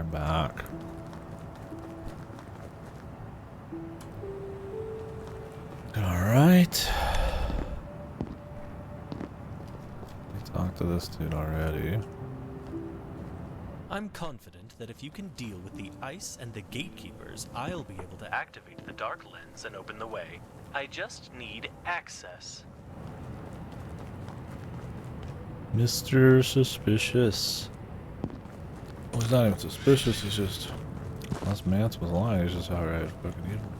I'm back. Alright. We talked to this dude already. I'm confident that if you can deal with the ice and the gatekeepers, I'll be able to activate the dark lens and open the way. I just need access. Mr. Suspicious. Well, he's not even suspicious, he's just... Unless Mance was lying, he's just outright fucking evil.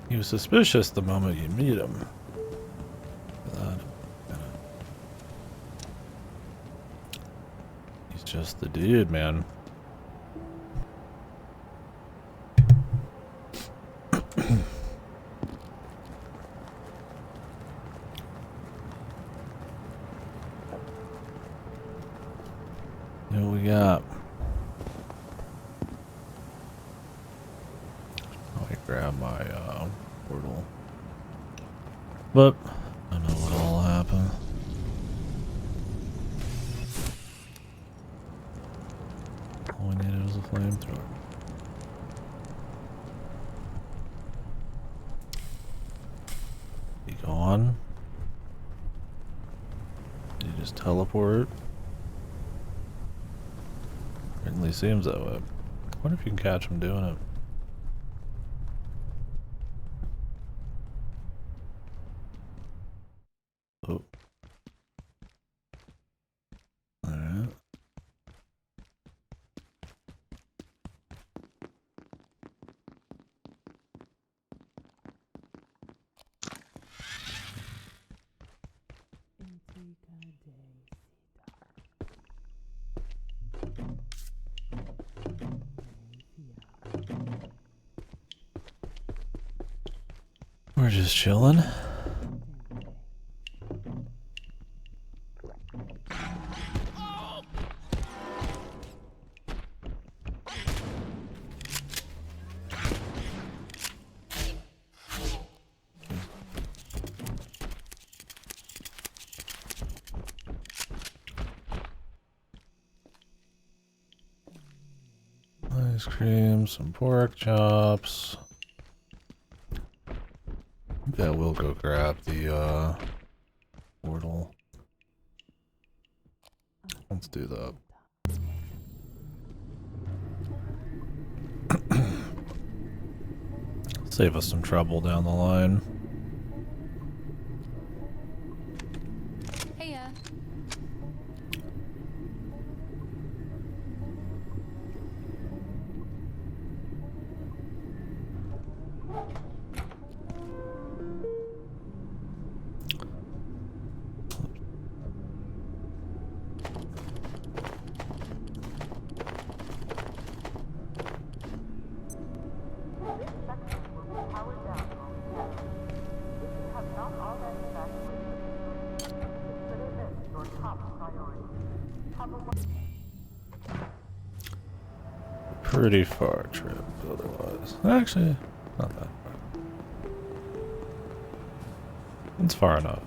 He was suspicious the moment you meet him. He's just the dude, man. What we got? Let me grab my portal. But I don't know what all happened. All we needed was a flamethrower. He gone? Did he just teleport? Certainly seems that way. I wonder if you can catch him doing it. Oh. Alright. We're just chilling. Ice cream, some pork chops. Yeah, we'll go grab the portal. Let's do that. Save us some trouble down the line. Heya. Pretty far trip, otherwise. Actually, not that far. It's far enough.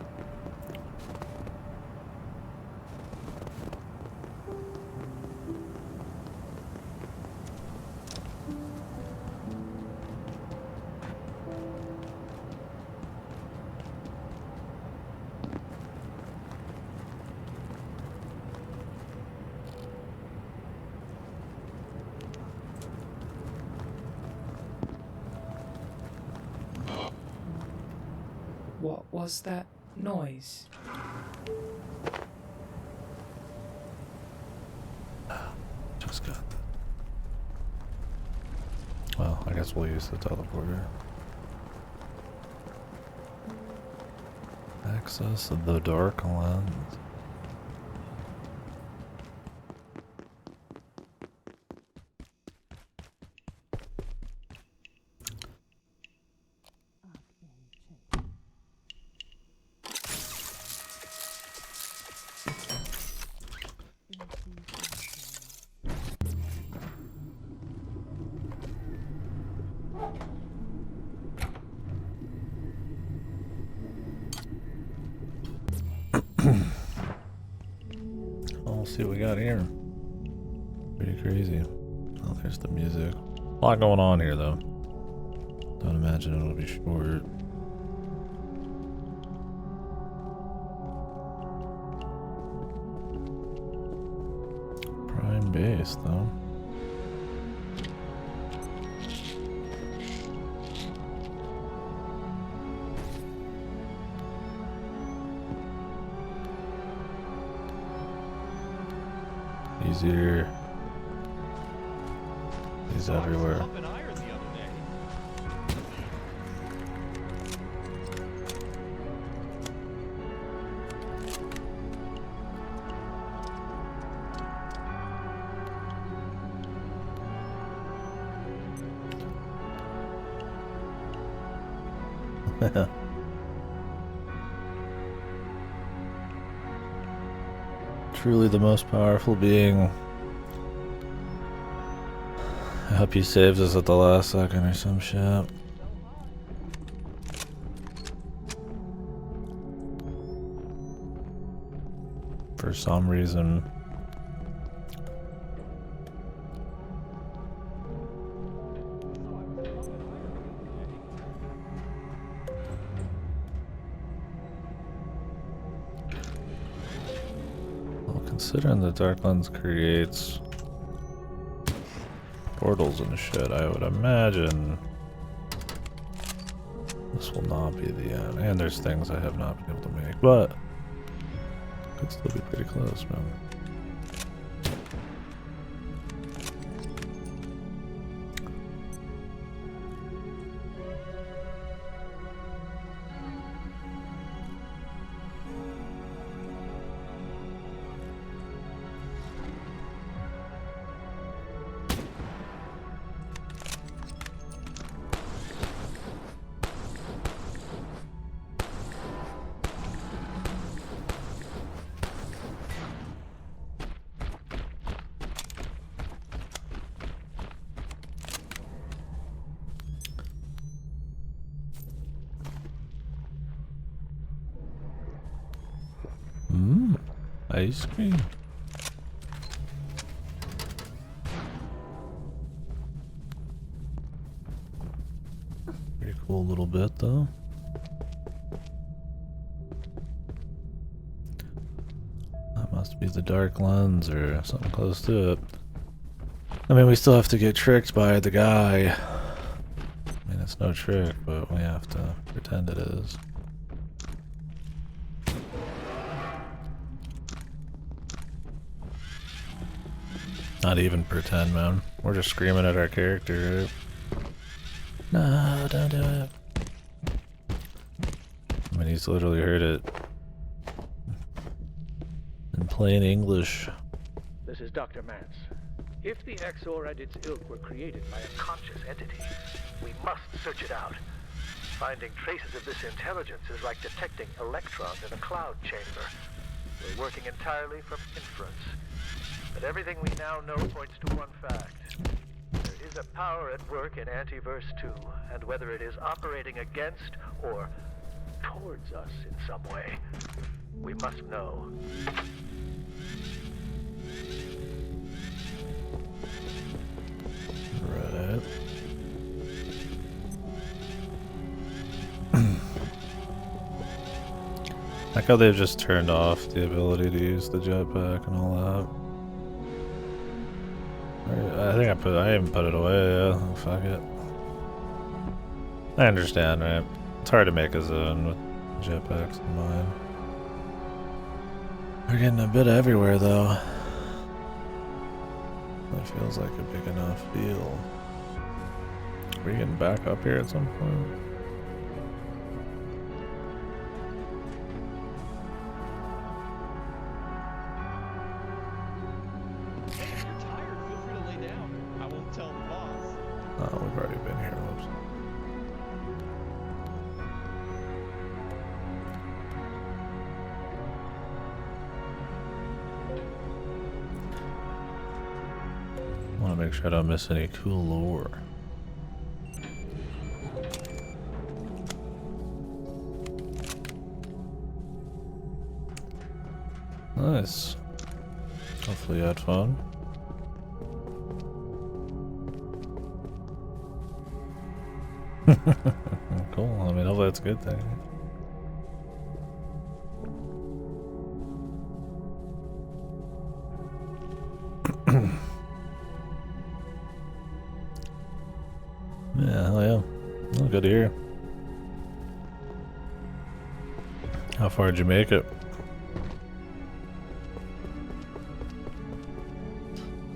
What was that noise? Just got that. Well, I guess we'll use the teleporter. Access the dark lens. Let's see what we got here. Pretty crazy. Oh, there's the music. A lot going on here, though. Don't imagine it'll be short. Prime base, though. Easier. He's everywhere. Truly the most powerful being. I hope he saves us at the last second or some shit. For some reason. Well, considering the Dark Lens creates portals and shit, I would imagine this will not be the end. And there's things I have not been able to make, but could still be pretty close, man. Ice cream. Pretty cool little bit though. That must be the Dark Lens or something close to it. I mean, we still have to get tricked by the guy. I mean, it's no trick, but we have to pretend it is. Not even pretend, man. We're just screaming at our character, right? No, don't do it. I mean, he's literally heard it in plain English. This is Dr. Mance. If the Exor and its ilk were created by a conscious entity, we must search it out. Finding traces of this intelligence is like detecting electrons in a cloud chamber. We're working entirely from inference. But everything we now know points to one fact. There is a power at work in Antiverse 2, and whether it is operating against or towards us in some way, we must know. Right. Like how they've just turned off the ability to use the jetpack and all that. I think I even put it away, yeah. Fuck it. I understand, right? It's hard to make a zone with jetpacks in mind. We're getting a bit everywhere though. That feels like a big enough deal. Are we getting back up here at some point? Oh, we've already been here. Whoops. I want to make sure I don't miss any cool lore. Nice. Hopefully you had fun. Cool. I mean, hopefully that's a good thing. Yeah, hell yeah. Oh, good to hear. How far did you make it?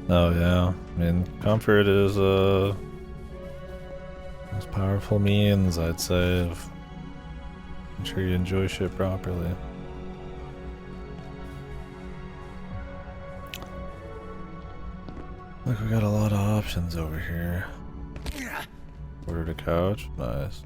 Oh yeah, I mean, comfort is most powerful means, I'd say, of making sure you enjoy shit properly. Look, we got a lot of options over here. Ordered a couch, nice.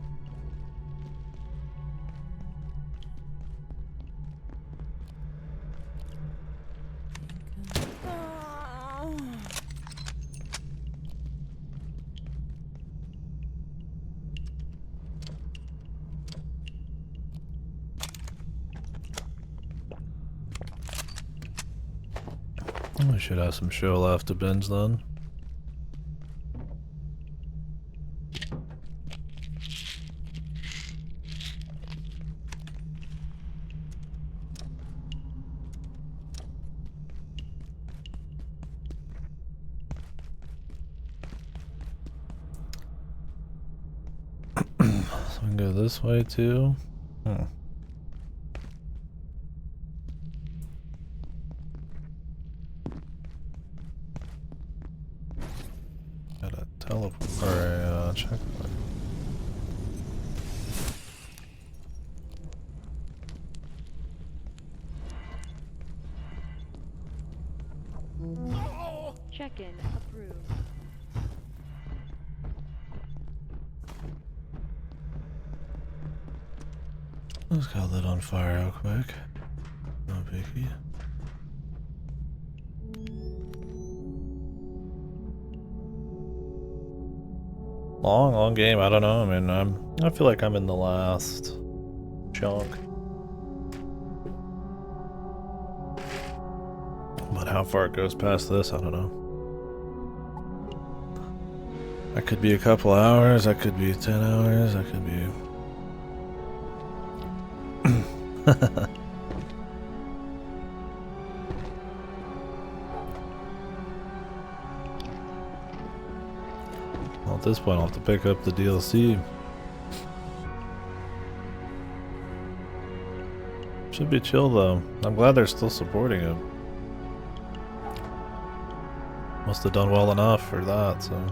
We should have some show left to binge then. So we can go this way too. Got a teleport or a checkpoint. Check-in approved. Let's got lit on fire real quick. No biggie. Long game. I don't know. I mean, I feel like I'm in the last chunk. But how far it goes past this, I don't know. I could be a couple hours. I could be 10 hours. I could be. Well, at this point, I'll have to pick up the DLC. Should be chill though. I'm glad they're still supporting it. Must have done well enough for that, so.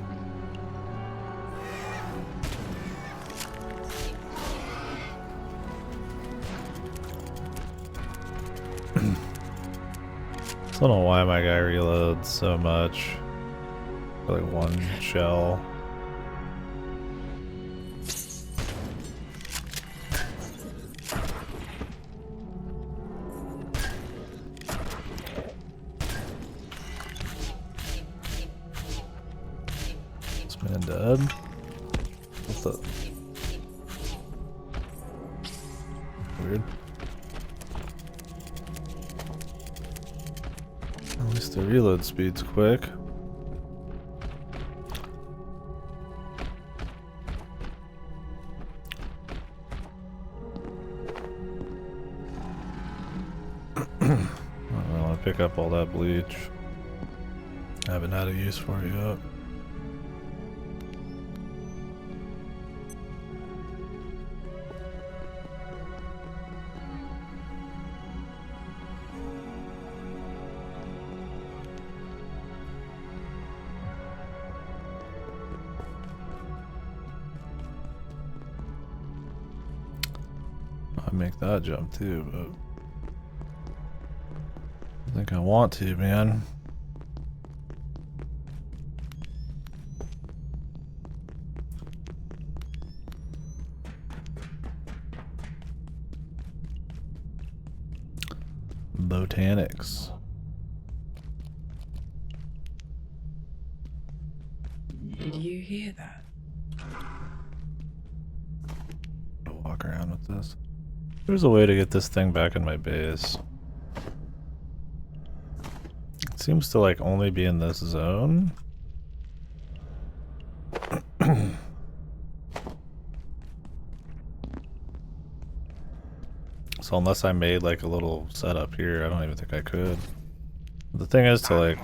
I don't know why my guy reloads so much. For like one shell. This man dead? What the? Weird. At least the reload speed's quick. I want to pick up all that bleach. I haven't had a use for it yet. I'd make that jump too, but I think I want to, man. Botanics. Did you hear that? I'll walk around with this. There's a way to get this thing back in my base. It seems to like only be in this zone. So unless I made like a little setup here, I don't even think I could. The thing is to like...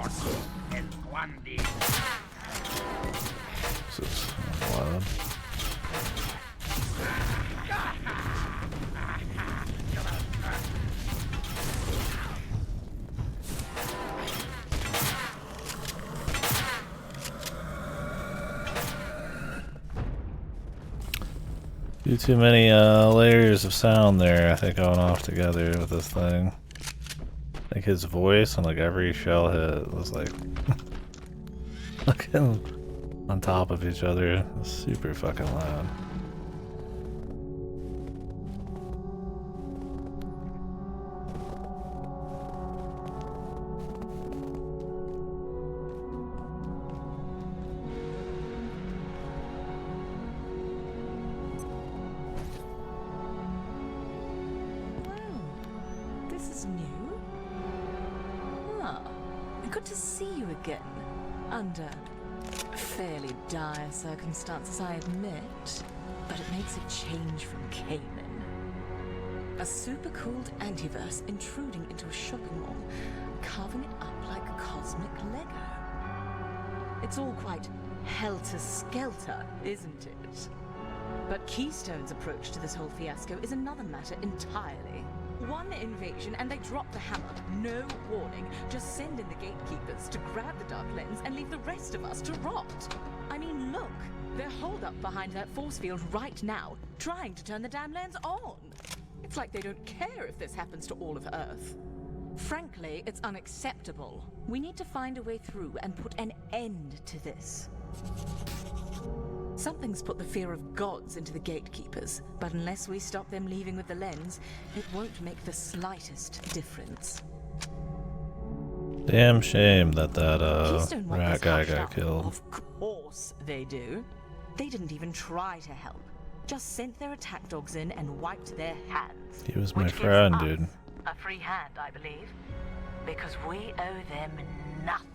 This is loud. Too many layers of sound there, I think, going off together with this thing. I think his voice and like every shell hit was like fucking on top of each other. Super fucking loud. Good to see you again. Under fairly dire circumstances, I admit. But it makes a change from Canaan. A super-cooled antiverse intruding into a shopping mall, carving it up like cosmic Lego. It's all quite helter-skelter, isn't it? But Keystone's approach to this whole fiasco is another matter entirely. One invasion and they drop the hammer. No warning. Just send in the gatekeepers to grab the Dark Lens and leave the rest of us to rot. I mean, look. They're holed up behind that force field right now, trying to turn the damn lens on. It's like they don't care if this happens to all of Earth. Frankly, it's unacceptable. We need to find a way through and put an end to this. Something's put the fear of gods into the gatekeepers, but unless we stop them leaving with the lens, it won't make the slightest difference. Damn shame that Keystone want rat this guy hushed got up. killed. Of course they do. They didn't even try to help. Just sent their attack dogs in and wiped their hands. He was my Which gives friend, us dude. a free hand, I believe. Because we owe them nothing.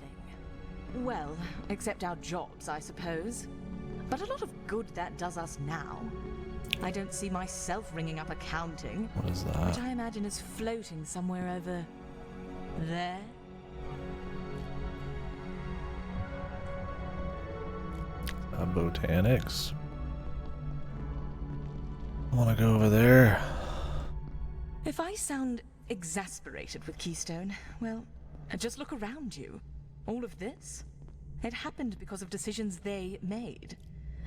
Well, except our jobs, I suppose. But a lot of good that does us now. I don't see myself ringing up accounting. What is Which that? I imagine is floating somewhere over there. Botanics. I want to go over there. If I sound exasperated with Keystone, well, just look around you. All of this, it happened because of decisions they made.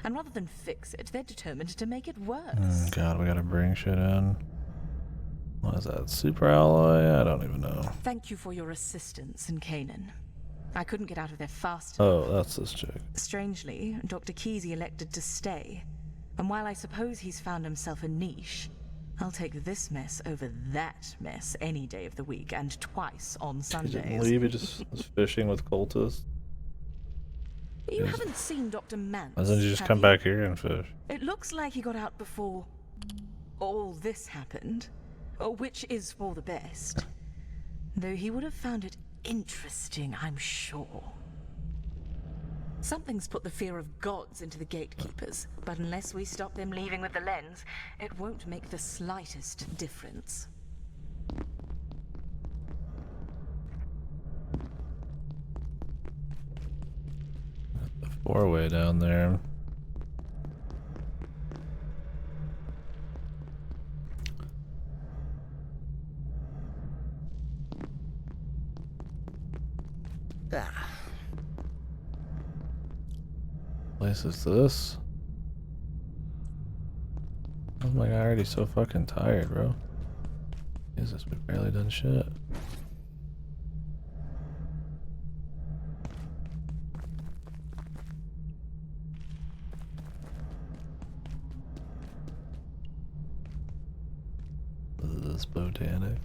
And rather than fix it, they're determined to make it worse. God, we gotta bring shit in. What is that? Super alloy? I don't even know. Thank you for your assistance in Canaan. I couldn't get out of there fast Oh, enough. that's this chick. Strangely, Dr. Kesey elected to stay. And while I suppose he's found himself a niche, I'll take this mess over that mess any day of the week and twice on He Sundays. didn't leave, he just was fishing with cultists. You Yes. haven't seen Dr. Mance, Why doesn't he just have come you? back here and fish? It looks like he got out before all this happened, which is for the best. Though he would have found it interesting, I'm sure. Something's put the fear of gods into the gatekeepers, but unless we stop them leaving with the lens, it won't make the slightest difference. The four-way down there. Place is this? Oh my god, I'm already so fucking tired, bro. Jesus, we barely done shit. This botanics.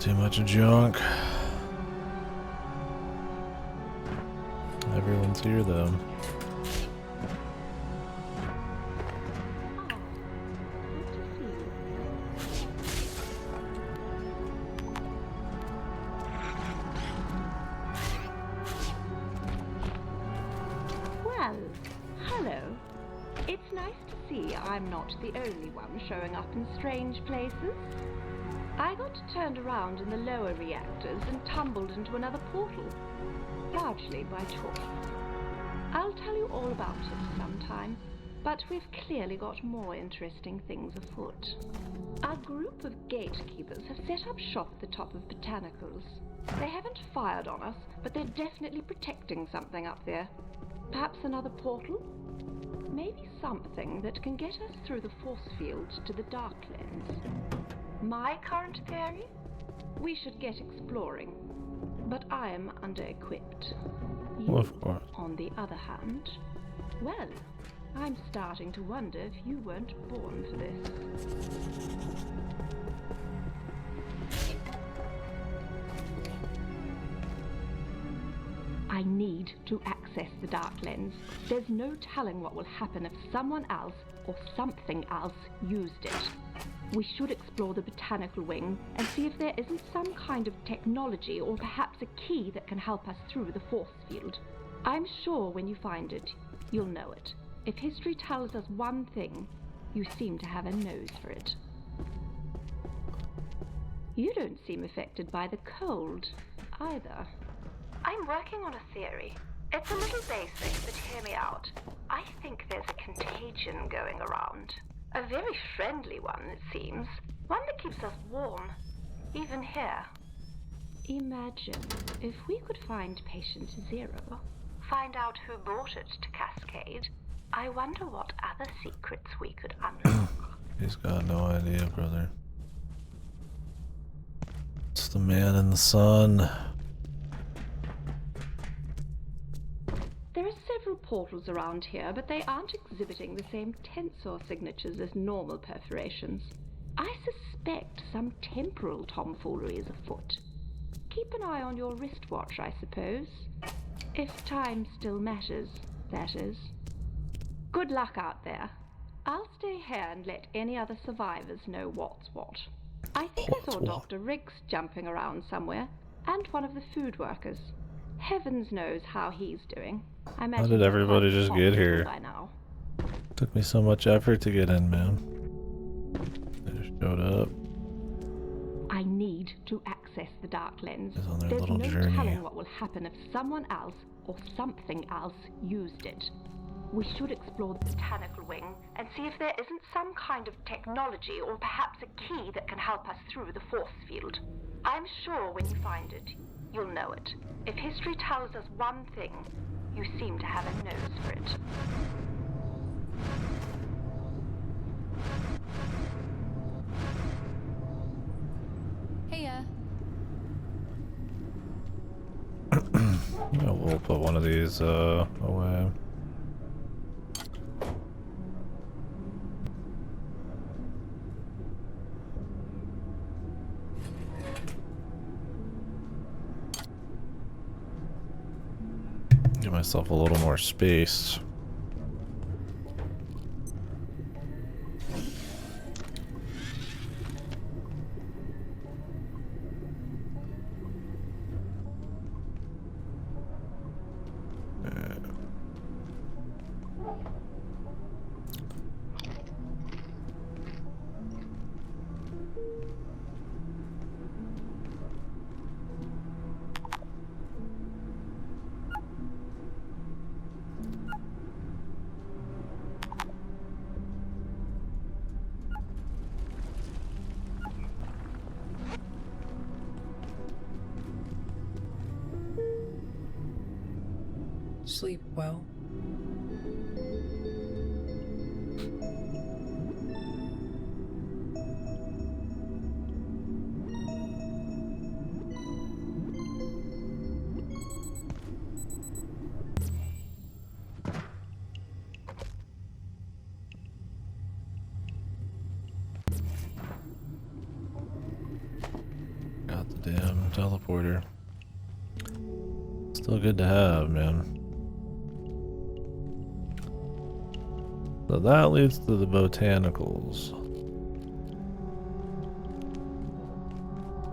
Too much junk. Everyone's here though. Well, hello. It's nice to see I'm not the only one showing up in strange places. I got turned around in the lower reactors and tumbled into another portal, largely by choice. I'll tell you all about it sometime, but we've clearly got more interesting things afoot. A group of gatekeepers have set up shop at the top of Botanicals. They haven't fired on us, but they're definitely protecting something up there. Perhaps another portal? Maybe something that can get us through the force field to the Dark Lens. My current theory? We should get exploring, but I am under-equipped. You, Of course. on the other hand, well, I'm starting to wonder if you weren't born for this. I need to access the Dark Lens. There's no telling what will happen if someone else or something else used it. We should explore the botanical wing and see if there isn't some kind of technology or perhaps a key that can help us through the force field. I'm sure when you find it, you'll know it. If history tells us one thing, you seem to have a nose for it. You don't seem affected by the cold, either. I'm working on a theory. It's a little basic, but hear me out. I think there's a contagion going around. A very friendly one, it seems. One that keeps us warm, even here. Imagine if we could find patient zero, find out who brought it to Cascade. I wonder what other secrets we could unlock. He's got no idea, brother. It's the man in the sun. There are several portals around here, but they aren't exhibiting the same tensor signatures as normal perforations. I suspect some temporal tomfoolery is afoot. Keep an eye on your wristwatch, I suppose. If time still matters, that is. Good luck out there. I'll stay here and let any other survivors know what's what. I think I saw Dr. Riggs jumping around somewhere, and one of the food workers. Heavens knows how he's doing. I imagine did he's everybody quite just get here? by now. Took me so much effort to get in, man. They just showed up. I need to access the Dark Lens. It's on their There's little no journey. telling what will happen if someone else or something else used it. We should explore the botanical wing and see if there isn't some kind of technology or perhaps a key that can help us through the force field. I'm sure when you find it, you'll know it. If history tells us one thing, you seem to have a nose for it. Hiya. Yeah, we'll put one of these away. Give myself a little more space. Sleep well. Got the teleporter. Still good to have, man. So that leads to the botanicals.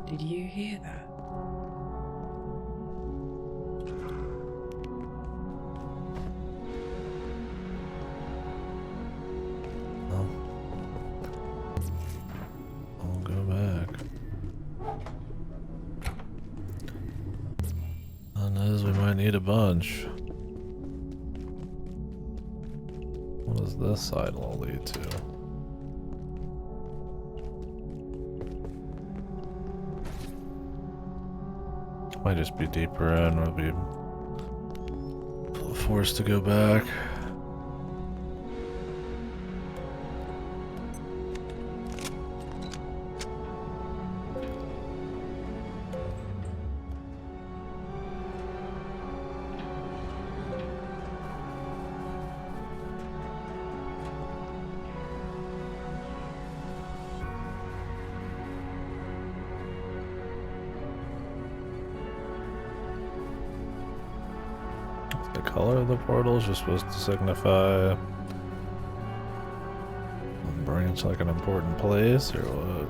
Did you hear that? Well, I'll go back. And as we might need a bunch. What does this side all lead to? Might just be deeper in, we'll be forced to go back. The color of the portal is just supposed to signify a branch like an important place, or what?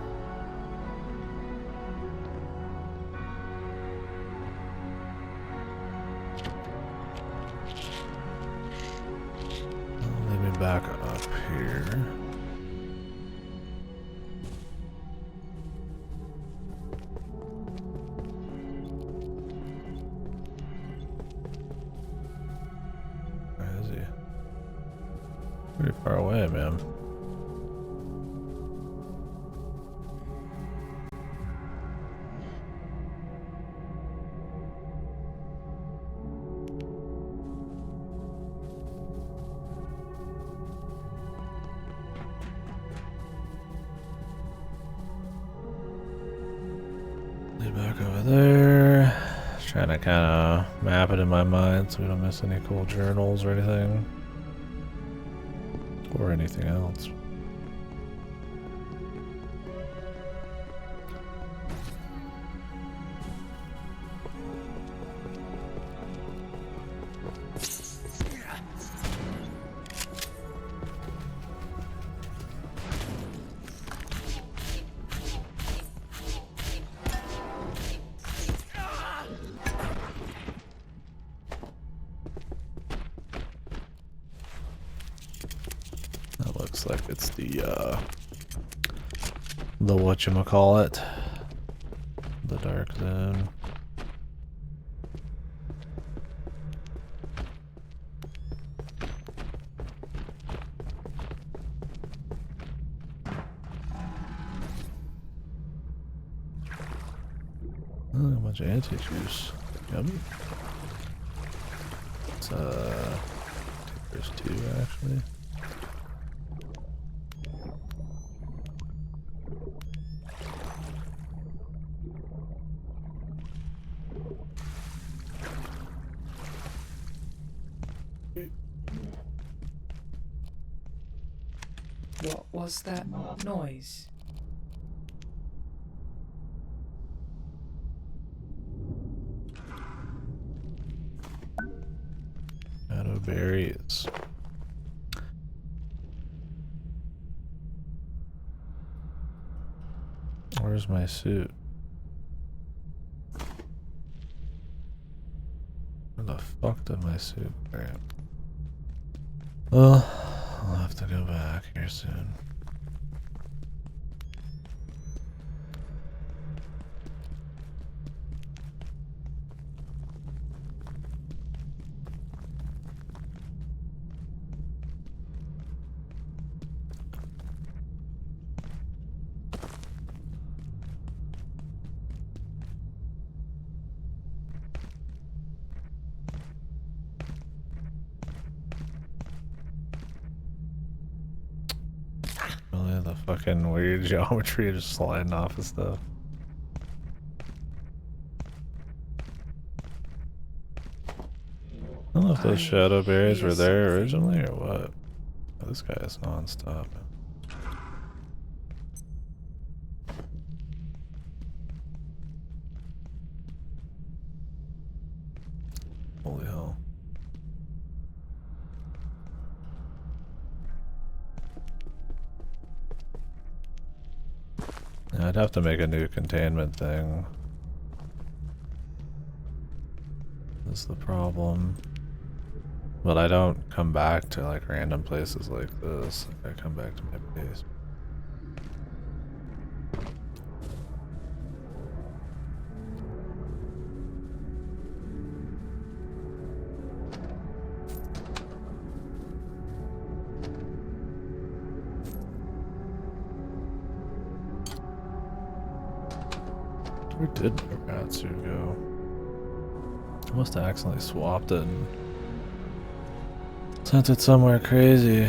Let me back up here. Pretty far away, man. Lay back over there. Trying to kind of map it in my mind so we don't miss any cool journals or anything. Or anything else. Looks like it's the whatchamacallit, the dark zone. Oh, a bunch of anti-juice. Yummy. It's there's two actually. What was that noise? Shadow berries. Where's my suit? Where the fuck did my suit go? Well, I'll have to go back here soon. Really, the fucking weird geometry just sliding off of stuff. I don't know if those shadow berries were there originally or what. Oh, this guy is non-stop. Holy hell. Yeah, I'd have to make a new containment thing. That's the problem. But I don't come back to like random places like this. Like, I come back to my base. Where did Ratsu go? I must have accidentally swapped it and sent it somewhere crazy.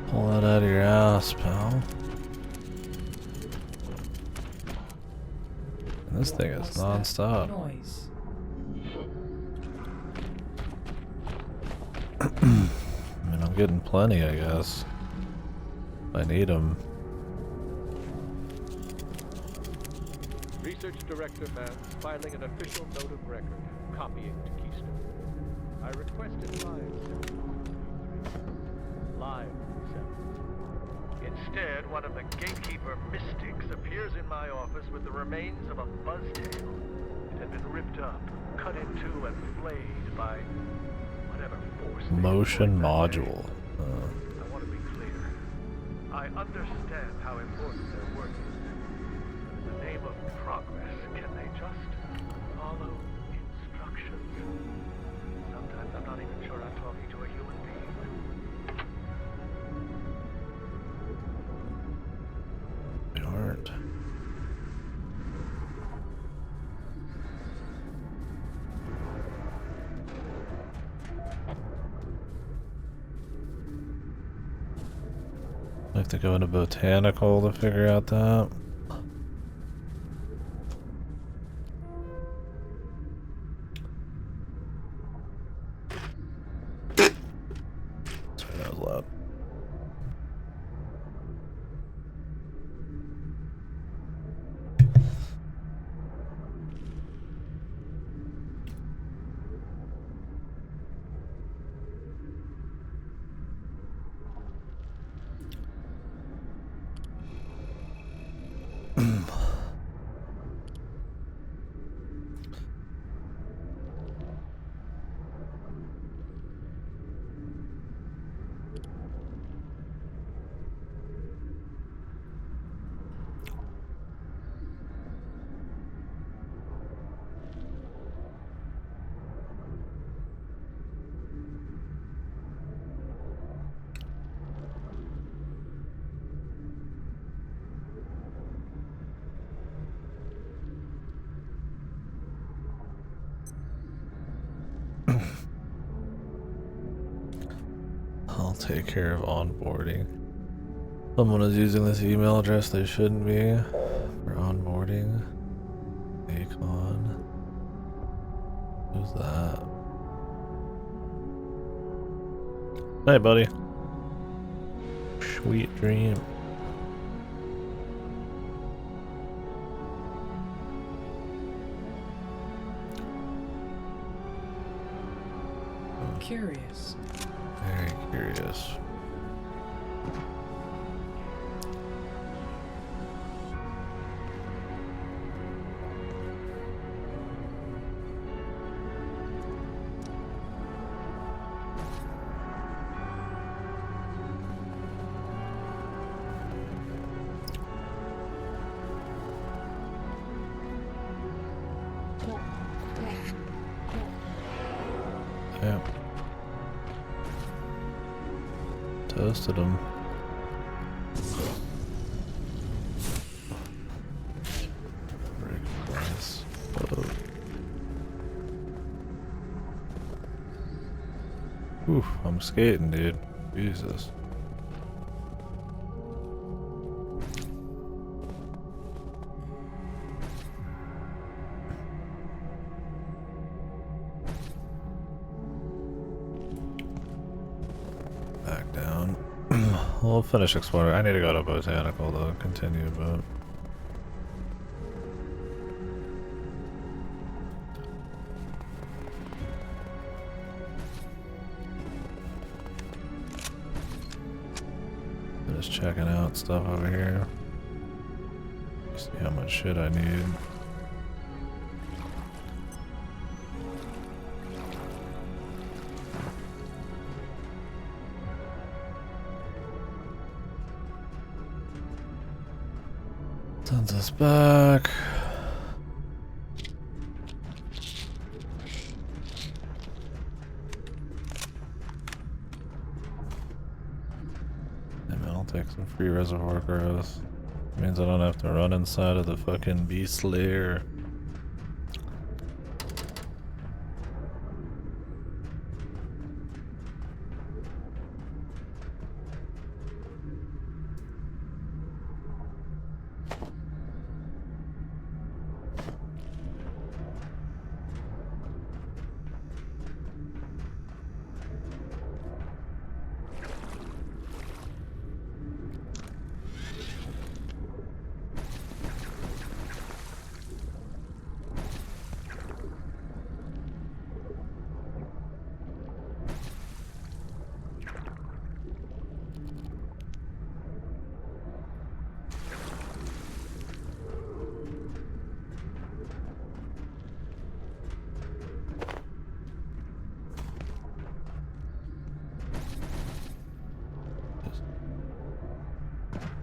Pull that out of your ass, pal. And this thing is What's that non-stop. noise? I mean, I'm getting plenty, I guess. If I need them. Research Director Mans filing an official note of record, copying to Keystone. I requested live 7. Instead, one of the gatekeeper mystics appears in my office with the remains of a buzztail. It had been ripped up, cut in two, and flayed by whatever force. they Motion employed that day. module. I want to be clear. I understand how important their work is. In the name of progress, can they just follow instructions? Sometimes I'm not even sure I'm talking to a human being. They aren't. I have to go into botanical to figure out that. Sorry, that was loud. I'll take care of onboarding. Someone is using this email address they shouldn't be for onboarding. Acon. Who's that? Hey, buddy. Sweet dream. Curious. Very curious. Yeah. Toasted him. skating, dude. Jesus. Back down. We'll finish exploring. I need to go to Botanical to continue, but... Just checking out stuff over here. See how much shit I need. Sends us back. I'll take some free reservoir growth. Means I don't have to run inside of the fucking beast lair.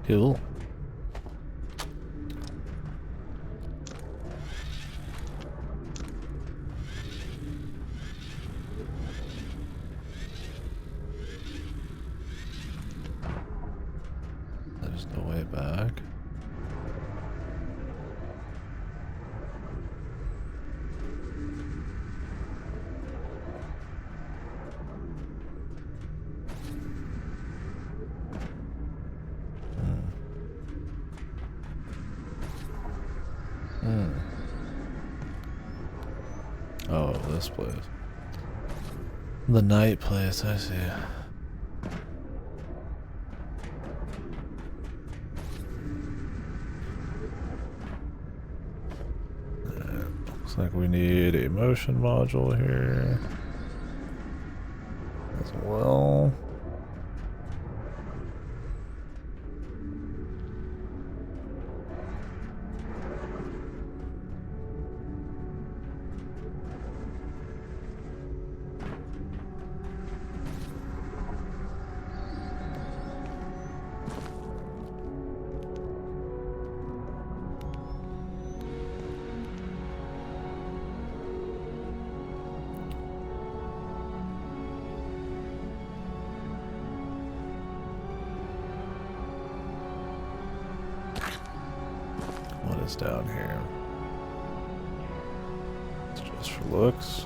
Cool. There's no way back. Oh, this place. The night place, I see. Looks like we need a motion module here as well. What is down here? It's just for looks.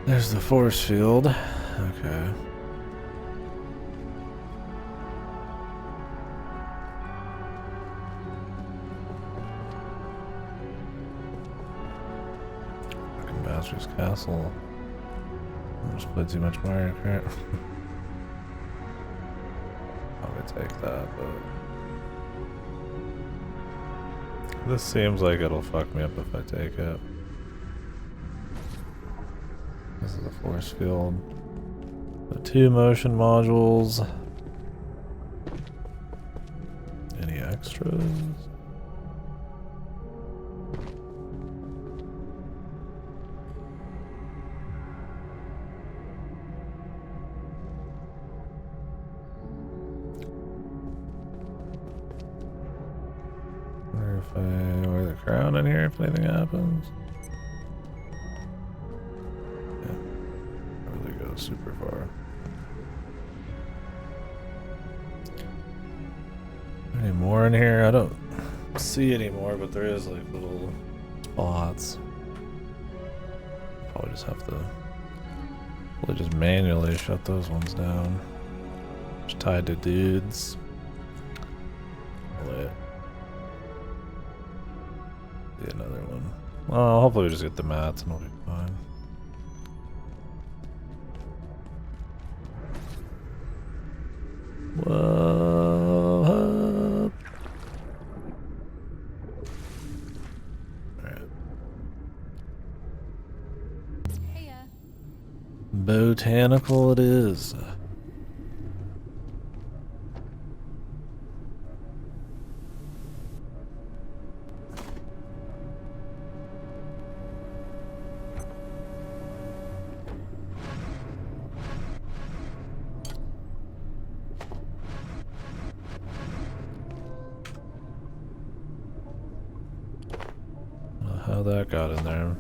There's the force field. Okay. Fucking Bastard's Castle. I just played too much Mario Kart. I'm gonna take that, but this seems like it'll fuck me up if I take it. This is a force field. The 2 motion modules. Any extras? Wonder if I wear the crown in here if anything happens. Yeah, really goes super far. Any more in here? I don't see any more, but there is like little spots. Probably just have to We'll just manually shut those ones down. Just tied to dudes. Wait. See another one. Well, hopefully we just get the mats and we'll be fine. Whoa. Alright. Hiya. Botanical it is. How that got in there.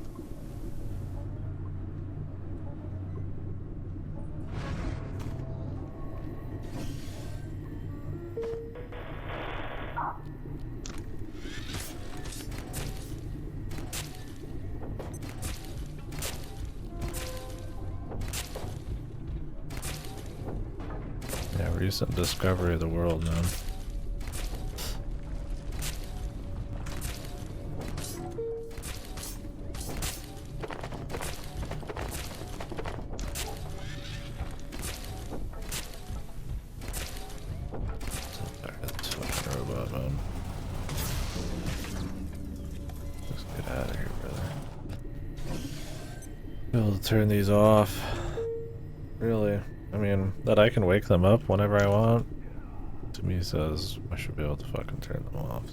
Yeah, recent discovery of the world, man. That's fucking robot, man. Let's get out of here, brother. Be able to turn these off. Really? I mean, that I can wake them up whenever I want, to me says I should be able to fucking turn them off.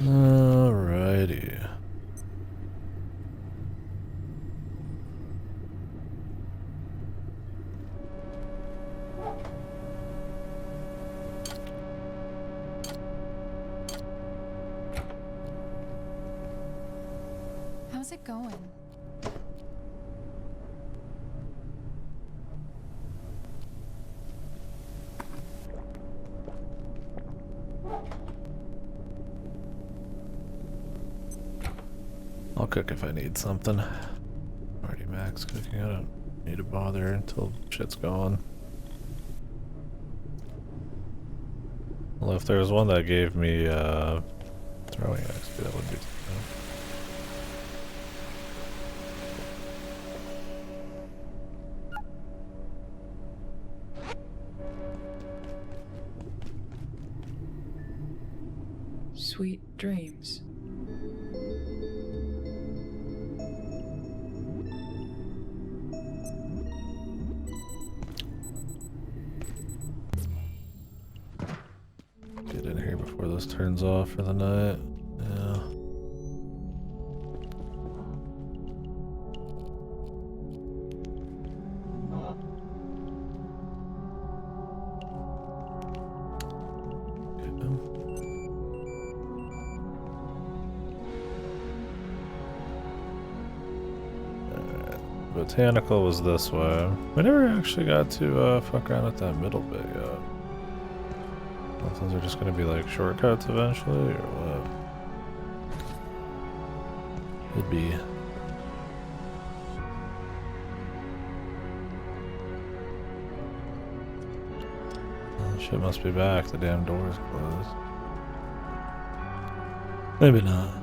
Alrighty. How's it going? I'll cook if I need something. Already max cooking. I don't need to bother until shit's gone. Well, if there was one that gave me throwing XP, that would be. Sweet dreams. Get in here before this turns off for the night. Yeah. Botanical was this way. We never actually got to fuck around with that middle bit yet. Those are just gonna be like shortcuts eventually, or what? Could be. Oh, shit must be back. The damn door's closed. Maybe not.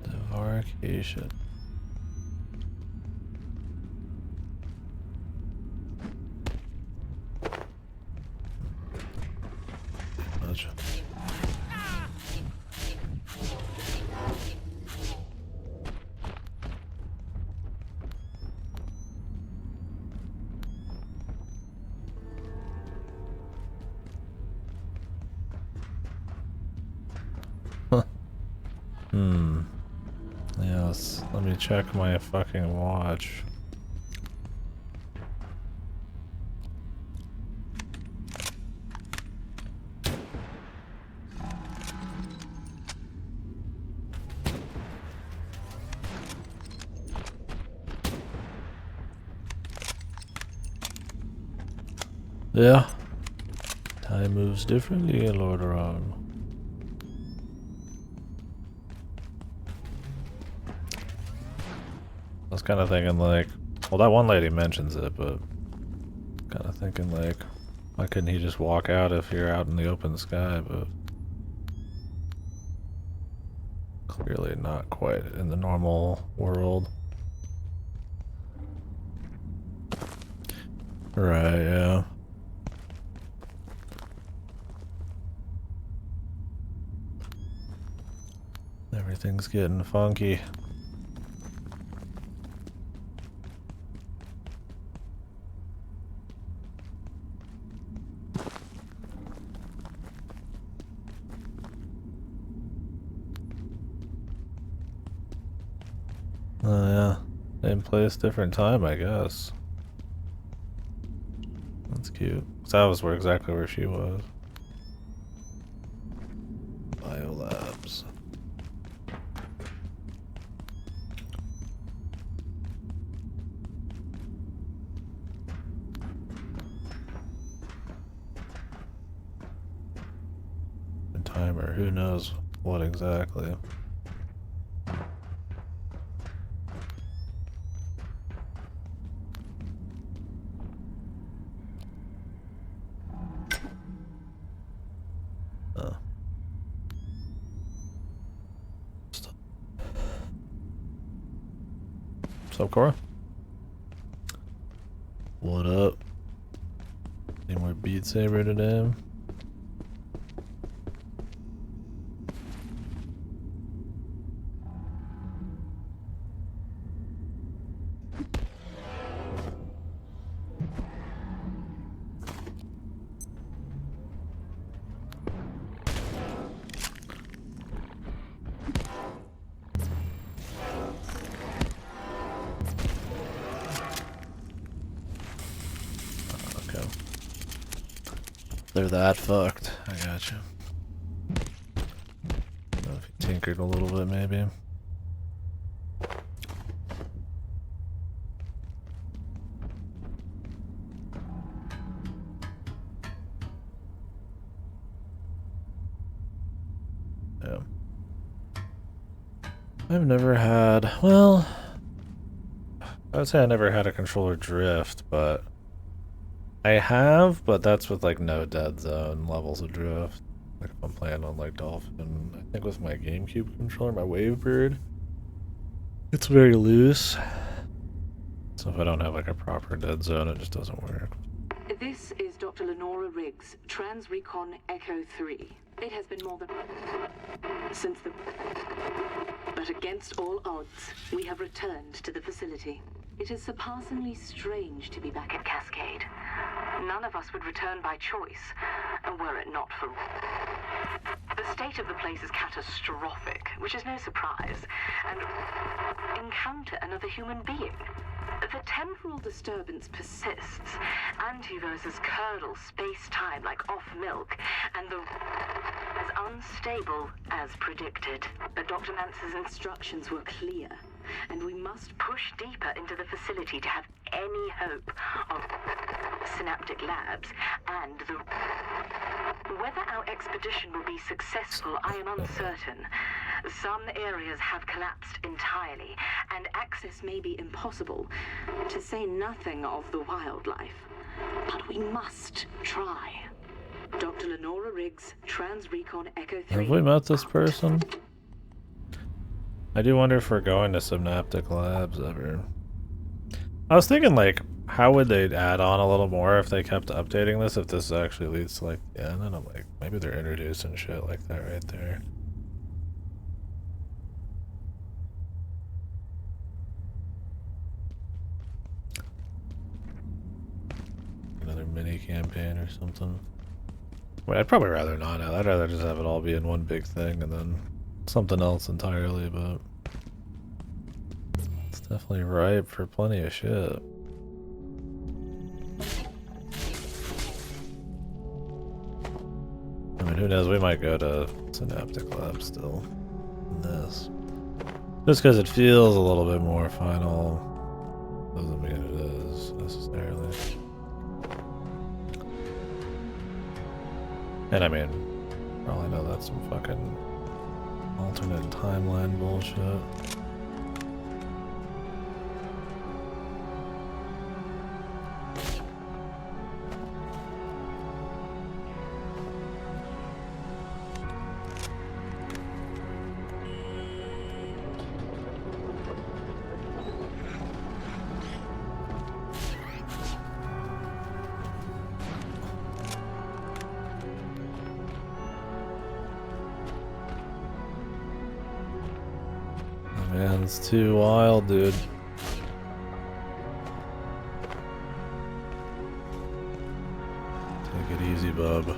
Demarcation. Much. Yes, let me check my fucking watch. Yeah. Time moves differently, Lord Ron. I was kind of thinking like, well, that one lady mentions it, but kind of thinking like, why couldn't he just walk out if you're out in the open sky? But clearly not quite in the normal world. Right, yeah. Everything's getting funky. Oh yeah. Same place, different time, I guess. That's cute. So that was exactly where she was. Biolabs. A timer, who knows what exactly. What's up, Cora? What up? Any more Beat Saber today? Okay. They're that fucked. I gotcha. If he tinkered a little bit, maybe. Yeah. I've never had, well, I would say I never had a controller drift, but I have, but that's with like no dead zone levels of drift. Like if I'm playing on like Dolphin, I think with my GameCube controller, my Wavebird, it's very loose. So if I don't have like a proper dead zone, it just doesn't work. This is Dr. Lenora Riggs, Trans-Recon Echo 3. It has been more than... since the... But against all odds, we have returned to the facility. It is surpassingly strange to be back at Cascade. None of us would return by choice, were it not for... The state of the place is catastrophic, which is no surprise, and encounter another human being. The temporal disturbance persists. Antiverses curdle space-time like off milk, and the... as unstable as predicted. But Dr. Mance's instructions were clear, and we must push deeper into the facility to have any hope of synaptic labs and the... Whether our expedition will be successful, I am uncertain. Some areas have collapsed entirely, and access may be impossible, to say nothing of the wildlife. But we must try. Dr. Lenora Riggs, Trans-Recon Echo 3. Have we met this person? I do wonder if we're going to Synaptic Labs ever. I was thinking, like, how would they add on a little more if they kept updating this, if this actually leads to, like, the end? And I'm like, maybe they're introducing shit like that right there. Another mini campaign or something. Wait, I'd probably rather not. I'd rather just have it all be in one big thing and then something else entirely, but it's definitely ripe for plenty of shit. I mean, who knows, we might go to Synaptic Lab still in this. Just because it feels a little bit more final doesn't mean it is necessarily. And I mean, probably know that's some fucking alternate timeline bullshit. Man, it's too wild, dude. Take it easy, bub.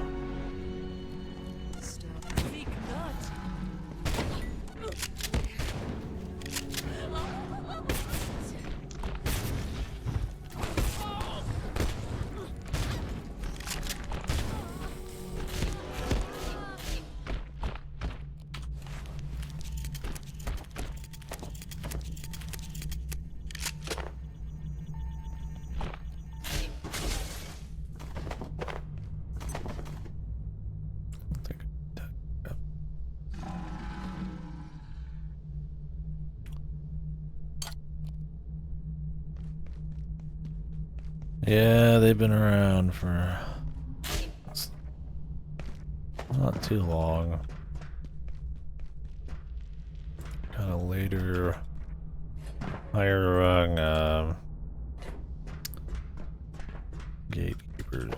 Yeah, they've been around for not too long. Kind of later, higher rung gatekeepers.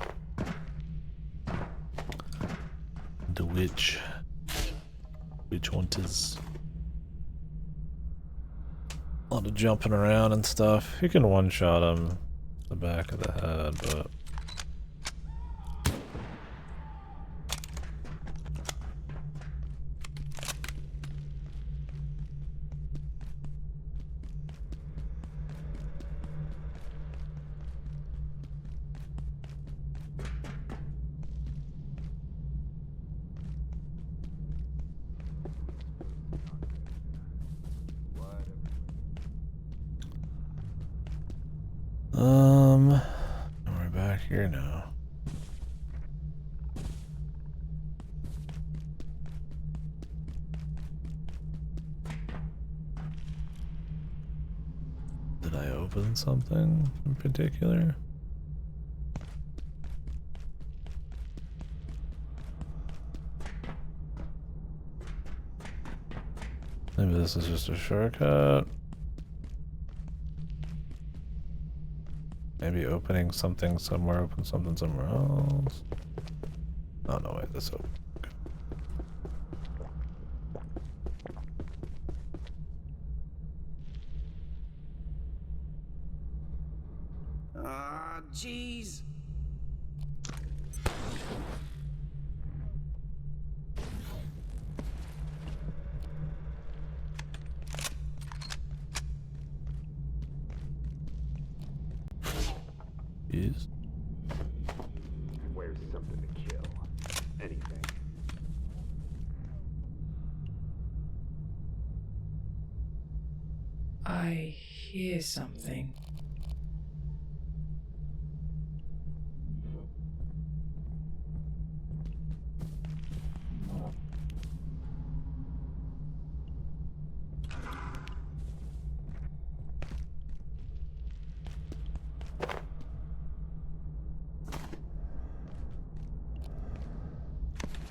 The which one is a lot of jumping around and stuff. You can one-shot him. The back of the head, but we're back here now. Did I open something in particular? Maybe this is just a shortcut. Maybe opening something somewhere, open something somewhere else. Oh no, wait, this open. Ah, jeez. Jeez. Where's something to kill? Anything. I hear something.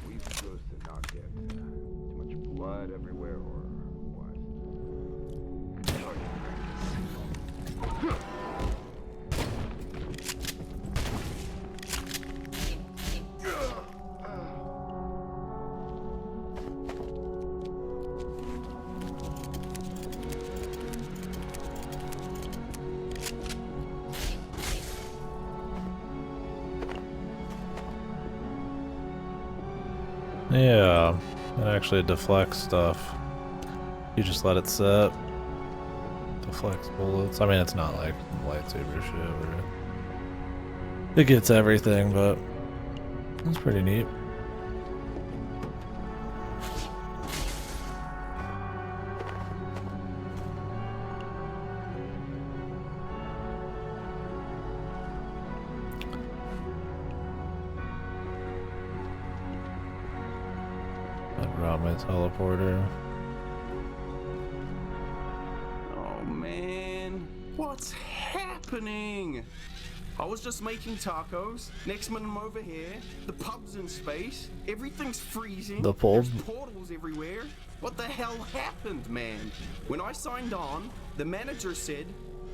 We supposed to not get too much blood everywhere, or what? Target practice. Yeah. It actually deflects stuff. You just let it set. Deflects bullets. I mean, it's not like lightsaber shit where it gets everything, but it's pretty neat. I brought my teleporter. Oh man, what's happening? I was just making tacos. Next minute I'm over here. The pub's in space. Everything's freezing. The pub. There's portals everywhere. What the hell happened, man? When I signed on, the manager said,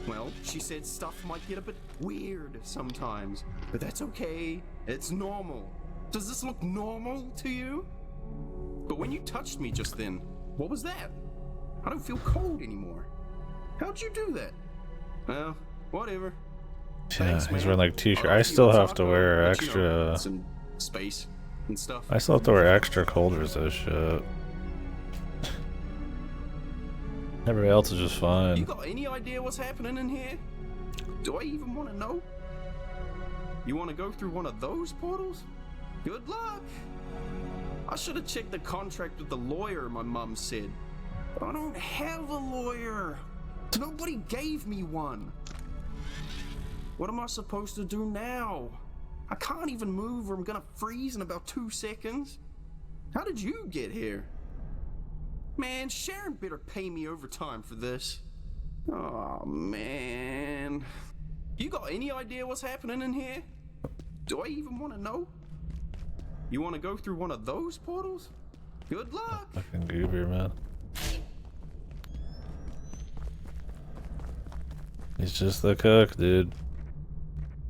well, she said stuff might get a bit weird sometimes. But that's okay. It's normal. Does this look normal to you? But when you touched me just then, what was that? I don't feel cold anymore. How'd you do that? Well, whatever. Yeah, Thanks, he's man. wearing like t-shirt. I'll I see you still at have to taco, wear but, you know, extra. it's in space and stuff. I still have to wear extra cold resist shit. Everybody else is just You fine. got any idea what's happening in here? Do I even want to know? You want to go through one of those portals? Good luck. I should have checked the contract with the lawyer, my mom said. But I don't have a lawyer. Nobody gave me one. What am I supposed to do now? I can't even move or I'm gonna freeze in about 2 seconds. How did you get here? Man, Sharon better pay me overtime for this. Oh man. You got any idea what's happening in here? Do I even want to know? You want to go through one of those portals? Good luck. Fucking goober, man. He's just the cook, dude.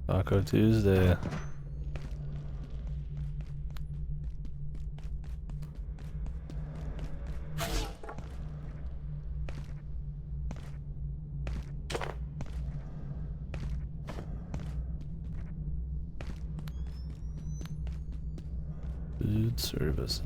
Taco Tuesday. Food services.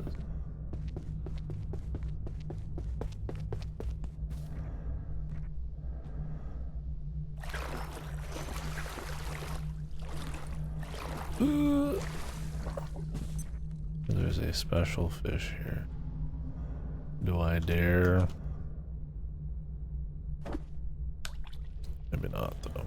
There's a special fish here. Do I dare? Maybe not, though.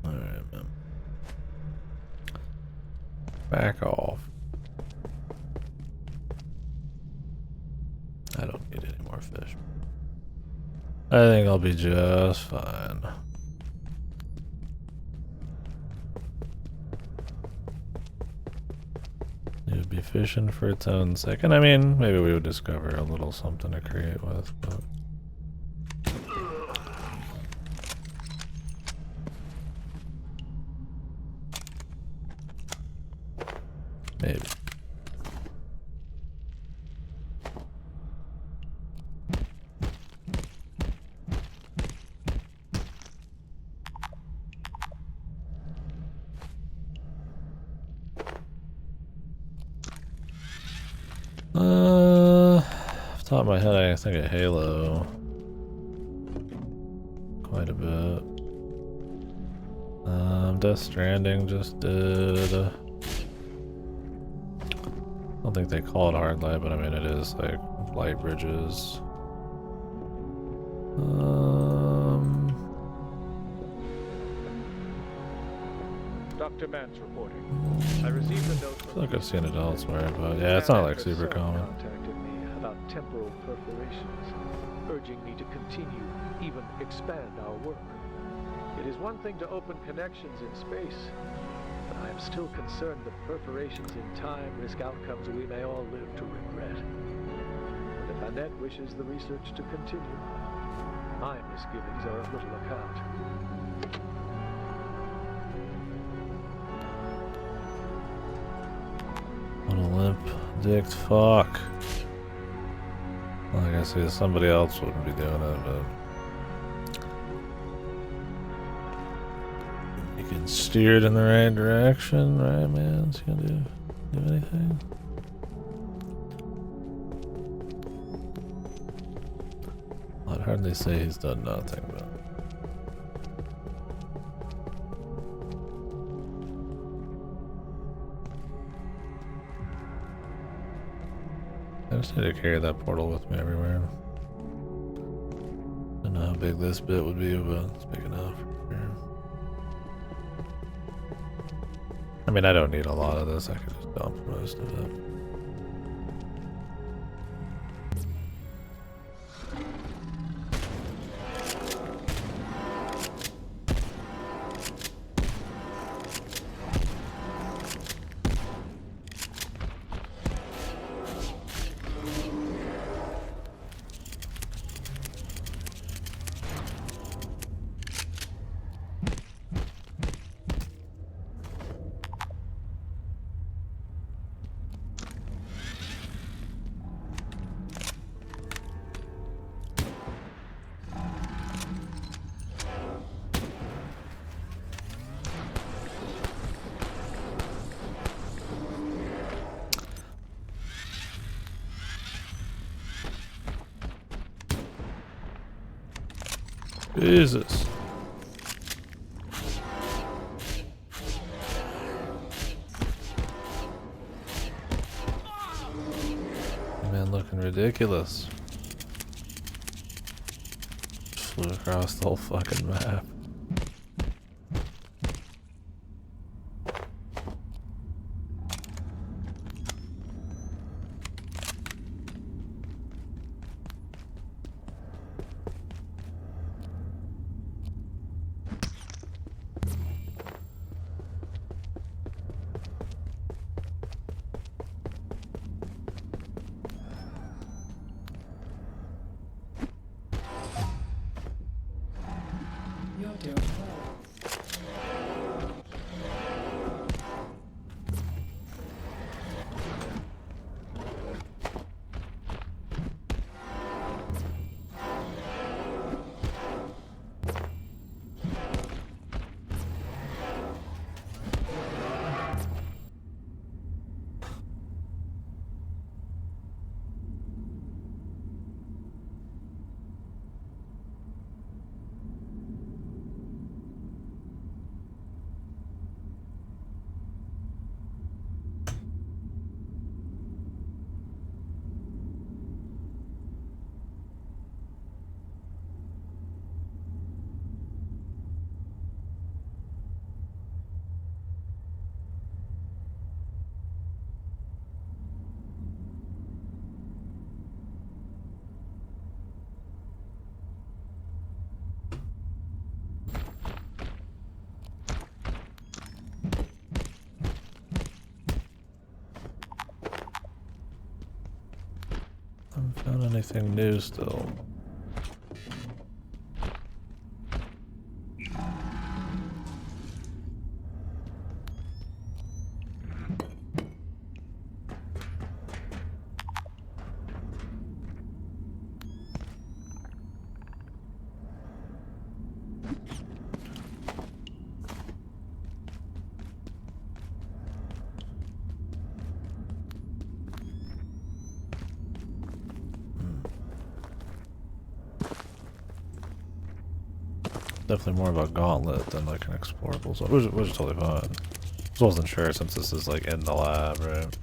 Alright, man. Back off. I don't need any more fish. I think I'll be just fine. You'd be fishing for its own sake. And I mean, maybe we would discover a little something to create with, but... maybe. Off the top of my head, I think a Halo. Quite a bit. Death Stranding just did. I don't think they call it hard light, but I mean it is like light bridges. Dr. Mance reporting. I received a note I from feel like I've seen it elsewhere, but yeah, it's not like super Son common. contacted me about temporal perforations, urging me to continue, even expand our work. It is one thing to open connections in space, I am still concerned that perforations in time risk outcomes we may all live to regret. But if Annette wishes the research to continue, my misgivings are of little account. What a limp-dicked fuck. Well, I guess somebody else wouldn't be doing it, but... You can steer it in the right direction, right, man? Is he gonna do anything? I'd hardly say he's done nothing, but... I just need to carry that portal with me everywhere. Don't know how big this bit would be, but it's big enough. Yeah. I mean, I don't need a lot of this. I could just dump most of it. Jesus. Man, looking ridiculous. Flew across the whole fucking map. You're doing well. Haven't found anything new still. Definitely more of a gauntlet than like an explorable zone, which is totally fine. Just wasn't sure since this is like in the lab, right?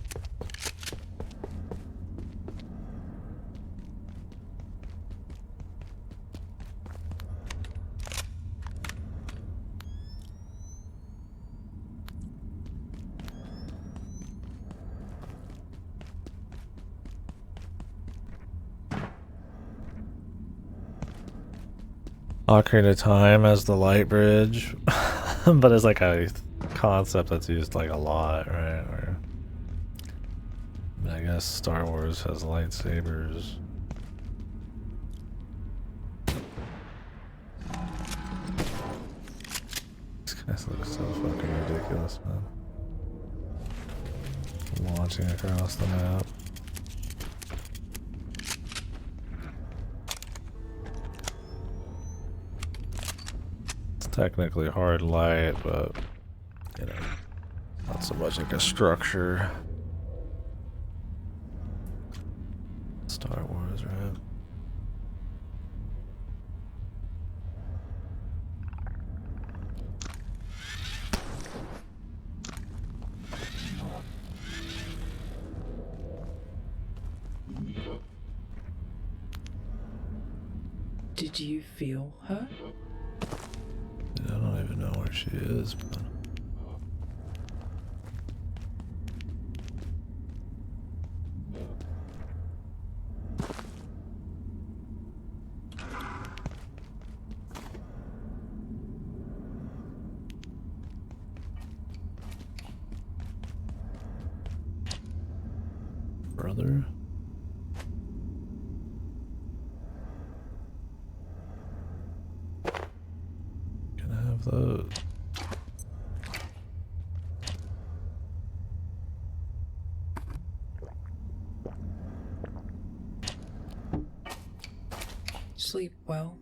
Ocarina of Time as the light bridge, but it's like a concept that's used like a lot, right? Where, I guess Star Wars has lightsabers. These guys look so fucking ridiculous, man. Launching across the map. It's technically hard light, but you know, not so much like a structure. Star Wars, right? Did you feel her? I don't even know where she is, but brother. Can I have those? Sleep well.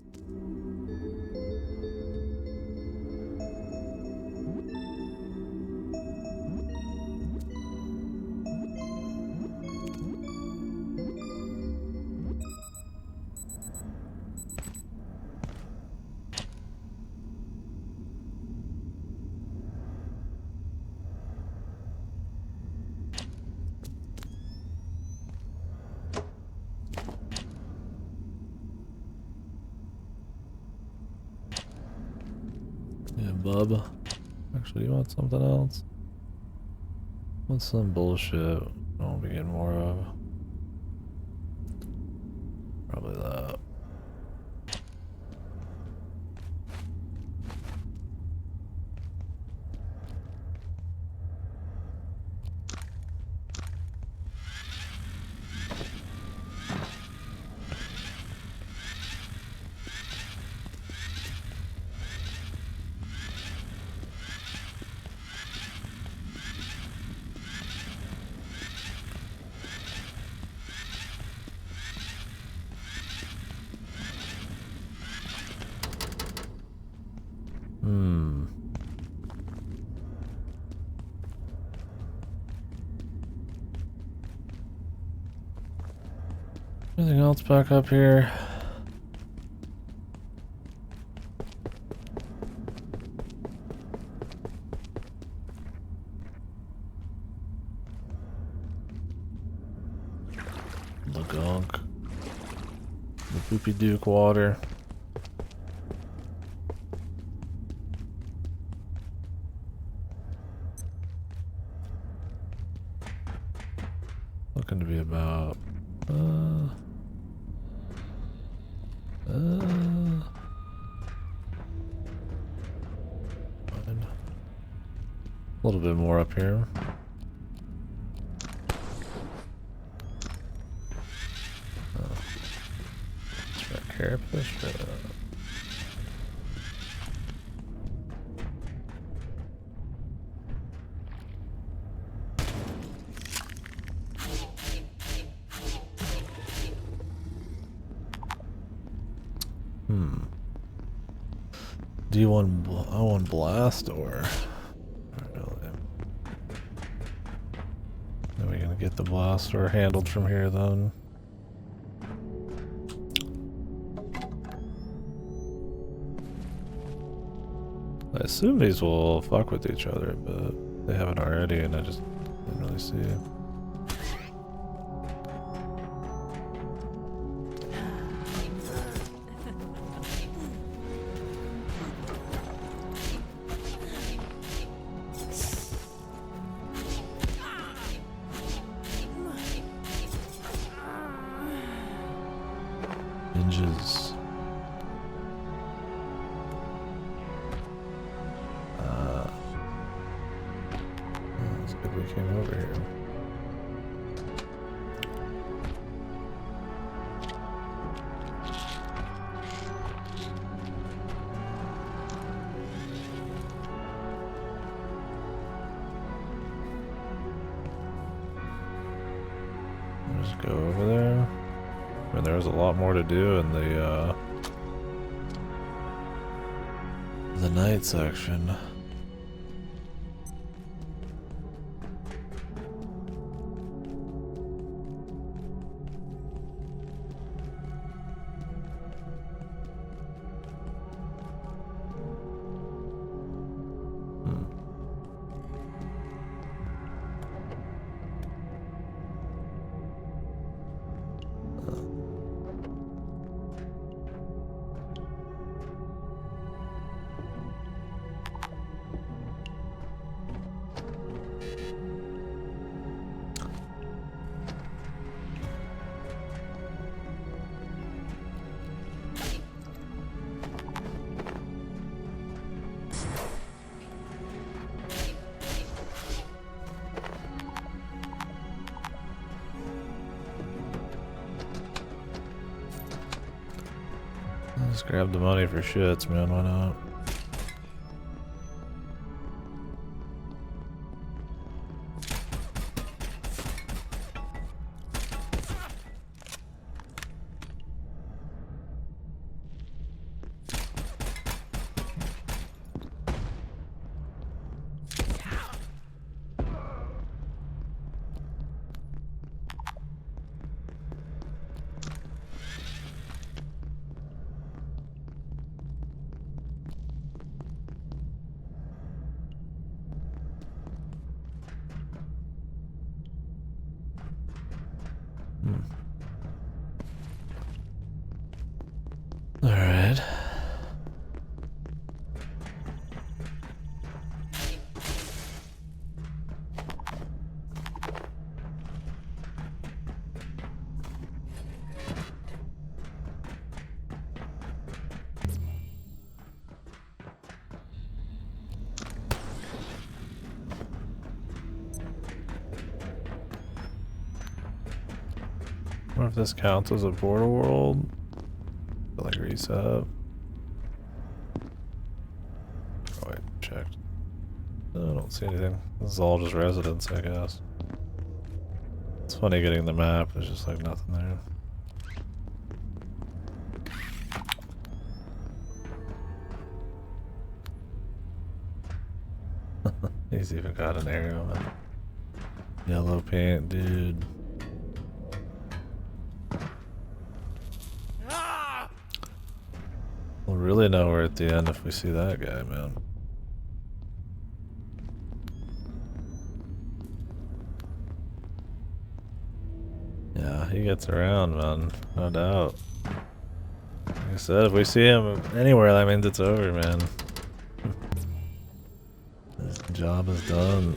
Yeah, bub. Actually, you want something else? What's some bullshit I won't be getting more of? Probably that. Anything else back up here? The gunk. The poopy duke water. Looking to be about fine. A little bit more up here. Carapace. Do you want? I want blast or? Really? Are we gonna get the blaster handled from here then? I assume these will fuck with each other, but they haven't already, and I just didn't really see it. Ninjas. Just go over there. I mean, there was a lot more to do in the night section. Just grab the money for shits, man, why not? Alright. What if this counts as a border world? Like reset. Oh wait, checked. No, I don't see anything. This is all just residents, I guess. It's funny getting the map, there's just like nothing there. He's even got an arrow and yellow paint, dude. We'll really know we're at the end if we see that guy, man. Yeah, he gets around, man. No doubt. Like I said, if we see him anywhere, that means it's over, man. This job is done.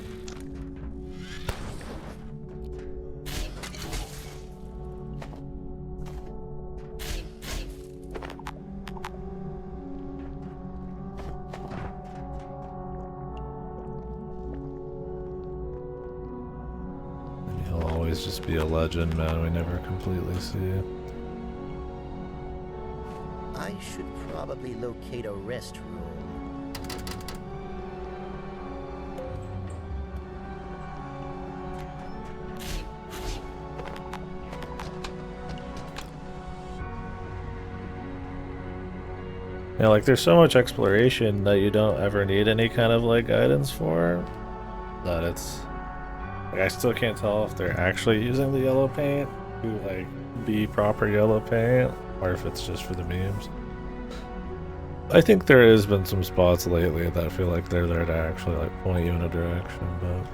Just be a legend, man. We never completely see it. I should probably locate a rest room. Yeah, like there's so much exploration that you don't ever need any kind of like guidance for, that it's like I still can't tell if they're actually using the yellow paint to like be proper yellow paint or if it's just for the memes. I think there has been some spots lately that I feel like they're there to actually like point you in a direction, but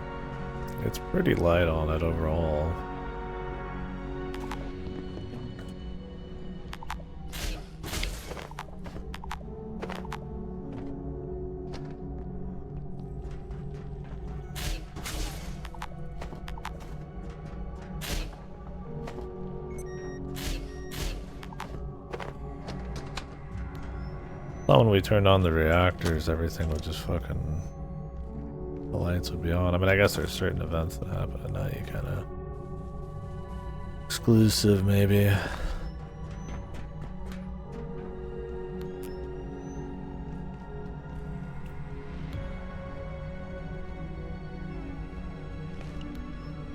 it's pretty light on it overall. When we turned on the reactors, everything would just fucking... the lights would be on. I mean, I guess there's certain events that happen at night, kind of... exclusive, maybe.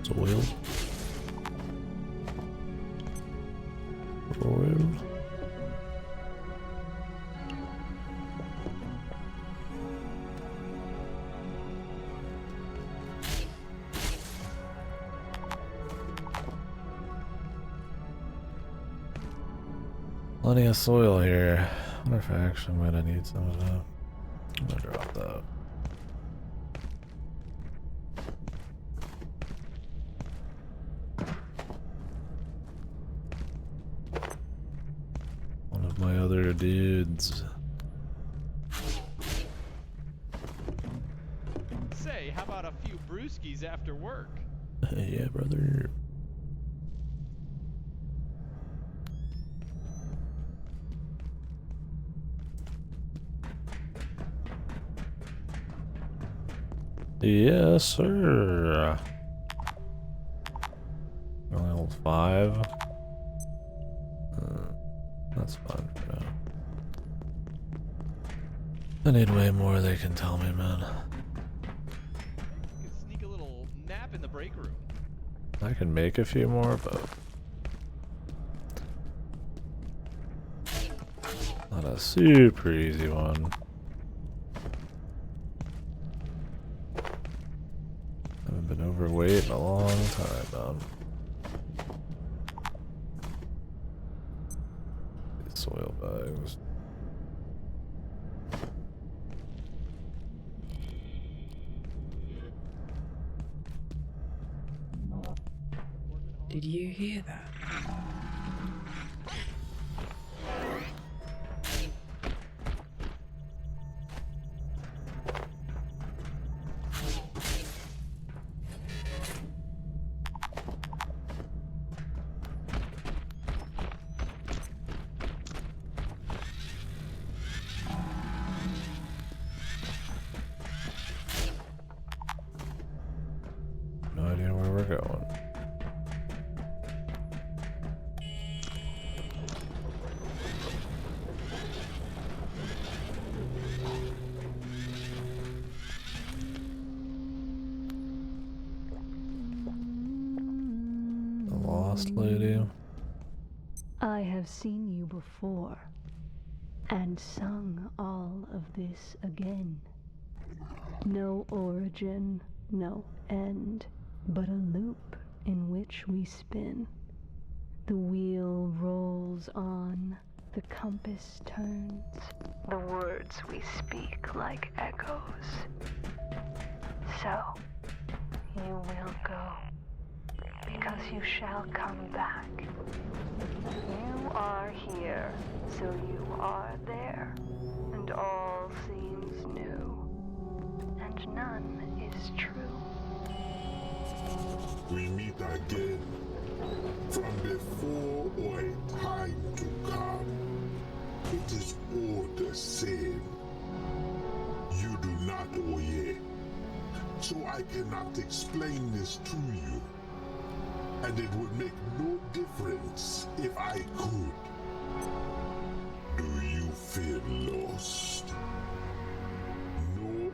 It's oil. Plenty of soil here. I wonder if I actually might need some of that. I'm gonna drop that. One of my other dudes. Say, how about a few brewskis after work? Yeah, brother. Yes, sir. Only hold 5. That's fine for now. I need way more, they can tell me, man. You could sneak a little nap in the break room. I can make a few more, but not a super easy one. Haven't been overweight in a long time, man. These soil bags. Did you hear that? No idea where we're going. The lost lady. I have seen you before, and sung all of this again. No origin, no end, but a loop in which we spin. The wheel rolls on, the compass turns, the words we speak like echoes. So, you will go, because you shall come back. You are here, so you are there, and all seems new, and none is true. We meet again, from before or a time to come. It is all the same. You do not, Oye. So I cannot explain this to you. And it would make no difference if I could. Do you feel lost? No?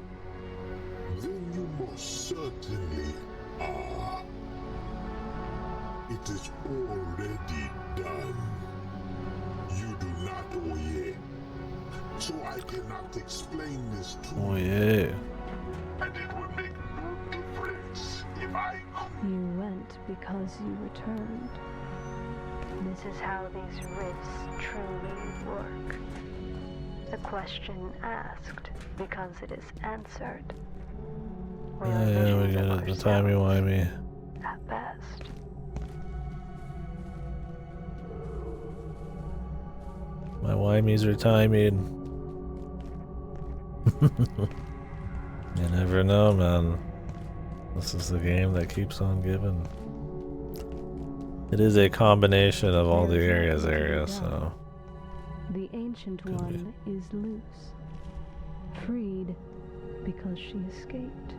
Then you most certainly are. It is already done. You do not, Oye. So I cannot explain this to you. Oh yeah. And it would make no difference if I could. You went because you returned. This is how these rifts truly work. A question asked because it is answered. We are Yeah, we visions got of it. The timey-wimey. at best. My wimeys are timing. You never know, man. This is the game that keeps on giving. It is a combination of all the areas, so. The Ancient One is loose, freed because she escaped.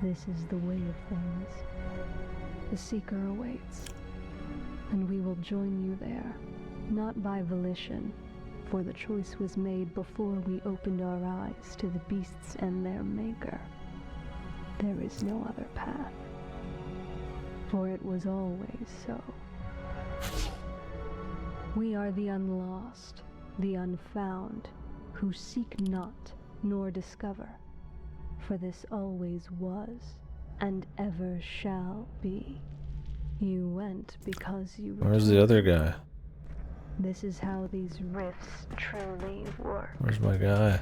This is the way of things. The Seeker awaits, and we will join you there, not by volition, for the choice was made before we opened our eyes to the beasts and their maker. There is no other path, for it was always so. We are the unlost, the unfound, who seek not nor discover, for this always was and ever shall be. You went because you returned. Where's the other guy? This is how these rifts truly work. Where's my guy?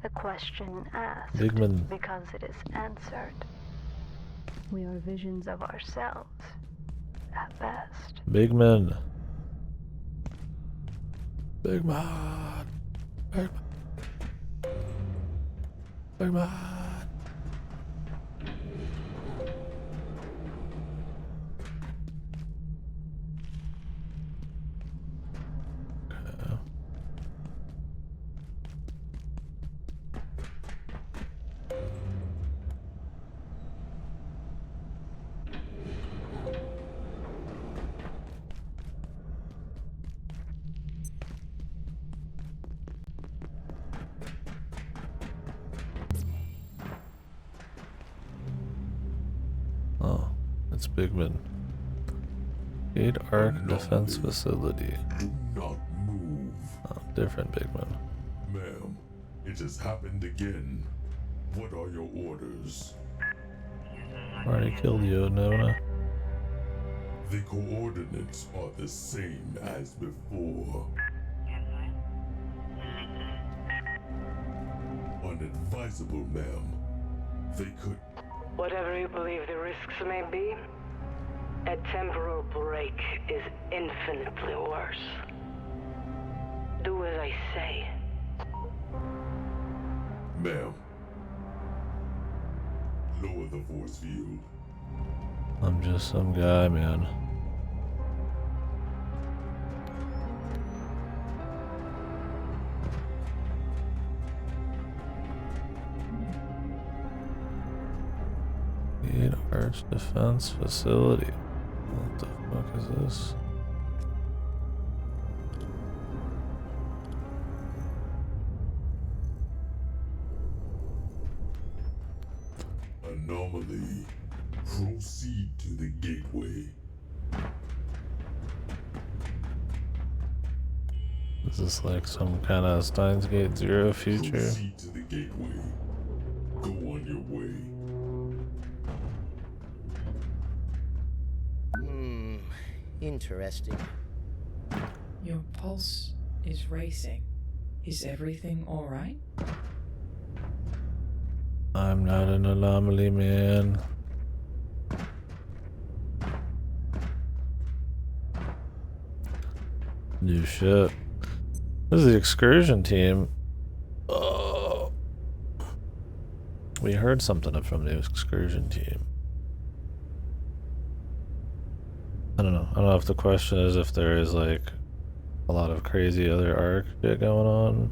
The question asked Bigman. because it is answered. We are visions of ourselves, at best. Bigman. Bigman. Bigman. Bigman. Oh, it's Bigman. Gate Arc Defense Facility. Do not move. Oh, different Bigman. Ma'am, it has happened again. What are your orders? Already killed you, haven't I? The coordinates are the same as before. Unadvisable, ma'am. They could... Whatever you believe the risks may be, a temporal break is infinitely worse. Do as I say. Ma'am. Lower the force field. I'm just some guy, man. Gate Arch Defense Facility. What the fuck is this? Anomaly. Proceed to the gateway. Is this like some kind of Steins Gate Zero future? Proceed to the gateway. Go on your way. Interesting. Your pulse is racing. Is everything alright? I'm not an anomaly, man. New shit. This is the excursion team. Oh. We heard something from the excursion team. I don't know. I don't know if the question is if there is like a lot of crazy other arc shit going on.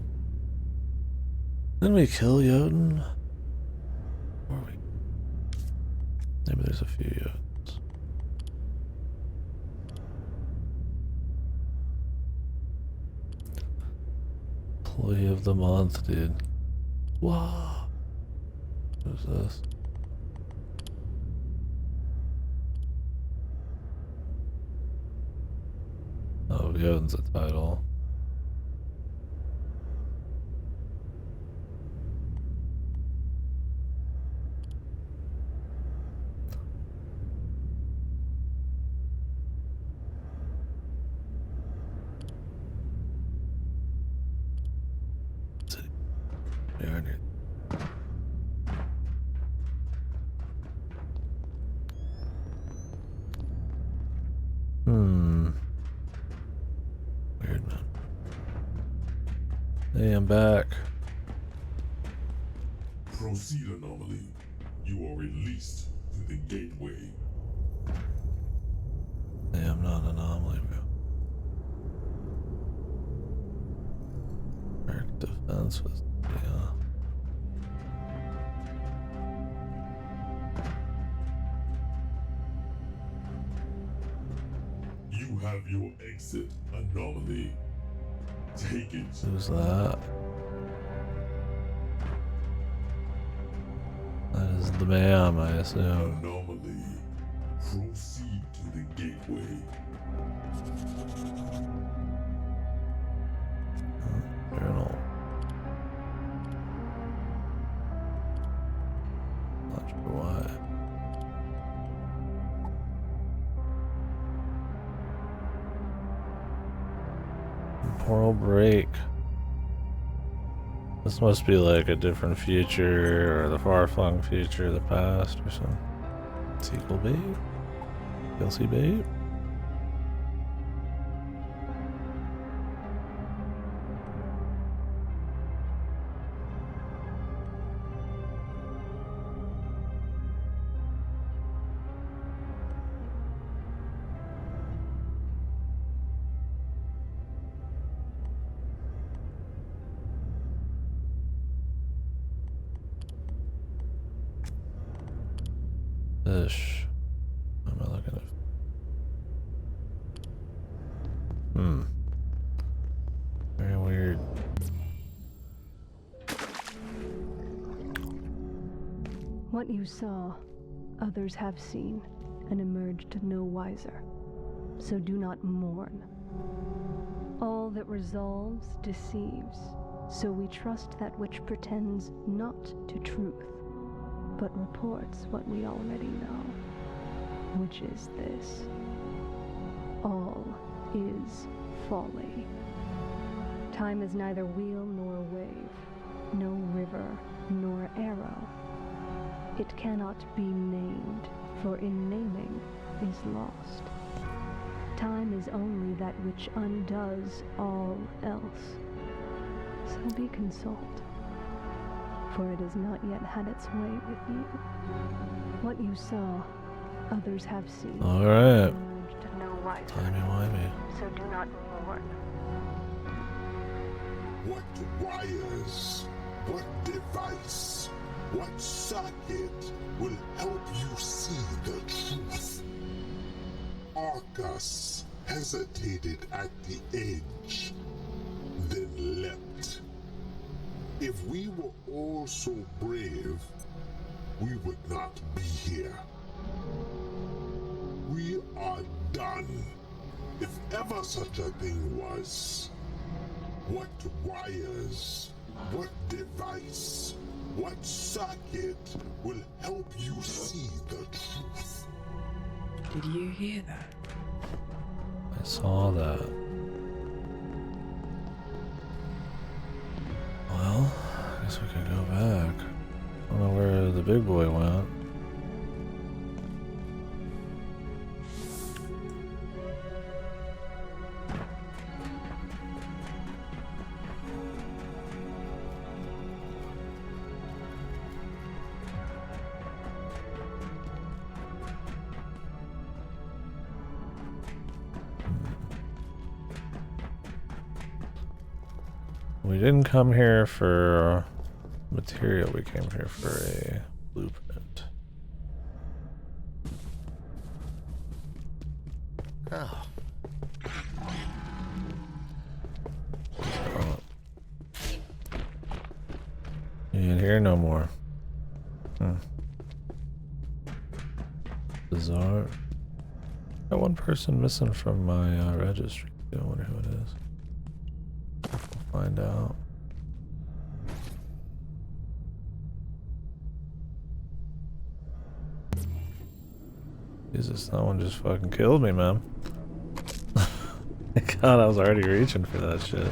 Didn't we kill Jotun? Or we... Maybe there's a few Jotuns. Employee of the month, dude. Wow. Who's this? Oh, Jotun's a title. Weird, man. Hey, I'm back. Proceed, anomaly. You are released to the gateway. Hey, I'm not an anomaly, bro. Arc defense was, yeah. You have your exit, anomaly. Take it. Who's that? That is the ma'am, I assume. Anomaly. Proceed to the gateway. Journal. Not sure why. Temporal break. This must be like a different future, or the far-flung future, the past, or some sequel bait? DLC bait? Ish. What am I looking at? Very weird. What you saw, others have seen and emerged no wiser. So do not mourn. All that resolves deceives, so we trust that which pretends not to truth, but reports what we already know, which is this: all is folly. Time is neither wheel nor wave, no river nor arrow. It cannot be named, for in naming is lost. Time is only that which undoes all else. So be consoled, for it has not yet had its way with you. What you saw, others have seen. Alright. No wiser. Timey-wimey. So do not mourn. What wires, what device, what socket will help you see the truth? Arcus hesitated at the edge, then leapt. If we were all so brave, we would not be here. We are done, if ever such a thing was. What wires, what device, what socket will help you see the truth? Did you hear that? I saw that. Well, I guess we could go back. I don't know where the big boy went. We didn't come here for material, we came here for a blueprint. Oh. You ain't here no more. Bizarre. Got one person missing from my registry. I wonder who it is. We'll find out. Jesus, that one just fucking killed me, man. God, I was already reaching for that shit.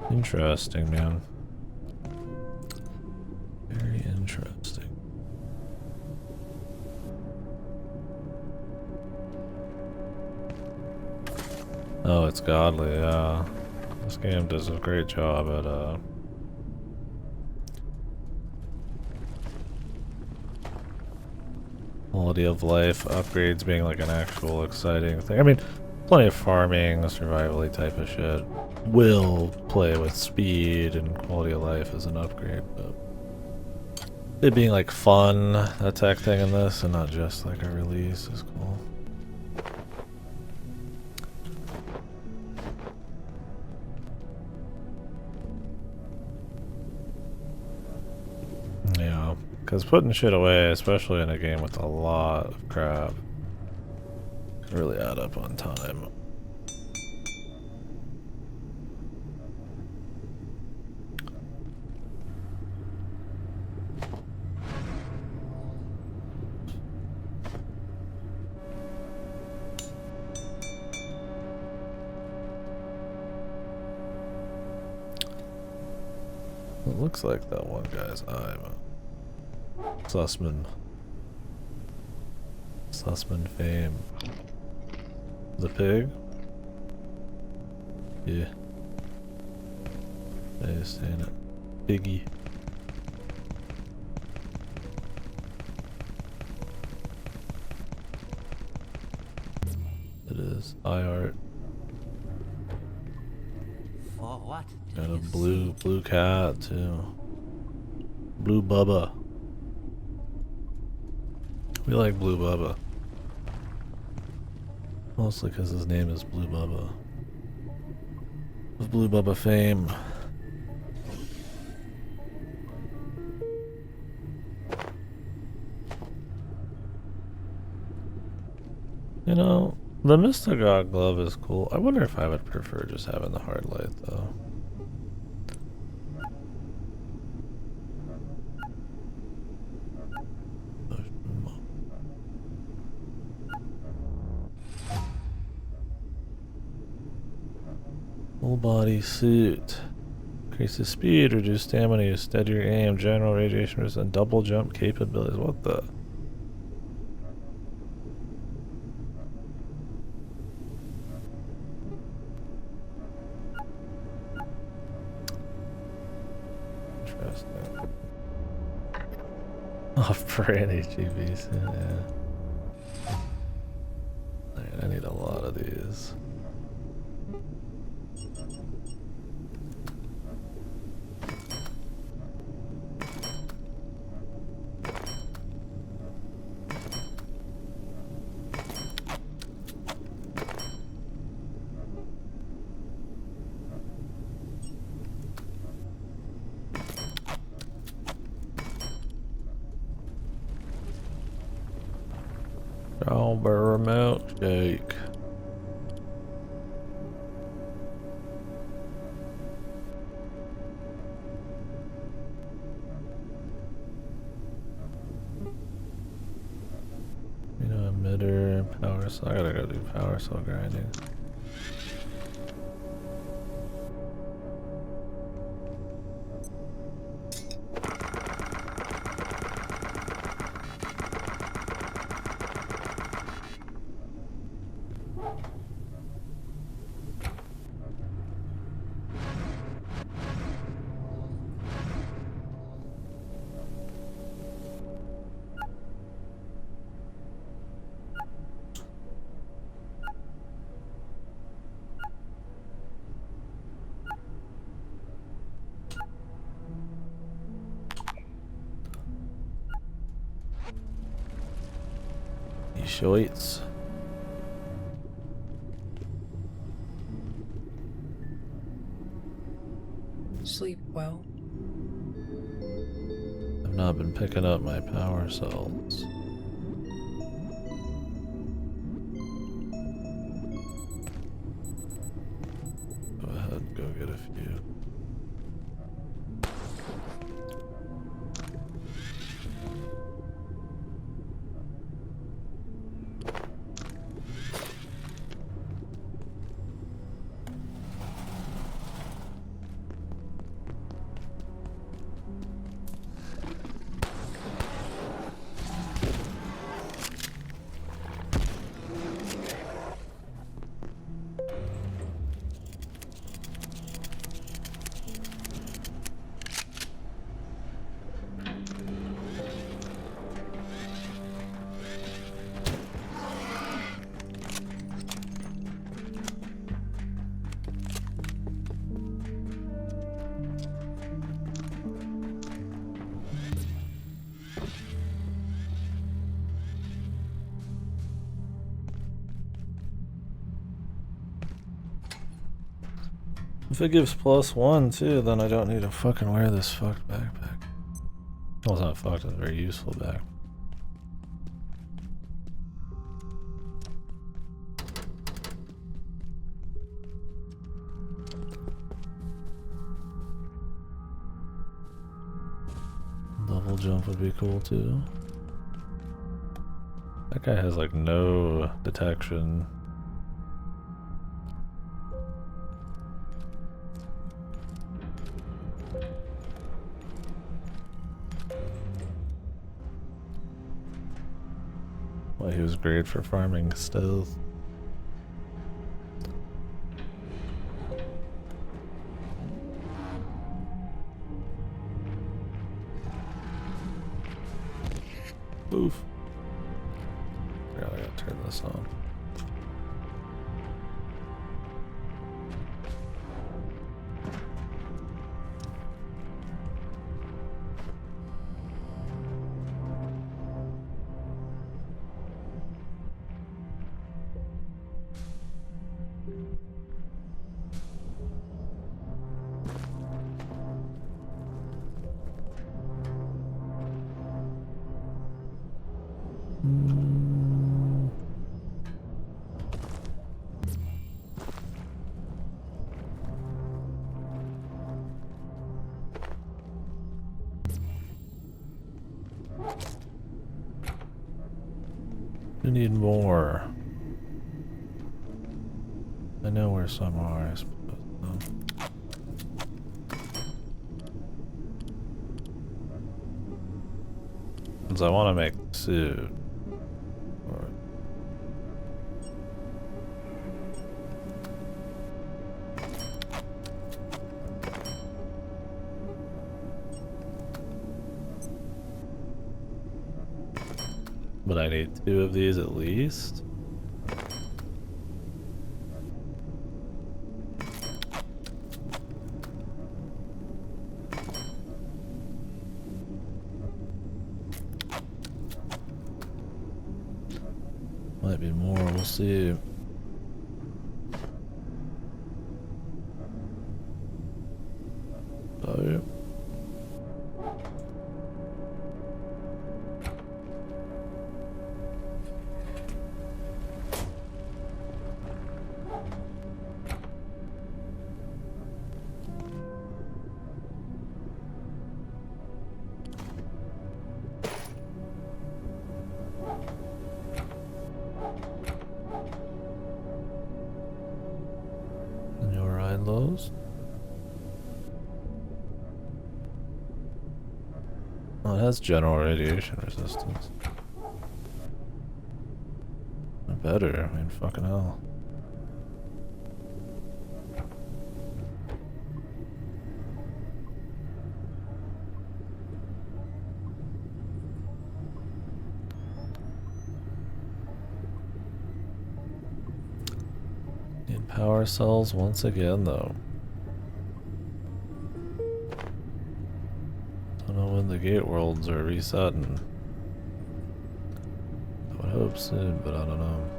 Interesting, man. Very interesting. Oh, it's godly, yeah. This game does a great job at, quality of life upgrades being like an actual exciting thing. I mean, plenty of farming, survival-y type of shit will play with speed and quality of life as an upgrade, but it being like fun, that tech thing in this, and not just like a release is cool. because putting shit away, especially in a game with a lot of crap, can really add up on time. It looks like that one guy's eye, but Sussman fame. The pig? Yeah. I just saying it. Piggy. It is eye art. For what? Got a blue cat too. Blue Bubba. We like Blue Bubba. Mostly because his name is Blue Bubba. Of Blue Bubba fame. You know, the Mystagogue glove is cool. I wonder if I would prefer just having the hard light though. Full body suit. Increases speed, reduce stamina, use steadier aim, general radiation resistance, and double jump capabilities. What the? Interesting. Off-brand HEVs, yeah. Alright, I need a lot of these. Strawberry milkshake. You know, emitter, power cell. I gotta go do power cell grinding. Shoits. Sleep well. I've not been picking up my power cells. Go ahead, go get a few. If it gives +1 too, then I don't need to fucking wear this fucked backpack. Well, it's not fucked, it's very useful back. Double jump would be cool too. That guy has like no detection. Well, he was great for farming stealth. Oof. Yeah, I gotta turn this on. We need more. I know where some are, I suppose. Because I want to make suit. But I need 2 of these at least. Might be more, we'll see. Oh, yeah. And you'll ride those. Oh, it has general radiation resistance. Better, I mean, fucking hell. Need power cells once again, though. Don't know when the gate worlds are resetting. I would hope soon, but I don't know.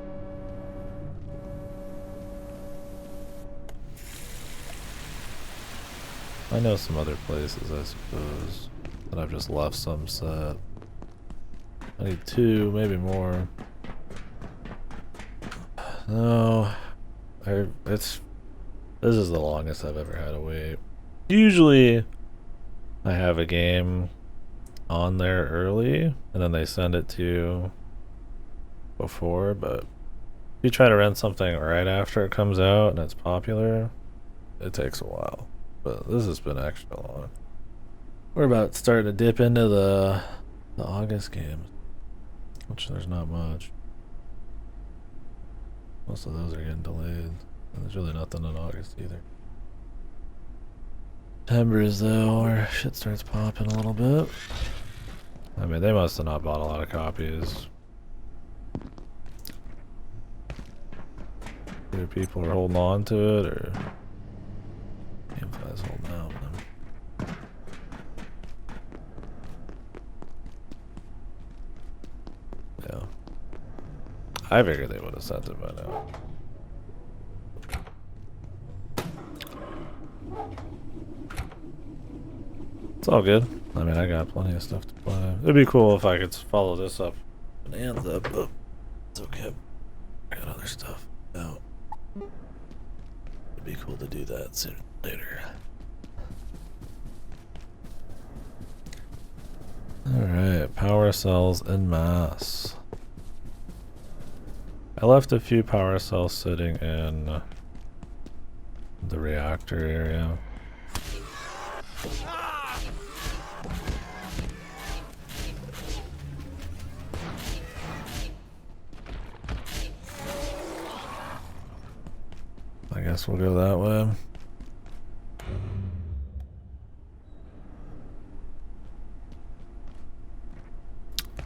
I know some other places, I suppose, that I've just left some set. I need 2, maybe more. No, this is the longest I've ever had to wait. Usually, I have a game on there early, and then they send it to you before, but if you try to rent something right after it comes out and it's popular, it takes a while. But this has been extra long. We're about starting to dip into the August games, which there's not much. Most of those are getting delayed, and there's really nothing in August either. September is though where shit starts popping a little bit. I mean, they must have not bought a lot of copies. Either people are holding on to it, or Gamefly's holding out on them. Yeah. I figured they would have sent it by now. It's all good. I mean, I got plenty of stuff to play. It'd be cool if I could follow this up. Bonanza, but it's okay. I got other stuff out. It'd be cool to do that sooner or later. Alright, power cells en masse. I left a few power cells sitting in the reactor area. I guess we'll go that way.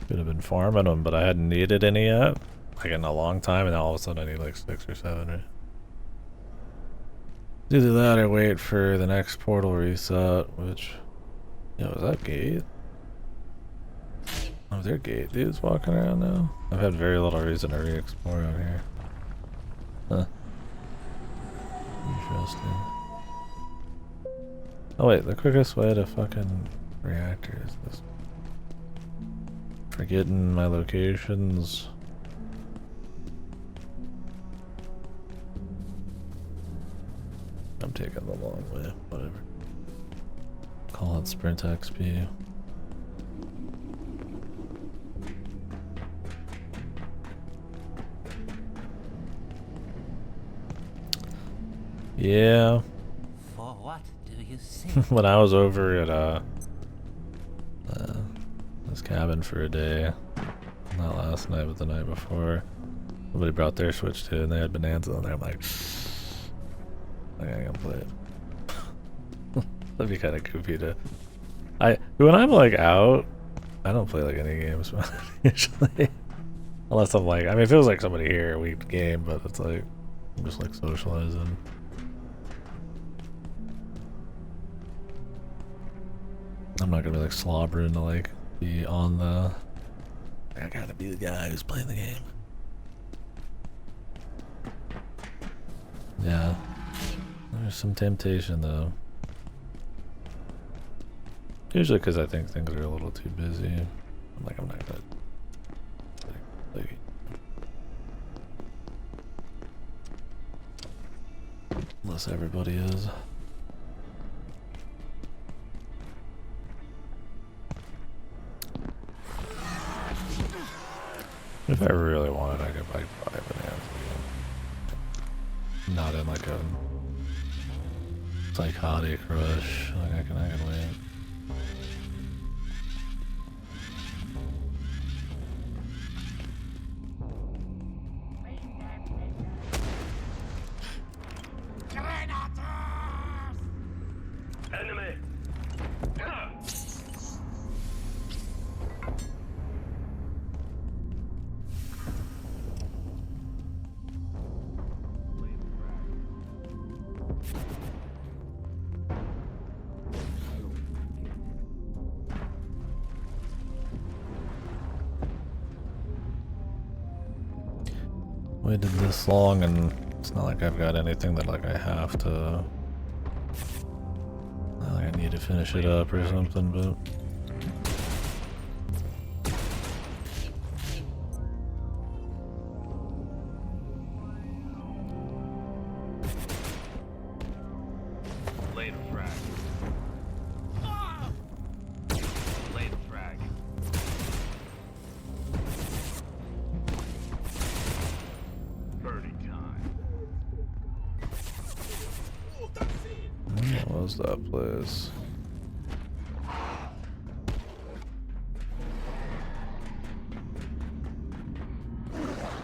Could have been farming them, but I hadn't needed any yet. Like in a long time, and all of a sudden I need like 6 or 7, right? Either that or wait for the next portal reset, which... Yo, is that gate? Oh, there gate dudes walking around now? I've had very little reason to re-explore out here. Huh. Interesting. Oh wait, the quickest way to fucking reactor is this. Forgetting my locations. I'm taking the long way, whatever. Call it Sprint XP. Yeah. For what do you say? When I was over at this cabin for a day, not last night but the night before, somebody brought their Switch too, and they had Bonanza on there. I'm like, I gotta play it. That'd be kind of goofy to. When I'm like out, I don't play like any games usually, unless I'm like, I mean, if it was like somebody here, we'd game, but it's like I'm just like socializing. I'm not gonna be like slobbering to like be on the. I gotta be the guy who's playing the game. Yeah, there's some temptation though. Usually because I think things are a little too busy. I'm like, I'm not gonna like, unless everybody is. If I really wanted, I could like buy Bonanza again. Not in like a psychotic rush. Like I can wait. Enemy! Waited this long and it's not like I've got anything that like I have to. Not like I need to finish it up or something, but. Later frag. Later frag. Birdie time. What was that place?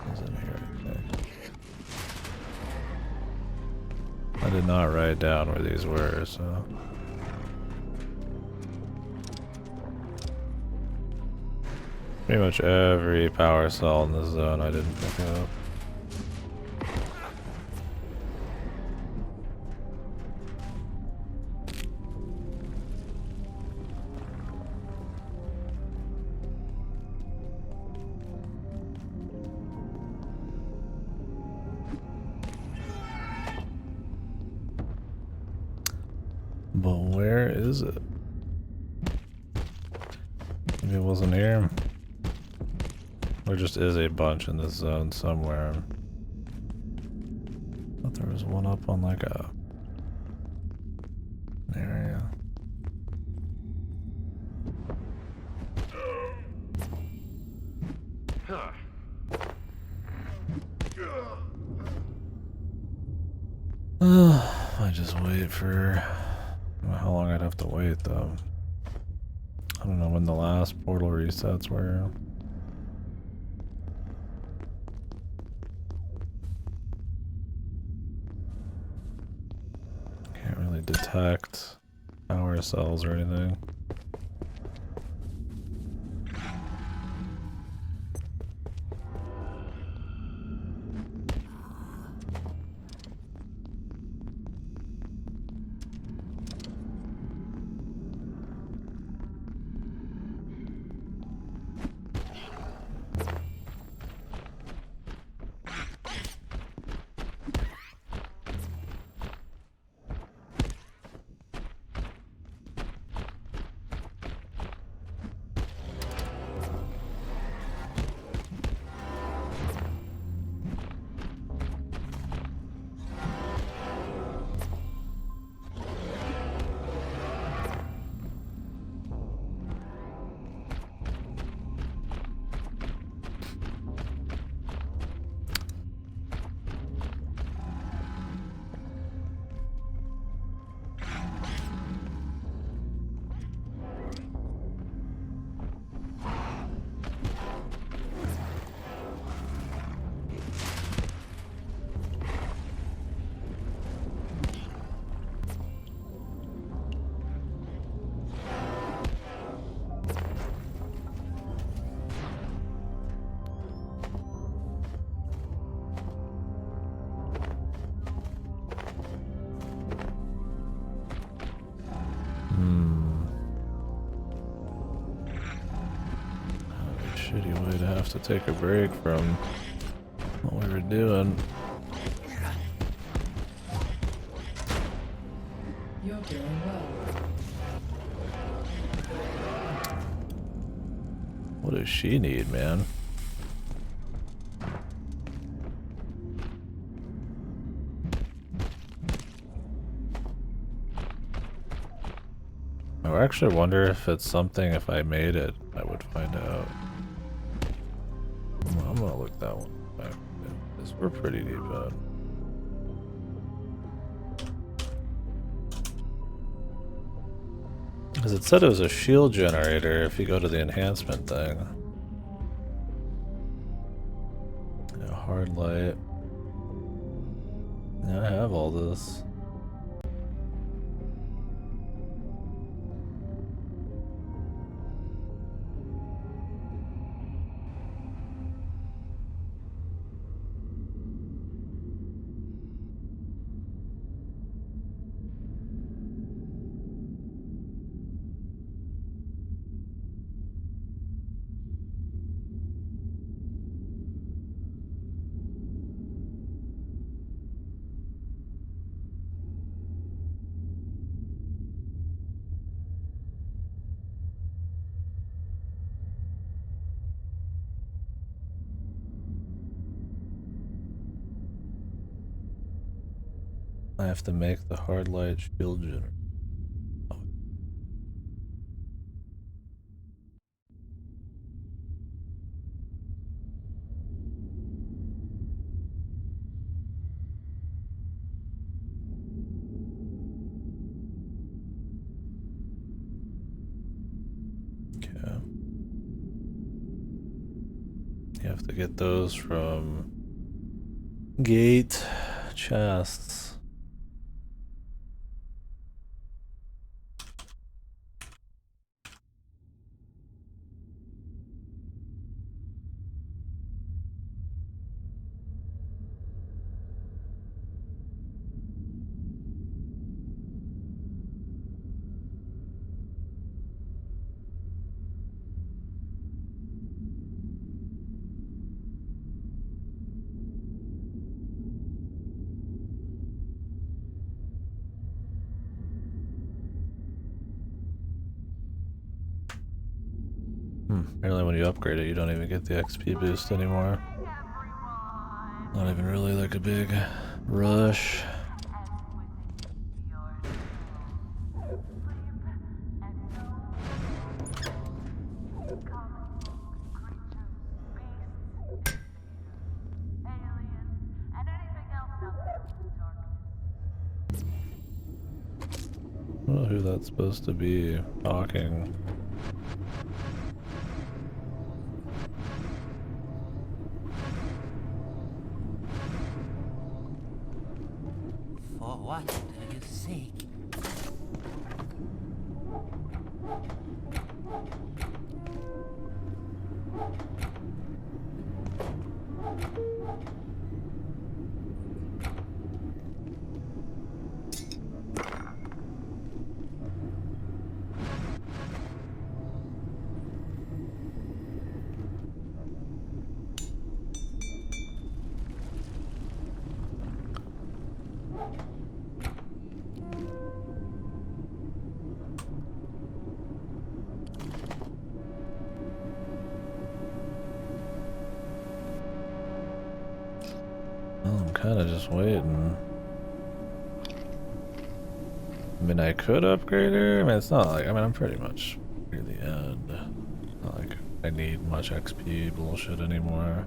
What's in here? Okay. I did not write down where these were, so. Pretty much every power cell in this zone I didn't pick up. But where is it? Maybe it wasn't here. There just is a bunch in this zone somewhere. I thought there was one up on like a an area. I just wait for... I don't know how long I'd have to wait though. I don't know when the last portal resets were. Can't really detect power cells or anything. Shitty way to have to take a break from what we were doing. You're doing well. What does she need, man? I actually wonder if it's something, if I made it, I would find out. I'm gonna look that one back. Because we're pretty deep in. Because it said it was a shield generator if you go to the enhancement thing. Yeah, hard light. Yeah, I have all this. I have to make the hard light shield generator. Okay. You have to get those from gate chests. Apparently when you upgrade it, you don't even get the XP boost anymore. Not even really like a big rush. I don't know who that's supposed to be talking. For what do you seek? Well, I'm kind of just waiting. I mean, I could upgrade her. I mean, it's not like, I mean, I'm pretty much near the end. Not like I need much XP bullshit anymore.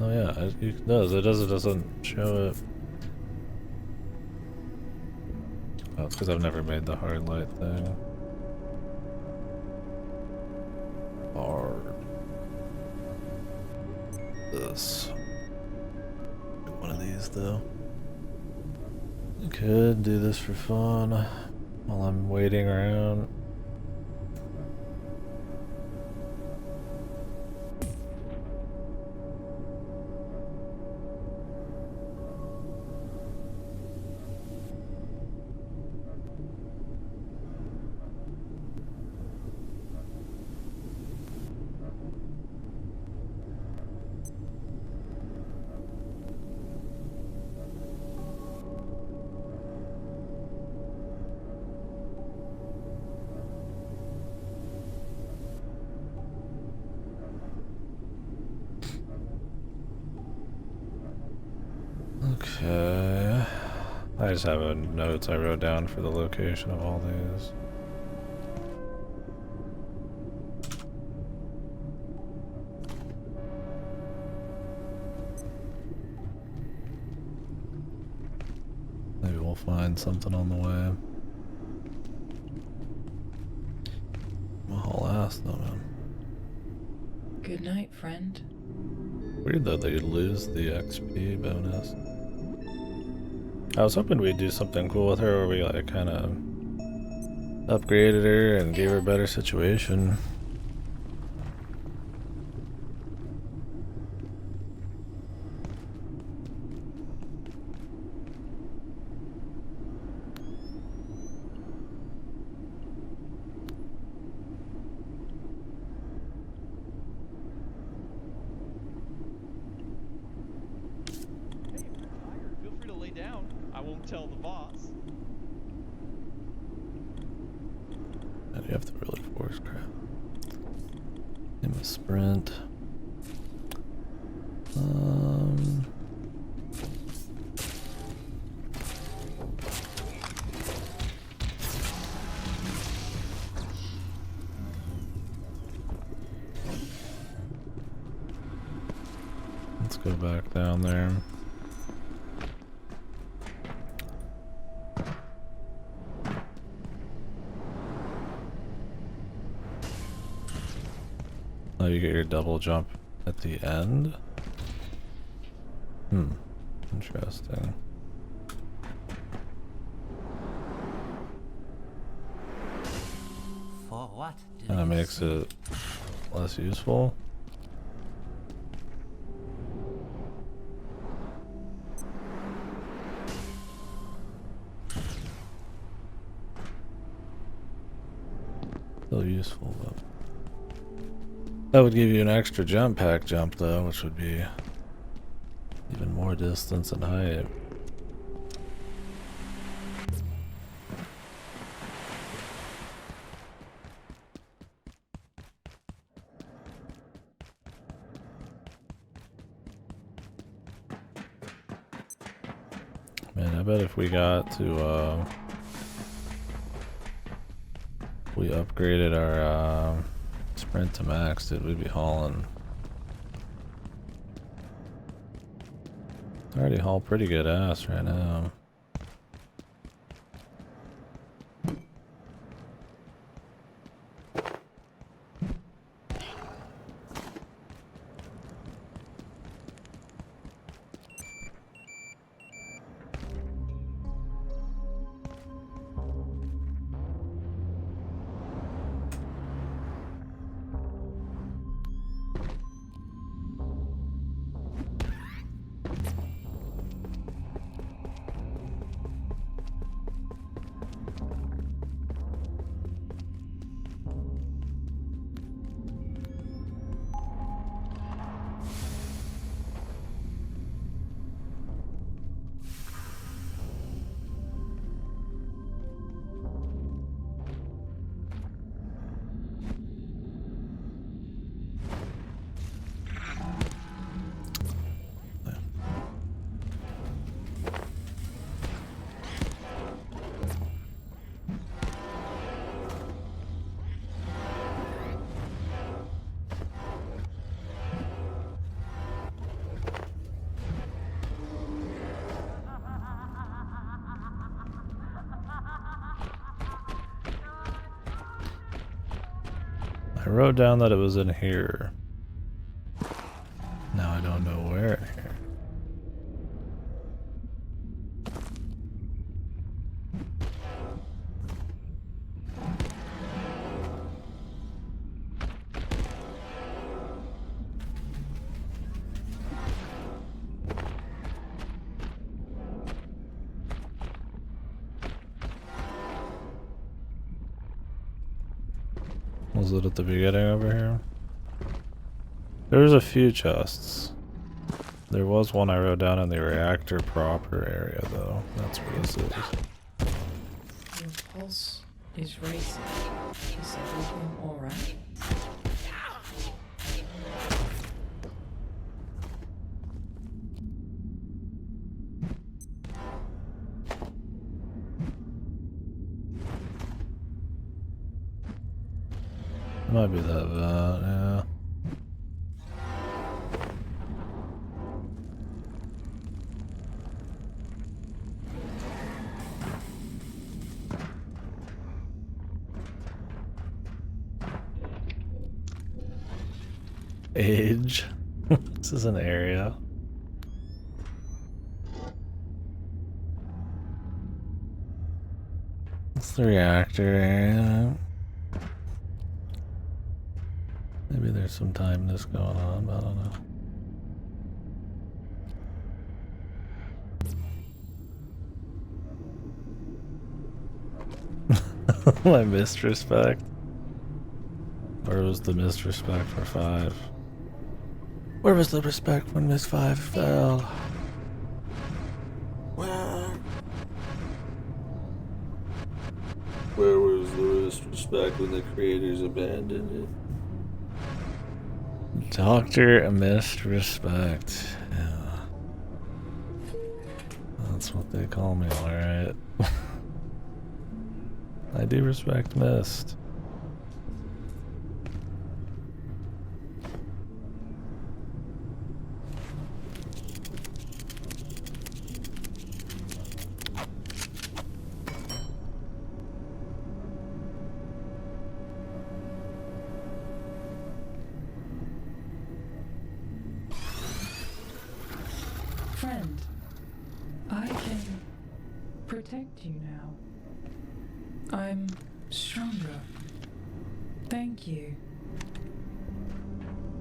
Oh yeah, it does. It doesn't show it. Oh, it's because I've never made the hard light thing. Hard. This. One of these though. I could do this for fun while I'm waiting around. Okay. I just have notes I wrote down for the location of all these. Maybe we'll find something on the way. I'm a whole ass though, man. Good night, friend. Weird though that you'd lose the XP bonus. I was hoping we'd do something cool with her where we like kind of upgraded her and gave her a better situation. Feel free to lay down. I won't tell the boss. And you have to really force crap. Give him a sprint. Let's go back down there. Oh, you get your double jump at the end? Interesting. For what do Kinda you makes seek? it less useful. Still useful, but That would give you an extra jump pack jump though, which would be even more distance and height. Man, I bet if we got to, we upgraded our, sprint to max, dude, we'd be hauling. Already haul pretty good ass right now. I wrote down that it was in here. Now I don't know where in here. Was it at the beginning over here? There's a few chests. There was one I wrote down in the reactor proper area though. That's what this is. Your pulse is racing. Is everything alright? It might be that vent, yeah. Age. This is an area. It's the reactor area. Maybe there's some timeness going on, but I don't know. My misrespect. Where was the misrespect for 5? Where was the respect when Miss 5 fell? Where was the respect when the creators abandoned it? Dr. Misrespect. Yeah. That's what they call me, alright. I do respect Mist. Friend, I can protect you now. I'm stronger. Thank you.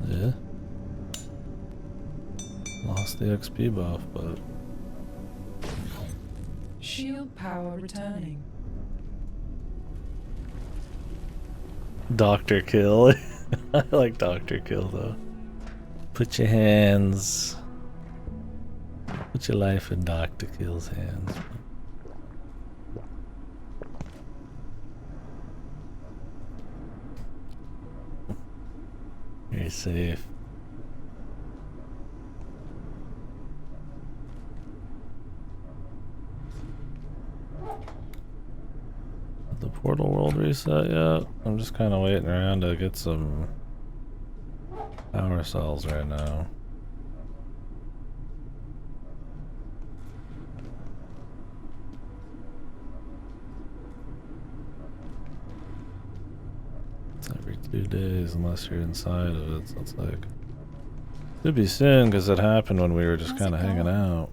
Yeah. Lost the XP buff, but... Shield power returning. Dr. Kill. I like Dr. Kill though. Put your hands. Put your life in Dr. Kill's hands. You're safe. Did the portal world reset yet? I'm just kind of waiting around to get some power cells right now. It's every 2 days unless you're inside of it, so it's like... Could be soon because it happened when we were just kind of hanging out.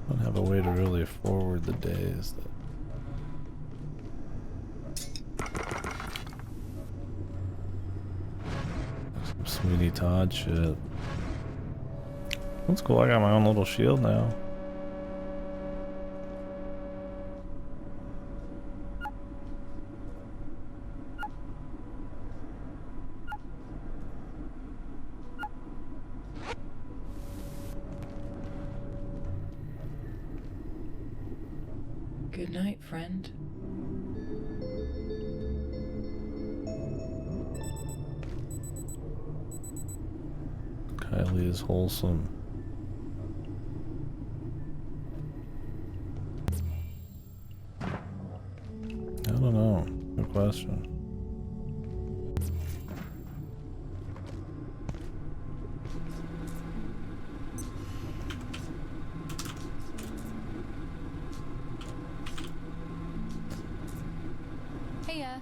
Don't have a way to really forward the days. Some Sweeney Todd shit. That's cool, I got my own little shield now. Good night, friend. Kylie is wholesome. I don't know. Good question. Heya.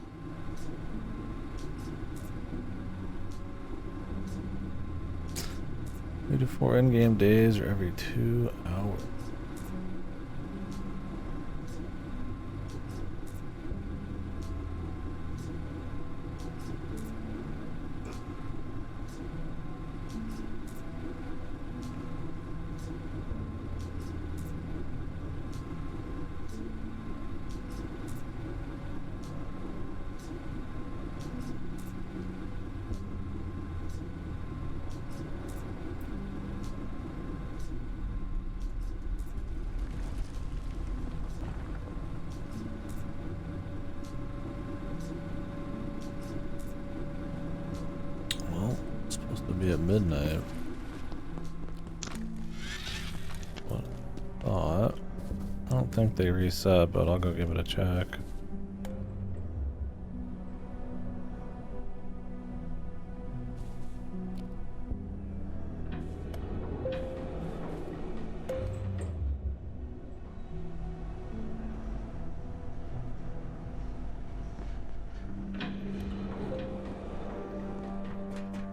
3 to 4 in-game days or every 2 hours. Be at midnight. What? Oh, I don't think they reset, but I'll go give it a check.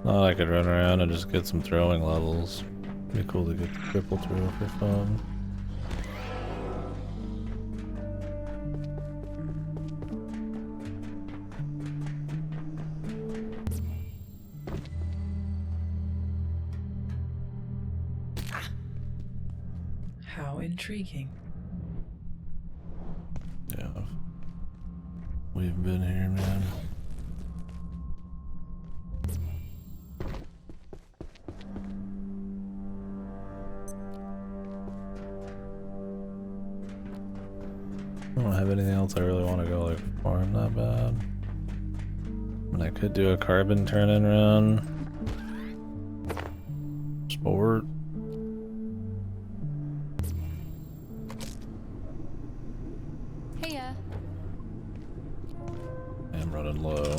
Thought I could run around and just get some throwing levels. Be cool to get triple throw for fun. How intriguing. Yeah. We've been here, man. I don't have anything else I really want to go like farm that bad. I mean, I could do a carbon turn-in run. Sport. Heya. I'm running low.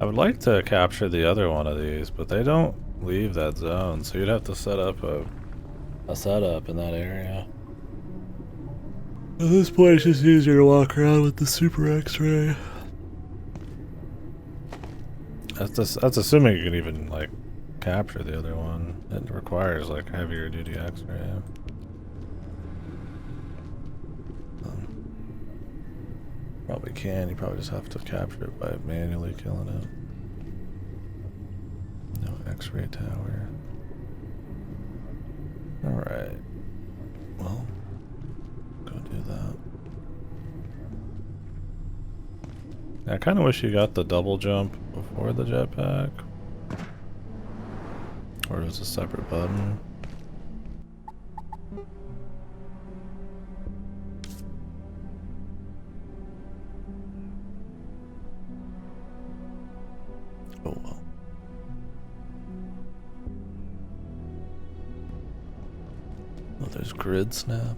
I would like to capture the other one of these, but they don't leave that zone, so you'd have to set up a setup in that area. At this point, it's just easier to walk around with the super X-ray. That's assuming you can even like capture the other one. It requires like heavier duty X-ray. Probably can. You probably just have to capture it by manually killing it. No X-ray tower. Alright. Well, go do that. I kind of wish you got the double jump before the jetpack. Or it was a separate button. Oh well. Oh, there's grid snap.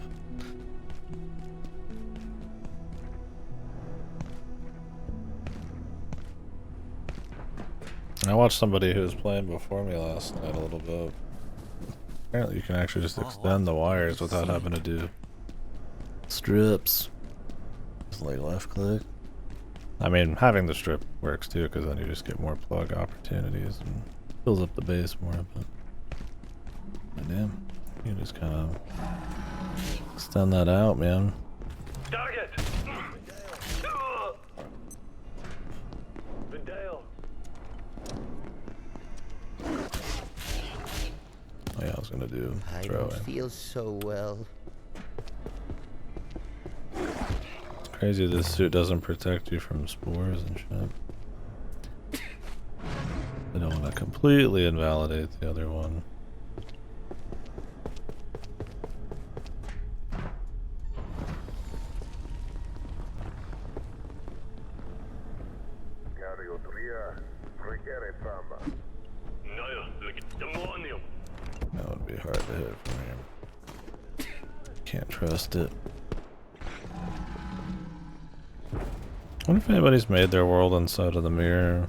I watched somebody who was playing before me last night a little bit. Apparently you can actually just extend the wires without having to do strips. Just like left click. I mean, having the strip works too, because then you just get more plug opportunities and fills up the base more, but damn, you can just kind of extend that out, man. Target! Vidal. Oh yeah, I was gonna do I throwing. don't feel so well. It's crazy this suit doesn't protect you from spores and shit. I don't want to completely invalidate the other one. That would be hard to hit from here. Can't trust it. I wonder if anybody's made their world inside of the mirror.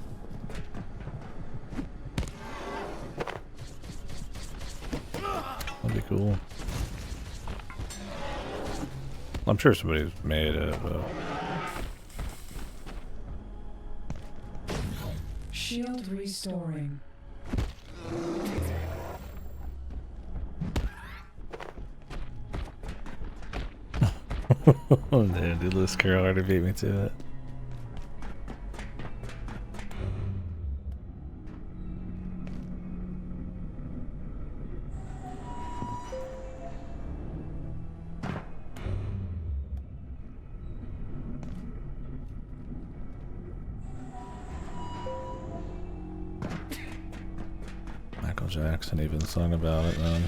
That'd be cool. I'm sure somebody's made it, but... Shield restoring. Oh damn, dude, this girl already beat me to it. Michael Jackson even sung about it, man.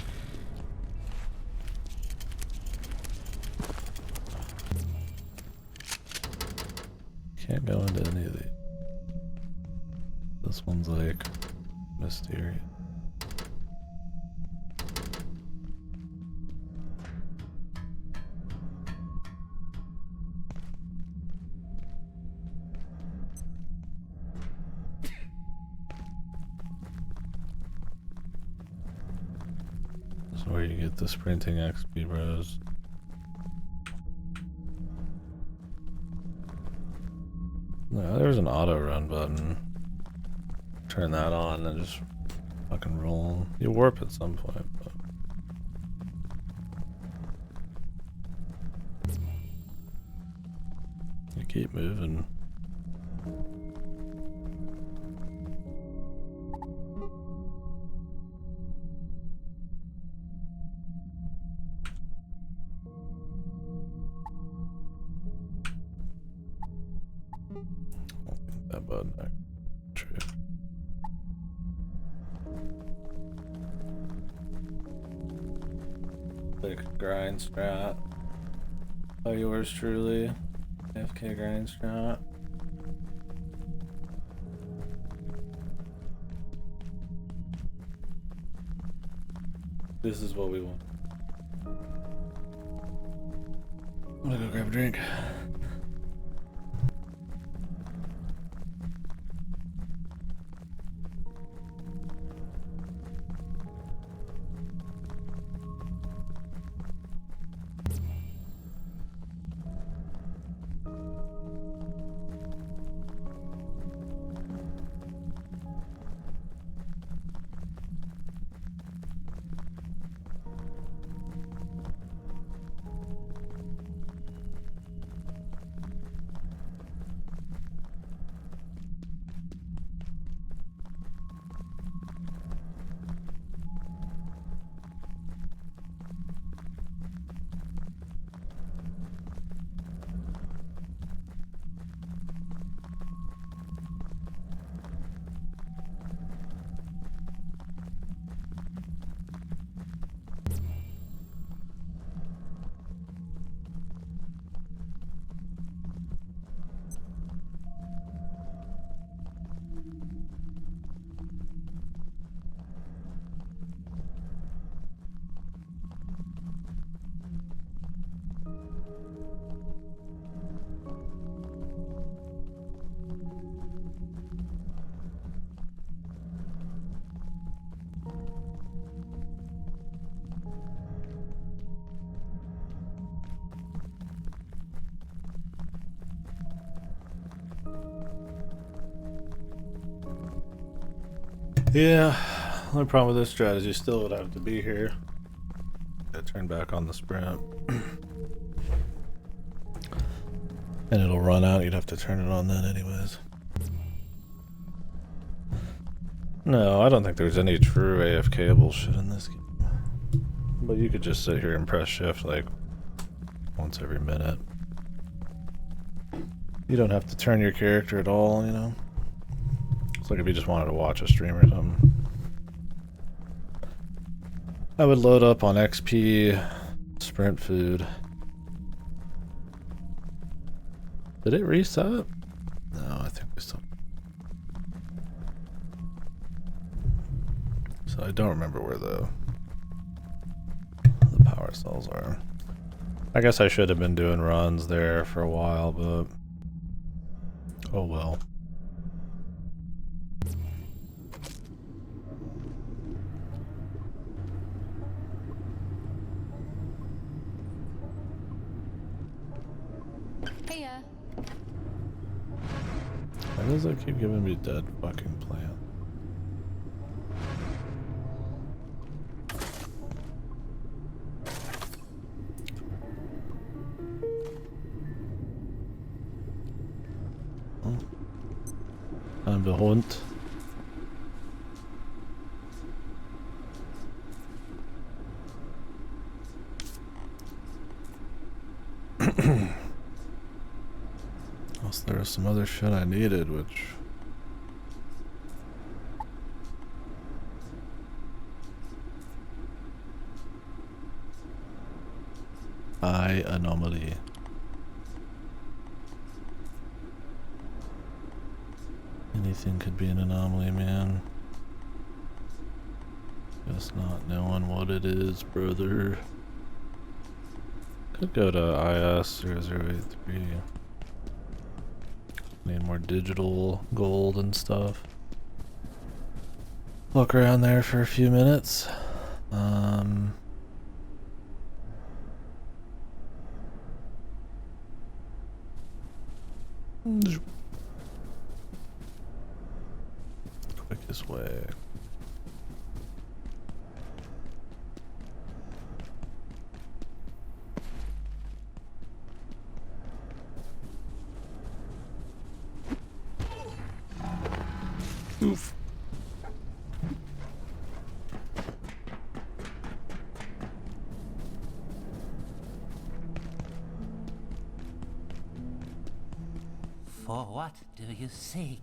Can't go into any of these. This one's like mysterious. This is where you get the sprinting XP bros. No, there's an auto run button. Turn that on and just fucking roll. You warp at some point, but you keep moving. That button back. True. Click grind strat. Oh, yours truly. FK grind strat. This is what we want. I'm gonna go grab a drink. Yeah, the only problem with this strategy still would have to be here. Gotta turn back on the sprint. And it'll run out, you'd have to turn it on then anyways. No, I don't think there's any true AFK bullshit in this game. But you could just sit here and press shift like once every minute. You don't have to turn your character at all, you know? It's like if you just wanted to watch a stream or something. I would load up on XP, sprint food. Did it reset? No, I think we still... So I don't remember where the power cells are. I guess I should have been doing runs there for a while, but... oh well. Hiya. Why does it keep giving me dead fucking plant? I'm the hunt. Unless there was some other shit I needed, which... anomaly. Anything could be an anomaly, man. Just not knowing what it is, brother. Could go to IS0083. Need more digital gold and stuff. Look around there for a few minutes. Quickest way. Oof. For what do you seek?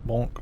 Bonk.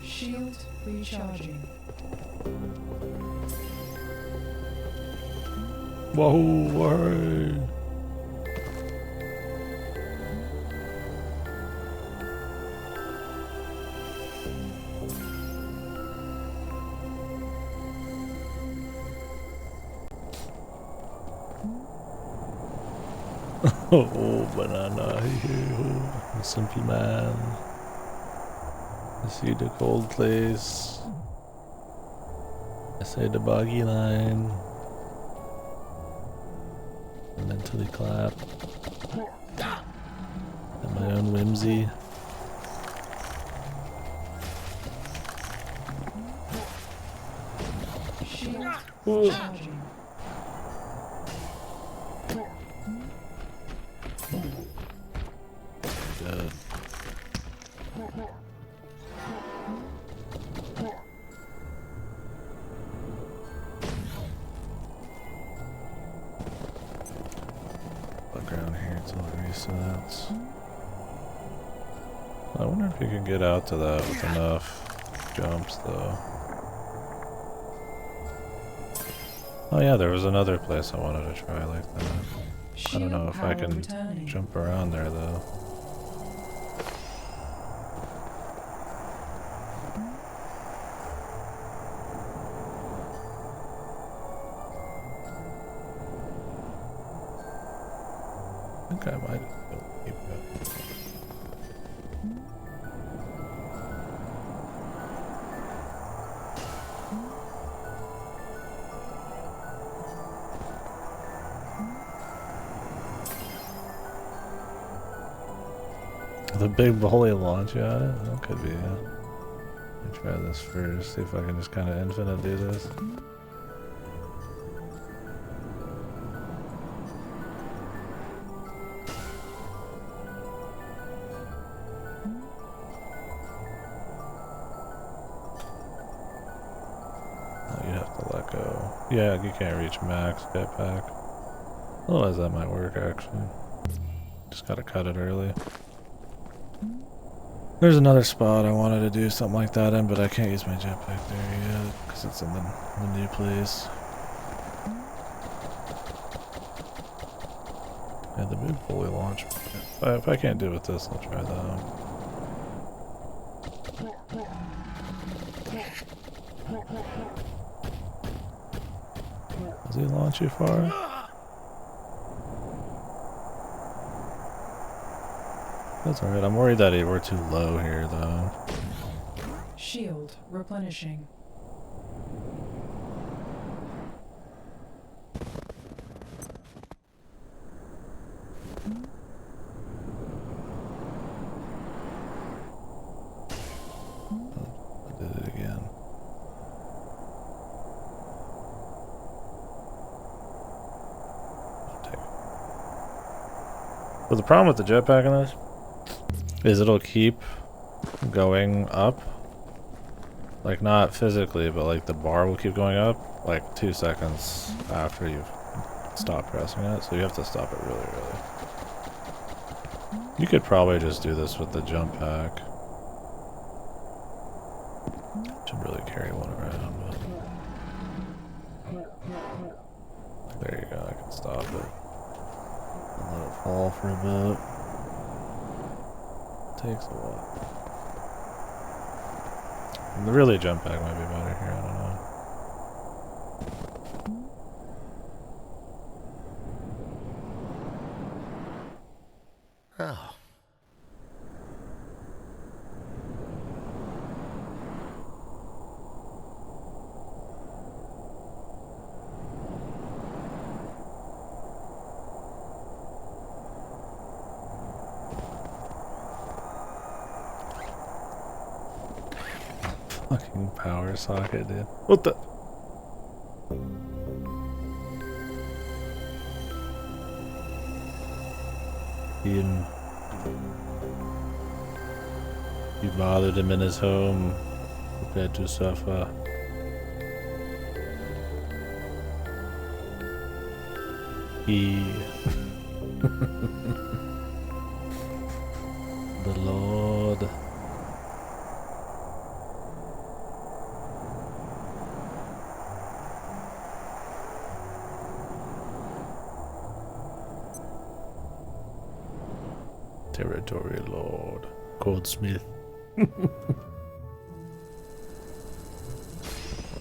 Shield recharging. Whoa, word. Oh, banana, simple man. I see the cold place. I say the boggy line. Mentally clap. At my own whimsy. Shield Ooh. charging. Good. Look around here until it resets. I wonder if you can get out to that with enough jumps though. Oh yeah, there was another place I wanted to try like that. I don't know if I can jump around there though. I think I might keep going. The big bully launch on it? That could be it. Let me try this first, see if I can just kind of infinite do this. Oh, you have to let go. Yeah, you can't reach max jetpack. Otherwise that might work actually. Just gotta cut it early. There's another spot I wanted to do something like that in, but I can't use my jetpack there yet because it's in the new place. Yeah, the big fully launch. If I can't do it with this, I'll try that. Does he launch you far? That's alright, I'm worried that we're too low here though. Shield replenishing. I did it again. I'll take it. But the problem with the jetpack in this is it'll keep going up. Like not physically, but like the bar will keep going up like 2 seconds after you've stopped pressing it. So you have to stop it really early. You could probably just do this with the jump pack. Should really carry one around, but there you go, I can stop it. And let it fall for a bit. Takes a while. The really jump pack might be better here, I don't know. Oh. Fucking power socket, dude. What the? Him. You bothered him in his home. Prepared to suffer. He. The Lord. Territory Lord. Goldsmith.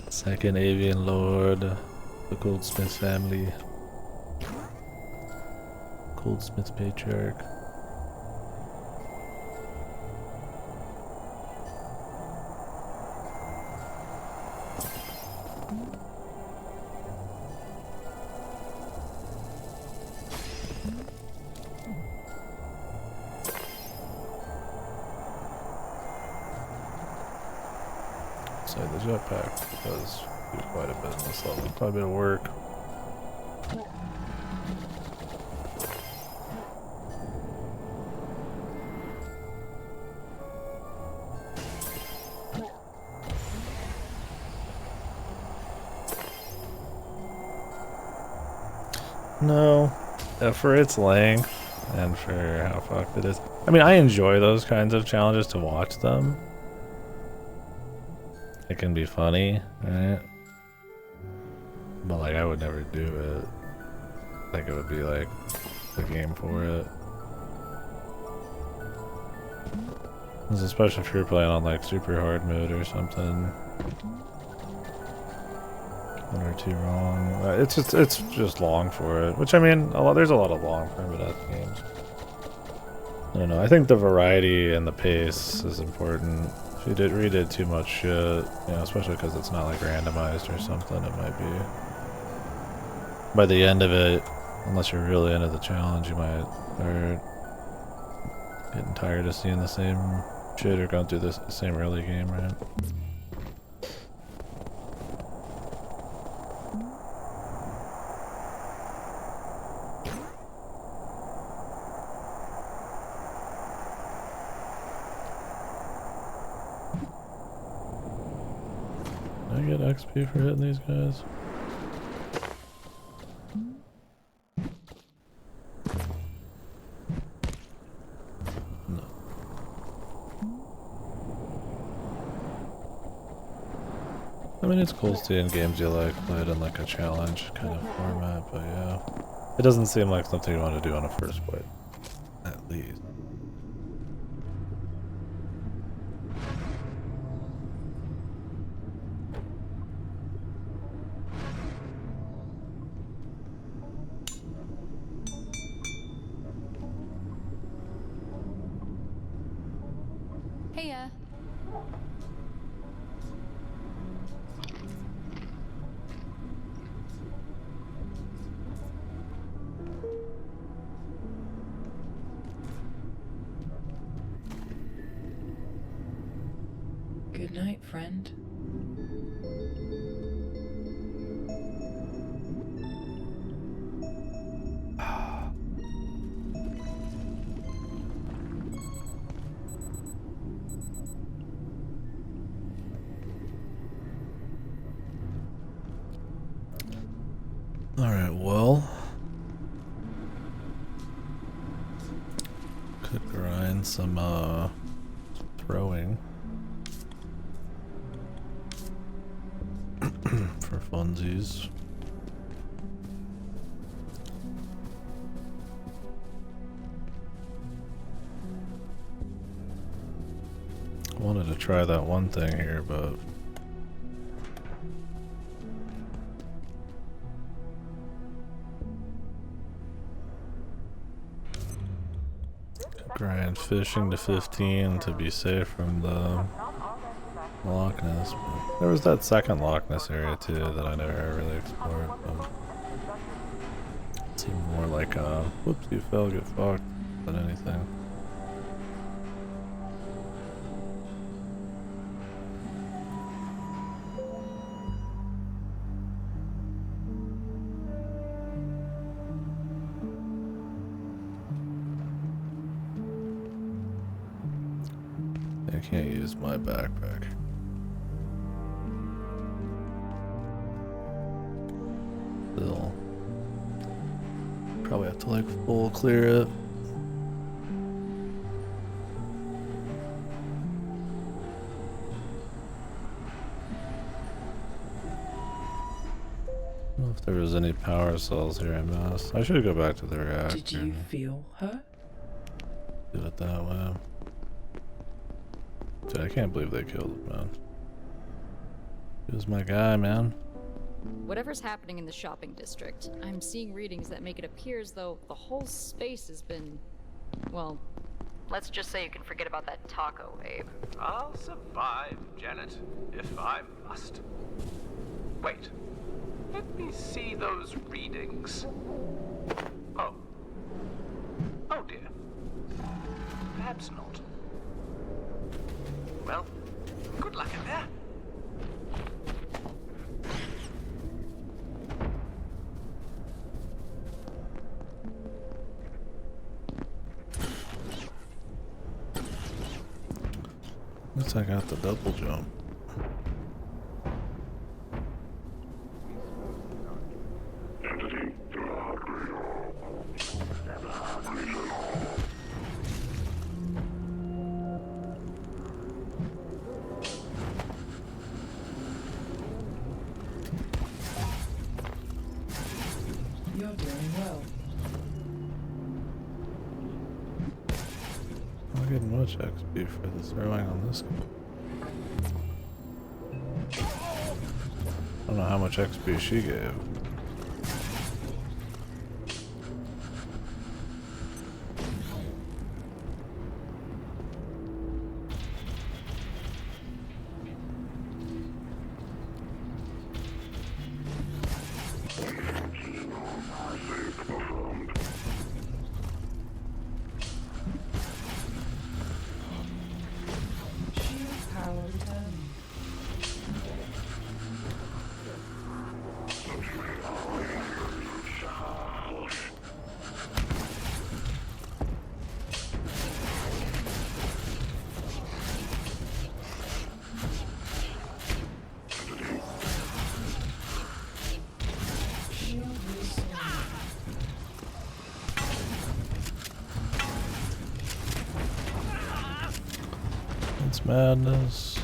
Second Avian Lord. The Goldsmith family. Goldsmith Patriarch. say the jetpack does do quite a bit in this level, quite a bit of work. No, for its length and for how fucked it is. I mean, I enjoy those kinds of challenges to watch them. It can be funny, right? But like, I would never do it. I think it would be like the game for it. Especially if you're playing on like super hard mode or something. One or two wrong. It's just long for it. Which I mean, there's a lot of long permadeath games. I don't know. I think the variety and the pace is important. If you redid too much shit, you know, especially because it's not like randomized or something, it might be. By the end of it, unless you're really into the challenge, you might start getting tired of seeing the same shit or going through the same early game, right? Did I get XP for hitting these guys? No. I mean, it's cool seeing games you like played in like a challenge kind of format, but yeah. It doesn't seem like something you want to do on a first play, at least. Heya. Good night, friend. Alright, well. Could grind some throwing. For funsies. I wanted to try that one thing here, but grind fishing to 15 to be safe from the Loch Ness. But there was that second Loch Ness area too that I never really explored. It seemed more like a whoops, you fell, get fucked than anything. I can't use my backpack. Still. Probably have to like full clear it. I don't know if there was any power cells here I missed. I should go back to the reactor. Did you feel hurt? Do it that way. Dude, I can't believe they killed him, man. He was my guy, man. Whatever's happening in the shopping district, I'm seeing readings that make it appear as though the whole space has been, well, let's just say you can forget about that taco, Abe. I'll survive, Janet, if I must. Wait. Let me see those readings. Oh. Oh dear. Perhaps not. Well, good luck in there. least I got the double jump. You're doing well. I'm not getting much XP for the throwing on this guy. I don't know how much XP she gave. Shield power returning. Shield restored. It's madness.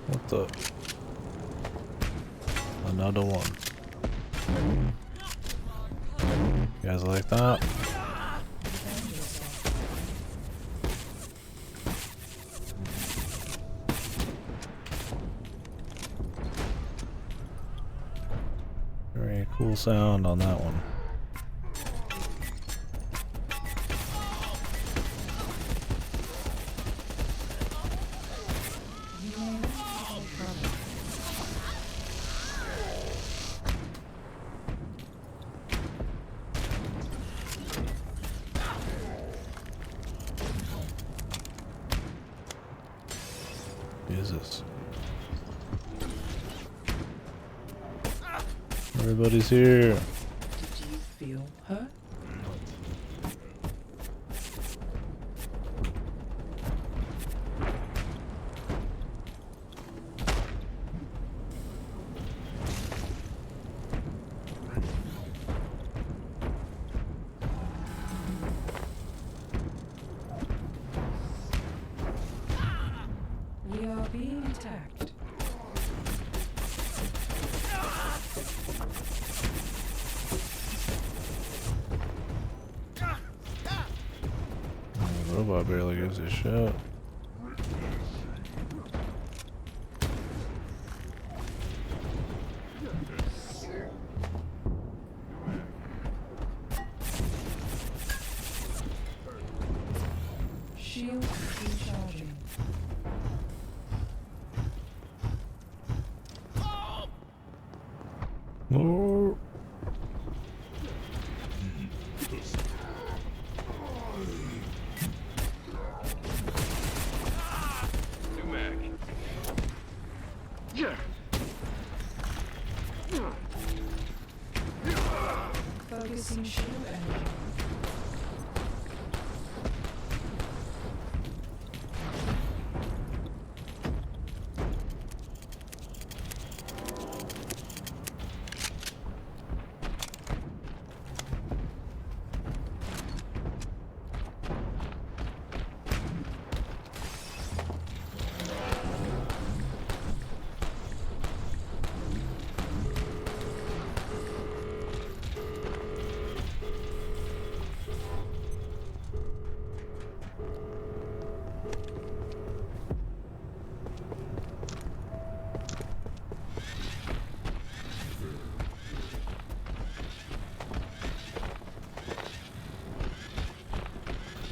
What the? Another one. You guys like that? Very cool sound on that one. Jesus. Everybody's here. Did you feel hurt? We are being attacked. The robot barely gives a shit. Shield recharging. Oh. Focusing shield energy.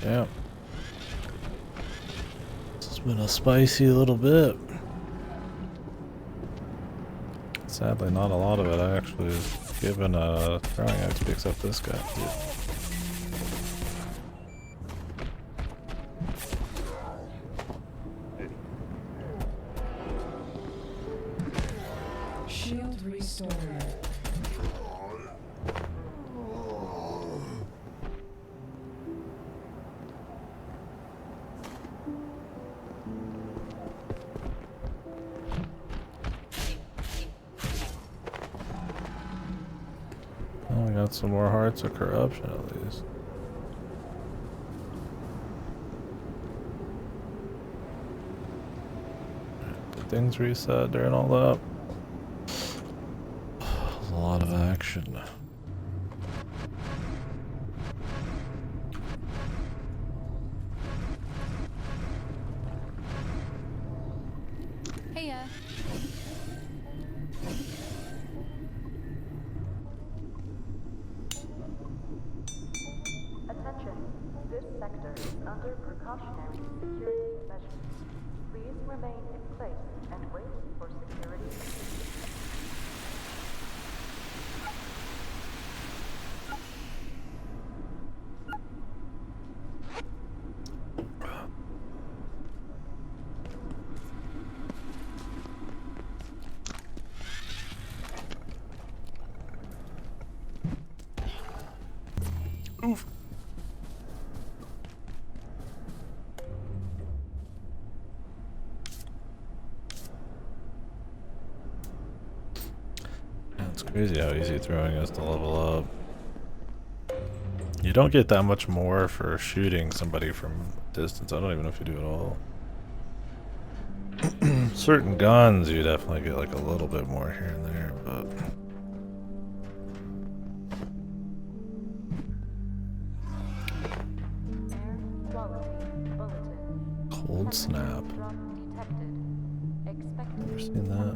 Yeah. It's been a spicy little bit. Sadly, not a lot of it actually is given throwing XP except this guy. Shield restored. got some more hearts of corruption at least. Did things reset during all that? A lot of action. Hey, Attention, this sector is under precautionary security measures. Please remain in place and wait for security. Oof. It's crazy how easy throwing is to level up. You don't get that much more for shooting somebody from distance. I don't even know if you do at all. Certain guns you definitely get like a little bit more here and there, but cold snap. Never seen that.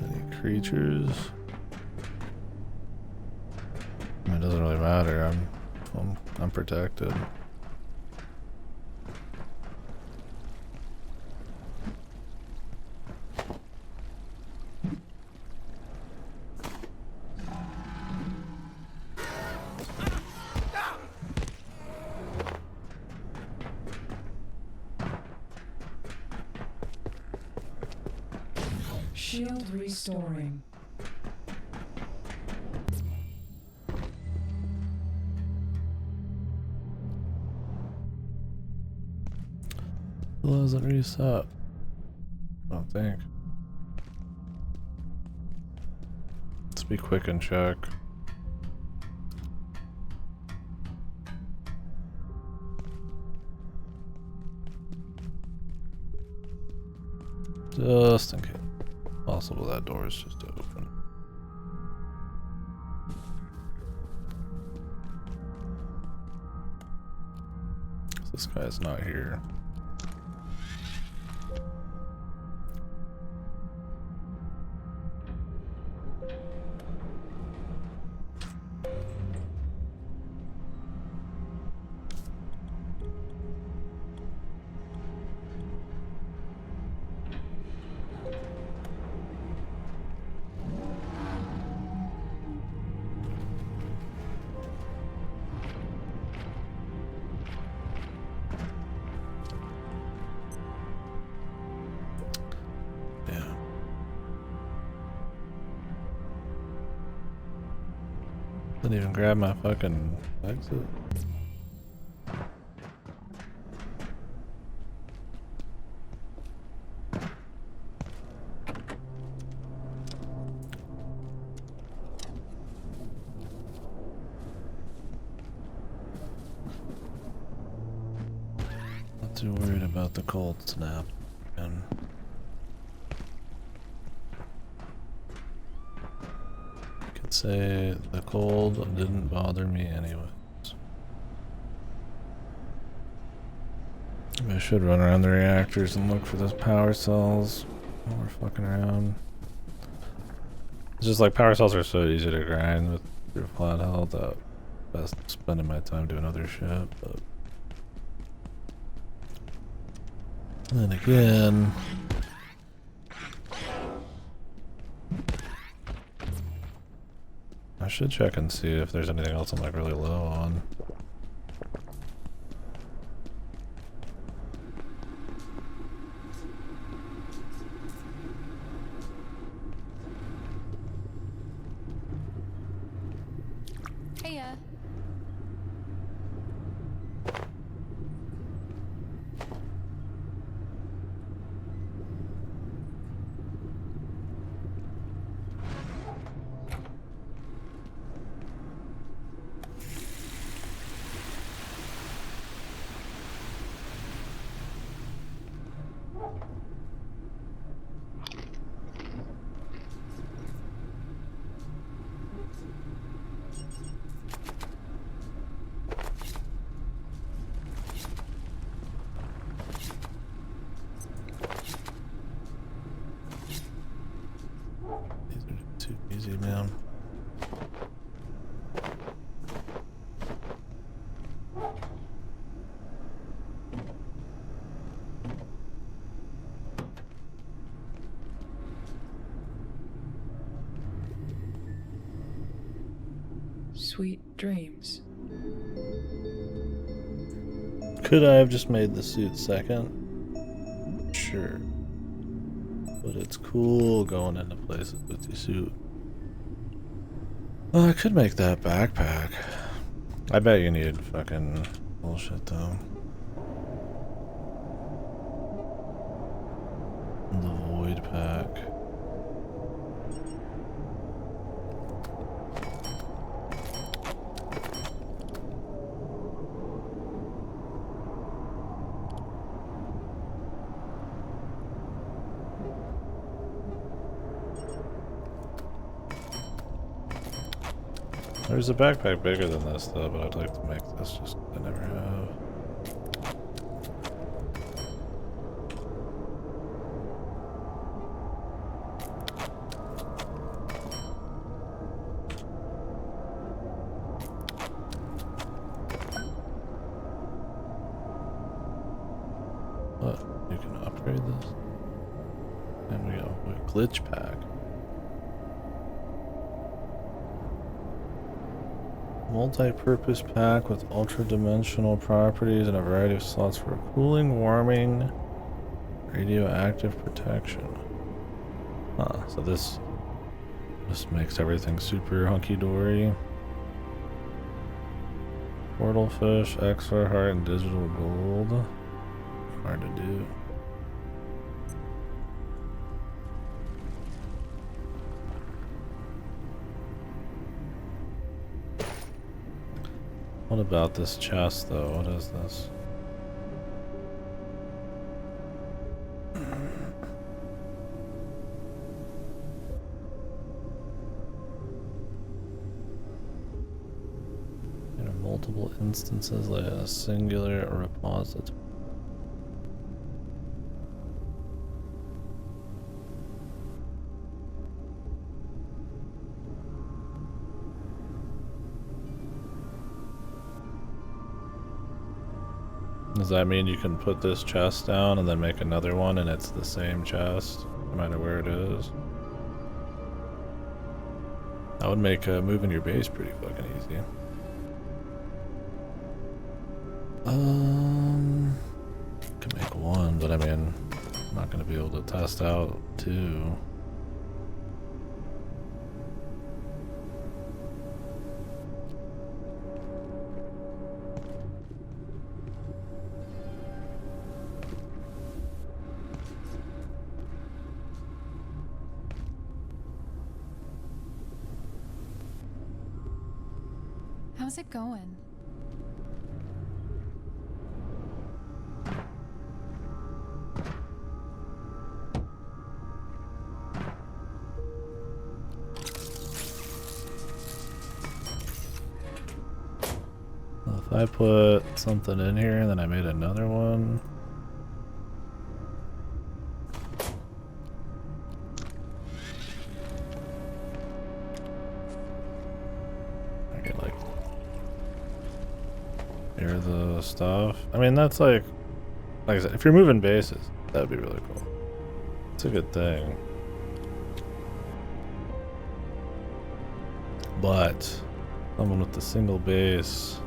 Any creatures? I mean, it doesn't really matter. I'm protected. Shield restoring. Well, does it reset? I don't think. Let's be quick and check. Just in case. Possible that door is just open. This guy's not here. Didn't even grab my fucking exit. Not too worried about the cold snap. And say the cold didn't bother me anyways. Maybe I should run around the reactors and look for those power cells while we're fucking around. It's just like power cells are so easy to grind with your flat health that best spending my time doing other shit, but then again, I should check and see if there's anything else I'm like really low on. Hey, These are too easy, man. Sweet dreams. Could I have just made the suit second? Sure. But it's cool going into places with your suit. Well, I could make that backpack. I bet you need fucking bullshit though. The void pack. There's a backpack bigger than this though, but I'd like to make this just I never have. What? You can upgrade this? And we go with glitch pack. Multi-purpose pack with ultra-dimensional properties and a variety of slots for cooling, warming, radioactive protection. Huh, so this makes everything super hunky-dory. Portal fish, XR heart, and digital gold. Hard to do. What about this chest though? What is this? There are multiple instances like a singular repository. Does that mean you can put this chest down and then make another one and it's the same chest, no matter where it is? That would make moving your base pretty fucking easy. Could make one, but I mean, I'm not gonna be able to test out two. How's it going? Well, if I put something in here and then I made another one. I could like air the stuff. I mean, that's like I said, if you're moving bases, that'd be really cool. It's a good thing. But someone with the single base,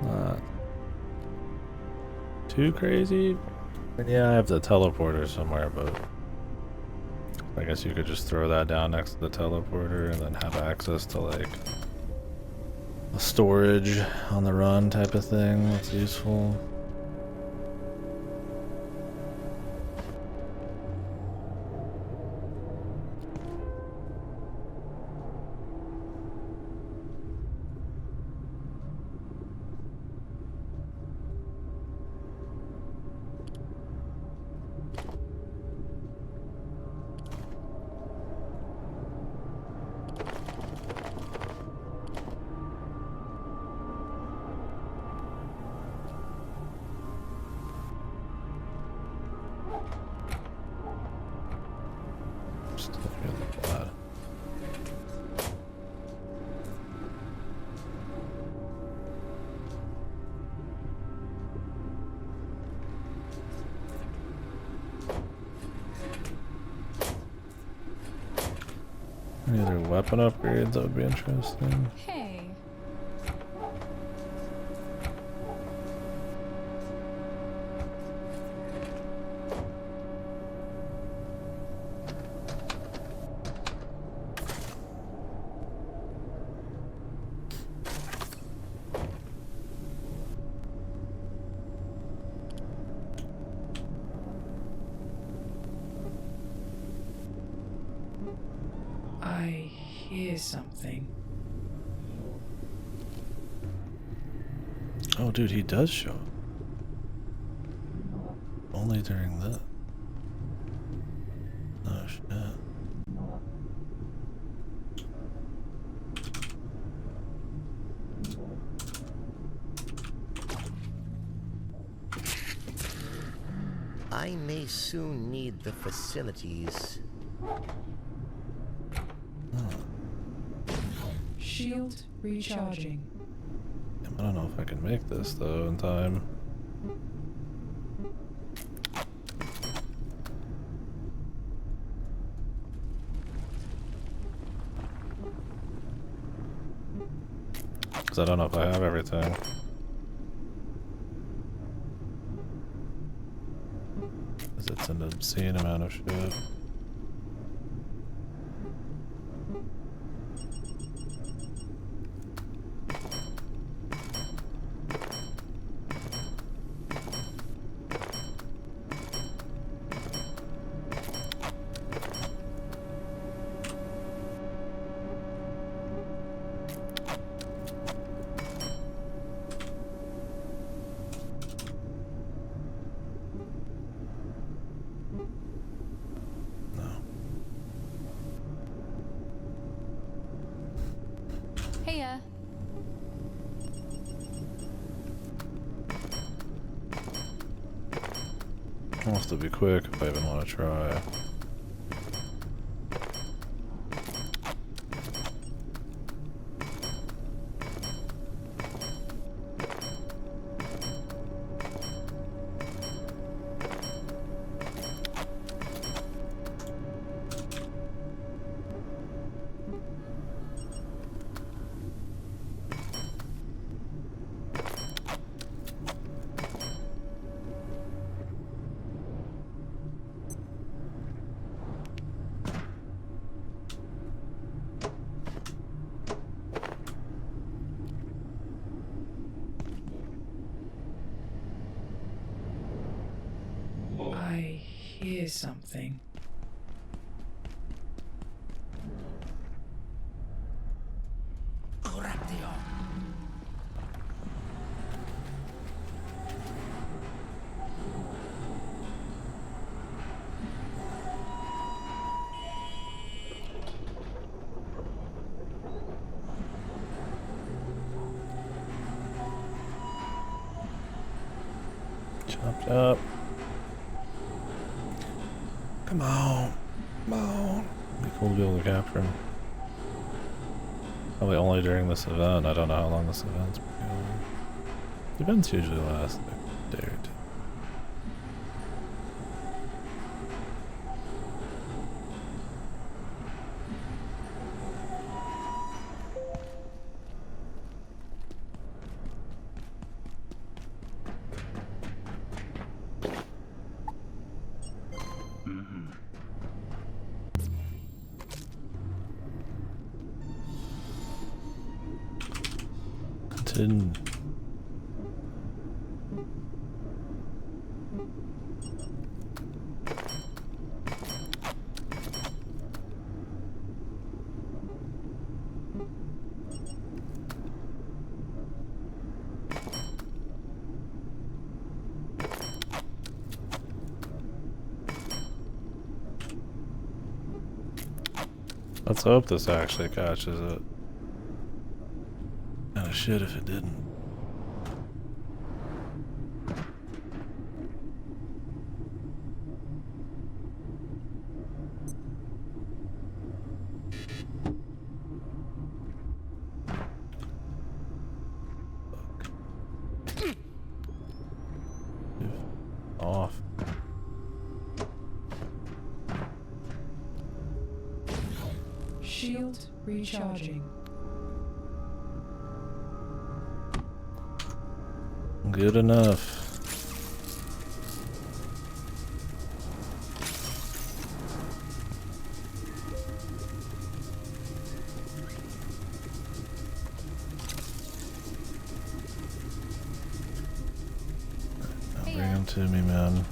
not too crazy. And yeah, I have the teleporter somewhere, but I guess you could just throw that down next to the teleporter and then have access to like a storage on the run type of thing that's useful. Any other weapon upgrades that would be interesting? Hey. I hear something. Oh, dude, he does show up. Only during that. Oh, shit. I may soon need the facilities. Shield recharging. I don't know if I can make this though in time. Because I don't know if I have everything. Because it's an obscene amount of shit. Heya. I'll have to be quick if I even want to try. I hear something. Chopped up. Come on. Come on. It'd be cool to be able to capture him. Probably only during this event. I don't know how long this event's been going. The events usually last like a day or two. tin. Let's hope this actually catches it. Kinda shit if it didn't. Off. Shield recharging. Good enough. Now bring him to me, man.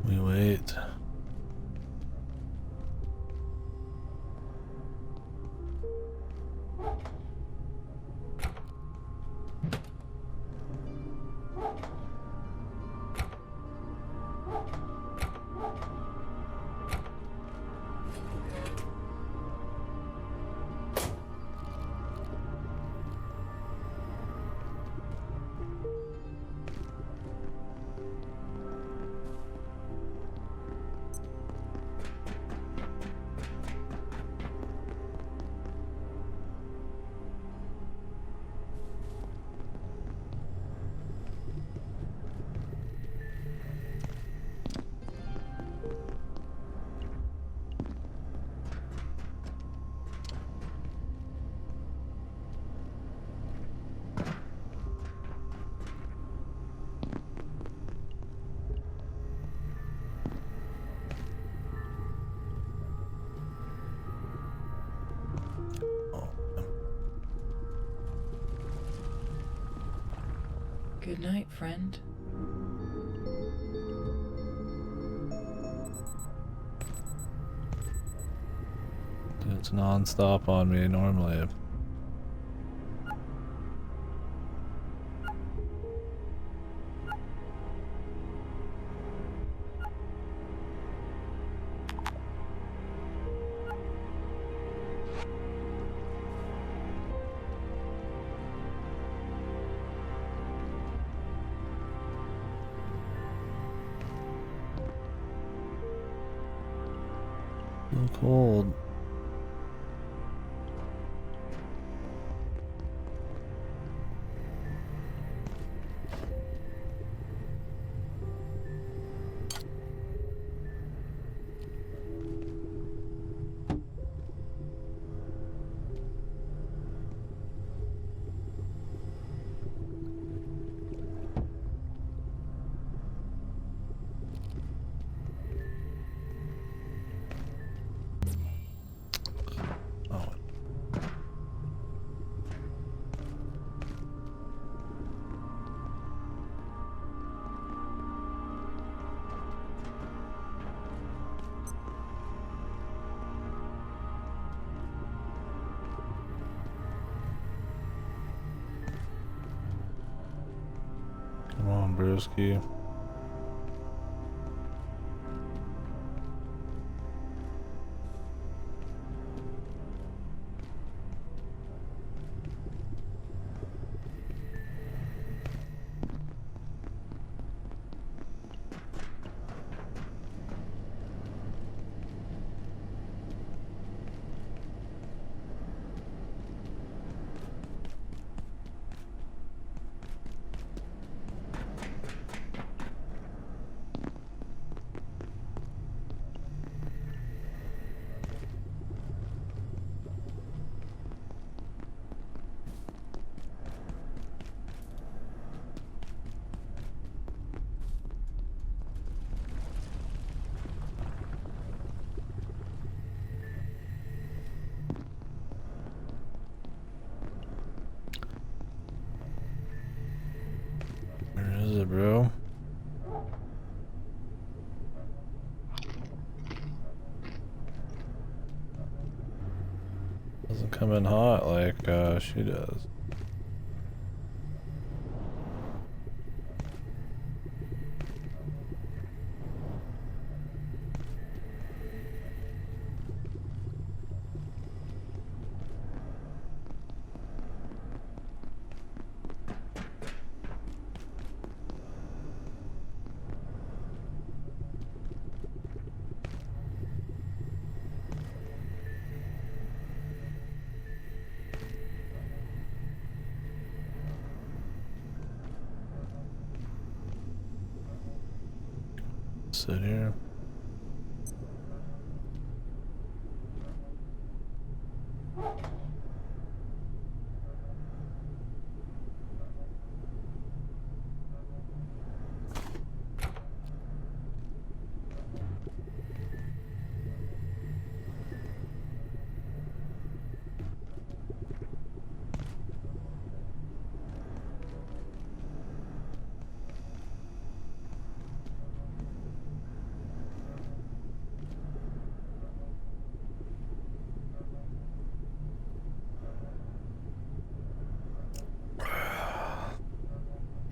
We wait. Good night, friend. It's non-stop on me normally. So cold. Come on, broski. Good, bro. Doesn't come in hot like she does. Sit here.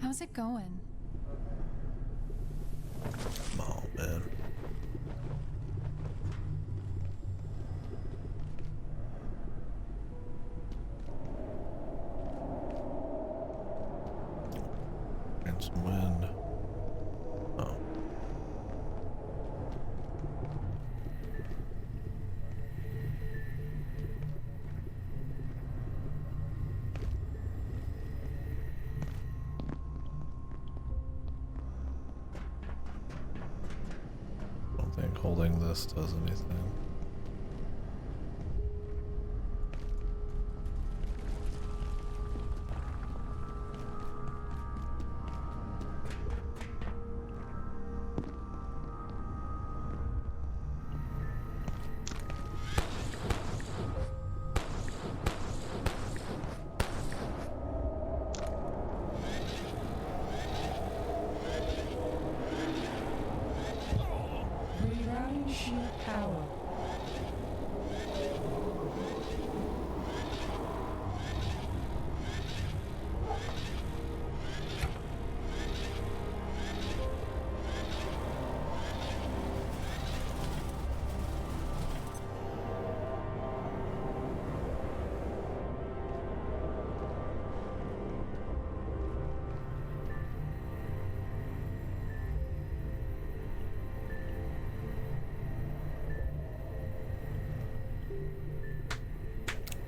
How's it going? Oh man. And some wind. Oh. I don't think holding this does anything. Rerouting shield power.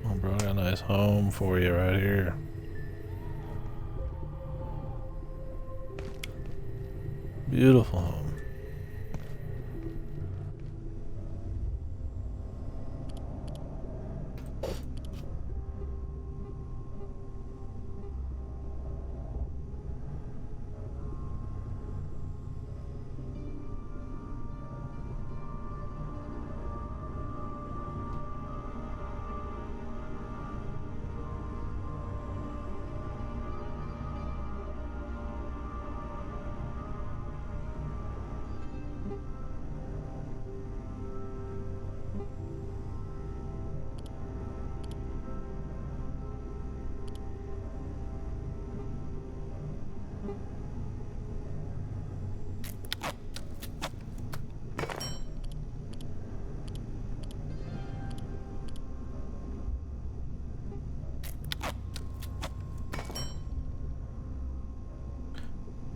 Oh, bro, I got a nice home for you right here. Beautiful home.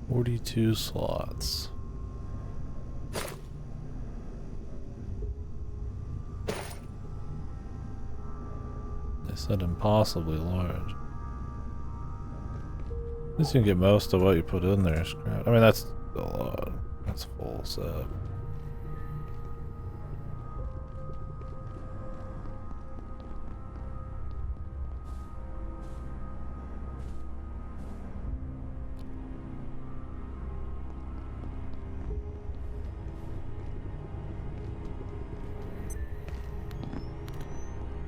"42 slots. They said impossibly large. At least you can get most of what you put in there. Scrap. I mean, that's a lot. That's full set.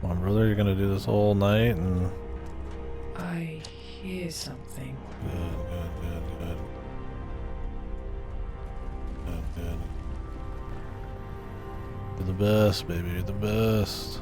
Come on, brother, you're gonna do this whole night and... I hear something. Good, good, good, good. You're the best, baby. You're the best.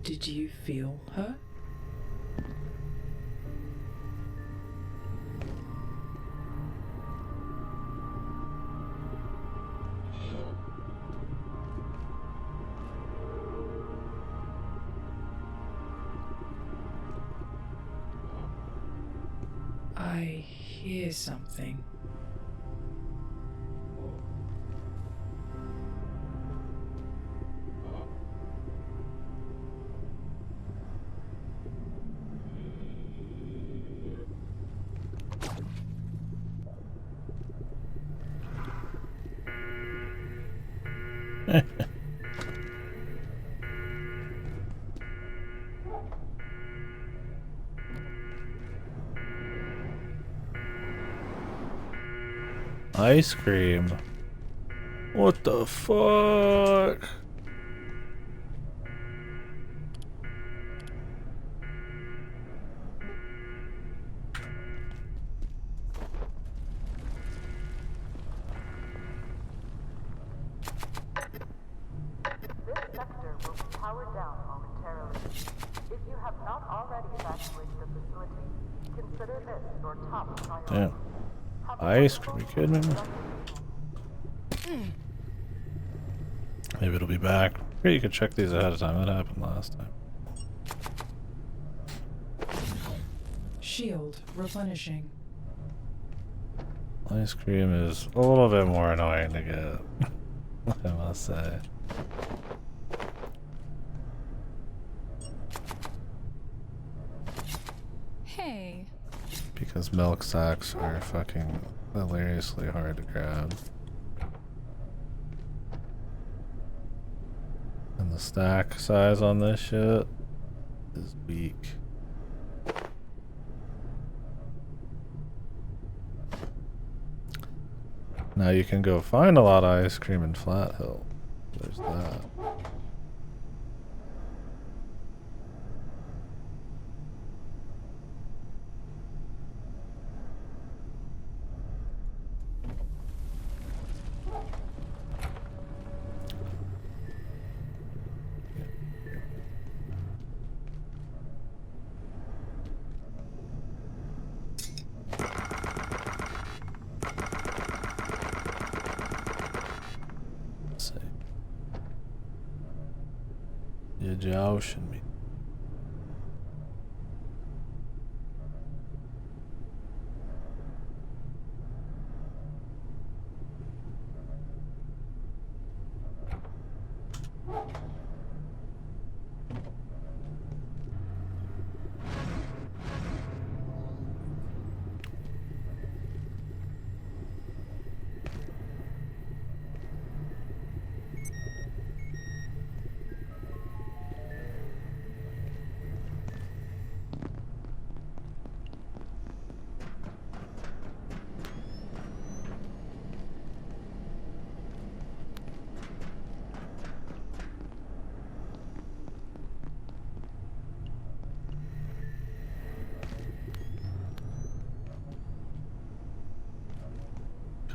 Did you feel her? I hear something. Ice cream. What the fuck? This sector will be powered down momentarily. If you have not already evacuated the facility, consider this your top priority. Damn. Ice cream, you kidding me? Maybe it'll be back. Here, you could check these ahead of time. That happened last time. Shield replenishing. Ice cream is a little bit more annoying to get, I must say. Hey. Because milk sacks are fucking hilariously hard to grab. And the stack size on this shit is weak. Now you can go find a lot of ice cream in Flat Hill. There's that. You're joshing me.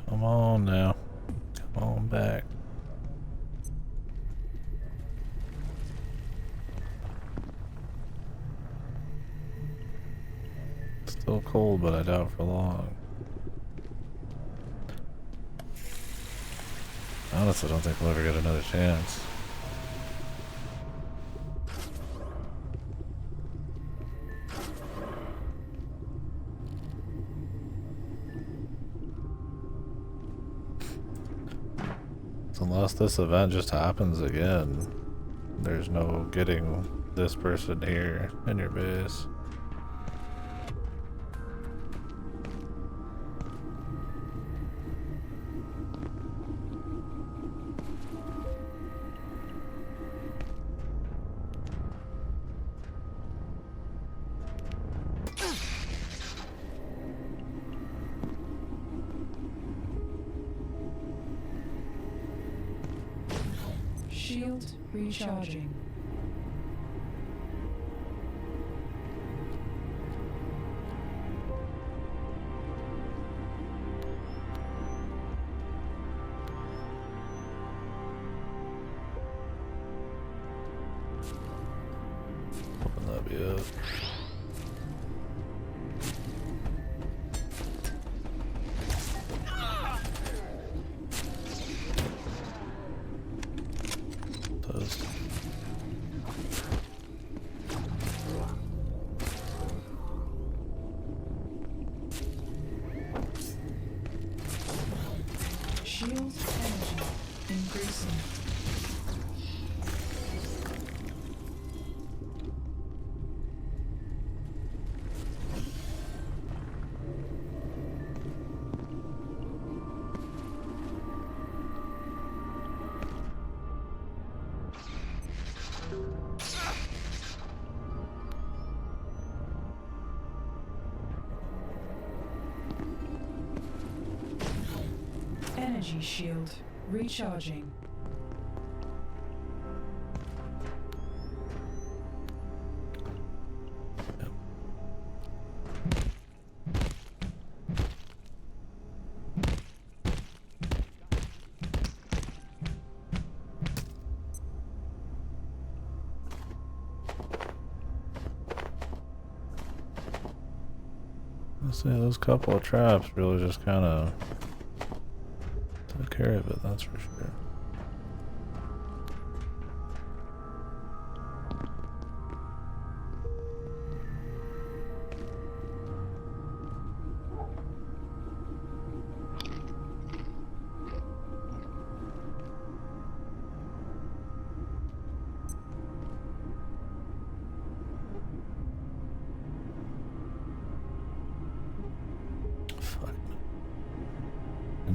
Come on now. Come on back. Still cold, but I doubt for long. Honestly, I don't think we'll ever get another chance. Unless this event just happens again, there's no getting this person here in your base. Shield recharging. Open that be it. Toast. Shield energy increasing. Energy shield recharging. Let's say those couple of traps really just kind of took care of it, that's for sure.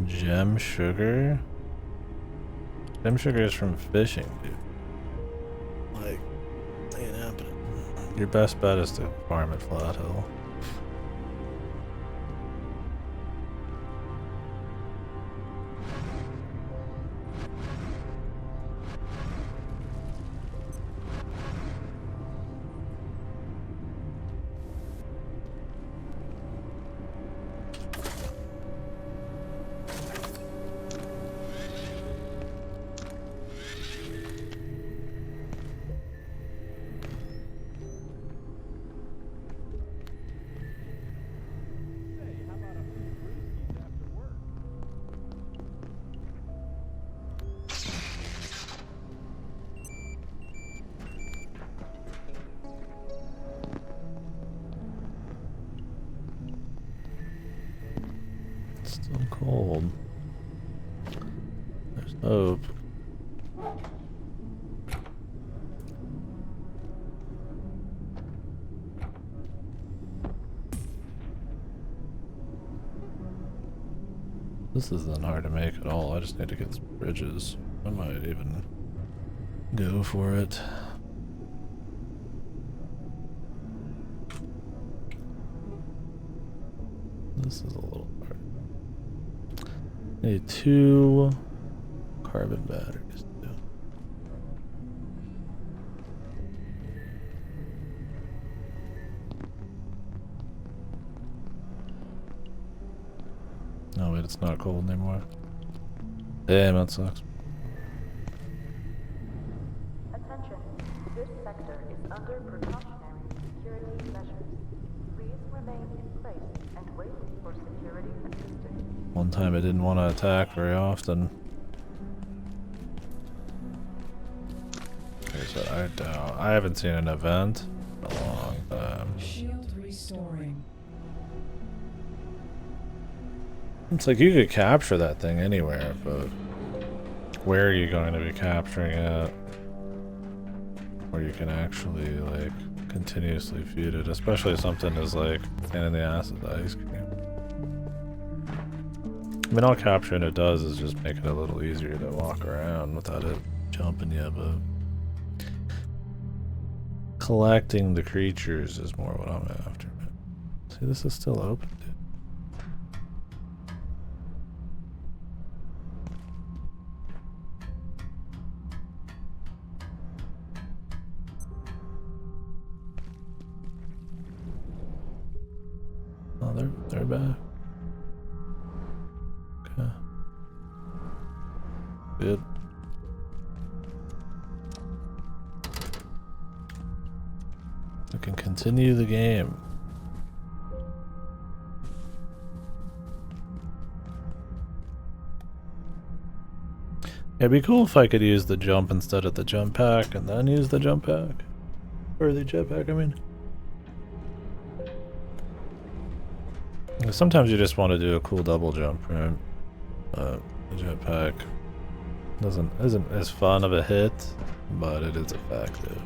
Gem sugar? Gem sugar is from fishing, dude. Like, ain't happening. Your best bet is to farm at Flat Hill. Still cold. There's hope. This isn't hard to make at all. I just need to get some bridges. I might even go for it. This is a little hard. Need 2 carbon batteries. Oh wait, it's not cold anymore. Damn, that sucks. Attention, this sector is under precautionary security measures. Please remain in place and wait for security assistance. One time I didn't want to attack very often. Okay, so I haven't seen an event in a long time. Shield restoring. It's like you could capture that thing anywhere, but where are you going to be capturing it? Where you can actually like continuously feed it, especially something as like pain in the ass as ice cream. I mean, all capturing it does is just make it a little easier to walk around without it jumping you, but collecting the creatures is more what I'm after. See, this is still open, dude. back. Okay. Good. We can continue the game. It'd be cool if I could use the jump instead of the jump pack and then use the jump pack. Or the jetpack, I mean. Sometimes you just want to do a cool double jump, right? The jetpack isn't as fun of a hit, but it is effective.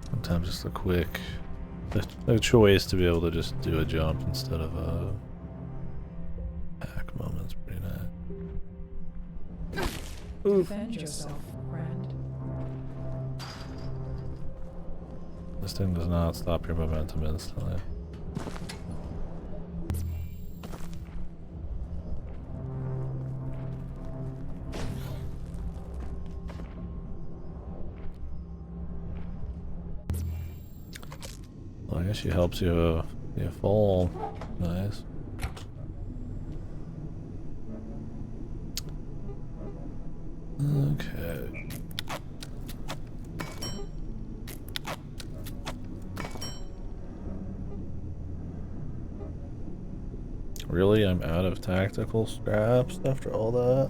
Sometimes just a quick the choice to be able to just do a jump instead of a pack moment's pretty nice. Defend yourself, friend. This thing does not stop your momentum instantly. Well, I guess she helps you fall. Nice. Okay. Really? I'm out of tactical scraps after all that?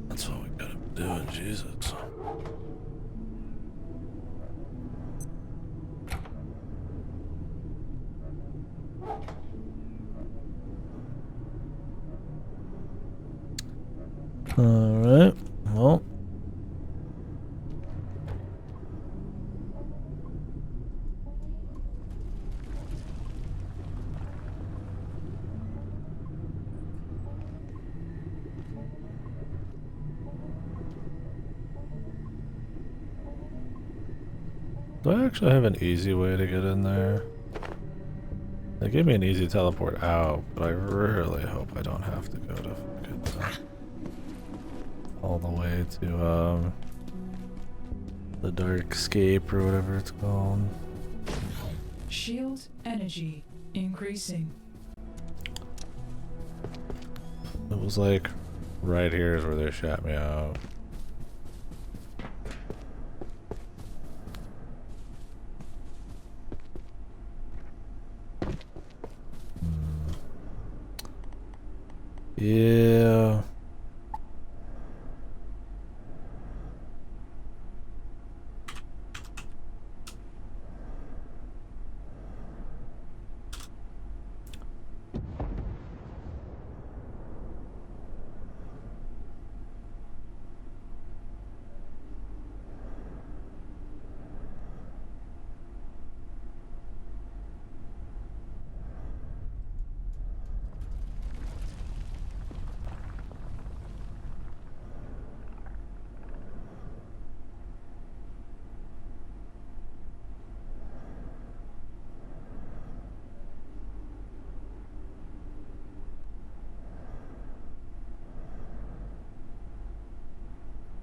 That's what we gotta be doing, Jesus. Alright, well. Do I actually have an easy way to get in there? They gave me an easy teleport out, but I really hope I don't have to go to fucking all the way to the dark escape or whatever it's called. Shield energy increasing. It was like right here is where they shot me out. Yeah.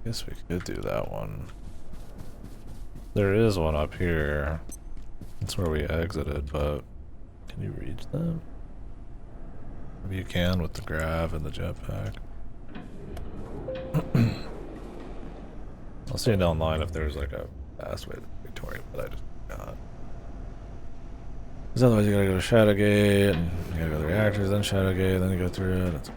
Guess we could do that one. There is one up here. That's where we exited, but can you reach them? Maybe you can with the grav and the jetpack. I'll see down the line if there's like a fast way to Victoria, but I just forgot. Because otherwise you gotta go to Shadowgate, and you gotta go to the reactors, then Shadowgate, then you go through it.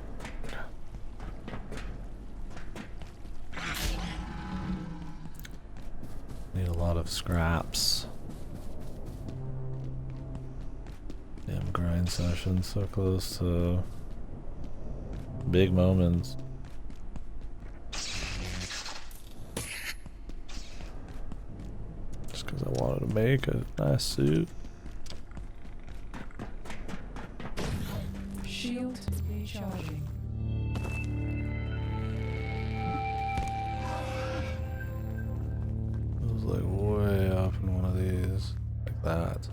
Need a lot of scraps. Damn grind session, so close to big moments. Just because I wanted to make a nice suit. Shield recharging. It was like way up in one of these, like that.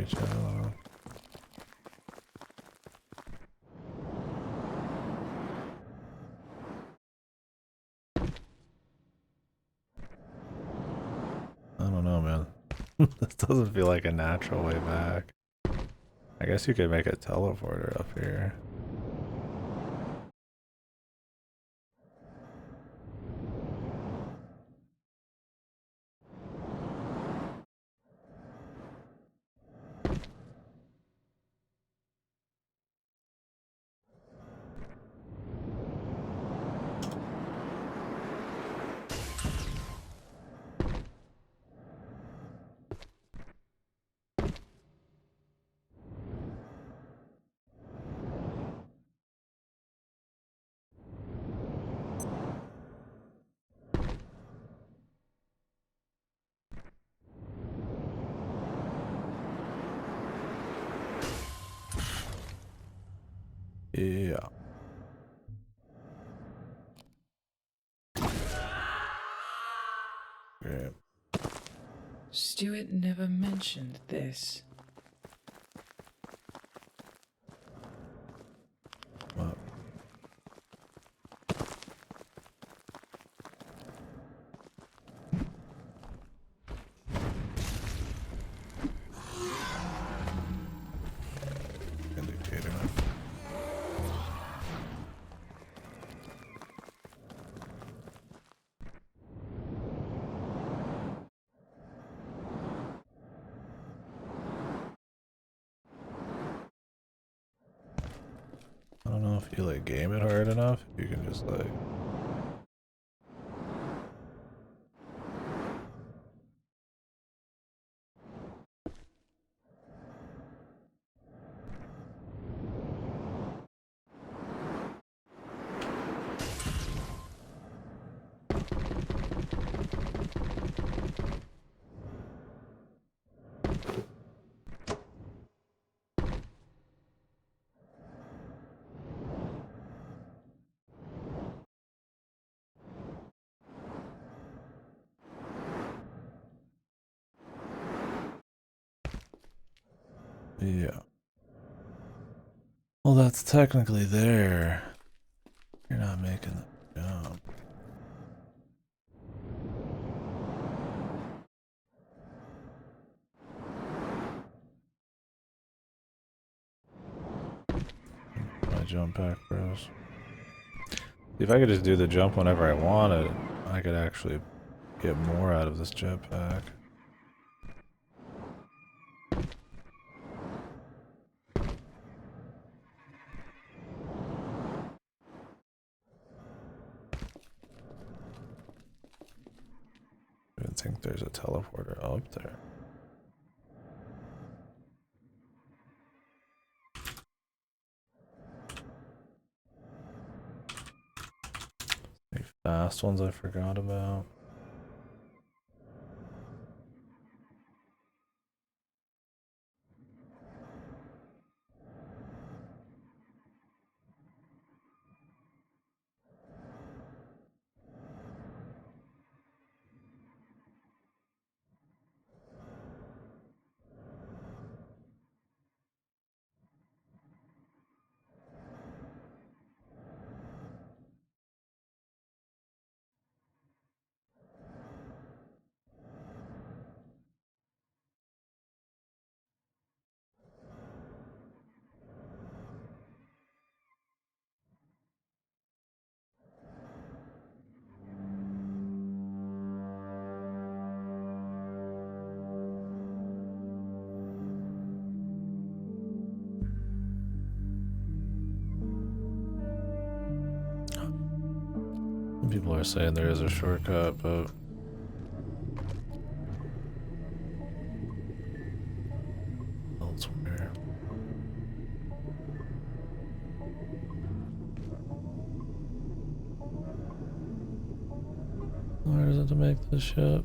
each other. I don't know, man. This doesn't feel like a natural way back. I guess you could make a teleporter up here. Yeah. Great. Stuart never mentioned this. What? Indicator. I don't know if you like game it hard enough, you can just like yeah. Well, that's technically there. You're not making the jump. My jump pack bros. If I could just do the jump whenever I wanted, I could actually get more out of this jetpack. I don't think there's a teleporter up there. Any fast ones I forgot about? People are saying there is a shortcut, but elsewhere. Where is it to make this ship?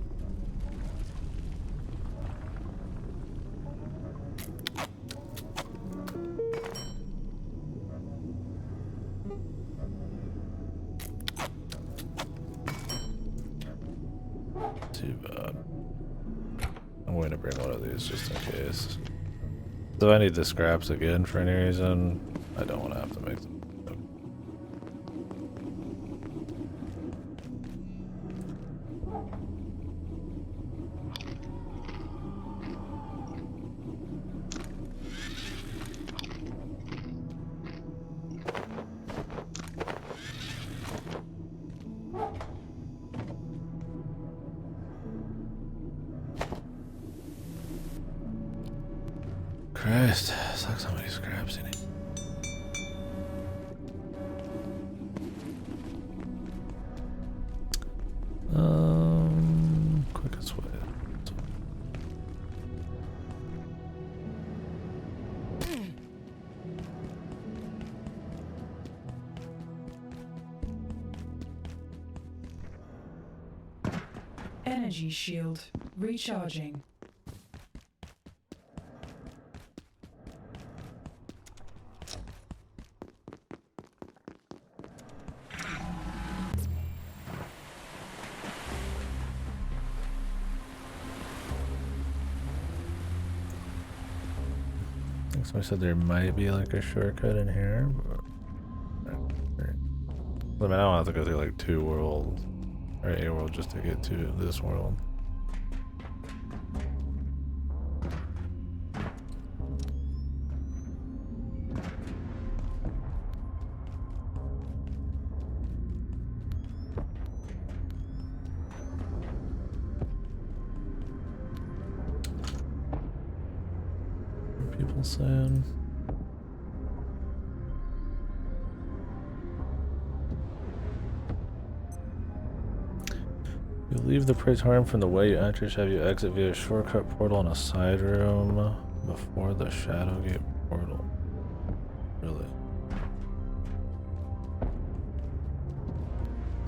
Too bad. I'm going to bring one of these just in case. So I need the scraps again for any reason. I don't want to have to make them. Christ, sucks how many scraps you need. Quickest way. Energy shield recharging. Somebody said there might be like a shortcut in here, but I mean, I don't have to go through like 2 worlds or a world just to get to this world. People saying. You leave the Praetorium from the way you enter. Have you exit via a shortcut portal in a side room before the Shadowgate portal? Really?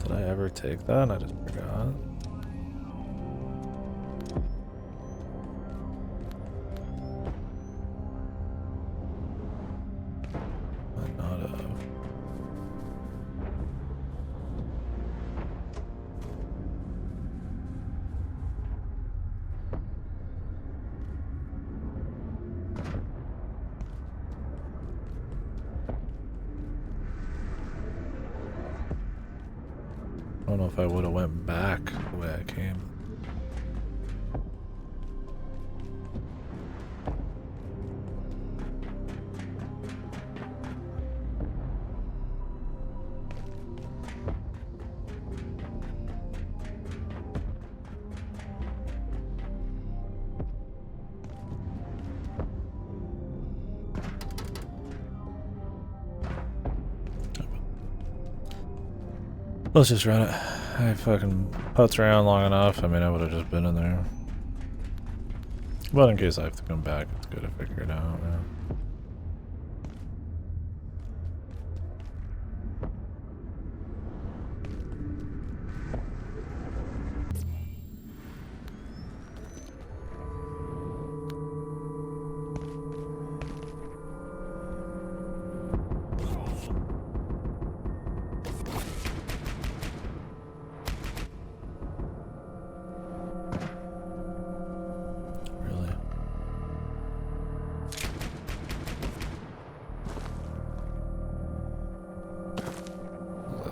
Did I ever take that? I just forgot. Might not have. I don't know if I would have went back the way I came. Let's just run it. I fucking putz around long enough. I mean, I would have just been in there. But in case I have to come back, it's good to figure it out. Yeah.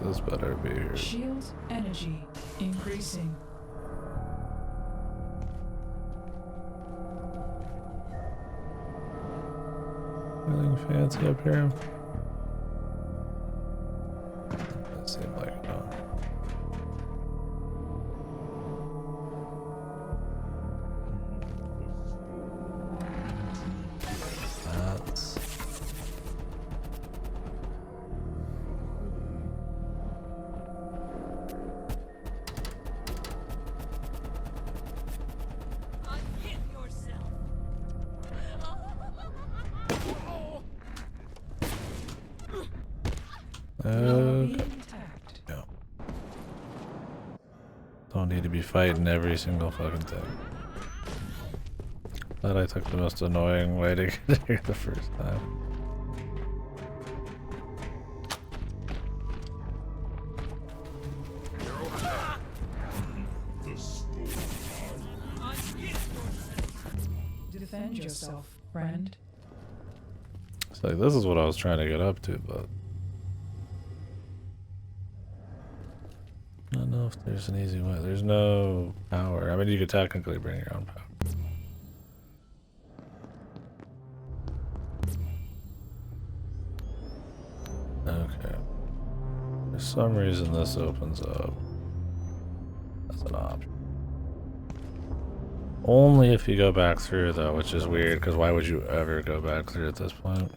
This better be here. Shield energy increasing. Anything fancy up here? Doesn't seem like it, no. That's... yeah. Don't need to be fighting every single fucking thing. Glad I took the most annoying way to get here the first time. Defend yourself, friend. Like, this is what I was trying to get up to, but I don't know if there's an easy way. There's no power. I mean, you could technically bring your own power. Okay. For some reason, this opens up as an option. Only if you go back through, though, which is weird, because why would you ever go back through at this point?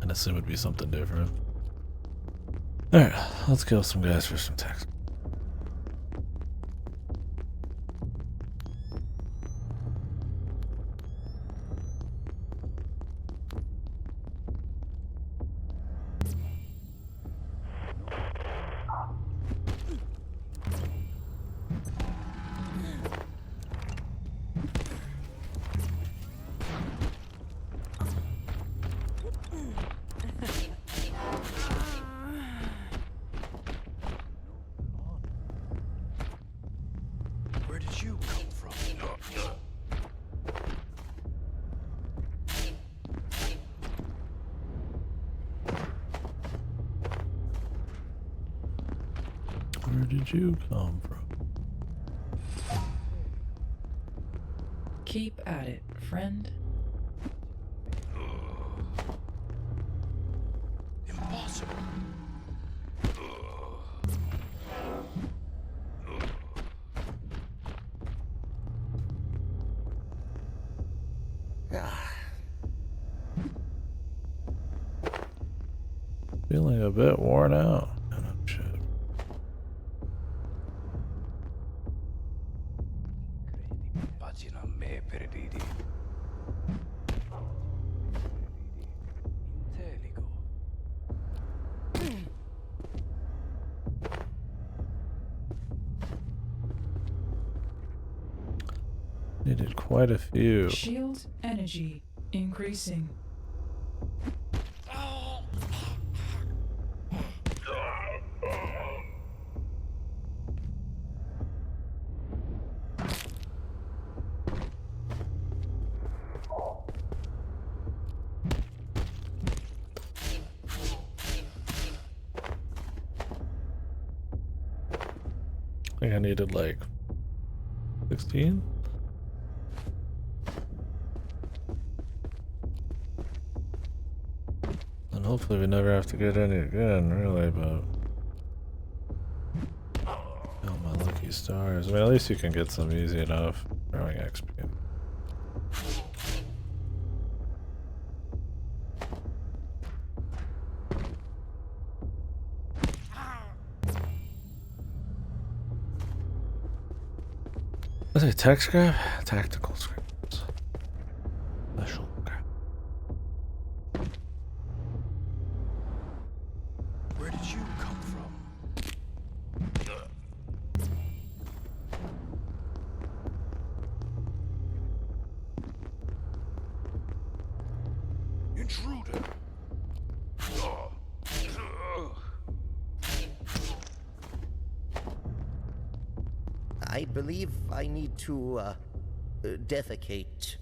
I'd assume it would be something different. Alright, let's kill some guys for some text. Where did you come from? Where did you come from? Keep at it, friend. Impossible. Feeling a bit worn out. Oh, shit. Pagina me perditi. Inteligo. Needed quite a few. Shield energy increasing. I think I needed like 16? And hopefully we never have to get any again, really, but... Oh, my lucky stars. I mean, at least you can get some easy enough throwing XP. What's it, tech scrap? Tactical scraps. Special scrap. Where did you come from? Intruder. I believe I need to, defecate.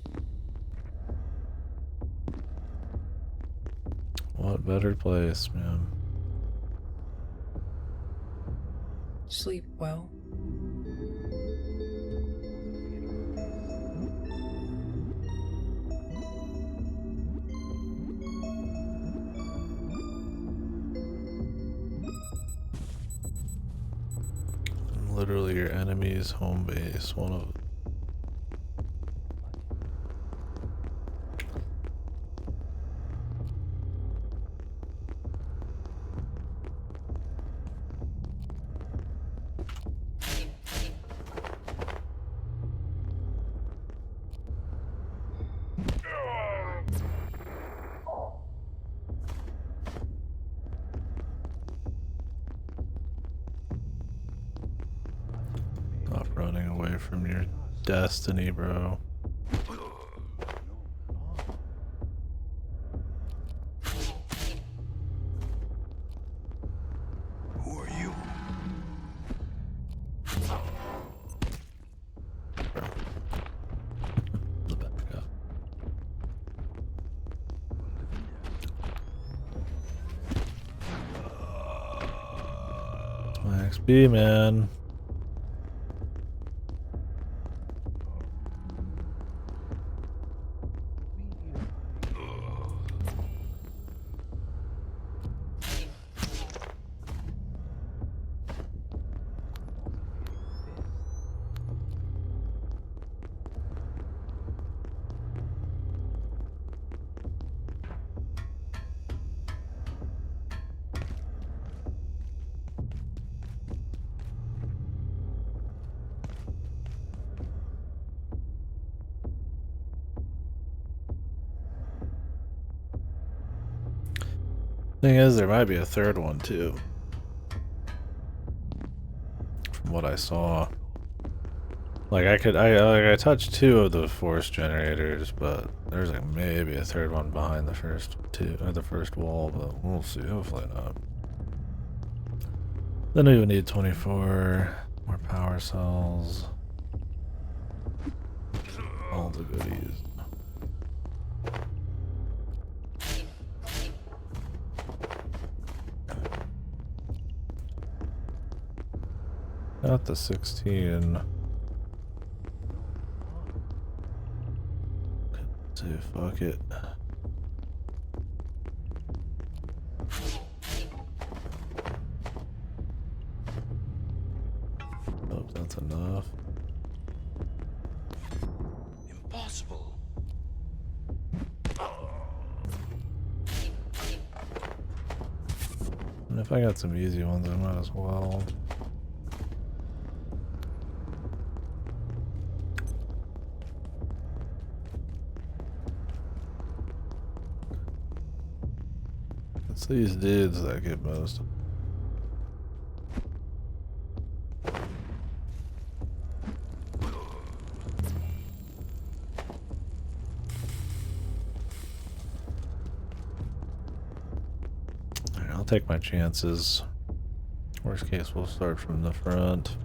What better place, man? Sleep well. Literally your enemy's home base, one of... Stop running away from your destiny, bro. Who are you? The back up. My XP, man. Thing is, there might be a third one too. From what I saw. Like I touched 2 of the force generators, but there's like maybe a third one behind the first 2 or the first wall, but we'll see. Hopefully not. Then we would need 24 more power cells. All the goodies. Not the 16. So fuck it. Hope that's enough. Impossible. And if I got some easy ones, I might as well. It's these dudes that get most. Alright, I'll take my chances. Worst case, we'll start from the front.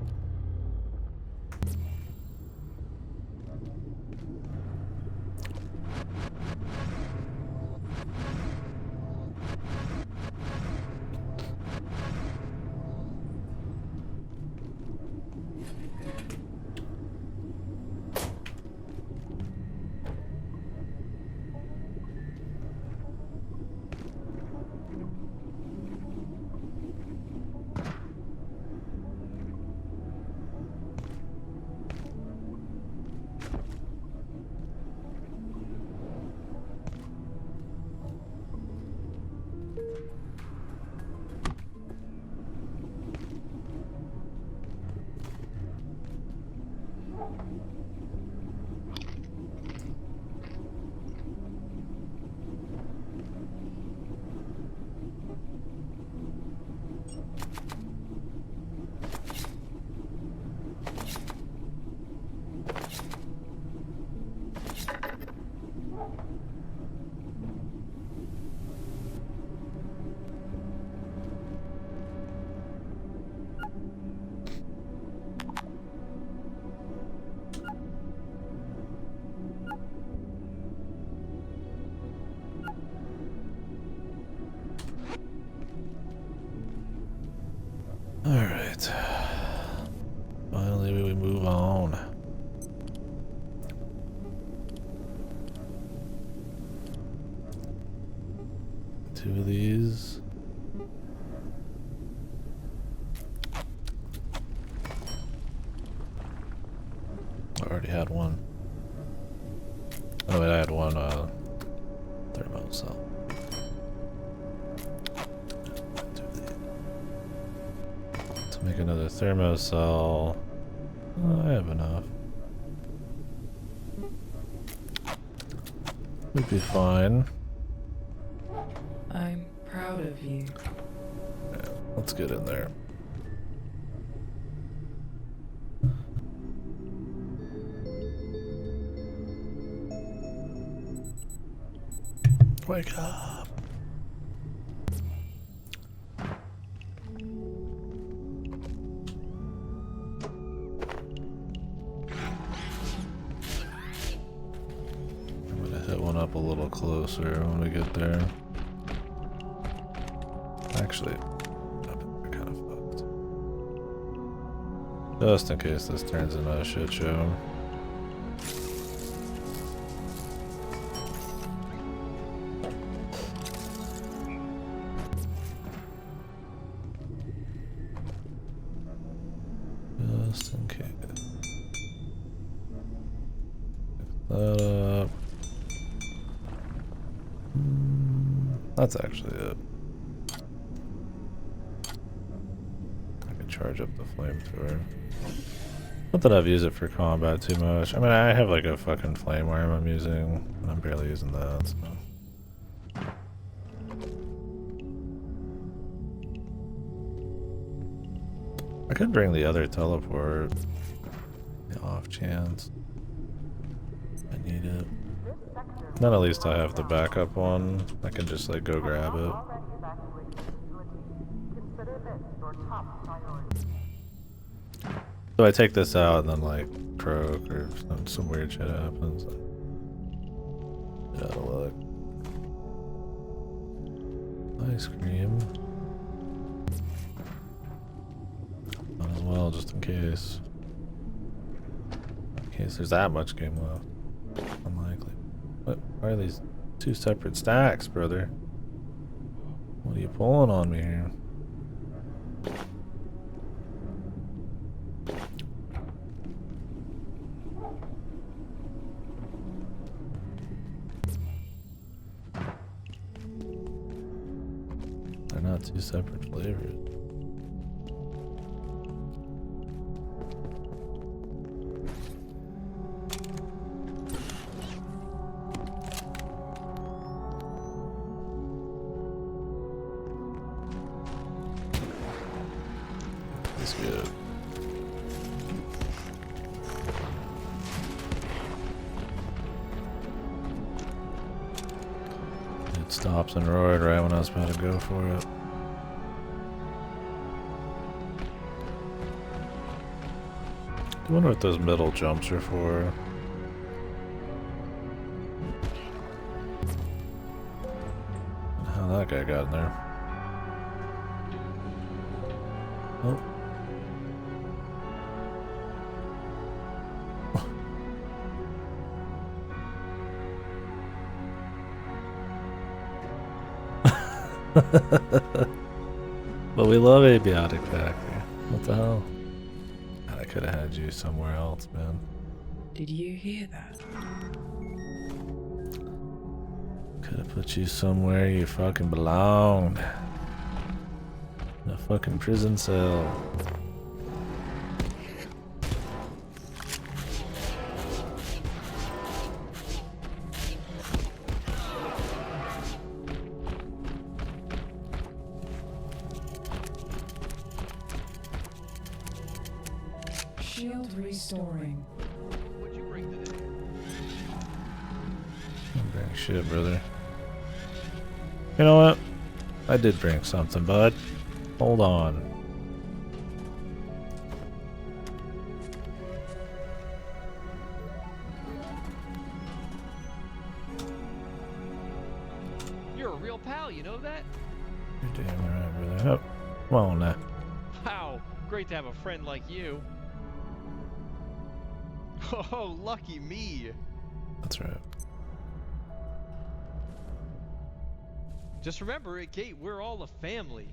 Alright. Finally, we move on. Two of these. I already had one. Oh wait, I had one thermo cell. To make another thermo cell, I have enough. We'd be fine. I'm proud of you. Yeah, let's get in there. Wake up. I'm gonna hit one up a little closer when we get there. Actually, I'm kind of fucked. Just in case this turns into a shit show. Just in case. Pick that up. That's actually it. I can charge up the flamethrower. Not that I've used it for combat too much. I mean, I have like a fucking flame worm I'm using, and I'm barely using that, so. I could bring the other teleport. The off chance I need it. Then at least I have the backup one. I can just like go grab it. So I take this out and then like croak or some weird shit happens. That'll look. Ice cream. Might as well, just in case. In case there's that much game left. Unlikely. What? Why are these two separate stacks, brother? What are you pulling on me here? They're not two separate flavors. That's good. It stops and roared right when I was about to go for it. I wonder what those middle jumps are for. And how that guy got in there. Oh. But we love Abiotic back there. What the hell? God, I could have had you somewhere else, man. Did you hear that? Could have put you somewhere you fucking belonged. In a fucking prison cell. Shield restoring. What'd you bring today? Don't bring shit, brother. You know what? I did bring something, bud. Hold on. You're a real pal, you know that? You're damn right, brother. Oh, come on now. Wow, great to have a friend like you. Oh, lucky me. That's right. Just remember, at Gate, we're all a family.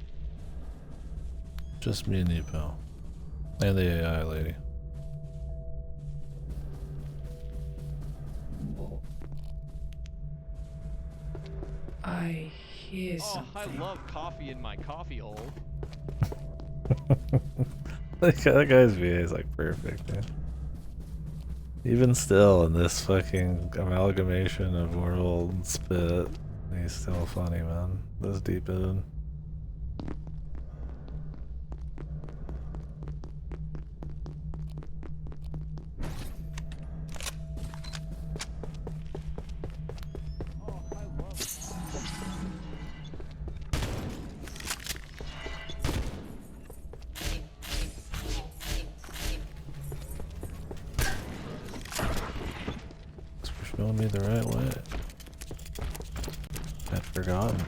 Just me and you, pal. And the AI lady. I hear something. I love coffee in my coffee hole. That guy's VA is like perfect, man. Even still, in this fucking amalgamation of world and spit, he's still funny, man. This deep in. Showing me the right way. I'd forgotten.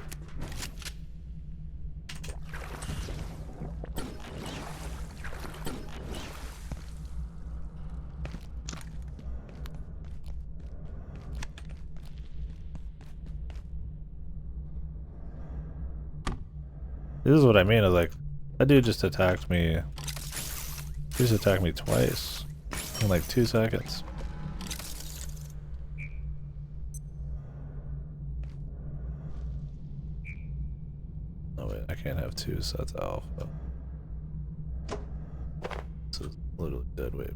This is what I mean. Is like, that dude just attacked me. He just attacked me twice in like 2 seconds. Oh wait, I can't have 2 sets of alpha. This is literally dead weight.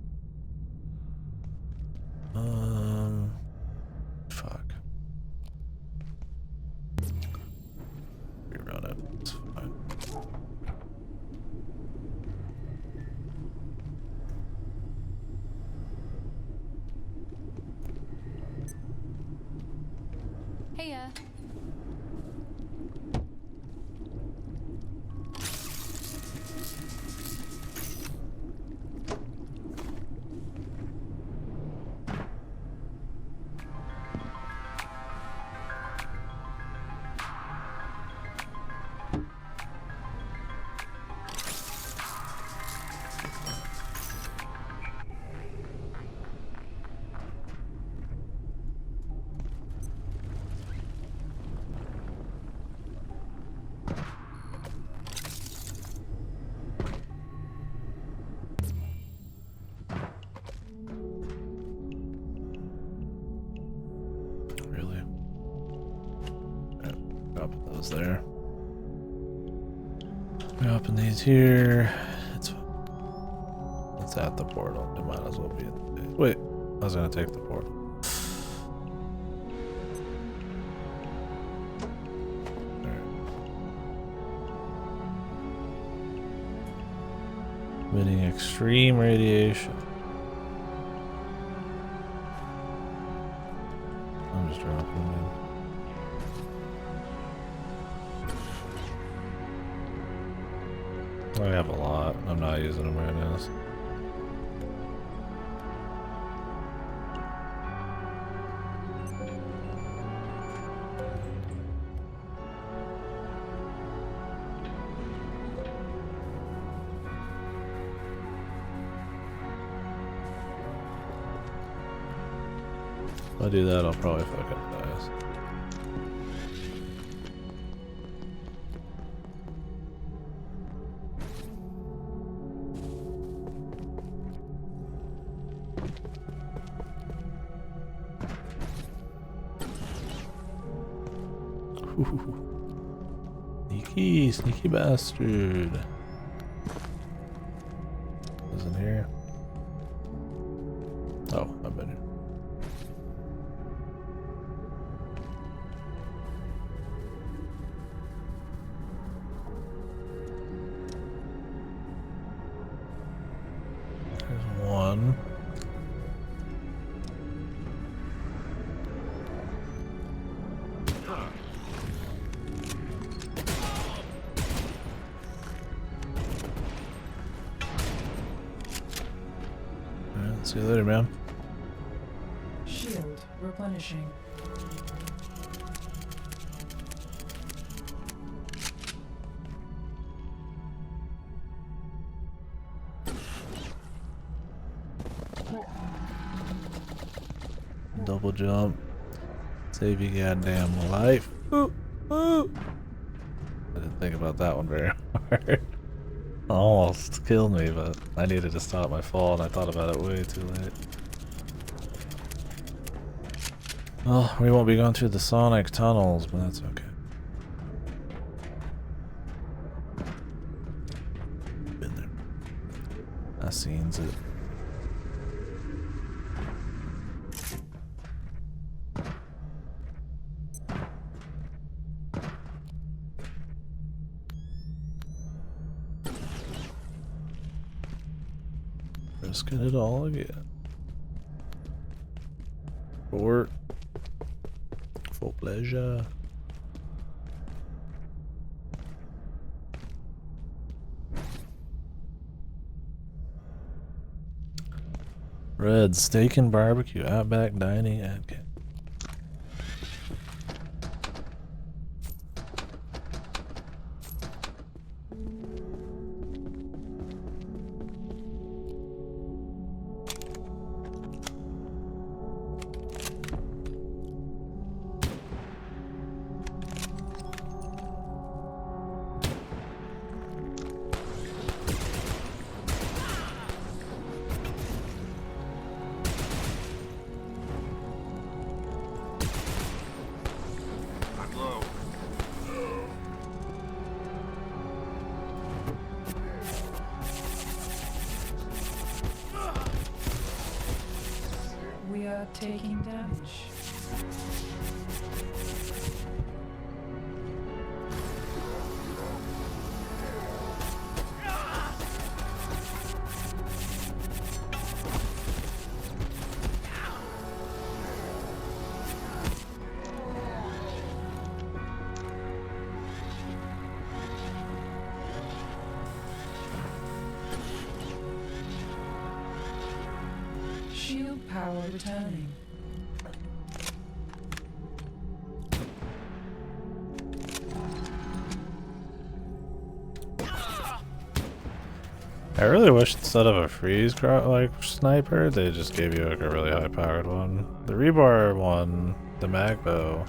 Fuck. Rerun it. It's fine. Hey, Really? Alright, dropping those there. Dropping these here. It's at the portal. It might as well be in the base. Wait, I was gonna take the portal. Emitting extreme radiation. I'm just dropping them in. I have a lot. I'm not using them right now. If I do that, I'll probably fucking die. Sneaky, sneaky bastard. Isn't here. Oh, I've been here. There's one. Alright, see you later, man. Shield replenishing. Double jump. Save your goddamn life. Ooh, ooh. I didn't think about that one very hard. Almost killed me, but I needed to stop my fall and I thought about it way too late. Well, we won't be going through the sonic tunnels, but that's okay. Been there. I seen it. Risking it all again. For pleasure. Red steak and barbecue, Outback Dining at Ken. without taking damage. Shield power returning. I really wish instead of a freeze like sniper, they just gave you like a really high powered one. The rebar one, the mag bow,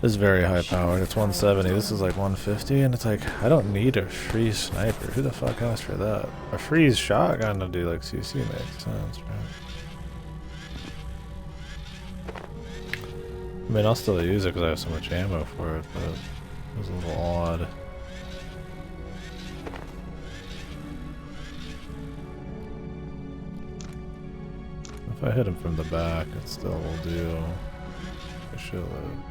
is very high powered. It's 170. This is like 150, and it's like I don't need a freeze sniper. Who the fuck asked for that? A freeze shotgun to do like CC makes sense, right? I mean, I'll still use it because I have so much ammo for it, but it was a little odd. If I hit him from the back, it still will do a shitload.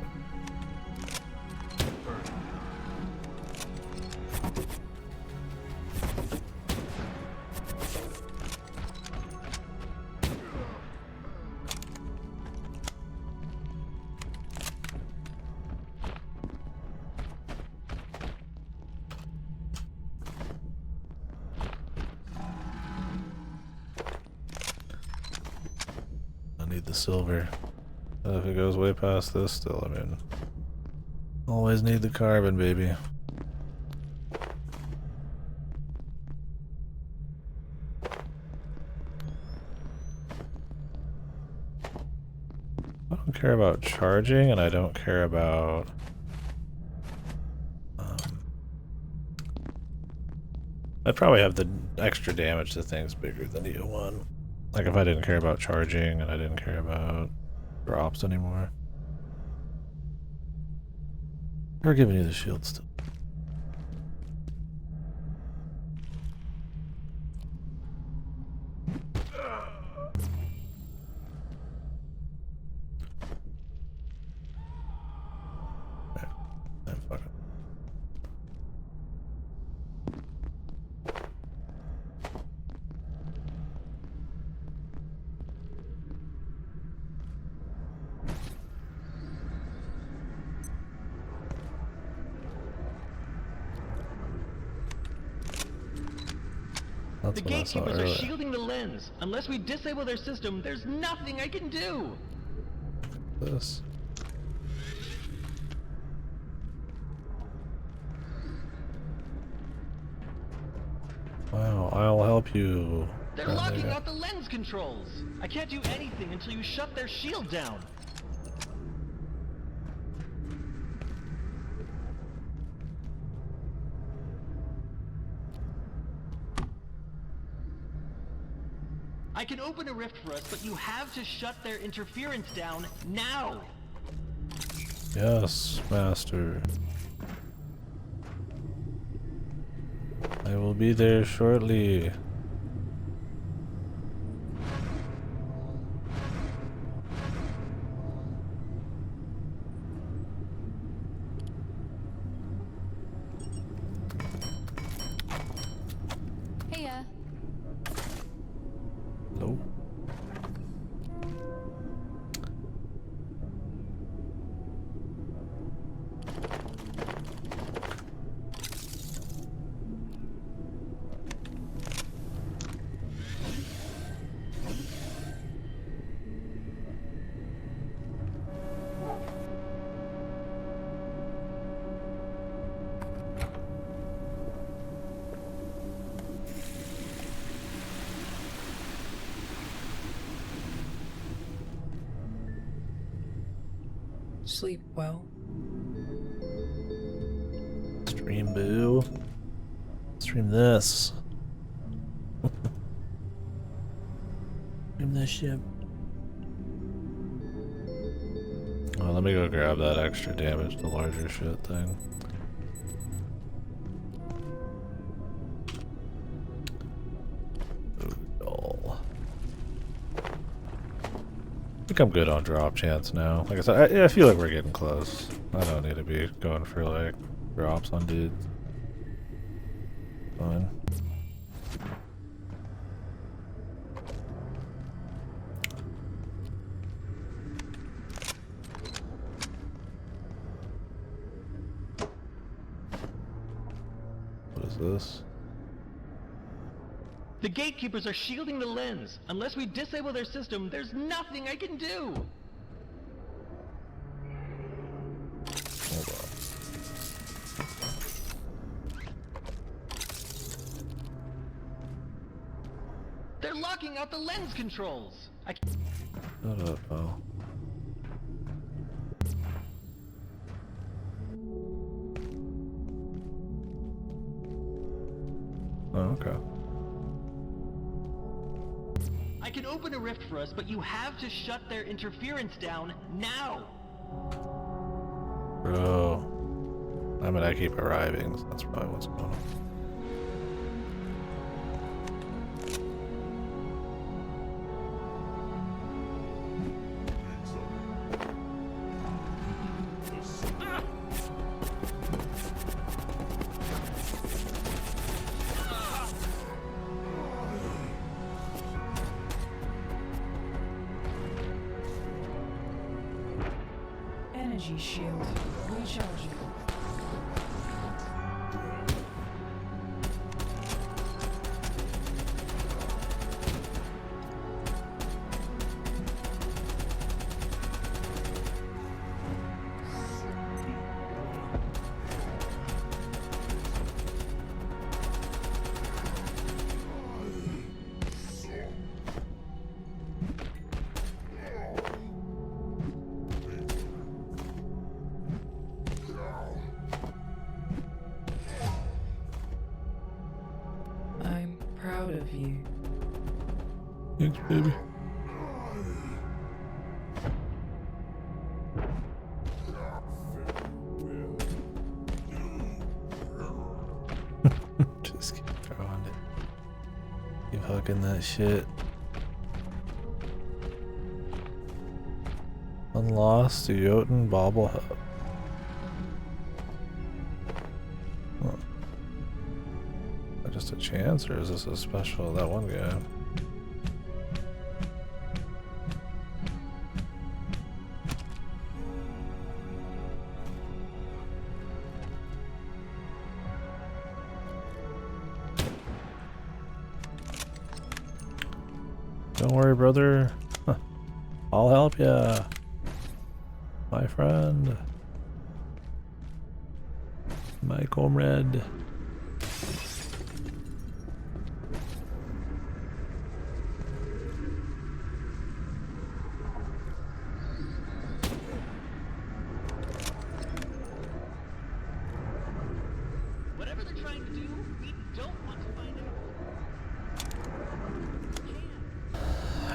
The silver. If it goes way past this still, I mean, always need the carbon, baby. I don't care about charging, and I don't care about I'd probably have the extra damage to things bigger than the O1. Like if I didn't care about charging and I didn't care about drops anymore. We're giving you the shield still. The gatekeepers are shielding the lens. Unless we disable their system, there's nothing I can do. This. Wow, I'll help you. They're locking out the lens controls. I can't do anything until you shut their shield down. I can open a rift for us, but you have to shut their interference down now. Yes, master. I will be there shortly. Hey, Nope. Sleep well. Stream boo. Stream this. Stream this shit. Oh, let me go grab that extra damage, the larger shit thing. think I'm good on drop chance now. Like I said, I feel like we're getting close. I don't need to be going for like drops on dudes. Fine. What is this? The gatekeepers are shielding the lens. Unless we disable their system, there's nothing I can do. Hold on. They're locking out the lens controls. Shut up, pal. Oh, okay. I can open a rift for us, but you have to shut their interference down now. Bro. I mean, I keep arriving, so that's probably what's going on. Energy shield recharging. I'm proud of you. Thanks, baby. Just keep throwing it. Keep hucking that shit. Unlost the Jotun Bobble Hub. Huh. Is that just a chance, or is this a special? That one guy. Don't worry, brother. I'll help ya, my friend, my comrade. Whatever they're trying to do, we don't want to find out.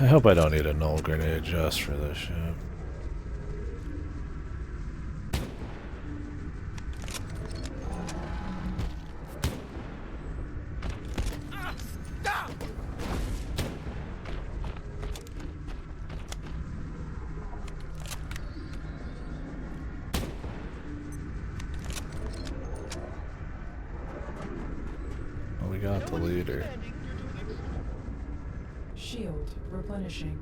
I hope I don't need a null grenade just for this shit. Well, we got the leader. Shield replenishing.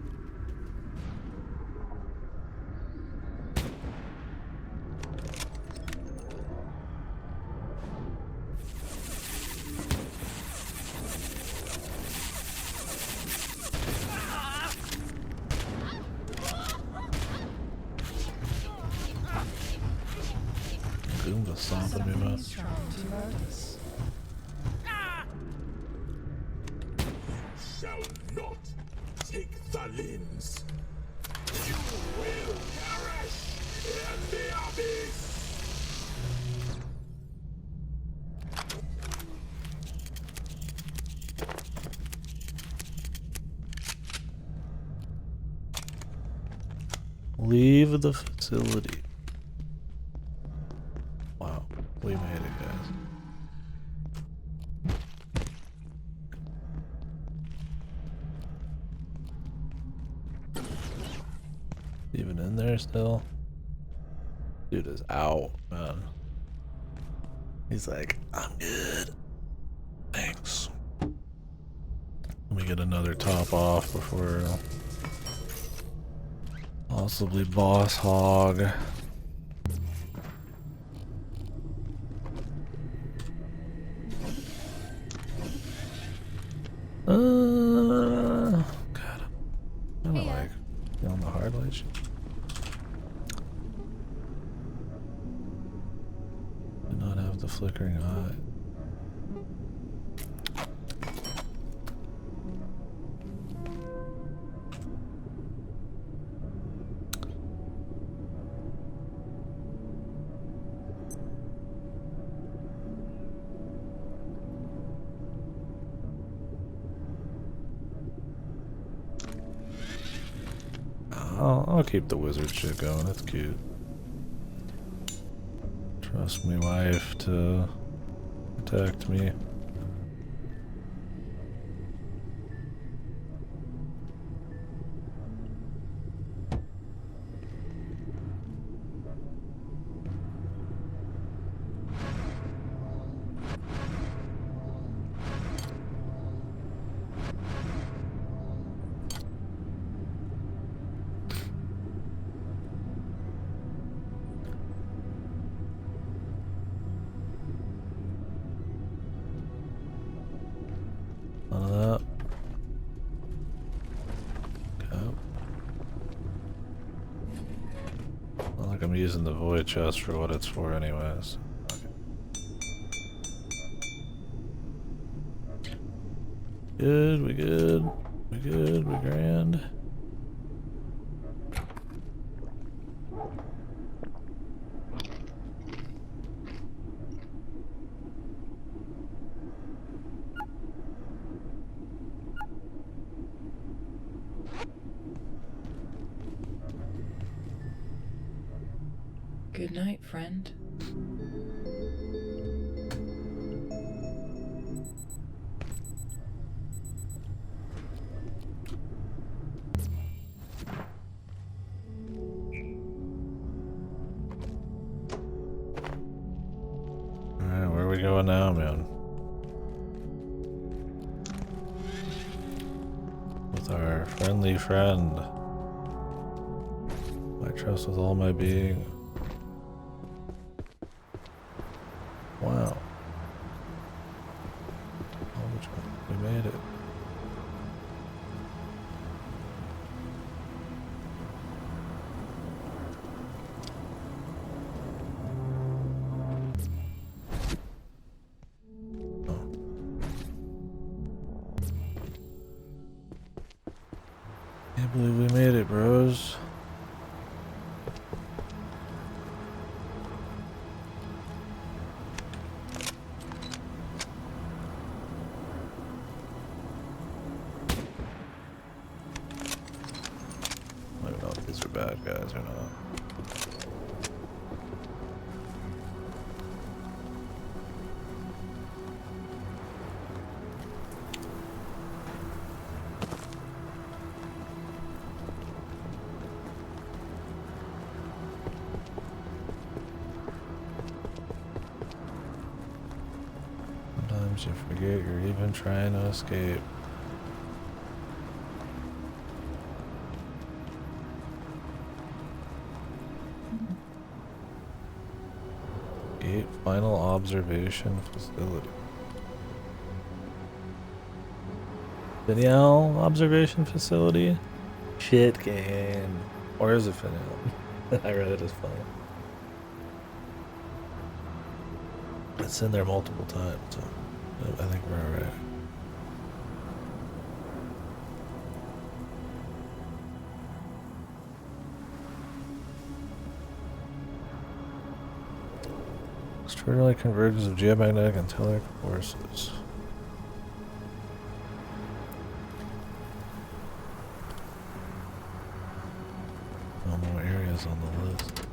Goomba stomping me, man. Somebody's trying to murder us. Shall not take the lens. You will perish in the abyss. Leave the facility. Wow, we made it, guys. Even in there still? Dude is out, man. He's like, I'm good. Thanks. Let me get another top off before possibly boss hog. God. I don't like feeling the hard light shit. Do not have the flickering eye. I'll keep the wizard shit going. That's cute. Trust me, wife, to protect me. None of that. Okay. Not like I'm using the void chest for what it's for anyways. Good, we good. We good, we grand. Good night, friend. Alright, where are we going now, man? With our friendly friend. I trust with all my being. Wow. Oh, we made it. Can't believe we made it, bros. I don't know if these are bad guys or not. Sometimes you forget you're even trying to escape. Gate final observation facility. Finial observation facility? Shit game. Or is it Finial? I read it as funny. It's in there multiple times, so I think we're alright. Extraordinary convergence of geomagnetic and telluric forces. No more areas on the list.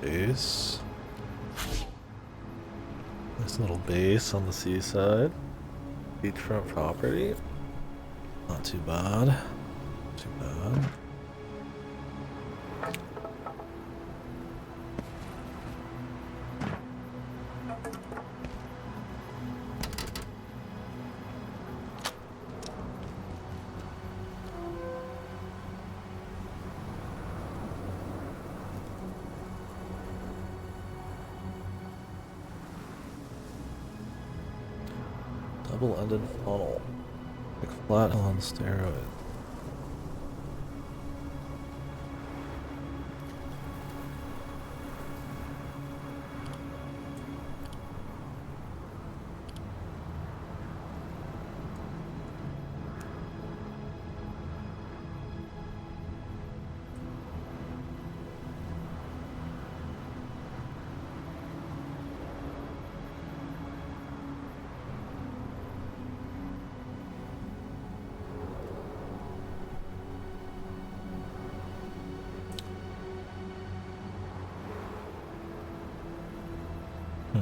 base. Nice little base on the seaside. Beachfront property. Not too bad. Not too bad. Double-ended funnel. Like flat on steroids.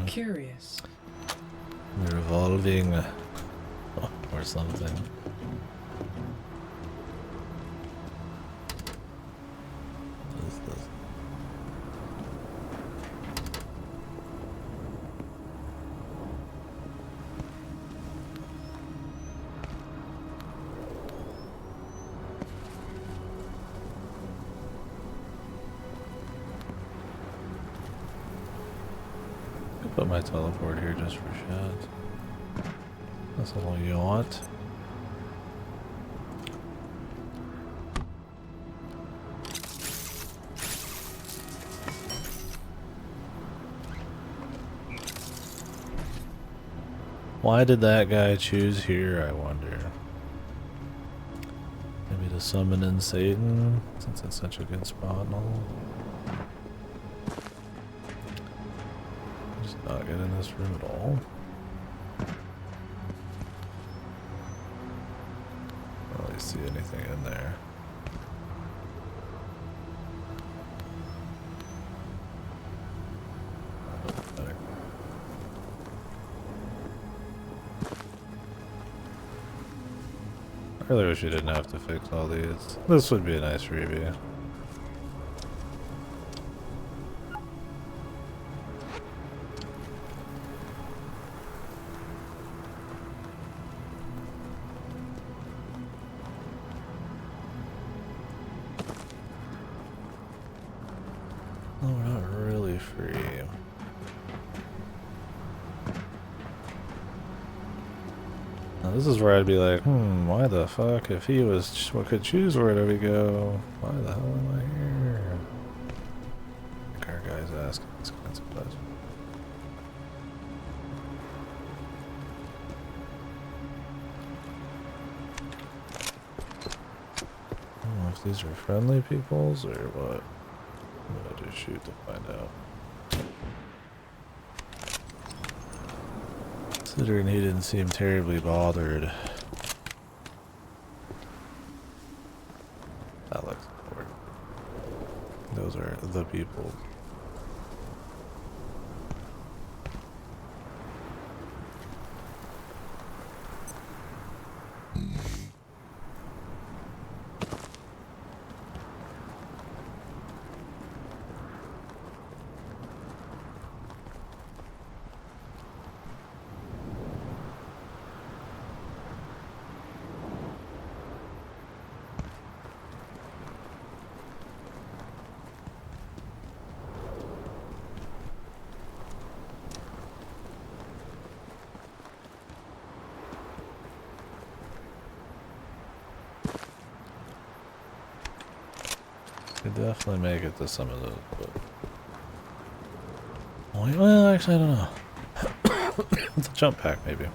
Curious. Revolving or something. What is this? Put my teleport here just for shit. That's all you want. Why did that guy choose here, I wonder? Maybe to summon in Satan, since it's such a good spot and all. Just not get in this room at all. I don't really see anything in there. I really wish you didn't have to fix all these. This would be a nice review. No, we're not really free. Now this is where I'd be like, why the fuck? If he was could choose where do we go? Why the hell am I here? I think our guy's asking these kinds of questions. I don't know if these are friendly peoples or what. I'm gonna just shoot to find out. Considering he didn't seem terribly bothered. That looks important. Those are the people. Could definitely make it to some of those, but... Well, actually, I don't know. It's a jump pack, maybe.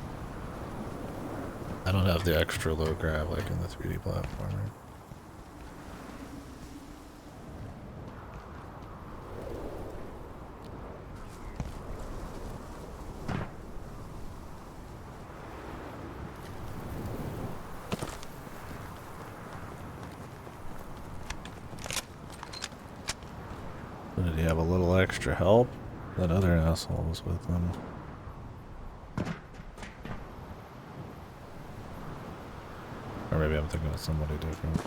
I don't have the extra low grab like in the 3D platformer. So did he have a little extra help? That other asshole was with him. Or maybe I'm thinking of somebody different.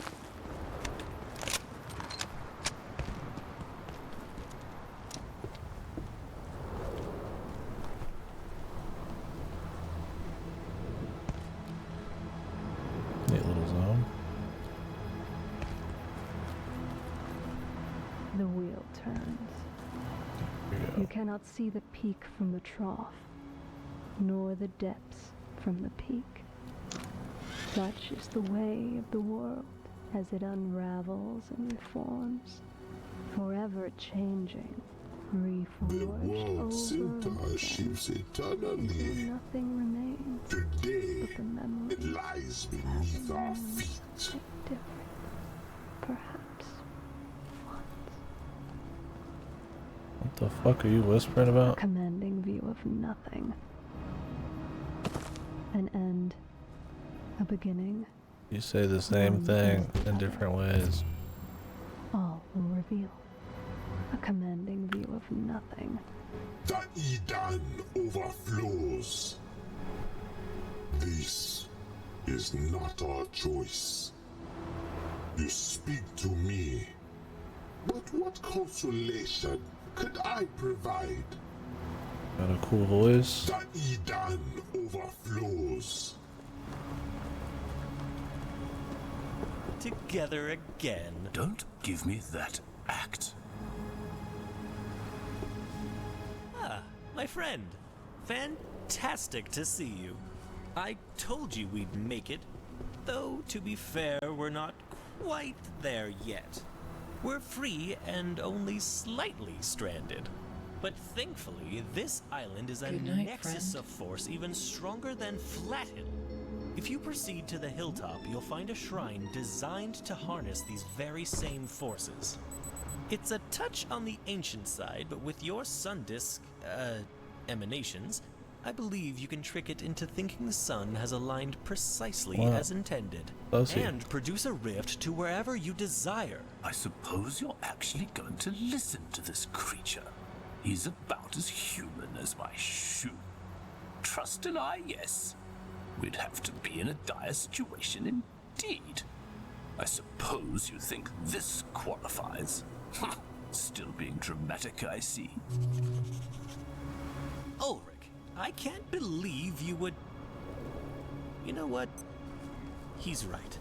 Neat little zone. The wheel turns. You cannot see the peak from the trough, nor the depths from the peak. Such is the way of the world as it unravels and reforms, forever changing, reforged World over center shifts eternally. nothing remains Today, but the memory it lies beneath our feet. different, perhaps. What the fuck are you whispering A about? commanding view of nothing. An end. A beginning. You say the same thing in different ways. All will reveal. A commanding view of nothing. The Eden overflows. This is not our choice. You speak to me, but what consolation could I provide? Got a cool voice. The Eden overflows. Together again. Don't give me that act. Ah, my friend. Fantastic to see you. I told you we'd make it. Though, to be fair, we're not quite there yet. We're free and only slightly stranded. But thankfully, this island is a Good night, nexus friend. of force even stronger than Flathill. If you proceed to the hilltop, you'll find a shrine designed to harness these very same forces. It's a touch on the ancient side, but with your sun disk, emanations, I believe you can trick it into thinking the sun has aligned precisely Wow. as intended. Does he? And produce a rift to wherever you desire. I suppose you're actually going to listen to this creature. He's about as human as my shoe. Trust an eye, yes. We'd have to be in a dire situation indeed. I suppose you think this qualifies. Still being dramatic, I see. Ulrich, I can't believe you would... You know what? He's right.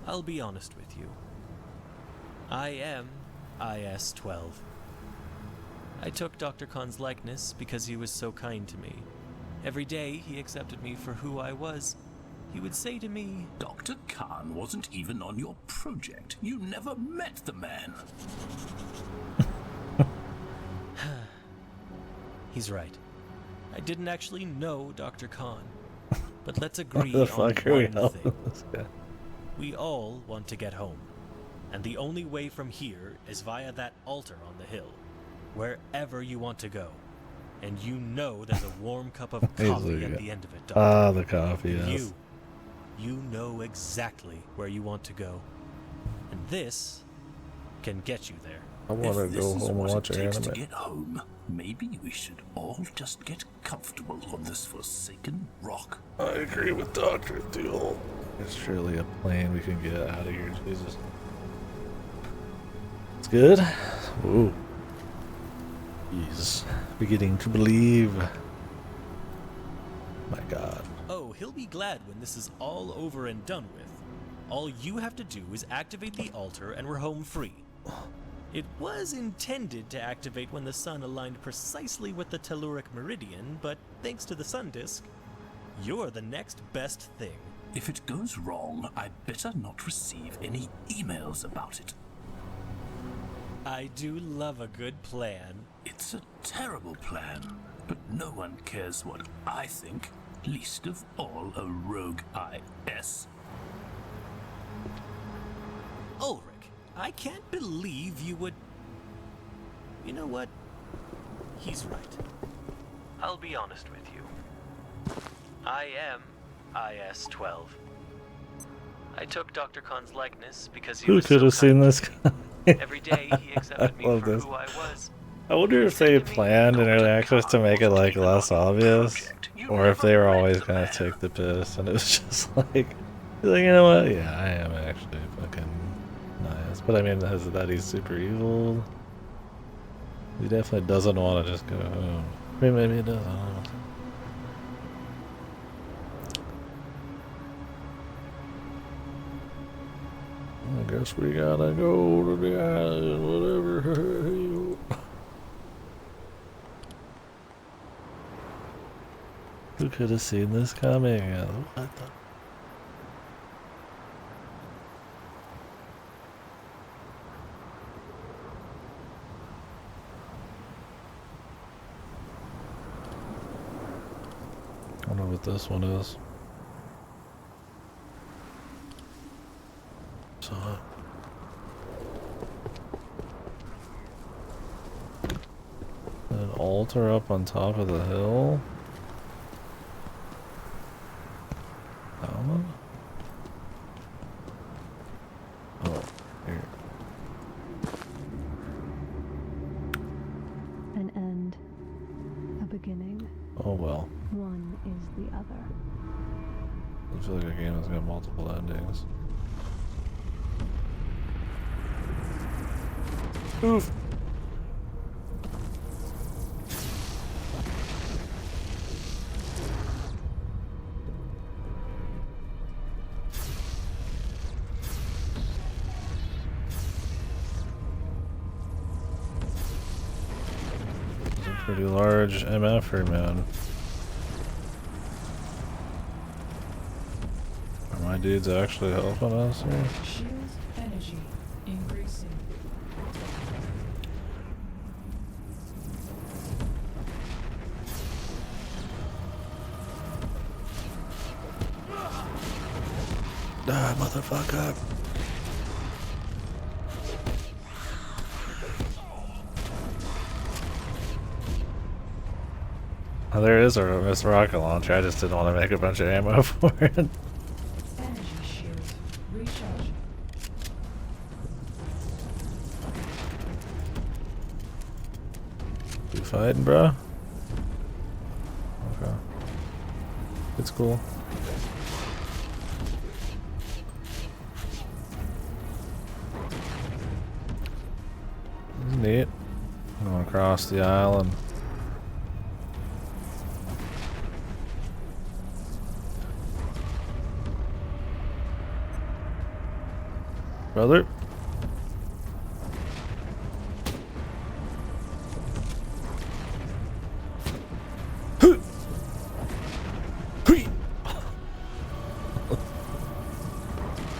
I'll be honest with you. I am IS-12. I took Dr. Khan's likeness because he was so kind to me. Every day he accepted me for who I was. He would say to me, Dr. Khan wasn't even on your project. You never met the man. he's right. I didn't actually know Dr. Khan. But let's agree What the on fuck are we one helping thing. this guy? We all want to get home. And the only way from here is via that altar on the hill. Wherever you want to go. And you know there's a warm cup of coffee at the end of it, Doctor. Ah, the coffee, yes. You know exactly where you want to go. And this can get you there. I want to If this go is home and what watch it an takes anime. to get home, maybe we should all just get comfortable on this forsaken rock. I agree with Dr. Duel. There's surely a plane we can get out of here, Jesus. It's good? Ooh. He's beginning to believe. My God. Oh, he'll be glad when this is all over and done with. All you have to do is activate the altar and we're home free. It was intended to activate when the sun aligned precisely with the telluric meridian, but thanks to the sun disk, you're the next best thing. If it goes wrong, I'd better not receive any emails about it. I do love a good plan. It's a terrible plan, but no one cares what I think, least of all a rogue IS. Ulrich, I can't believe you would... You know what? He's right. I'll be honest with you. I am IS-12. I took Dr. Khan's likeness because he Who was could so have seen kind. this? Every day he accepted me love for this. who I was. I wonder if they planned in early access to make it like less obvious, or if they were always gonna take the piss and it was just like, you know what? Yeah, I am actually fucking nice. But I mean, is it that he's super evil? He definitely doesn't want to just go home. I mean, maybe he does. I don't know. I guess we gotta go to the island, whatever. Who could have seen this coming? What the? I don't know what this one is. So. An altar up on top of the hill? That one? Oh, here. An end, a beginning. Oh well. One is the other. I feel like a game has got multiple endings. Oof. It's a pretty large MFer, man. Are my dudes actually helping us here? Shield energy increasing. Die, motherfucker. Oh, there is a Miss Rocket Launcher. I just didn't want to make a bunch of ammo for it. Energy shield recharging. You fighting, bro? Okay. It's cool. This is neat. Going across the island. Brother?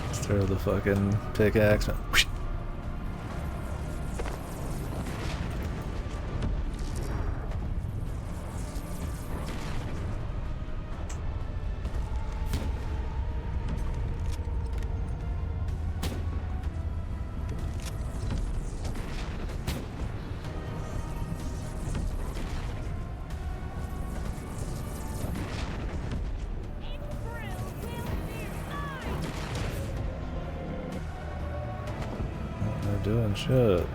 Let's throw the fucking pickaxe. They're doing shit.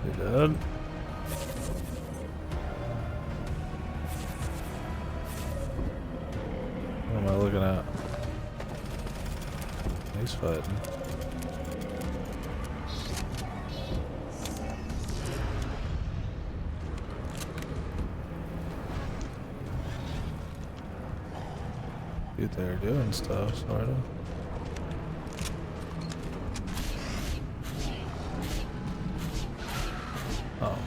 You dead? What am I looking at? He's fighting. Dude, they're doing stuff, sort of. Oh.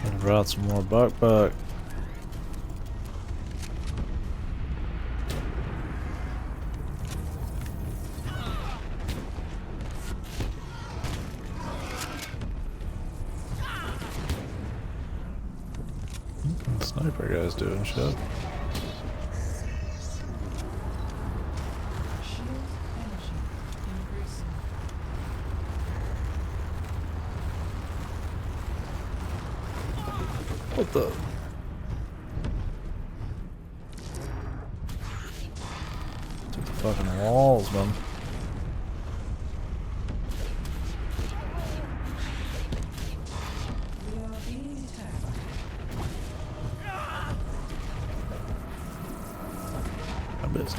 I brought some more buck. Sniper guy's doing shit. Shield energy increasing. What the? Took the fucking walls, man. We are being attacked. I missed.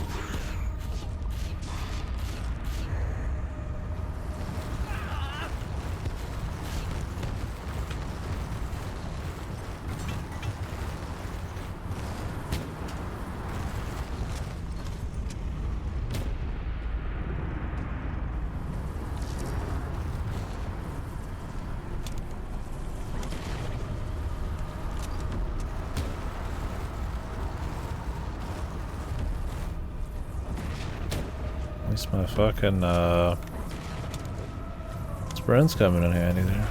At least my fucking sprint's coming in handy there.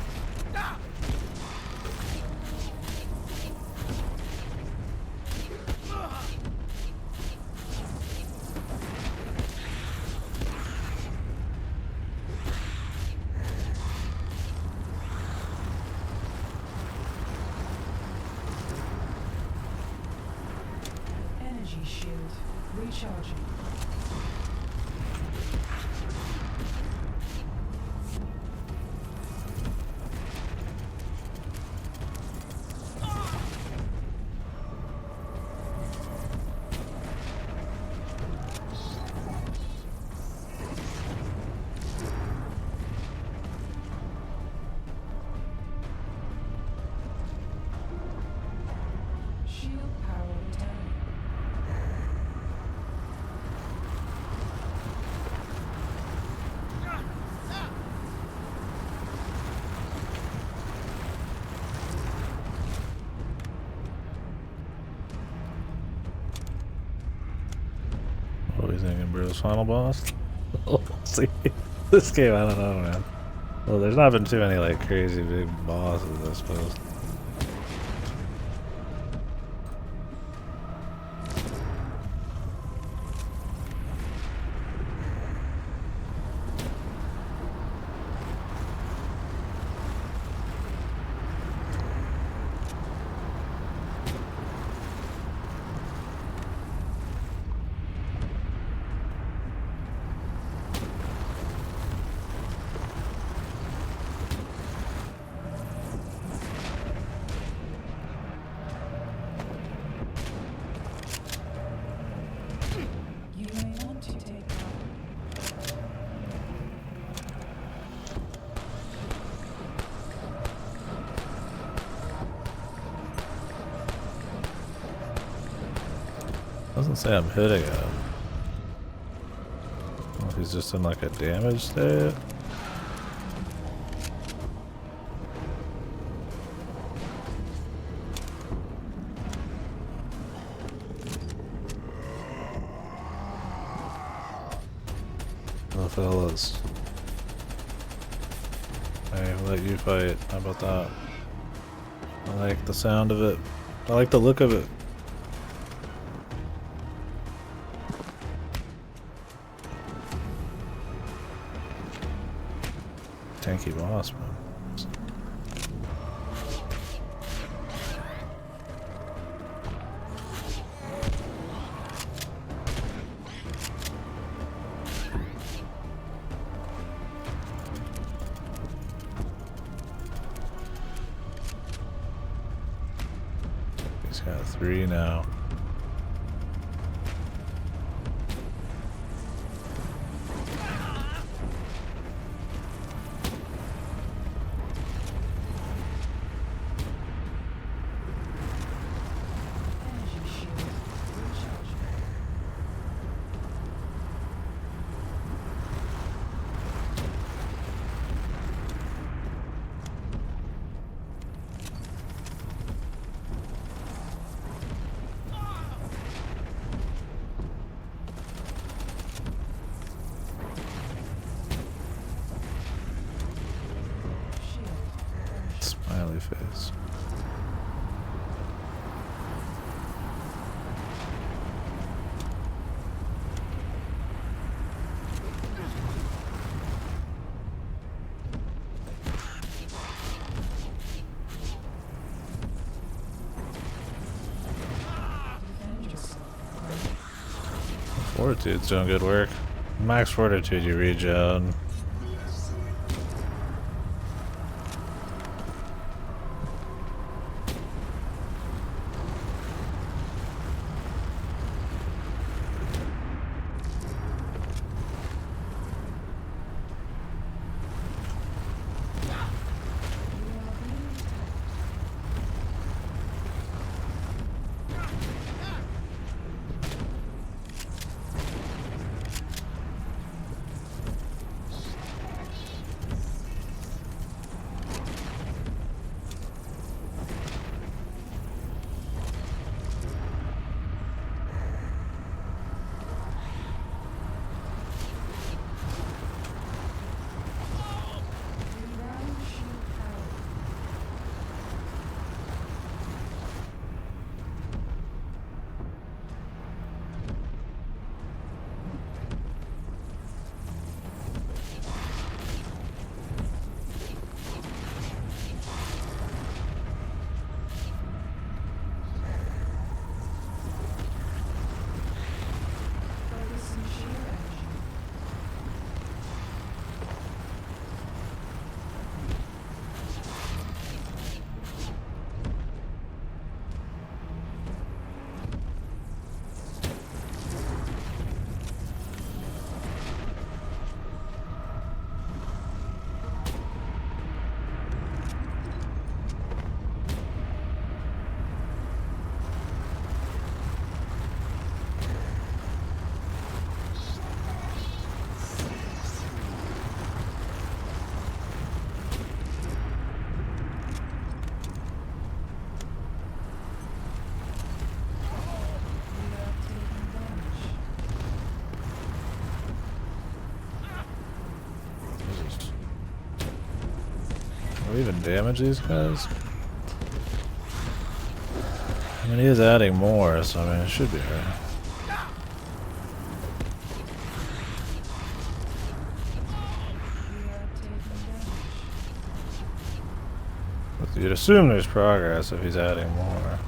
Energy shield recharging. Shield power returning. What are we thinking, Bruce? Final boss? We'll see. This game, I don't know, man. Well, there's not been too many, like, crazy big bosses, I suppose. You may want to take cover. Doesn't say I'm hitting him. Well, if he's just in like a damage state. Well, fellas. Hey, I'll let you fight. How about that? I like the sound of it. I like the look of it. Tanky boss, man. He's got 3 now. Energy shield recharging. Smiley face. Fortitude's doing good work. Max Fortitude, you regen. Do we even damage these guys? I mean, he is adding more, so I mean, it should be alright. You'd assume there's progress if he's adding more.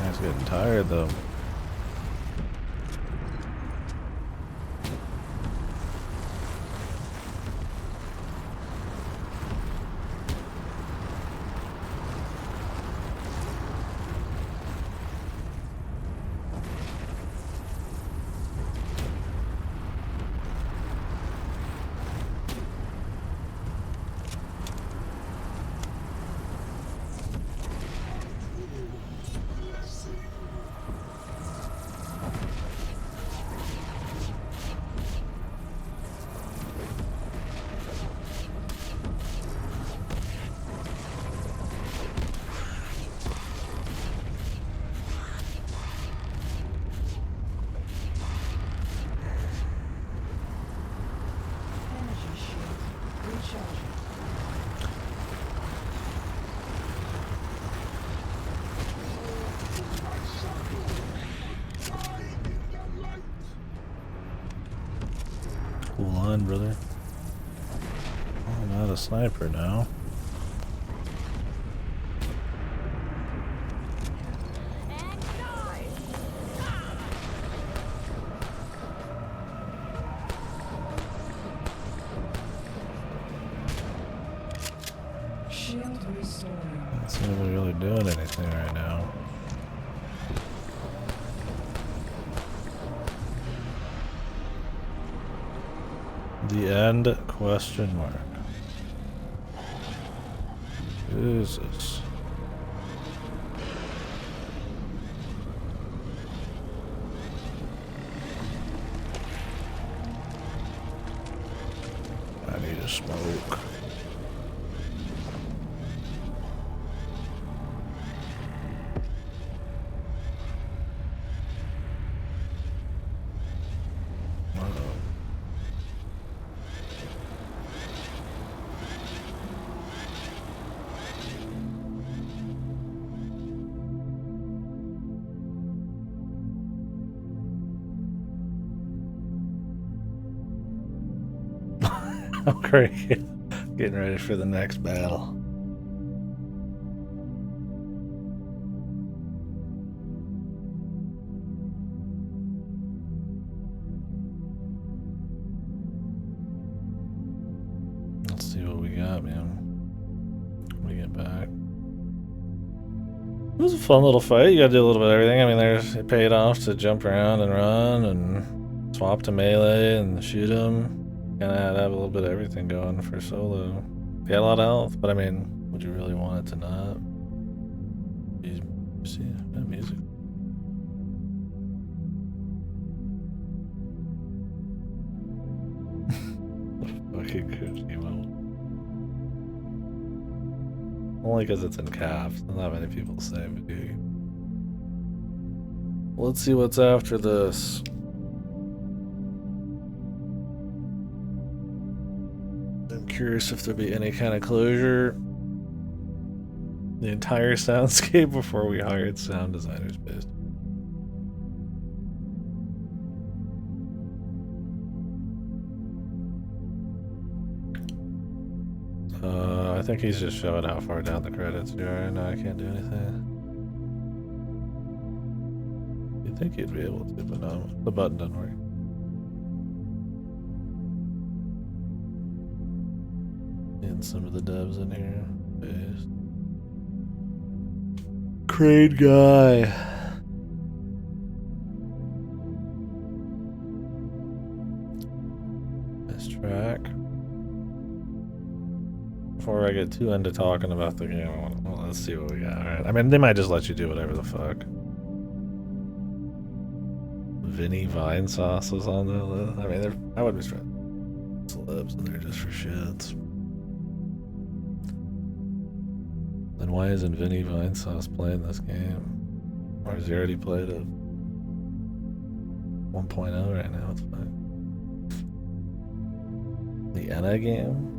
He's getting tired though. Cool line, brother. Oh, I'm not a sniper now. Shield restoring. Not seem to be really doing anything right now. The end? Question mark. Jesus. I need a smoke. I'm crazy. Getting ready for the next battle. at me when we get back. It was a fun little fight. You gotta do a little bit of everything. I mean, it paid off to jump around and run and swap to melee and shoot him. Kinda had to have a little bit of everything going for solo. He had a lot of health, but I mean, would you really want it to not? You see that music. Fucking good emo. Only because it's in caps. Not many people say it. Let's see what's after this. I'm curious if there'll be any kind of closure. The entire soundscape before we hired sound designers based. I think he's just showing how far down the credits you are. No, I can't do anything. You'd think you'd be able to, but no, the button doesn't work. And some of the devs in here. Based. Crane guy. This track. Before I get too into talking about the game, well, let's see what we got. Alright. I mean, they might just let you do whatever the fuck. Vinny Vine Sauce was on the list. I mean, I would be trying celebs and they're just for shits. Then why isn't Vinny Vine Sauce playing this game? Or has he already played it? 1.0 right now, it's fine. The Enna game?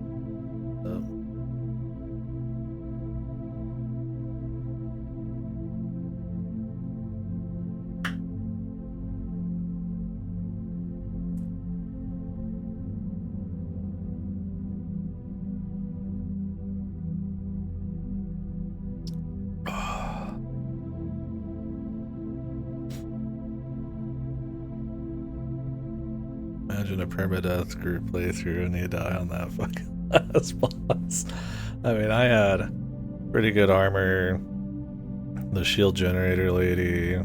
Imagine a permadeath group playthrough and you die on that fucking last boss. I mean, I had pretty good armor, the shield generator lady,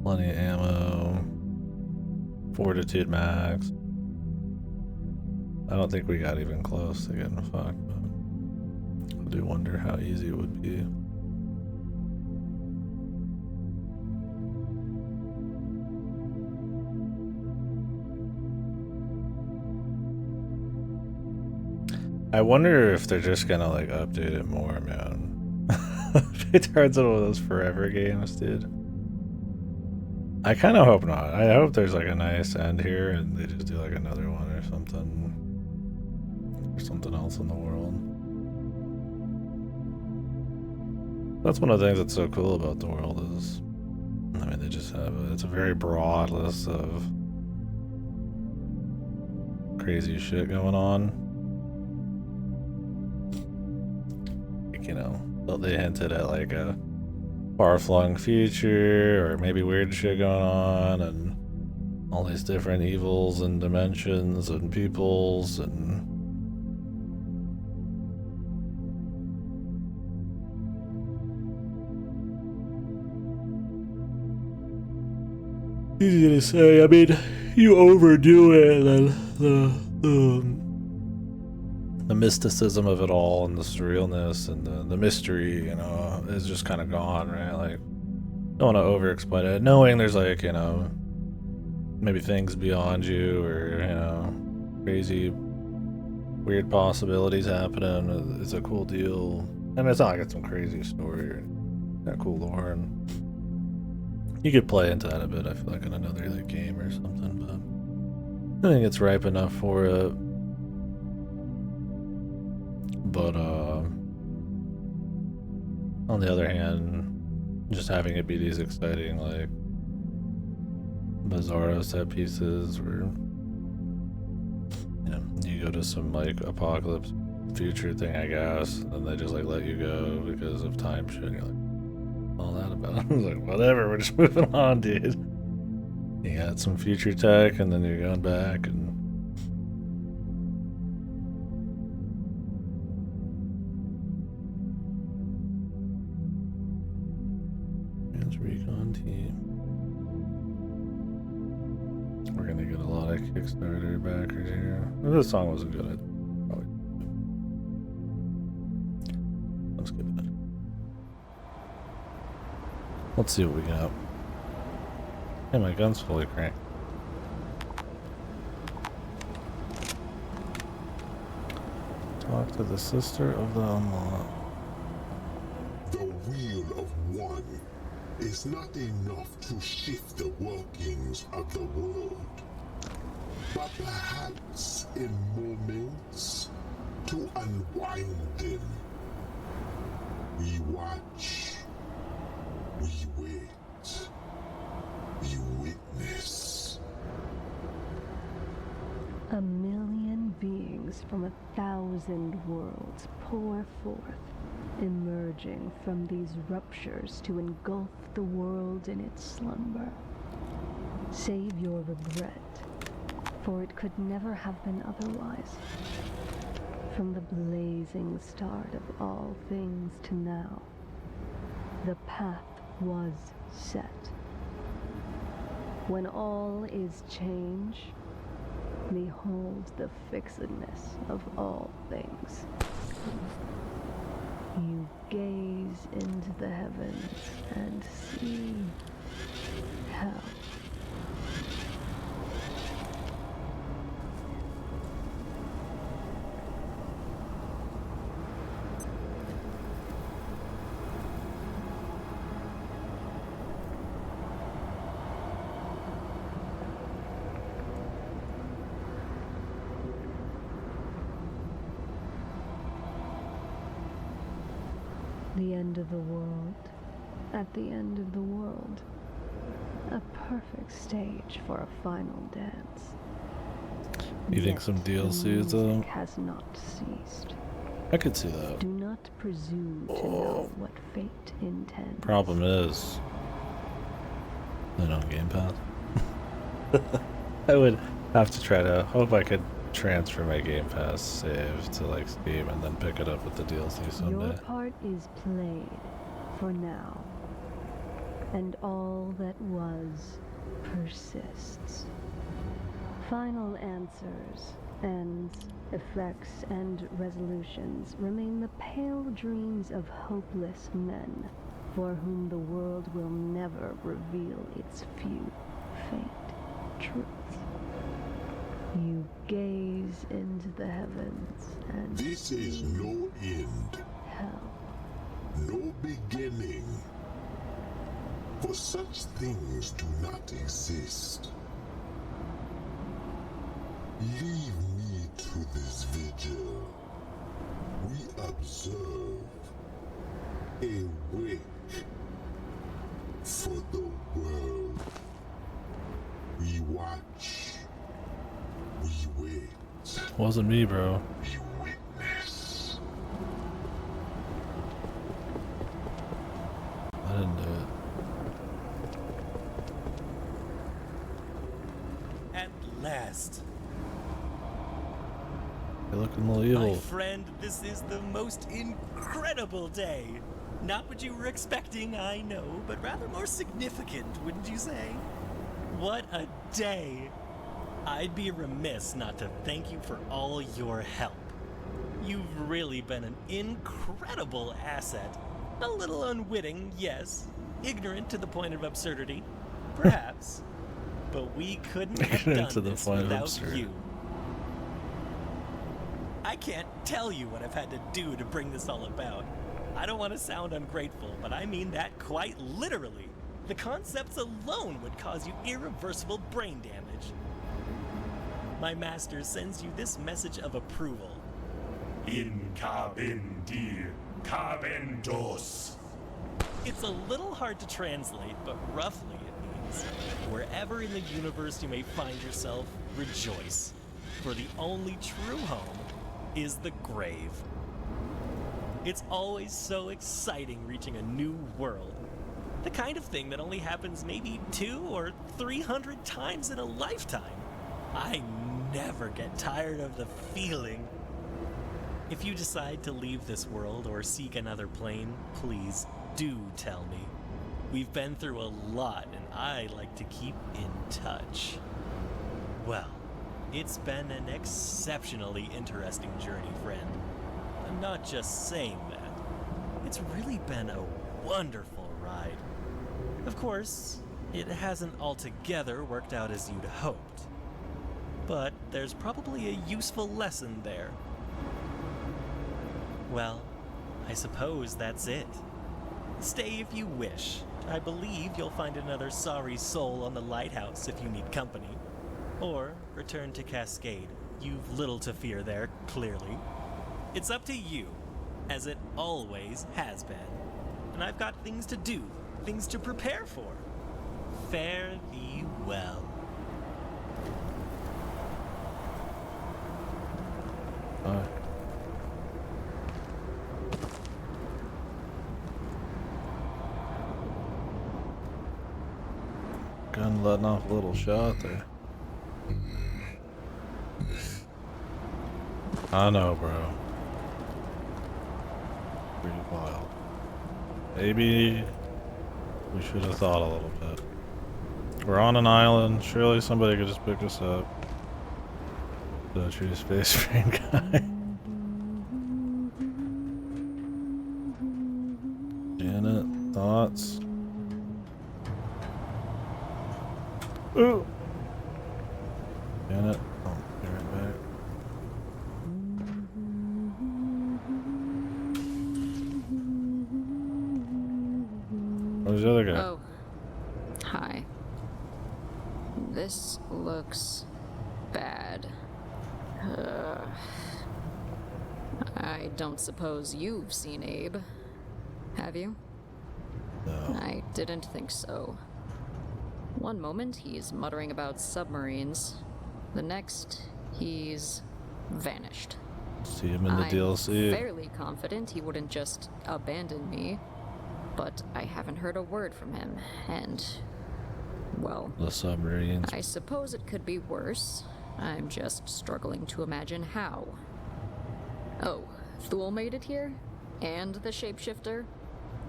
plenty of ammo, fortitude max. I don't think we got even close to getting fucked, but I do wonder how easy it would be. I wonder if they're just gonna like update it more, man. If it turns into one of those forever games, dude. I kind of hope not. I hope there's like a nice end here and they just do like another one or something. Or something else in the world. That's one of the things that's so cool about the world is, I mean, they just have it's a very broad list of crazy shit going on. You know, they hinted at like a far-flung future or maybe weird shit going on and all these different evils and dimensions and peoples and easy to say. I mean, you overdo it and the mysticism of it all and the surrealness and the mystery, you know, is just kind of gone, right? Like, don't want to over-explain it. Knowing there's like, you know, maybe things beyond you or, you know, crazy, weird possibilities happening is a cool deal. And it's not like it's some crazy story or that cool lore. And you could play into that a bit, I feel like, in another like, game or something, but I think it's ripe enough for it. But on the other hand, just having it be these exciting like bizarro set pieces where, you know, you go to some like apocalypse future thing, I guess, and they just like let you go because of time shit. And you're like, all that about it. I was like, whatever, we're just moving on, dude. You got some future tech and then you're going back and Sean T. We're gonna get a lot of Kickstarter backers here. If this song wasn't good, I'd probably. Let's skip it. Let's see what we got. Hey, my gun's fully cranked. Talk to the sister of the unlock. The wheel of one is not enough to shift the workings of the world, but perhaps in moments to unwind them. We watch, we wait, we witness. A million beings from 1,000 worlds pour forth, emerging from these ruptures to engulf the world in its slumber. Save your regret, for it could never have been otherwise. From the blazing start of all things to now, the path was set. When all is change, behold the fixedness of all things. You gaze into the heavens and see hell. The end of the world, at the end of the world. A perfect stage for a final dance. You think some DLC is music has not ceased. I could see that. Do not presume to know what fate intends. Problem is, then on Game Pass. I would have to try to hope I could transfer my Game Pass save to like Steam and then pick it up with the DLC someday. Your part is played for now, and all that was persists. Final answers, ends, effects, and resolutions remain the pale dreams of hopeless men, for whom the world will never reveal its few, faint truths. You gaze into the heavens and this is no end, hell. no beginning. For such things do not exist. Leave me to this vigil. We observe, awake for the world. We watch. We wait. Wasn't me, bro. We witness. I didn't do it. At last. You're looking a little evil. My friend, this is the most incredible day. Not what you were expecting, I know, but rather more significant, wouldn't you say? What a day. I'd be remiss not to thank you for all your help. You've really been an incredible asset. A little unwitting, yes. Ignorant to the point of absurdity, perhaps. But we couldn't have done this without you. I can't tell you what I've had to do to bring this all about. I don't want to sound ungrateful, but I mean that quite literally. The concepts alone would cause you irreversible brain damage. My master sends you this message of approval. In cabin dir, cabin dos. It's a little hard to translate, but roughly it means, wherever in the universe you may find yourself, rejoice. For the only true home is the grave. It's always so exciting reaching a new world. The kind of thing that only happens maybe 200 or 300 times in a lifetime. I never get tired of the feeling. If you decide to leave this world or seek another plane, please do tell me. We've been through a lot, and I like to keep in touch. Well, it's been an exceptionally interesting journey, friend. I'm not just saying that. It's really been a wonderful ride. Of course, it hasn't altogether worked out as you'd hoped. But there's probably a useful lesson there. Well, I suppose that's it. Stay if you wish. I believe you'll find another sorry soul on the lighthouse if you need company. Or return to Cascade. You've little to fear there, clearly. It's up to you, as it always has been. And I've got things to do, things to prepare for. Fare thee well. Gun letting off a little shot there. I know, bro. Pretty wild. Maybe we should have thought a little bit. We're on an island. Surely somebody could just pick us up. The true space marine guy. Janet, thoughts? Ooh. Janet, oh, be right back. Where's the other guy? Oh, hi. This looks bad. I don't suppose you've seen Abe, have you? No. I didn't think so. One moment he's muttering about submarines, the next he's vanished. See him in the I'm DLC. fairly confident he wouldn't just abandon me, but I haven't heard a word from him, and, well, The submarines. I suppose it could be worse. I'm just struggling to imagine how. Oh, Thule made it here? And the shapeshifter?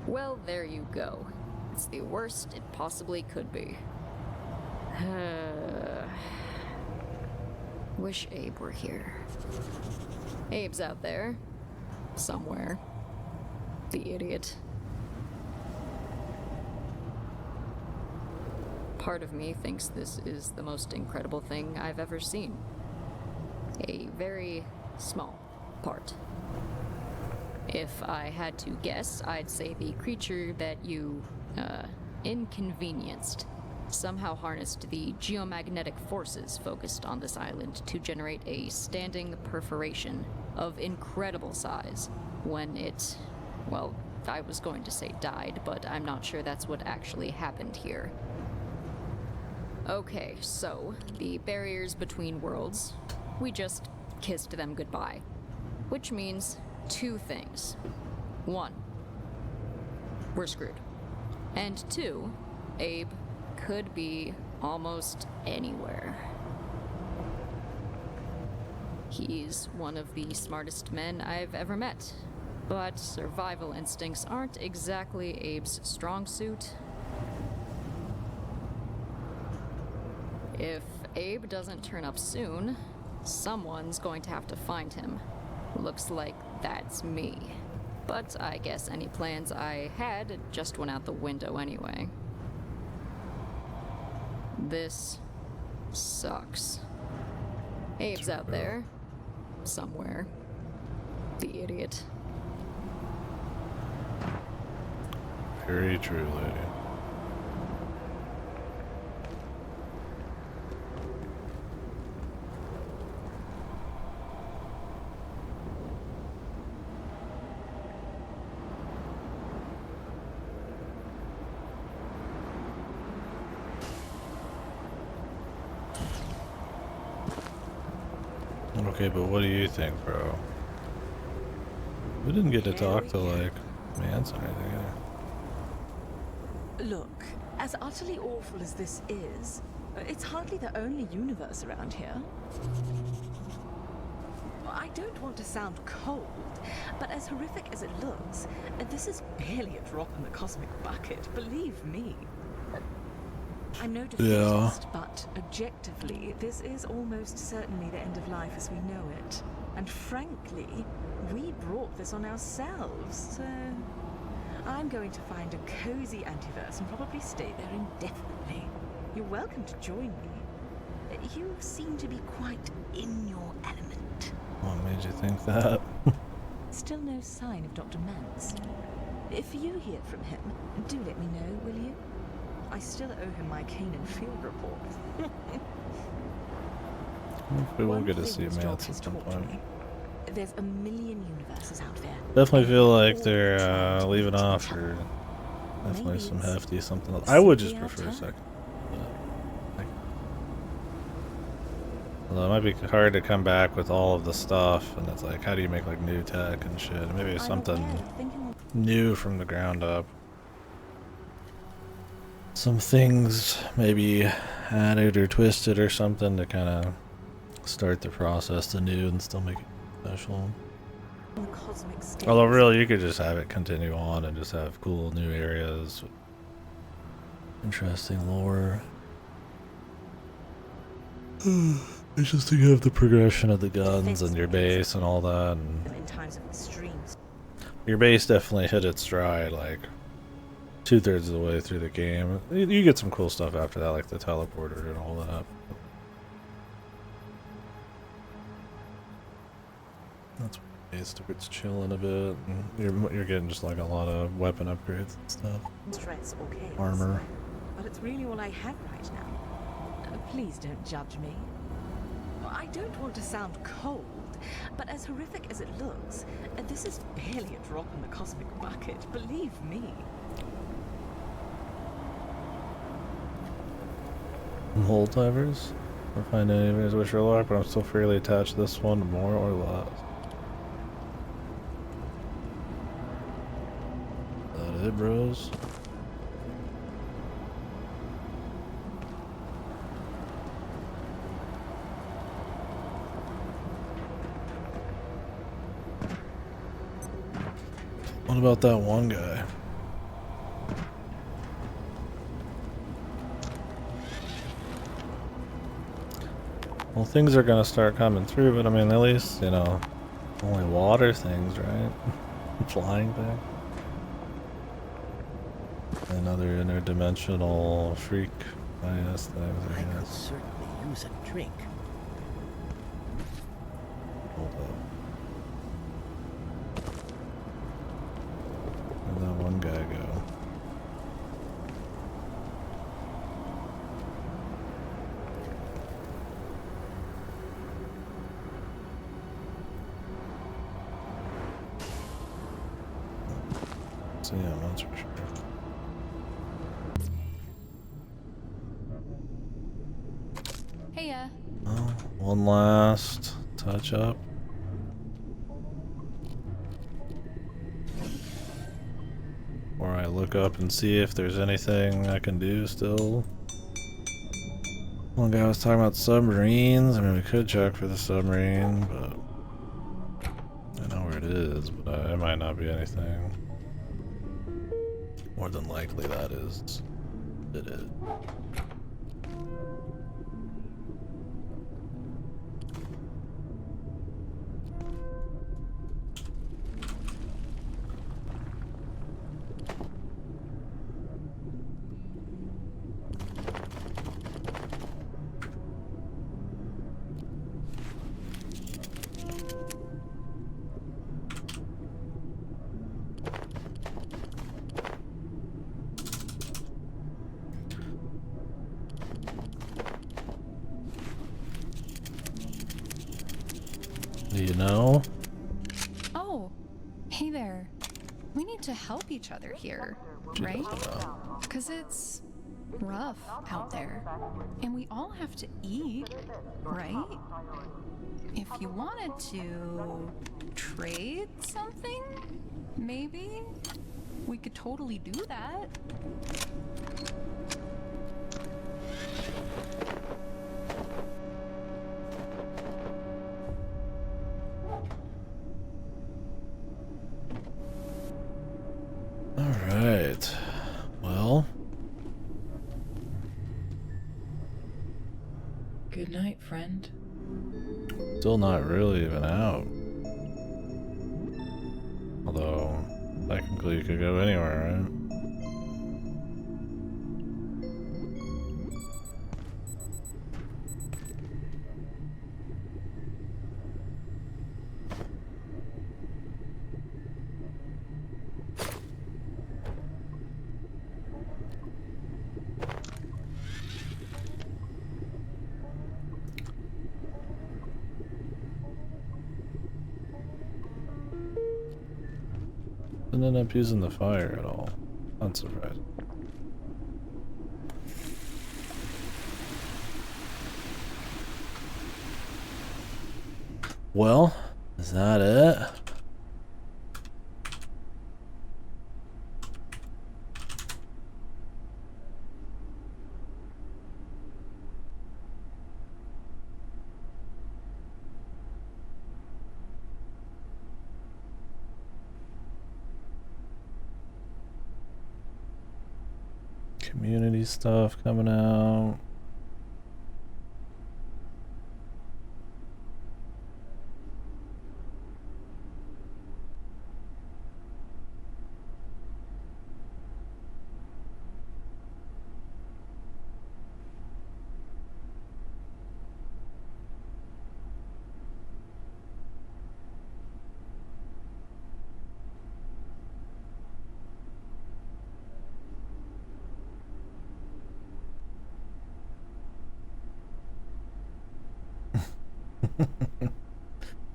Well, there you go. It's the worst it possibly could be. Wish Abe were here. Abe's out there. Somewhere. The idiot. Part of me thinks this is the most incredible thing I've ever seen. A very small part. If I had to guess, I'd say the creature that you, inconvenienced somehow harnessed the geomagnetic forces focused on this island to generate a standing perforation of incredible size when it, well, I was going to say died, but I'm not sure that's what actually happened here. Okay, so, the barriers between worlds, we just kissed them goodbye. Which means two things. One, we're screwed. And two, Abe could be almost anywhere. He's one of the smartest men I've ever met, but survival instincts aren't exactly Abe's strong suit. If Abe doesn't turn up soon, someone's going to have to find him. Looks like that's me. But I guess any plans I had just went out the window anyway. This sucks. Abe's out there. Somewhere. The idiot. Very true, lady. Okay, but what do you think, bro? We didn't get to talk to, like, Mance or anything either. Look, as utterly awful as this is, it's hardly the only universe around here. I don't want to sound cold, but as horrific as it looks, this is barely a drop in the cosmic bucket, believe me. I'm no defeatist, but objectively, this is almost certainly the end of life as we know it. And frankly, we brought this on ourselves, so I'm going to find a cozy antiverse and probably stay there indefinitely. You're welcome to join me. You seem to be quite in your element. What made you think that? Still no sign of Dr. Mance. If you hear from him, do let me know, will you? I still owe him my Canaan field report. We will get to see Mance at some point. There's a million universes out there. Definitely feel like they're leaving off or definitely some hefty something else. I would just prefer a second. Although it might be hard to come back with all of the stuff, and it's like, how do you make like new tech and shit? Maybe something new from the ground up. Some things maybe added or twisted or something to kind of start the process to new and still make it special. Although really you could just have it continue on and just have cool new areas, interesting lore. It's just to have the progression of the guns and your base and all that, and your base definitely hit its stride like 2/3 of the way through the game. You get some cool stuff after that, like the teleporter and all that. That's where the base starts chilling a bit, and you're getting just like a lot of weapon upgrades and stuff. Stress or chaos. Armor. But it's really all I have right now. Please don't judge me. I don't want to sound cold, but as horrific as it looks, this is barely a drop in the cosmic bucket, believe me. Hold levers? Or find any areas which are locked, but I'm still fairly attached to this one, more or less. Is that it, bros? What about that one guy? Well, things are gonna start coming through, but I mean, at least, you know, only water things, right? Flying thing. Another interdimensional freak minus things, I guess. Could certainly use a drink. Hold up. Where'd that one guy go? So yeah, that's for sure. Hey, Oh, one last touch up. Or I look up and see if there's anything I can do still. One guy was talking about submarines. I mean, we could check for the submarine, but I know where it is, but it might not be anything. More than likely that is it. Do you know? Oh, hey there. We need to help each other here, right? Because it's rough out there. And we all have to eat, right? If you wanted to trade something, maybe we could totally do that. Alright. Well. Good night, friend. Still not really even out. Although, technically you could go anywhere, right? Didn't end up using the fire at all. Not surprised. Well, is that it? Community stuff coming out.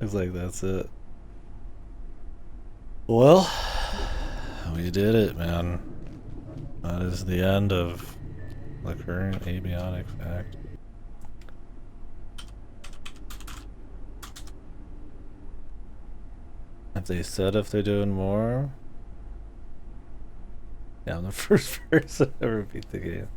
Looks like that's it. Well, we did it, man. That is the end of the current abiotic fact. Have they said if they're doing more? Yeah, I'm the first person to ever beat the game.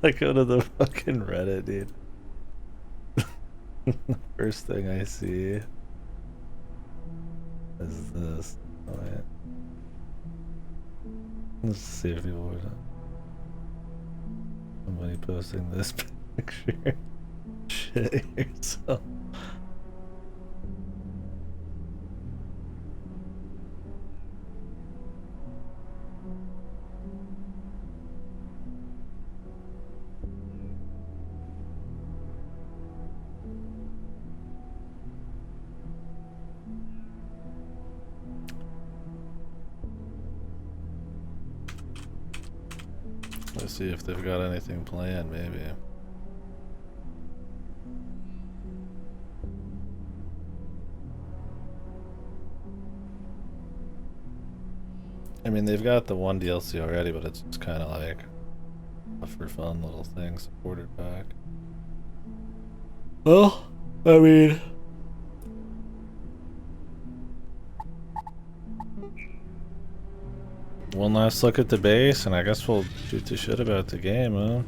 Like, go to the fucking Reddit, dude. The first thing I see is this. Oh, yeah. Let's see if people would. Somebody posting this picture. Shit yourself. Let's see if they've got anything planned, maybe. I mean, they've got the one DLC already, but it's kind of like a for fun little thing, supporter pack. Well, I mean... One last look at the base, and I guess we'll shoot the shit about the game, huh?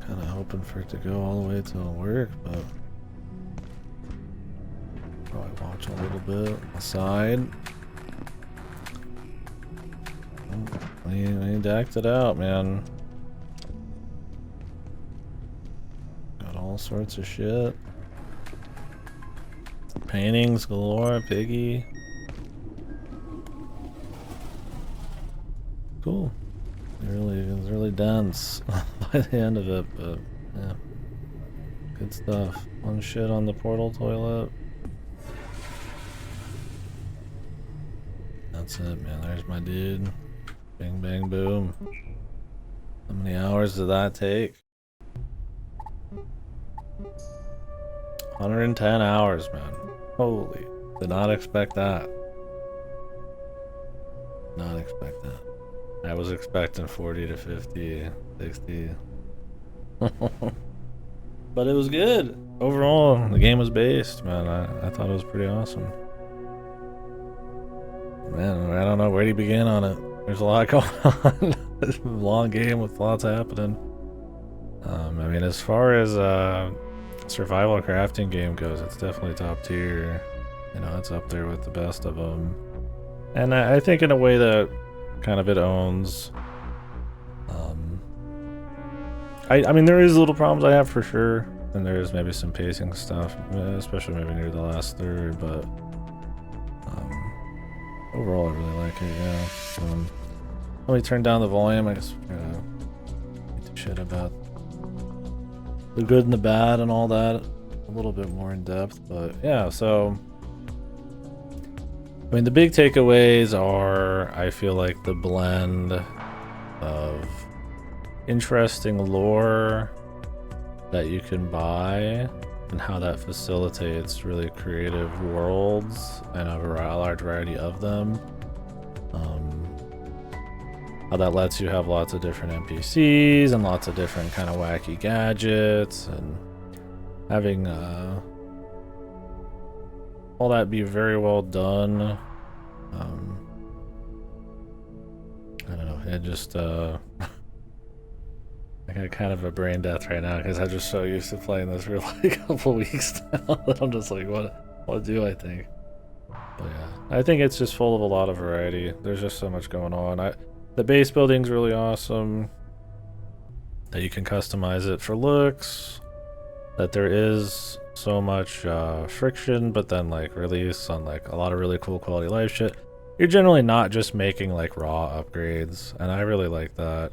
Kinda hoping for it to go all the way to work, but... Probably watch a little bit aside. We decked it out, man. Got all sorts of shit. Paintings galore, piggy. Cool. It was really dense by the end of it, but yeah. Good stuff. One shit on the portal toilet. That's it, man. There's my dude. Bang, bang, boom. How many hours did that take? 110 hours, man. Holy. Did not expect that. Not expect that. I was expecting 40 to 50, 60. But it was good. Overall, the game was based, man. I thought it was pretty awesome. Man, I don't know where to begin on it. There's a lot going on. long game with lots happening. I mean, as far as survival crafting game goes, it's definitely top tier. You know, it's up there with the best of them. And I think in a way that kind of it owns. I mean, there is little problems I have for sure, and there is maybe some pacing stuff, especially maybe near the last third, but overall I really like it, yeah. Let me turn down the volume, I guess we're gonna get to shit about the good and the bad and all that a little bit more in depth, but yeah, so I mean, the big takeaways are, I feel like the blend of interesting lore that you can buy and how that facilitates really creative worlds and a large variety of them. How that lets you have lots of different NPCs and lots of different kind of wacky gadgets, and having all that be very well done. I don't know, it just I got kind of a brain death right now because I'm just so used to playing this for like a couple weeks now that I'm just like, what do I think? But yeah, I think it's just full of a lot of variety. There's just so much going on. The base building's really awesome. That you can customize it for looks. That there is so much friction, but then like release on like a lot of really cool quality of life shit. You're generally not just making like raw upgrades, and I really like that.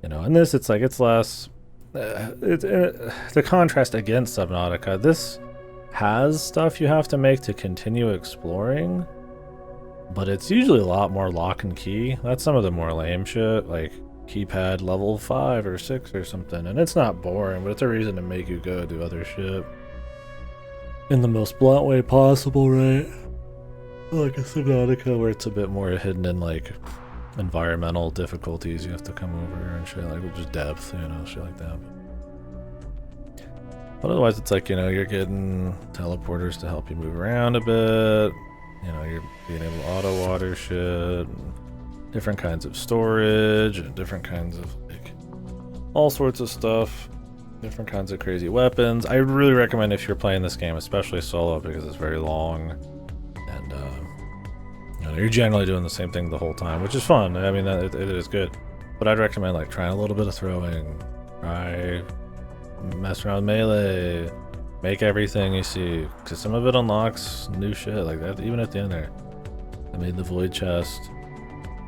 You know, in this, it's like, it's less, the contrast against Subnautica, this has stuff you have to make to continue exploring, but it's usually a lot more lock and key. That's some of the more lame shit, like keypad level 5 or 6 or something, and it's not boring, but it's a reason to make you go do other shit in the most blunt way possible, right? Like a Subnautica where it's a bit more hidden in like environmental difficulties you have to come over and shit, like just depth, you know, shit like that. But otherwise it's like, you know, you're getting teleporters to help you move around a bit, you know, you're being able to auto water shit, and different kinds of storage, and different kinds of like all sorts of stuff, different kinds of crazy weapons. I really recommend if you're playing this game, especially solo, because it's very long, and you're generally doing the same thing the whole time, which is fun. I mean, it is good. But I'd recommend like trying a little bit of throwing, try mess around with melee, make everything you see, because some of it unlocks new shit like that. Even at the end there, I made the void chest,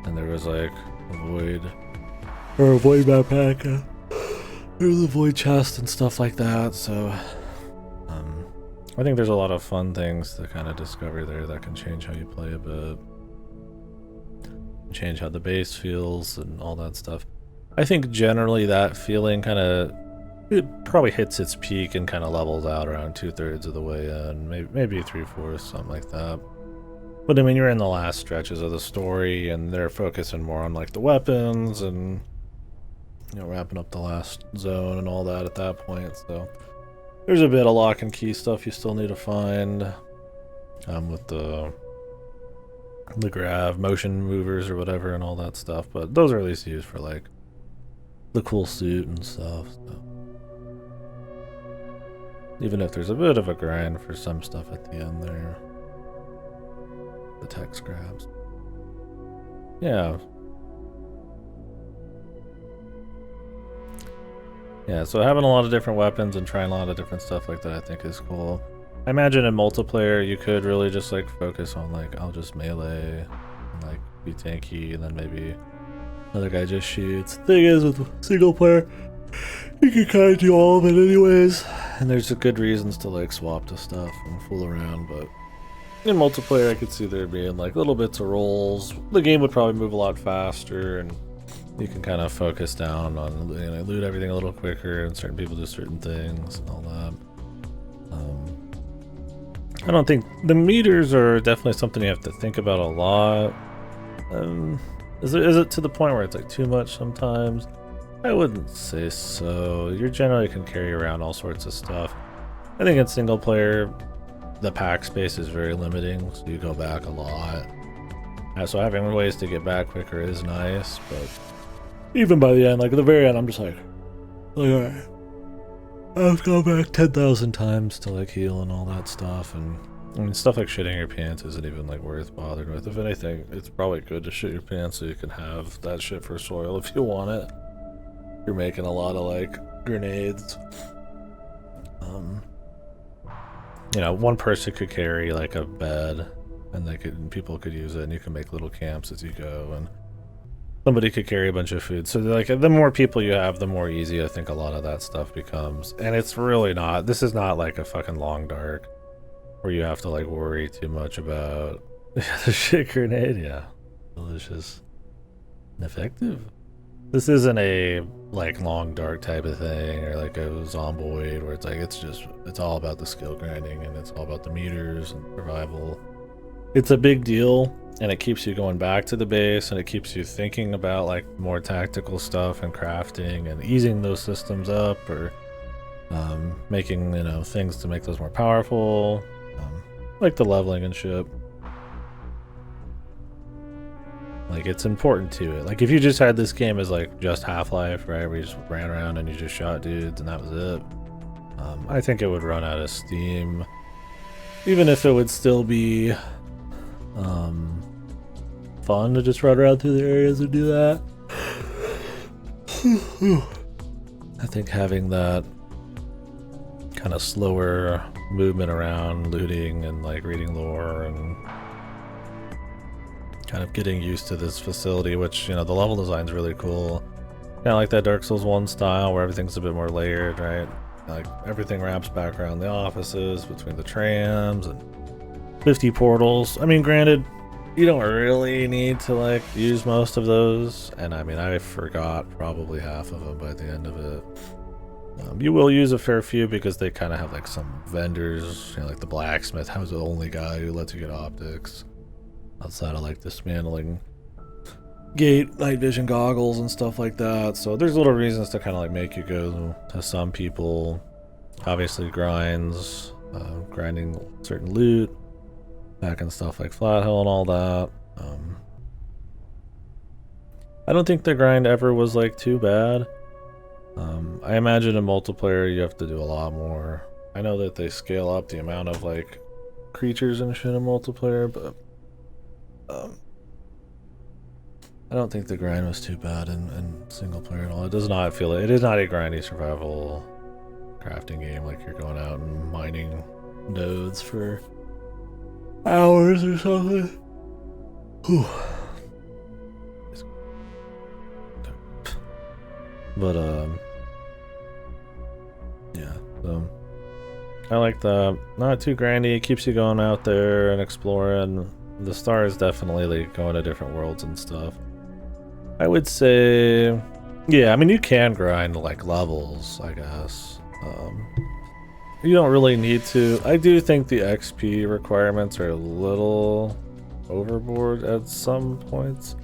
and there was like a void backpack. There was a void chest and stuff like that. So I think there's a lot of fun things to kind of discover there that can change how you play a bit, change how the base feels and all that stuff. I think generally that feeling kind of, it probably hits its peak and kind of levels out around 2/3 of the way in, maybe 3/4, something like that. But I mean, you're in the last stretches of the story, and they're focusing more on like the weapons and, you know, wrapping up the last zone and all that at that point. So there's a bit of lock and key stuff you still need to find with the grav motion movers or whatever and all that stuff, but those are at least used for like the cool suit and stuff. So even if there's a bit of a grind for some stuff at the end there, the text grabs. Yeah, so having a lot of different weapons and trying a lot of different stuff like that I think is cool. I imagine in multiplayer you could really just like focus on like, I'll just melee and like be tanky, and then maybe another guy just shoots. Thing is, with single player, you can kind of do all of it anyways, and there's good reasons to like swap to stuff and fool around. But in multiplayer I could see there being like little bits of rolls. The game would probably move a lot faster, and you can kind of focus down on, you know, loot everything a little quicker, and certain people do certain things and all that. I don't think the meters are definitely something you have to think about a lot. Is it to the point where it's like too much sometimes? I wouldn't say so. You generally can carry around all sorts of stuff. I think in single player, the pack space is very limiting, so you go back a lot. So having ways to get back quicker is nice, but even by the end, like at the very end, I'm just like alright. I've gone back 10,000 times to like heal and all that stuff, and I mean stuff like shitting your pants isn't even like worth bothering with. If anything, it's probably good to shit your pants so you can have that shit for soil if you want it. You're making a lot of like grenades. You know, one person could carry like a bed, and people could use it, and you can make little camps as you go, and somebody could carry a bunch of food. So like the more people you have, the more easy I think a lot of that stuff becomes. And it's really not, this is not like a fucking long dark where you have to like worry too much about the shit grenade. Yeah, delicious and effective. This isn't a like long dark type of thing or like a zomboid where it's like it's all about the skill grinding and it's all about the meters and survival. It's a big deal, and it keeps you going back to the base, and it keeps you thinking about like more tactical stuff and crafting and easing those systems up, or making, you know, things to make those more powerful, like the leveling and shit. Like, it's important to it. Like, if you just had this game as like just Half-Life, right, where you just ran around and you just shot dudes and that was it, I think it would run out of steam, even if it would still be fun to just run around through the areas and do that. I think having that kind of slower movement around, looting and like reading lore and kind of getting used to this facility, which, you know, the level design's really cool. Kind of like that Dark Souls 1 style where everything's a bit more layered, right? Like everything wraps back around the offices, between the trams and 50 portals. I mean, granted, you don't really need to like use most of those, and I mean, I forgot probably half of them by the end of it. You will use a fair few because they kind of have like some vendors, you know, like the blacksmith. Who's the only guy who lets you get optics outside of like dismantling gate night vision goggles and stuff like that. So there's little reasons to kind of like make you go to some people. Obviously grinds, grinding certain loot, back and stuff like Flat Hill and all that. I don't think the grind ever was like too bad. I imagine in multiplayer you have to do a lot more. I know that they scale up the amount of like creatures and shit in multiplayer, but I don't think the grind was too bad in single player at all. It does not feel it is not a grindy survival crafting game like you're going out and mining nodes for hours or something. Whew. But yeah, so I like that. Not too grindy. It keeps you going out there and exploring. The star is definitely like going to different worlds and stuff. I would say, yeah, I mean, you can grind like levels, I guess. You don't really need to. I do think the XP requirements are a little overboard at some points.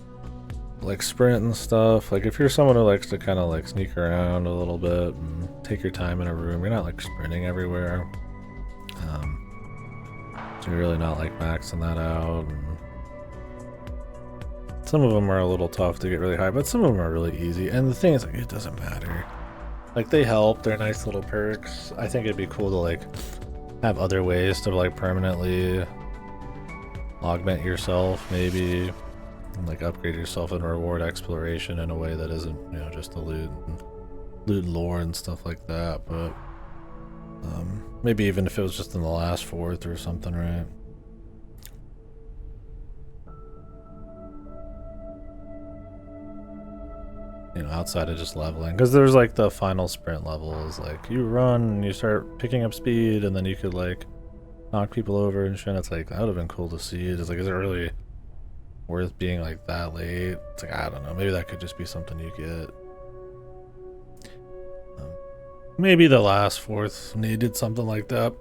Like sprint and stuff. Like if you're someone who likes to kind of like sneak around a little bit and take your time in a room, you're not like sprinting everywhere. So you're really not like maxing that out. And some of them are a little tough to get really high, but some of them are really easy. And the thing is, like, it doesn't matter. Like, they help. They're nice little perks. I think it'd be cool to like have other ways to like permanently augment yourself, maybe, and like upgrade yourself and reward exploration in a way that isn't, you know, just the loot and lore and stuff like that. But maybe even if it was just in the last fourth or something, right? You know, outside of just leveling, because there's like the final sprint levels, like you run and you start picking up speed, and then you could like knock people over and shit. It's like, that would have been cool to see. It's like, is it really worth being like that late? It's like, I don't know, maybe that could just be something you get. Maybe the last fourth needed something like that.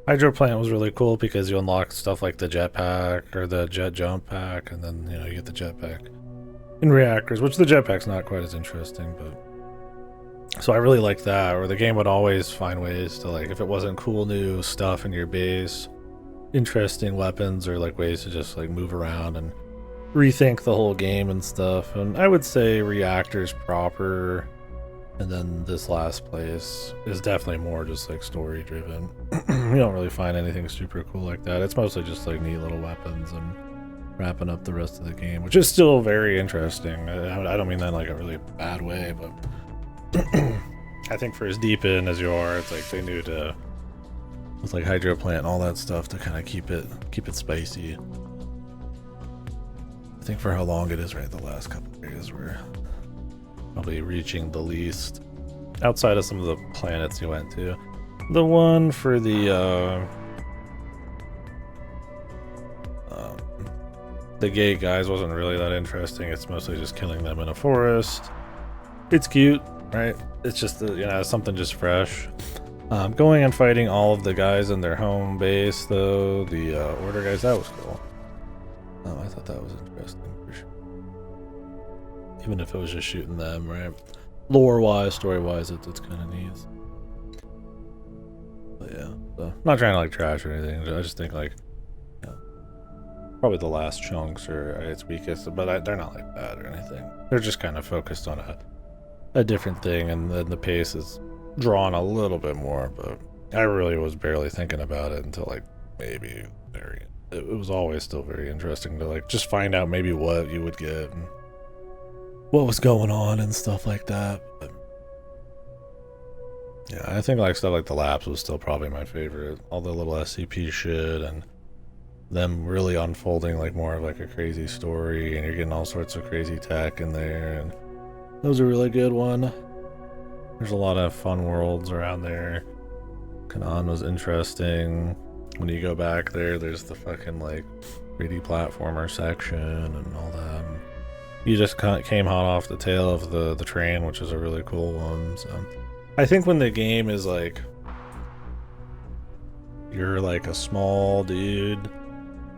Hydro Plant was really cool because you unlock stuff like the jetpack or the jet jump pack, and then, you know, you get the jetpack in reactors, which the jetpack's not quite as interesting, but so I really like that, where the game would always find ways to, like, if it wasn't cool new stuff in your base, interesting weapons or like ways to just like move around and rethink the whole game and stuff. And I would say Reactor's proper, and then this last place is definitely more just like story driven. You don't really find anything super cool like that. It's mostly just like neat little weapons and wrapping up the rest of the game, which is still very interesting. I don't mean that in like a really bad way, but I think for as deep in as you are, it's like they knew to, with like hydro plant and all that stuff, to kind of keep it spicy. I think for how long it is, right, the last couple of days we're probably reaching the least outside of some of the planets you went to. The one for the gate guys wasn't really that interesting. It's mostly just killing them in a forest. It's cute, right? It's just you know, something just fresh. Going and fighting all of the guys in their home base, though, the order guys, that was cool. I thought that was interesting for sure. Even if it was just shooting them, right? Lore-wise, story-wise, it's kind of neat. But yeah, so not trying to like trash or anything. I just think like, you know, probably the last chunks are at its weakest, but they're not like bad or anything. They're just kind of focused on a different thing, and then the pace is drawn a little bit more. But I really was barely thinking about it until like maybe very. It was always still very interesting to like just find out maybe what you would get and what was going on and stuff like that. But yeah, I think like stuff like the labs was still probably my favorite. All the little SCP shit and them really unfolding like more of like a crazy story, and you're getting all sorts of crazy tech in there, and that was a really good one. There's a lot of fun worlds around there. Canaan was interesting. When you go back there, there's the fucking like 3D platformer section and all that. You just came hot off the tail of the train, which is a really cool one. So I think when the game is like, you're like a small dude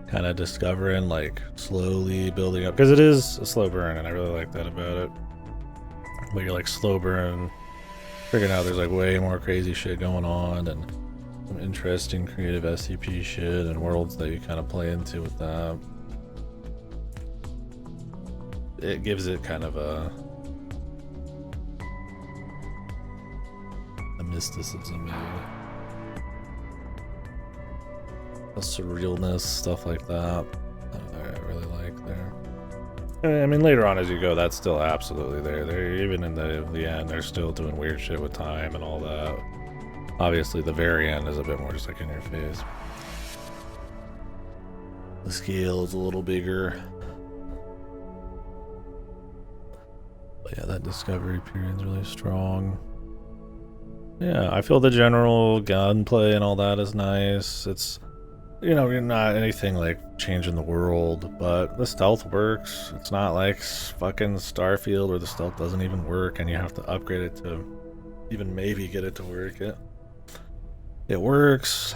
kind of discovering, like slowly building up, because it is a slow burn, and I really like that about it. But you're like slow burn, figuring out there's like way more crazy shit going on, and some interesting creative SCP shit and worlds that you kind of play into with that. It gives it kind of a mysticism, maybe. A surrealness, stuff like that. I really like there. I mean, later on as you go, that's still absolutely there. They're even in the end, they're still doing weird shit with time and all that. Obviously, the very end is a bit more just like in your face. The scale is a little bigger. But yeah, that discovery period is really strong. Yeah, I feel the general gunplay and all that is nice. It's, you know, you're not anything like changing the world, but the stealth works. It's not like fucking Starfield where the stealth doesn't even work and you have to upgrade it to even maybe get it to work. It works.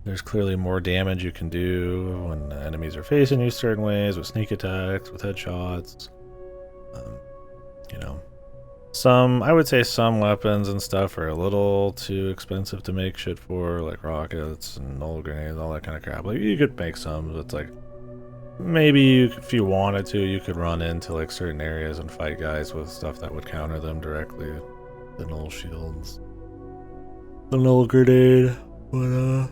There's clearly more damage you can do when the enemies are facing you certain ways, with sneak attacks, with headshots. You know, I would say some weapons and stuff are a little too expensive to make shit for, like rockets and null grenades, all that kind of crap. Like, you could make some, but it's like, maybe if you wanted to, you could run into like certain areas and fight guys with stuff that would counter them directly. The null shields, the null grenade, but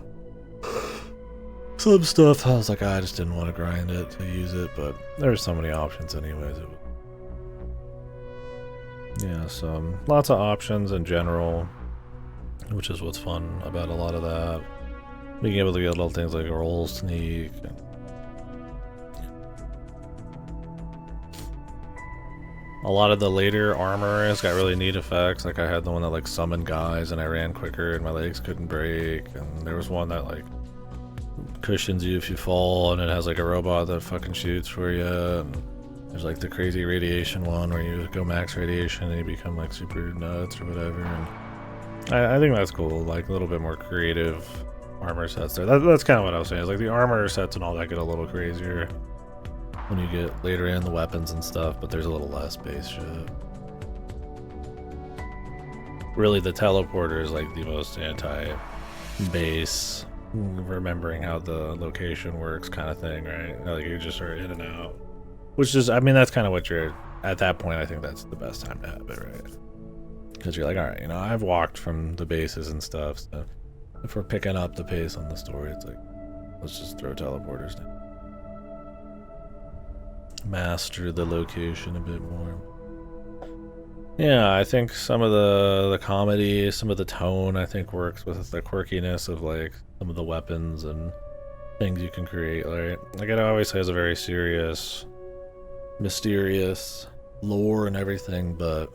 some stuff I was like, I just didn't want to grind it to use it, but there's so many options anyways. Yeah, so lots of options in general, which is what's fun about a lot of that. Being able to get little things like roll sneak. A lot of the later armor has got really neat effects. Like I had the one that like summoned guys and I ran quicker and my legs couldn't break. And there was one that like cushions you if you fall, and it has like a robot that fucking shoots for you. And there's like the crazy radiation one where you go max radiation and you become like super nuts or whatever. And I think that's cool, like a little bit more creative armor sets there. That's kind of what I was saying, is like the armor sets and all that get a little crazier when you get later in the weapons and stuff, but there's a little less base shit. Really, the teleporter is like the most anti-base remembering how the location works kind of thing, right? Like you just are in and out. Which is, I mean, that's kind of what you're, at that point, I think that's the best time to have it, right? Because you're like, alright, you know, I've walked from the bases and stuff, so if we're picking up the pace on the story, it's like, let's just throw teleporters down. Master the location a bit more. Yeah, I think some of the comedy, some of the tone, I think works with the quirkiness of like some of the weapons and things you can create, right? Like it always has a very serious, mysterious lore and everything, but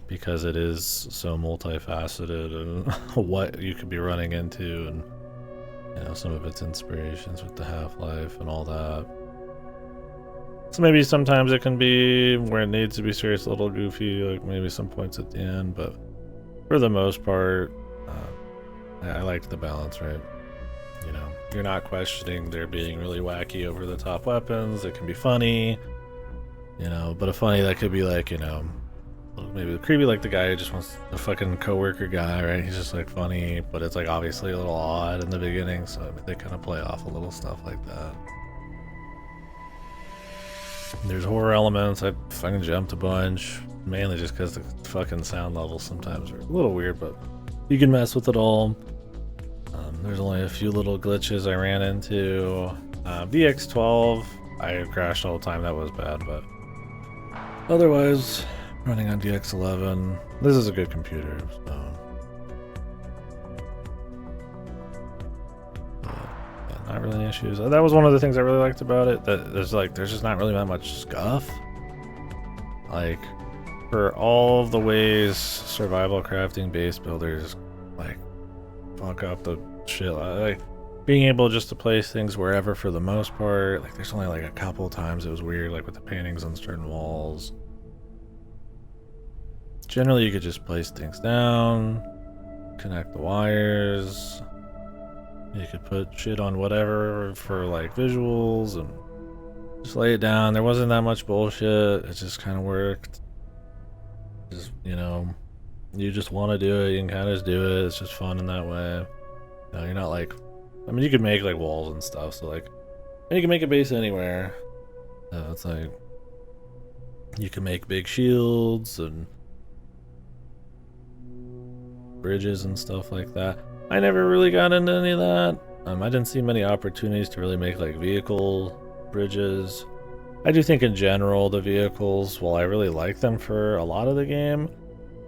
because it is so multifaceted and what you could be running into, and you know, some of its inspirations with the Half-Life and all that. So maybe sometimes it can be where it needs to be serious, a little goofy, like maybe some points at the end, but for the most part, I liked the balance, right? You know, you're not questioning there being really wacky, over-the-top weapons. It can be funny, you know, but a funny that could be like, you know, maybe creepy, like the guy who just wants the fucking coworker guy, right? He's just like funny, but it's like obviously a little odd in the beginning, so I mean, they kind of play off a little stuff like that. There's horror elements. I fucking jumped a bunch, mainly just because the fucking sound levels sometimes are a little weird, but you can mess with it all. There's only a few little glitches I ran into. VX12, I crashed all the time. That was bad, but otherwise, running on DX11. This is a good computer, so yeah, not really any issues. That was one of the things I really liked about it. That there's just not really that much scuff. Like for all of the ways survival crafting base builders like fuck up the shit, like being able just to place things wherever for the most part. Like there's only like a couple times it was weird, like with the paintings on certain walls. Generally, you could just place things down, connect the wires. You could put shit on whatever for like visuals and just lay it down. There wasn't that much bullshit. It just kind of worked. Just, you know, you just want to do it, you can kind of just do it. It's just fun in that way. You know, you're not like, I mean, you could make like walls and stuff. So like, and you can make a base anywhere. It's like, you can make big shields and bridges and stuff like that. I never really got into any of that. I didn't see many opportunities to really make like vehicle bridges. I do think in general the vehicles, while I really like them for a lot of the game,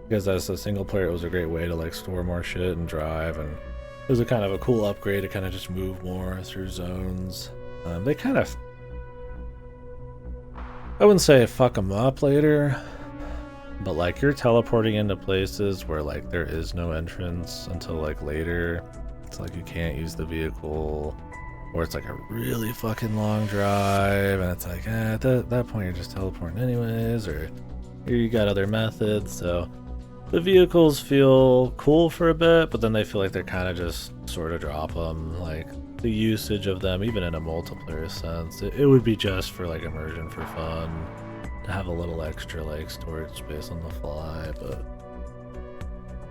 because as a single player it was a great way to like store more shit and drive, and it was a kind of a cool upgrade to kind of just move more through zones. They kind of, I wouldn't say fuck them up later, but like you're teleporting into places where like there is no entrance until like later. It's like you can't use the vehicle, or it's like a really fucking long drive, and it's like at that point you're just teleporting anyways, or here you got other methods. So the vehicles feel cool for a bit, but then they feel like they're kind of just sort of drop them. Like the usage of them, even in a multiplayer sense, it would be just for like immersion for fun, to have a little extra like storage space on the fly. But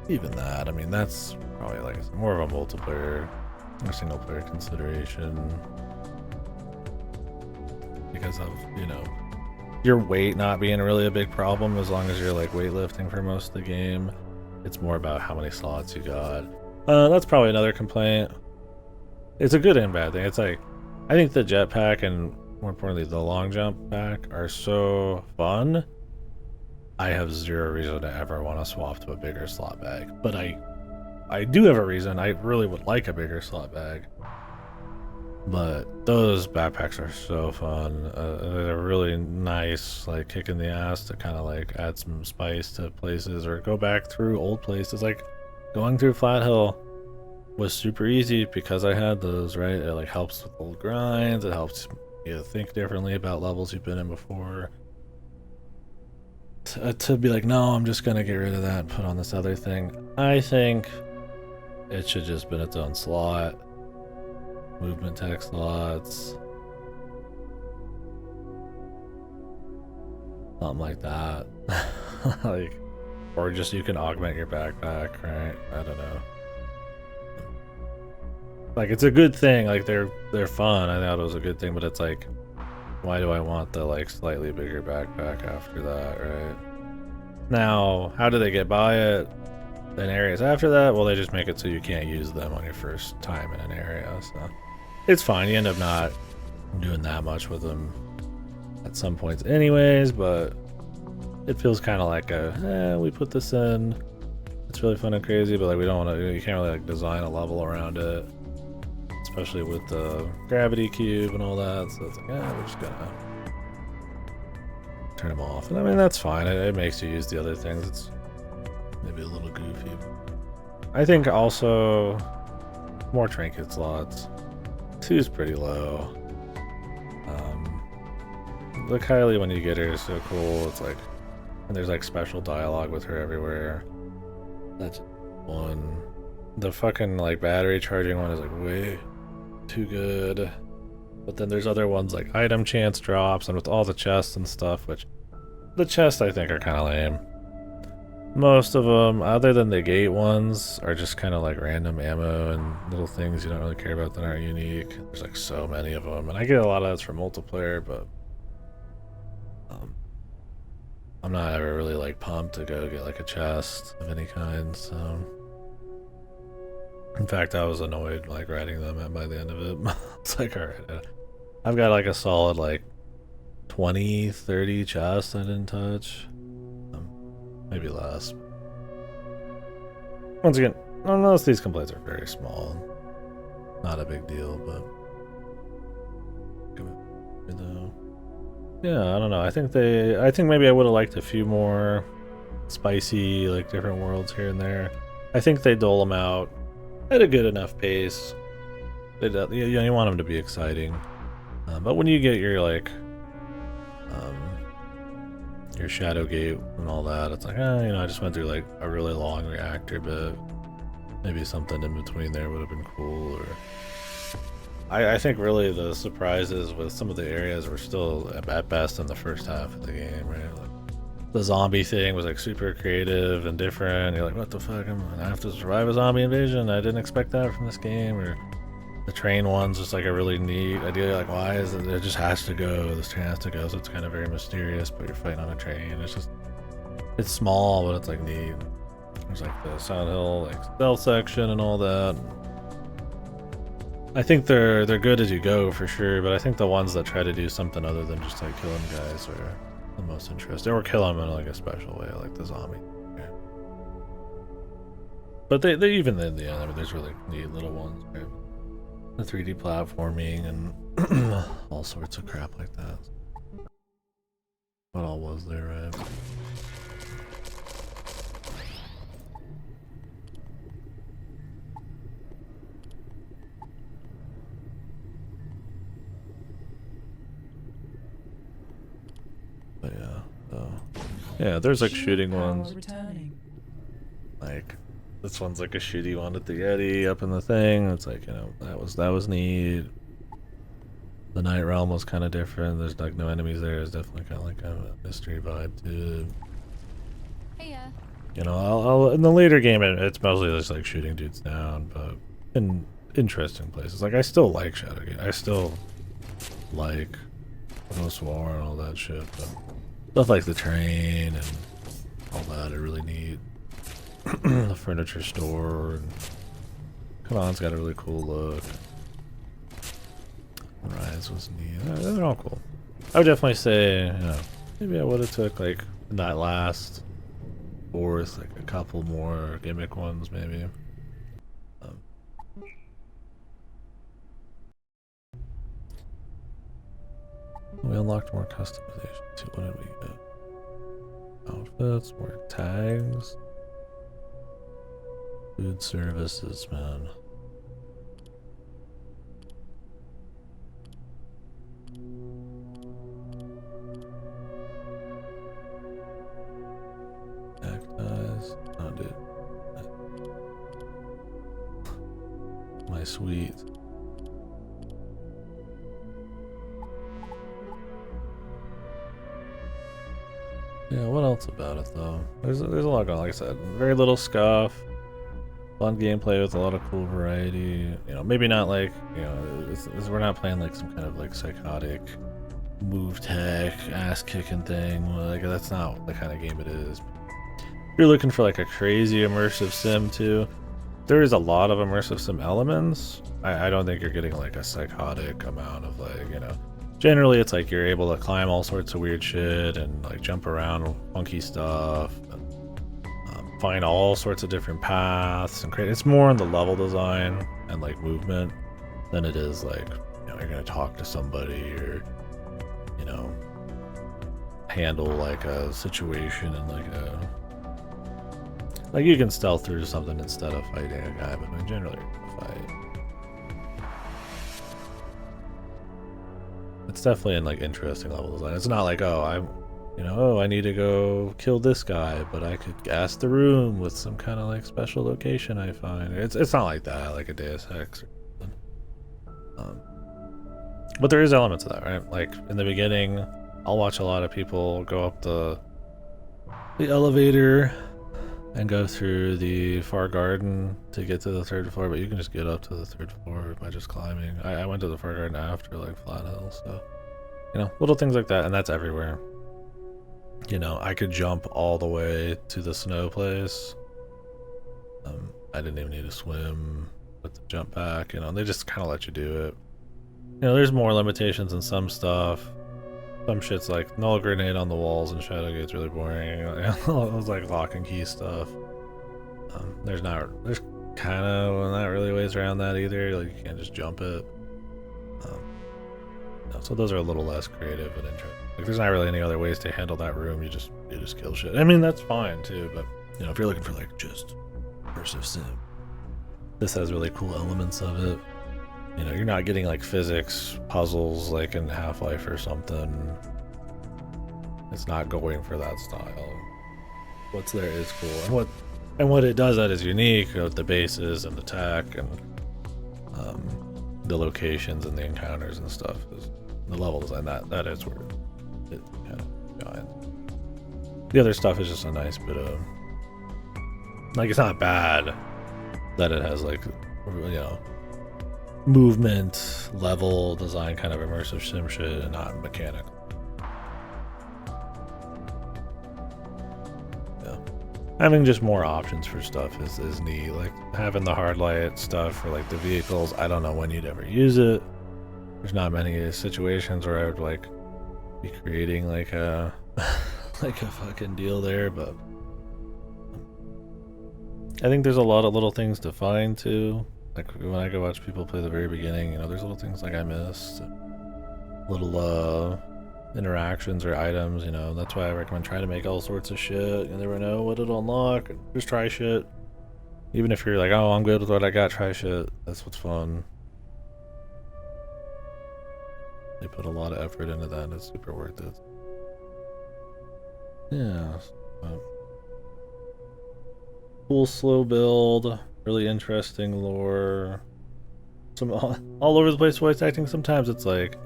even that, I mean, that's probably like more of a multiplayer or single player consideration, because of, you know, your weight not being really a big problem as long as you're like weightlifting for most of the game. It's more about how many slots you got. That's probably another complaint. It's a good and bad thing. It's like, I think the jetpack and more importantly the long jump pack are so fun. I have zero reason to ever want to swap to a bigger slot bag, but I do have a reason. I really would like a bigger slot bag. But those backpacks are so fun. They're really nice, like kick in the ass to kind of like add some spice to places or go back through old places. Like going through Flat Hill was super easy because I had those, right? It like helps with old grinds. It helps you think differently about levels you've been in before. To be like, no, I'm just gonna get rid of that and put on this other thing. I think it should just been its own slot. Movement tech slots, something like that. Like, or just you can augment your backpack, right? I don't know. Like, it's a good thing. Like, they're fun. I thought it was a good thing, but it's like, why do I want the like slightly bigger backpack after that, right? Now, how do they get by it in areas after that? Well, they just make it so you can't use them on your first time in an area. So it's fine. You end up not doing that much with them at some points, anyways. But it feels kind of like we put this in. It's really fun and crazy, but like we don't want to. You can't really like design a level around it, especially with the gravity cube and all that. So it's like, we're just gonna turn them off. And I mean, that's fine. It makes you use the other things. It's maybe a little goofy. I think also more trinket slots. 2 is pretty low. The Kylie, when you get her, is so cool. It's like, and there's like special dialogue with her everywhere. That's one. The fucking like battery charging one is like way too good. But then there's other ones like item chance drops and with all the chests and stuff, which the chests I think are kind of lame. Most of them, other than the gate ones, are just kind of like random ammo and little things you don't really care about that aren't unique. There's like so many of them, and I get a lot of that's for multiplayer, but I'm not ever really like pumped to go get like a chest of any kind. So, in fact, I was annoyed like writing them by the end of it. It's like, all right, I've got like a solid like 20, 30 chests I didn't touch. Maybe less. Once again, unless these complaints are very small, not a big deal, but yeah, I don't know. I think maybe I would have liked a few more spicy, like different worlds here and there. I think they dole them out at a good enough pace. You want them to be exciting, but when you get your like your shadow gate and all that, it's like, I just went through like a really long reactor bit. Maybe something in between there would have been cool. Or I think really the surprises with some of the areas were still at best in the first half of the game, right? Like the zombie thing was like super creative and different. You're like, what the fuck? I'm gonna have to survive a zombie invasion. I didn't expect that from this game. Or the train one's just like a really neat idea. Like, why is it? It just has to go. This train has to go. So it's kind of very mysterious. But you're fighting on a train. It's small, but it's like neat. There's like the Silent Hill like stealth section and all that. I think they're good as you go for sure. But I think the ones that try to do something other than just like killing guys are the most interesting. Or kill them in like a special way, like the zombie. Yeah. But they even in the end, I mean, there's really neat little ones. Right? The 3D platforming and all sorts of crap like that. What all was there, right? But yeah, so yeah, there's like shooting ones. Like this one's like a shooty one at the Yeti up in the thing. It's like, that was neat. The Night Realm was kind of different. There's like no enemies there. It's definitely kind of like a mystery vibe too. Hey, I'll in the later game it's mostly just like shooting dudes down, but in interesting places. Like I still like Shadowgate. I still like Ghost War and all that shit. But stuff like the train and all that are really neat. The furniture store and come on, it's got a really cool look. Rise was neat. They're all cool. I would definitely say, maybe I would have took like that last fourth, like a couple more gimmick ones, maybe. We unlocked more customization too. What did we get? Outfits, more tags. Food services, man. Cacti. Oh, dude. My sweet. Yeah, what else about it though? There's a lot going on. Like I said, very little scuff. Fun gameplay with a lot of cool variety. You know, maybe not like, you know, we're not playing like some kind of like psychotic move tech, ass kicking thing. Like that's not the kind of game it is. If you're looking for like a crazy immersive sim too, there is a lot of immersive sim elements. I don't think you're getting like a psychotic amount of like, you know, generally it's like you're able to climb all sorts of weird shit and like jump around funky stuff, find all sorts of different paths and create. It's more on the level design and like movement than it is like, you know, you're gonna talk to somebody or, you know, handle like a situation and like you can stealth through something instead of fighting a guy, but I mean, generally you're gonna fight. It's definitely in like interesting level design. It's not like, oh, I need to go kill this guy, but I could gas the room with some kind of like special location I find. It's not like that, like a Deus Ex or something. But there is elements of that, right? Like in the beginning, I'll watch a lot of people go up the elevator and go through the far garden to get to the 3rd floor, but you can just get up to the 3rd floor by just climbing. I went to the far garden after like Flat Hill, so you know, little things like that, and that's everywhere. You know, I could jump all the way to the snow place. I didn't even need to swim with the jump back, you know, they just kind of let you do it. You know, there's more limitations in some stuff. Some shit's like null grenade on the walls and Shadowgate's really boring. It was like lock and key stuff. There's kind of not really ways around that either. Like you can't just jump it. No, so those are a little less creative and interesting. Like there's not really any other ways to handle that room. You just kill shit. I mean that's fine too, but you know if you're looking for like just immersive sim, this has really cool elements of it. You know, you're not getting like physics puzzles like in Half-Life or something. It's not going for that style. What's there is cool, and what it does that is unique. You know, the bases and the tech and the locations and the encounters and stuff is the level design. That is where it kind of shines. The other stuff is just a nice bit of like it's not bad that it has like you know movement level design kind of immersive sim shit and not mechanical. Having just more options for stuff is neat. Like having the hard light stuff for like the vehicles. I don't know when you'd ever use it. There's not many situations where I would like be creating like a like a fucking deal there, but I think there's a lot of little things to find too. Like when I go watch people play the very beginning, you know, there's little things like I missed, little interactions or items, you know. That's why I recommend trying to make all sorts of shit. You never know what it'll unlock. Just try shit. Even if you're like, oh, I'm good with what I got, try shit. That's what's fun. They put a lot of effort into that and it's super worth it. Yeah. Cool slow build. Really interesting lore. Some all over the place voice acting. Sometimes it's like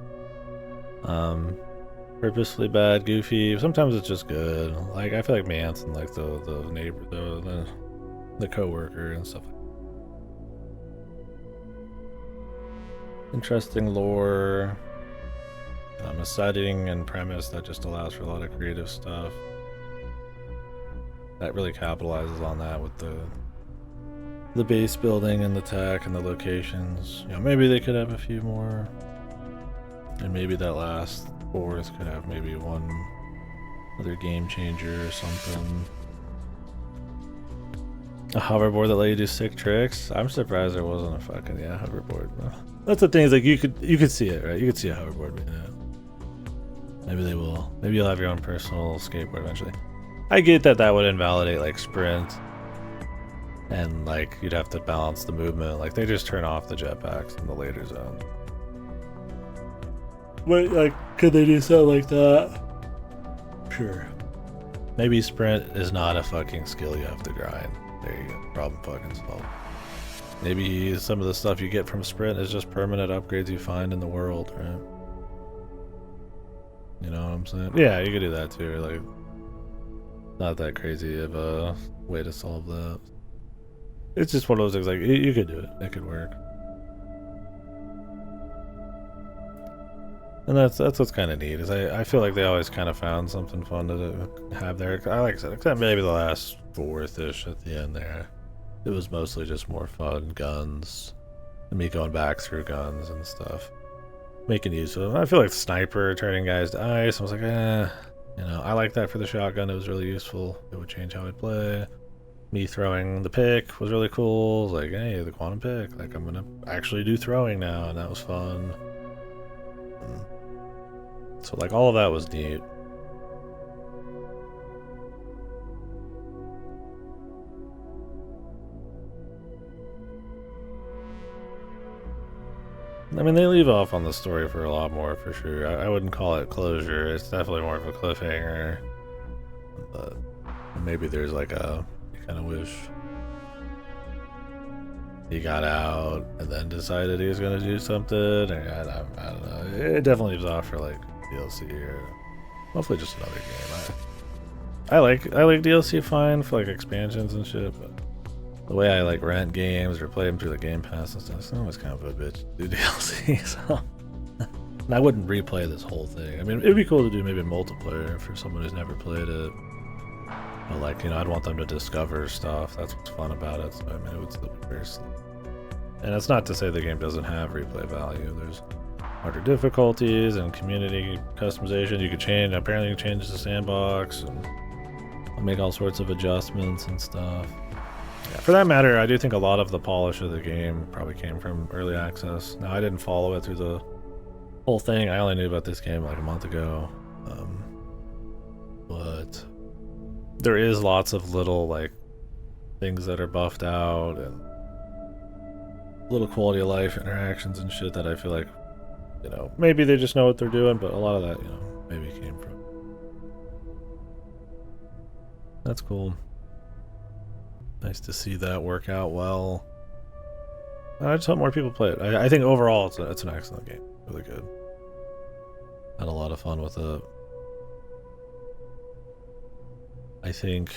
purposely bad, goofy. Sometimes it's just good. Like I feel like Mance and like the neighbor, the coworker and stuff. Interesting lore. A setting and premise that just allows for a lot of creative stuff. That really capitalizes on that with the base building and the tech and the locations. You know, maybe they could have a few more. And maybe that last fourth could have maybe one other game changer or something. A hoverboard that let you do sick tricks. I'm surprised there wasn't a fucking hoverboard. That's the thing. Is like you could see it, right? You could see a hoverboard. You know? Maybe they will. Maybe you'll have your own personal skateboard eventually. I get that would invalidate like sprint, and like you'd have to balance the movement. Like they just turn off the jetpacks in the later zones. But like, could they do something like that? Sure. Maybe sprint is not a fucking skill you have to grind. There you go. Problem fucking solved. Maybe some of the stuff you get from sprint is just permanent upgrades you find in the world, right? You know what I'm saying? Yeah, you could do that too. Like, not that crazy of a way to solve that. It's just one of those things, like, you could do it. It could work. And that's what's kind of neat, is I feel like they always kind of found something fun to have there. Like I said, except maybe the last fourth-ish at the end there. It was mostly just more fun, guns, and me going back through guns and stuff. Making use of them. I feel like sniper, turning guys to ice, I was like, you know, I like that for the shotgun, it was really useful. It would change how I'd play. Me throwing the pick was really cool. Like, hey, the quantum pick, like I'm gonna actually do throwing now, and that was fun. So like all of that was neat. I mean, they leave off on the story for a lot more, for sure. I wouldn't call it closure. It's definitely more of a cliffhanger. But maybe there's like a, you kind of wish he got out and then decided he was going to do something. Or I don't know. It definitely leaves off for like DLC or hopefully just another game. I like DLC fine for like expansions and shit, but the way I like rent games or play them through the Game Pass and stuff, it's always kind of a bitch to do DLC. So, and I wouldn't replay this whole thing. I mean, it'd be cool to do maybe multiplayer for someone who's never played it. But like, you know, I'd want them to discover stuff. That's what's fun about it. So I mean, it would still be very slow. And it's not to say the game doesn't have replay value. There's harder difficulties and community customization. You could change. Apparently, you can change the sandbox and make all sorts of adjustments and stuff. Yeah, for that matter, I do think a lot of the polish of the game probably came from early access. Now, I didn't follow it through the whole thing. I only knew about this game like a month ago. But there is lots of little like things that are buffed out and little quality of life interactions and shit that I feel like, you know, maybe they just know what they're doing, but a lot of that, you know, maybe came from. That's cool. Nice to see that work out well. I just hope more people play it. I think overall it's an excellent game. Really good. Had a lot of fun with it. I think if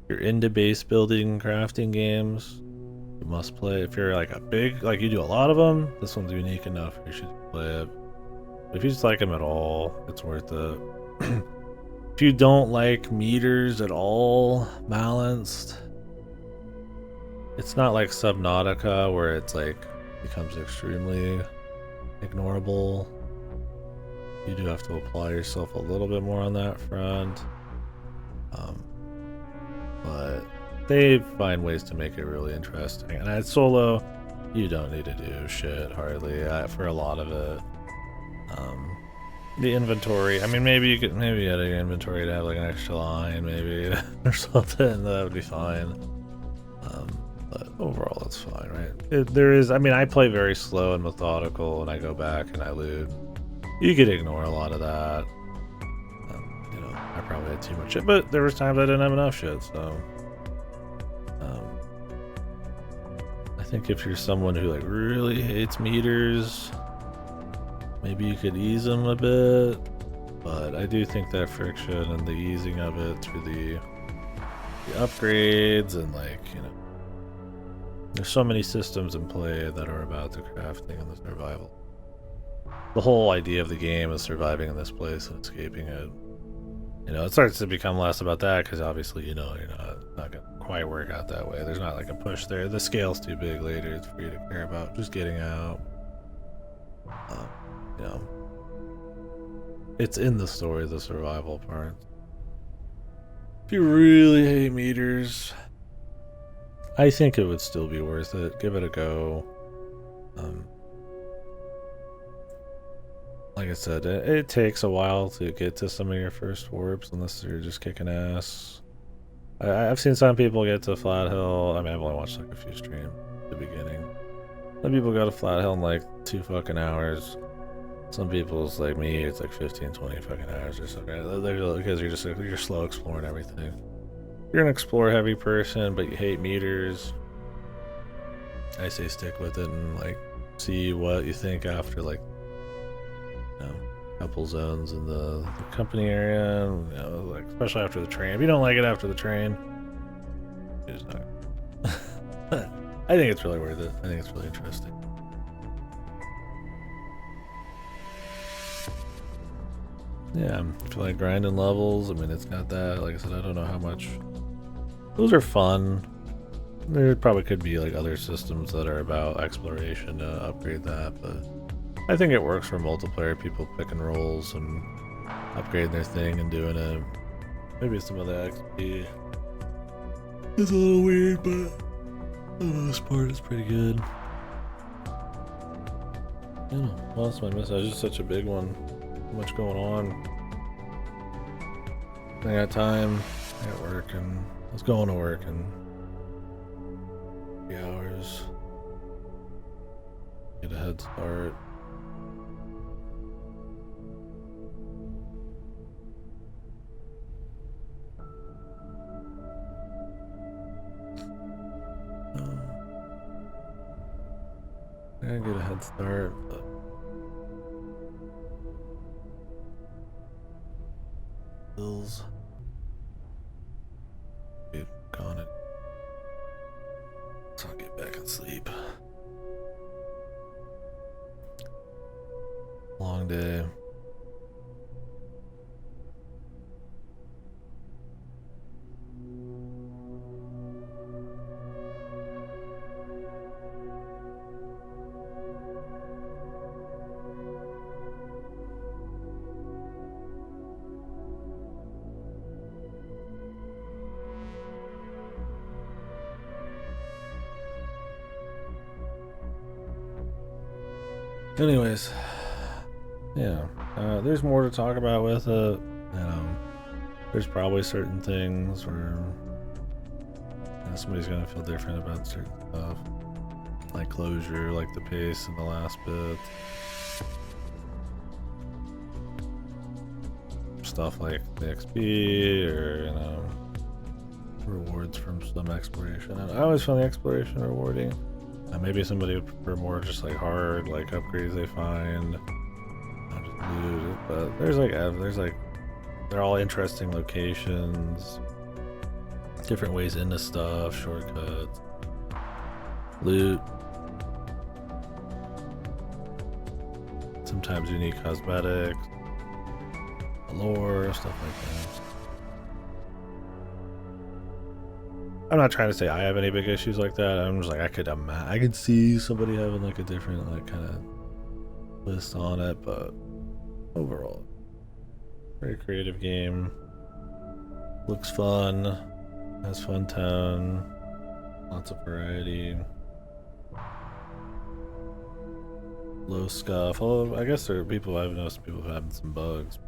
you're into base building crafting games, you must play. If you're like a big, like you do a lot of them, this one's unique enough. You should play it. If you just like them at all, it's worth it. If you don't like meters at all balanced, it's not like Subnautica where it's like becomes extremely ignorable. You do have to apply yourself a little bit more on that front. But they find ways to make it really interesting. And at solo, you don't need to do shit hardly for a lot of it. The inventory, I mean, maybe you had an inventory to have like an extra line, maybe, or something. That would be fine. But overall, it's fine, right? There is, I mean, I play very slow and methodical, and I go back and I loot. You could ignore a lot of that. You know, I probably had too much shit, but there was times I didn't have enough shit, so. I think if you're someone who like really hates meters, maybe you could ease them a bit, but I do think that friction and the easing of it through the upgrades and like, you know, there's so many systems in play that are about the crafting and the survival. The whole idea of the game is surviving in this place and escaping it. You know, it starts to become less about that because obviously, you know, you're not gonna quite work out that way. There's not like a push there. The scale's too big later for you to care about just getting out. You know, it's in the story, the survival part. If you really hate meters, I think it would still be worth it. Give it a go. Like I said, it takes a while to get to some of your first warps unless you're just kicking ass. I've seen some people get to Flat Hill. I mean, I've only watched like a few streams at the beginning. Some people go to Flat Hill in like 2 fucking hours. Some people's like me, it's like 15, 20 fucking hours or something. Because you're slow exploring everything. You're an explore heavy person, but you hate meters. I say stick with it and like see what you think after like, you know, a couple zones in the company area. You know, like especially after the train. If you don't like it after the train, you're just not. I think it's really worth it. I think it's really interesting. Yeah, I feel like grinding levels. I mean, it's got that. Like I said, I don't know how much. Those are fun. There probably could be like other systems that are about exploration to upgrade that, but I think it works for multiplayer. People picking roles and upgrading their thing and doing it. Maybe some of the XP is a little weird, but for the most part, it's pretty good. I don't know. What else am I missing? It's just such a big one. So much going on. I got time. I got work, and I was going to work in 3 hours. Get a head start. I gotta get a head start, but bills. We've gone it. So I'll get back and sleep. Long day. Anyways, yeah, there's more to talk about with it. There's probably certain things where somebody's gonna feel different about certain stuff, like closure, like the pace in the last bit, stuff like the XP or rewards from some exploration. I always find the exploration rewarding. Maybe somebody would prefer more just like hard, like upgrades they find, not just loot. But there's like they're all interesting locations, different ways into stuff, shortcuts, loot, sometimes unique cosmetics, lore, stuff like that. I'm not trying to say I have any big issues like that. I'm just like I could see somebody having like a different like kind of list on it, but overall, very creative game. Looks fun. Has fun town. Lots of variety. Low scuff. Although I guess there are people I've noticed people having some bugs.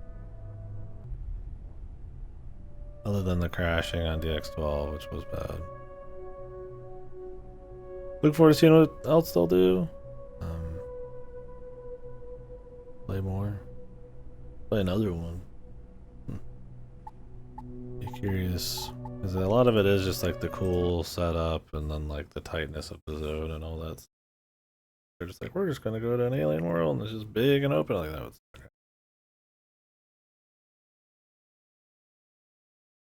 Other than the crashing on DX12, which was bad. Look forward to seeing what else they'll do. Play more. Play another one. Be curious. Because a lot of it is just like the cool setup and then like the tightness of the zone and all that. They're just like, we're just going to go to an alien world and it's just big and open like that.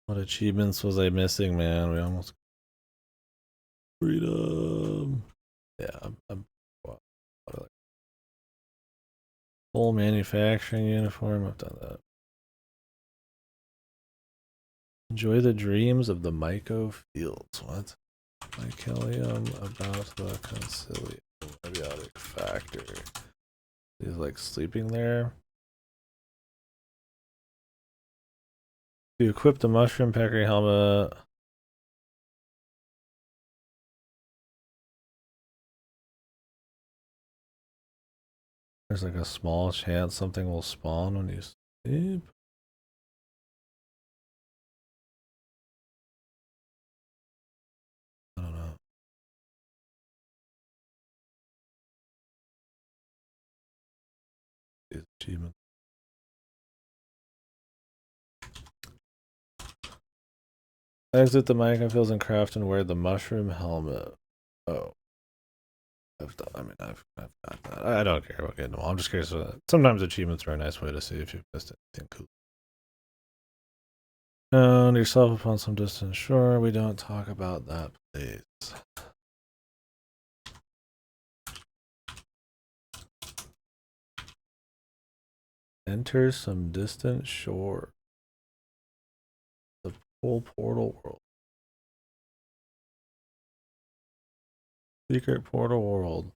What achievements was I missing, man? We almost freedom. Yeah, I'm full manufacturing uniform. I've done that. Enjoy the dreams of the Myco fields. What? Mycelium about the concilium abiotic factor. He's like sleeping there. You equip the mushroom peccary helmet. There's like a small chance something will spawn when you sleep. I don't know. These achievements. Exit the microphiles and craft and wear the mushroom helmet. Oh. I've got that. I don't care about getting them all. I'm just curious. Sometimes achievements are a nice way to see if you've missed anything cool. Found yourself upon some distant shore. We don't talk about that place. Enter some distant shore. The full portal world. Secret portal world.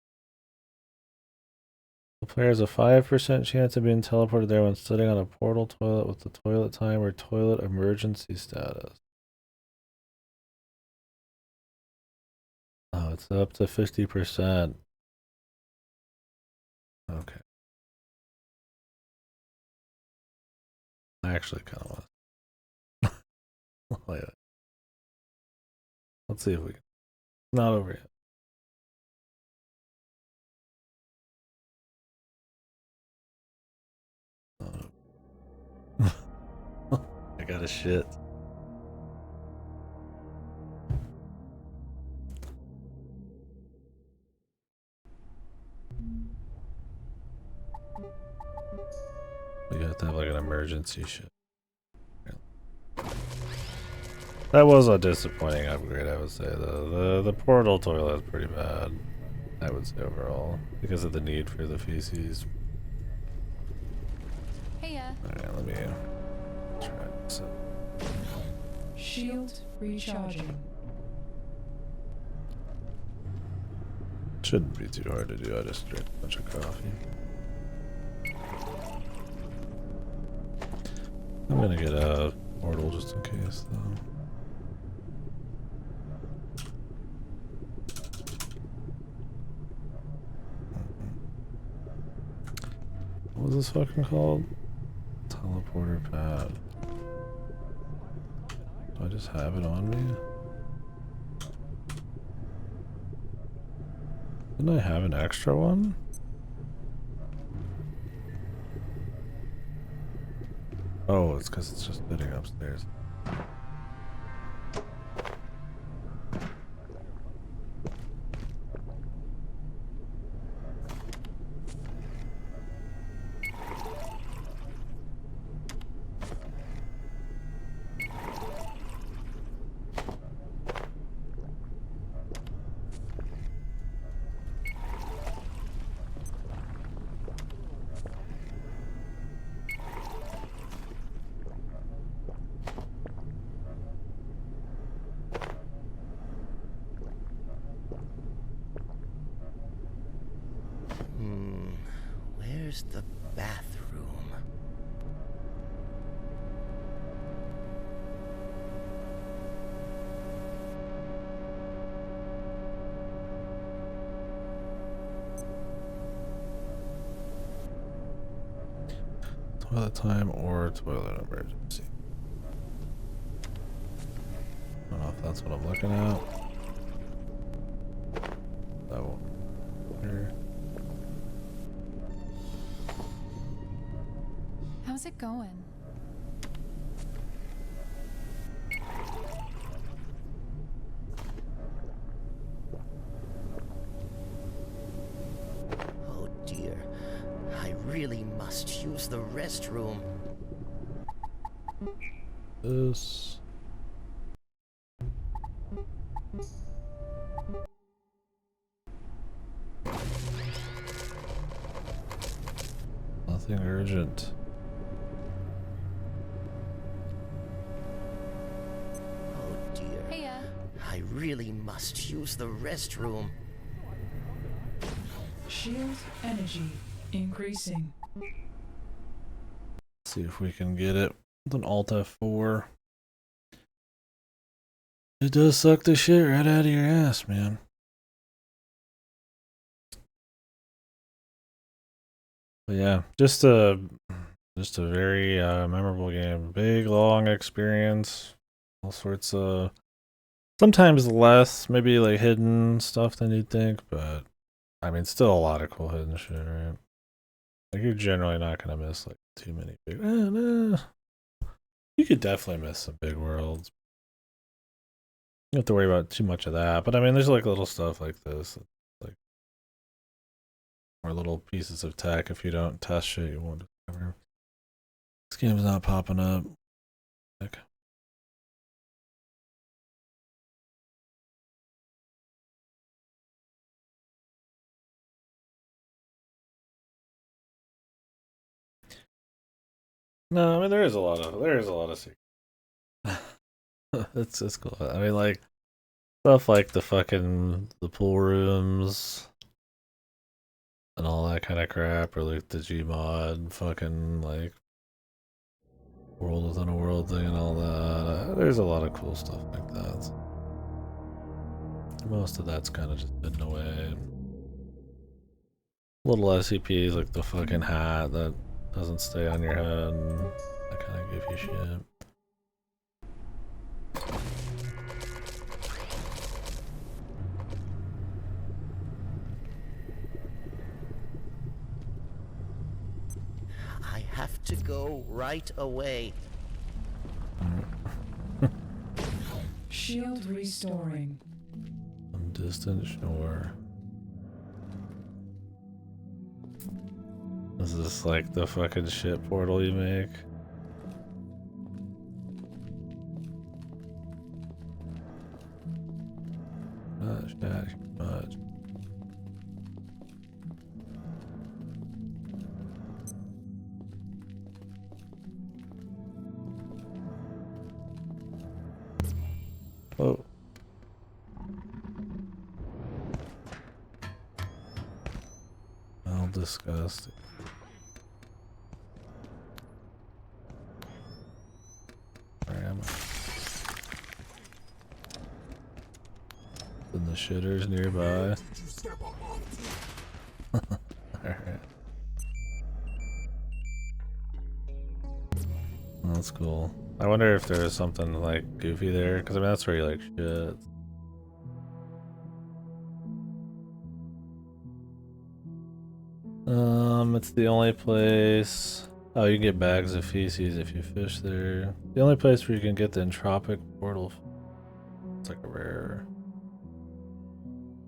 The player has a 5% chance of being teleported there when sitting on a portal toilet with the toilet time or toilet emergency status. Oh, it's up to 50%. Okay. I actually kind of want to. Wait. Let's see if we can. Not over yet. I got a shit. We have to have like an emergency shit. That was a disappointing upgrade, I would say. The portal toilet is pretty bad, I would say overall, because of the need for the feces. Hey, Alright, let me try this. Shield recharging. Shouldn't be too hard to do. I just drank a bunch of coffee. I'm gonna get a portal just in case, though. What was this fucking called? Teleporter pad. Do I just have it on me? Didn't I have an extra one? Oh, it's because it's just sitting upstairs. Where's the bathroom? Toilet time or toilet emergency. I don't know if that's what I'm looking at. That one. Here. how's it going? Oh dear. I really must use the restroom. This. Nothing urgent. Oh dear. Hey, I really must use the restroom. Shield energy increasing. See if we can get it with an Alt F4. It does suck the shit right out of your ass, man. But yeah, just a very memorable game. Big, long experience. All sorts of, sometimes less, maybe like hidden stuff than you'd think, but I mean, still a lot of cool hidden shit, right? Like you're generally not gonna miss like too many big. No. You could definitely miss some big worlds. You don't have to worry about too much of that, but I mean, there's like little stuff like this, like or little pieces of tech. If you don't test shit, you won't discover. This game's not popping up. Heck. No, I mean there is a lot of secrets. It's cool. I mean like stuff like the pool rooms and all that kind of crap, or like the Gmod fucking like world within a world thing and all that. There's a lot of cool stuff like that. Most of that's kind of just hidden away. Little SCPs like the fucking hat that doesn't stay on your head. That kind of give you shit. I have to go right away. Shield restoring. Some distant shore. Is this like the fucking shit portal you make? Much. Oh. How disgusting. Where am I? In the shitters nearby. Alright. That's cool. I wonder if there's something like goofy there, because I mean that's where you like shit. It's the only place. Oh, you get bags of feces if you fish there. The only place where you can get the entropic portal. It's like a rare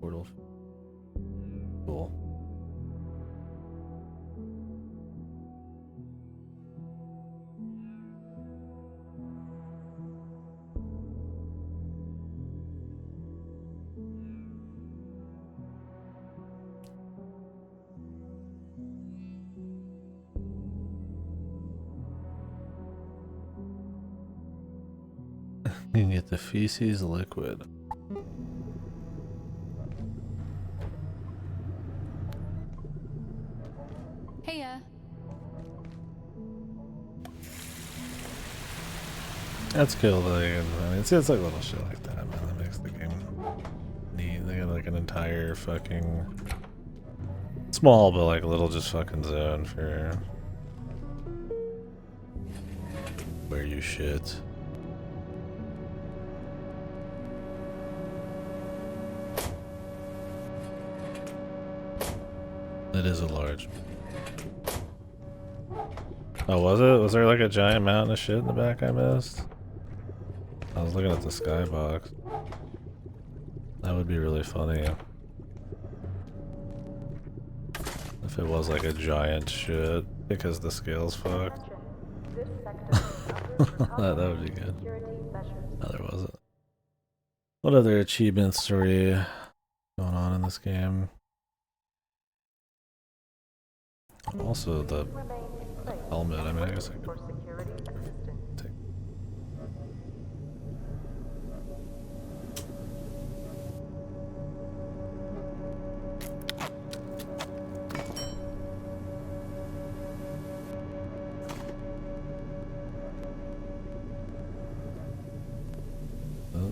portal. Cool. You can get the feces liquid. Heya. That's cool though. I mean, it's like little shit like that, man. That makes the game neat. They got like an entire fucking small, but like a little just fucking zone for where you shit. It is a large. Oh, was it? Was there like a giant mountain of shit in the back I missed? I was looking at the skybox. That would be really funny. If it was like a giant shit, because the scale's fucked. that would be good. No, there wasn't. What other achievements are we going on in this game? Also the helmet, I mean I guess I could take. Oh.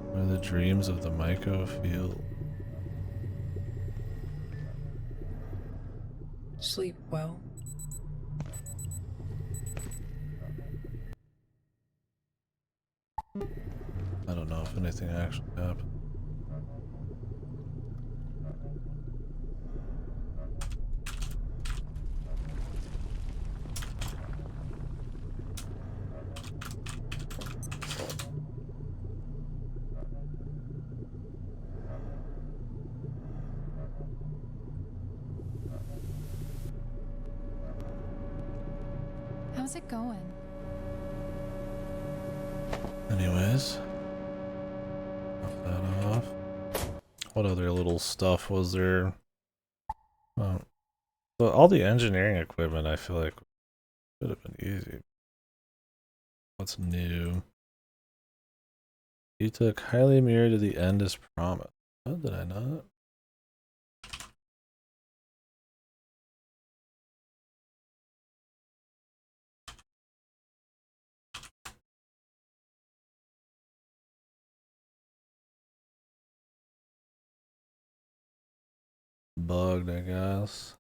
What are the dreams of the Myco field? Sleep well. I don't know if anything actually happened. How's it going? Anyways, knock that off. what other little stuff was there? So all the engineering equipment I feel like could have been easy. What's new? You took highly mirror to the end as promised. Oh, did I not? Bugged, I guess.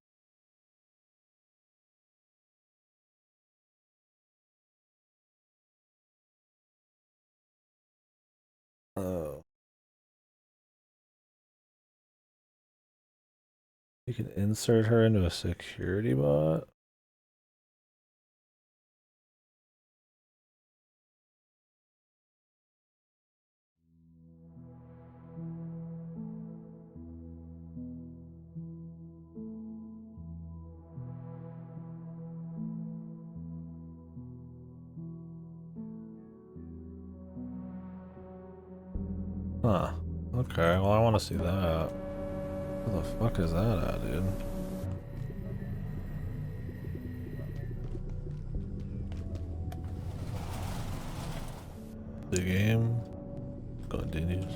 Oh. You can insert her into a security bot? Huh. Okay, well I want to see that. Where the fuck is that at, dude? The game continues.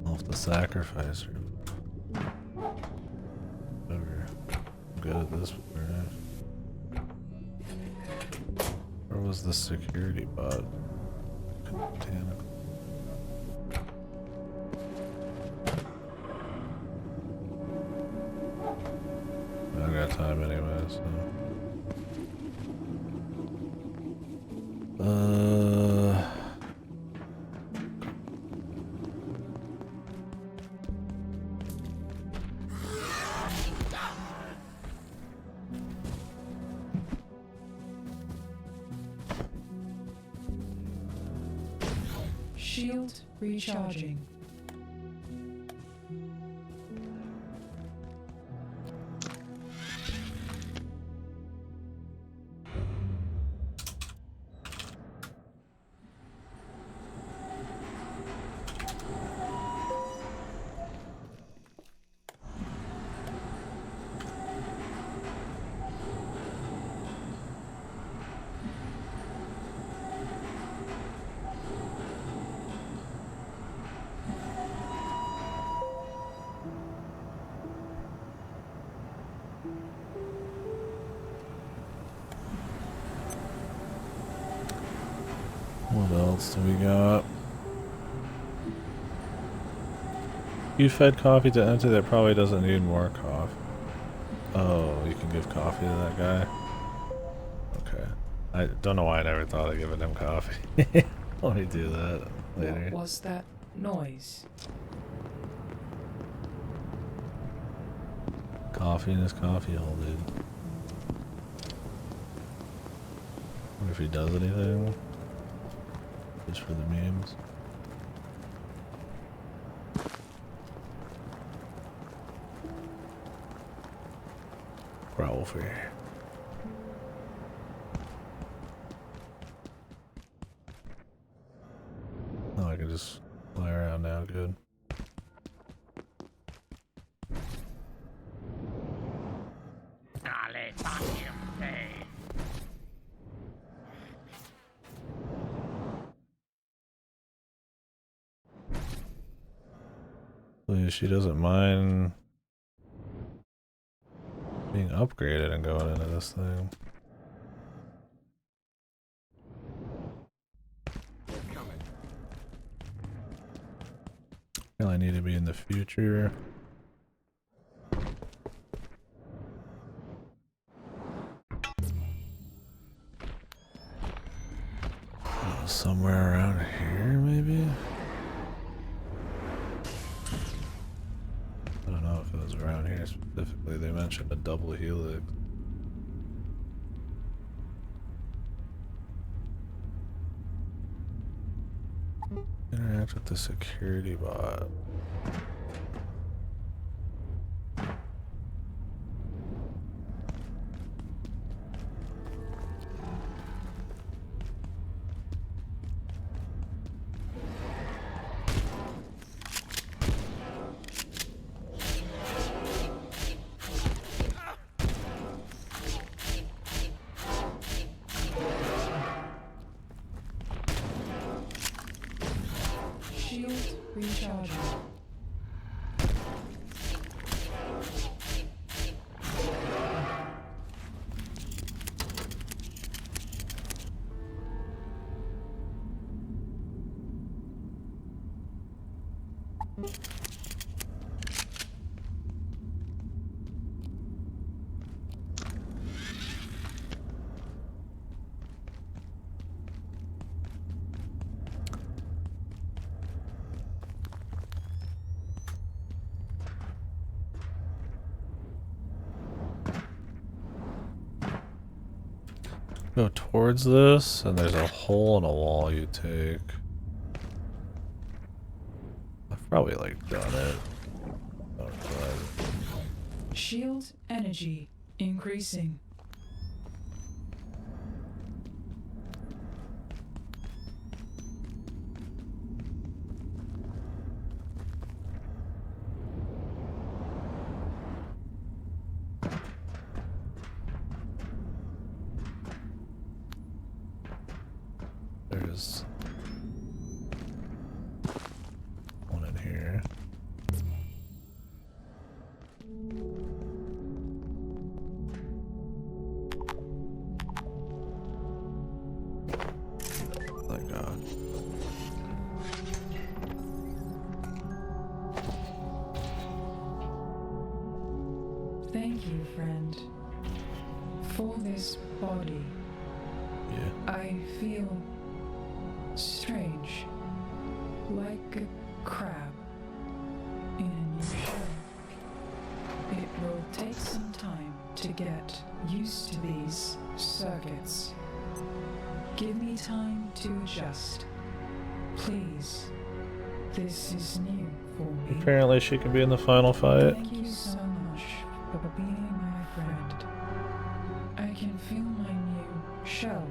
I'll have to sacrifice her. Whatever. I'm good at this one, right? Where was the security bot? Botanical. I got time anyway, so. Shield recharging. What else do we got? You fed coffee to empty that probably doesn't need more coffee. Oh, you can give coffee to that guy? Okay. I don't know why I never thought of giving him coffee. Let me do that later. What was that noise? Coffee in his coffee hole, dude. Wonder if he does anything. Just for the memes. Growl for here. Oh, I can just fly around now, good. Please, she doesn't mind being upgraded and going into this thing. Feel I need to be in the future. Somewhere around here, maybe? I don't know if it was around here specifically. They mentioned a double helix. Interact with the security bot. Recharging. Go towards this, and there's a hole in a wall you take. I've probably like done it. Oh, God. Shield energy increasing. There's one in here. Thank God. Thank you, friend, for this body. Yeah. I feel strange, like a crab in a new shell. It will take some time to get used to these circuits. Give me time to adjust. Please. This is new for me. Apparently she can be in the final fight. Thank you so much for being my friend. I can feel my new shell.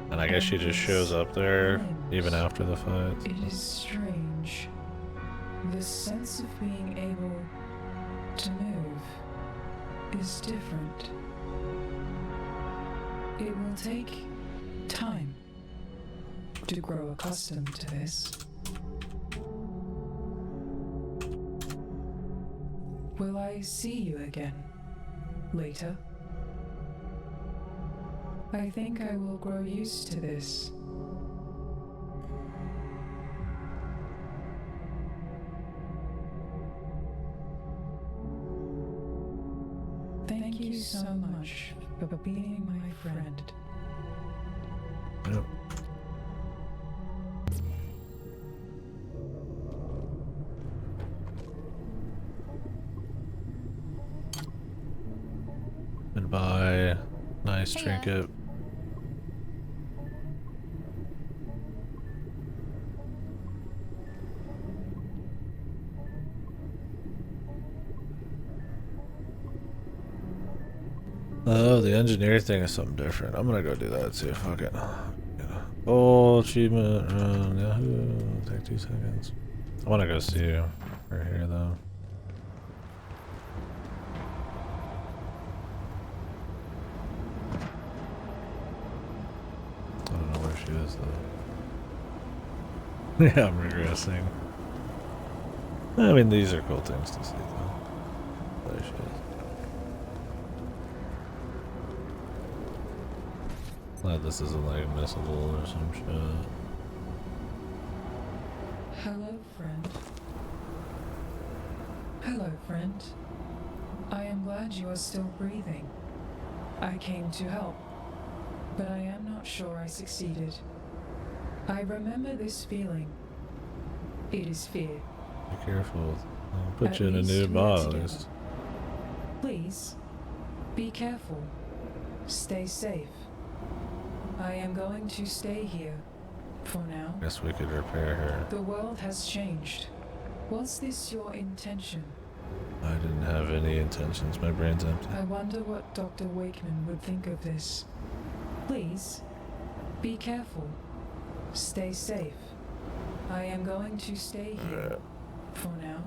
And I guess she just shows up there even after the fight. It is strange. The sense of being able to move is different. It will take time to grow accustomed to this. Will I see you again later? I think I will grow used to this. Thank you so much for being my friend. Yep. Goodbye. Nice trinket. Oh, the engineer thing is something different. I'm gonna go do that too. Fuck it. Oh, achievement run. Yahoo. Take 2 seconds. I wanna go see her here though. I don't know where she is though. Yeah, I'm regressing. I mean, these are cool things to see though. There she is. Glad this isn't like missable or some shit. Hello, friend. Hello, friend. I am glad you are still breathing. I came to help, but I am not sure I succeeded. I remember this feeling. It is fear. Be careful. I'll put At you in a least new we are box. together. Please, be careful. Stay safe. I am going to stay here for now. Guess we could repair her. The world has changed. Was this your intention? I didn't have any intentions. My brain's empty. I wonder what Dr. Wakeman would think of this. Please, be careful. Stay safe. I am going to stay here for now.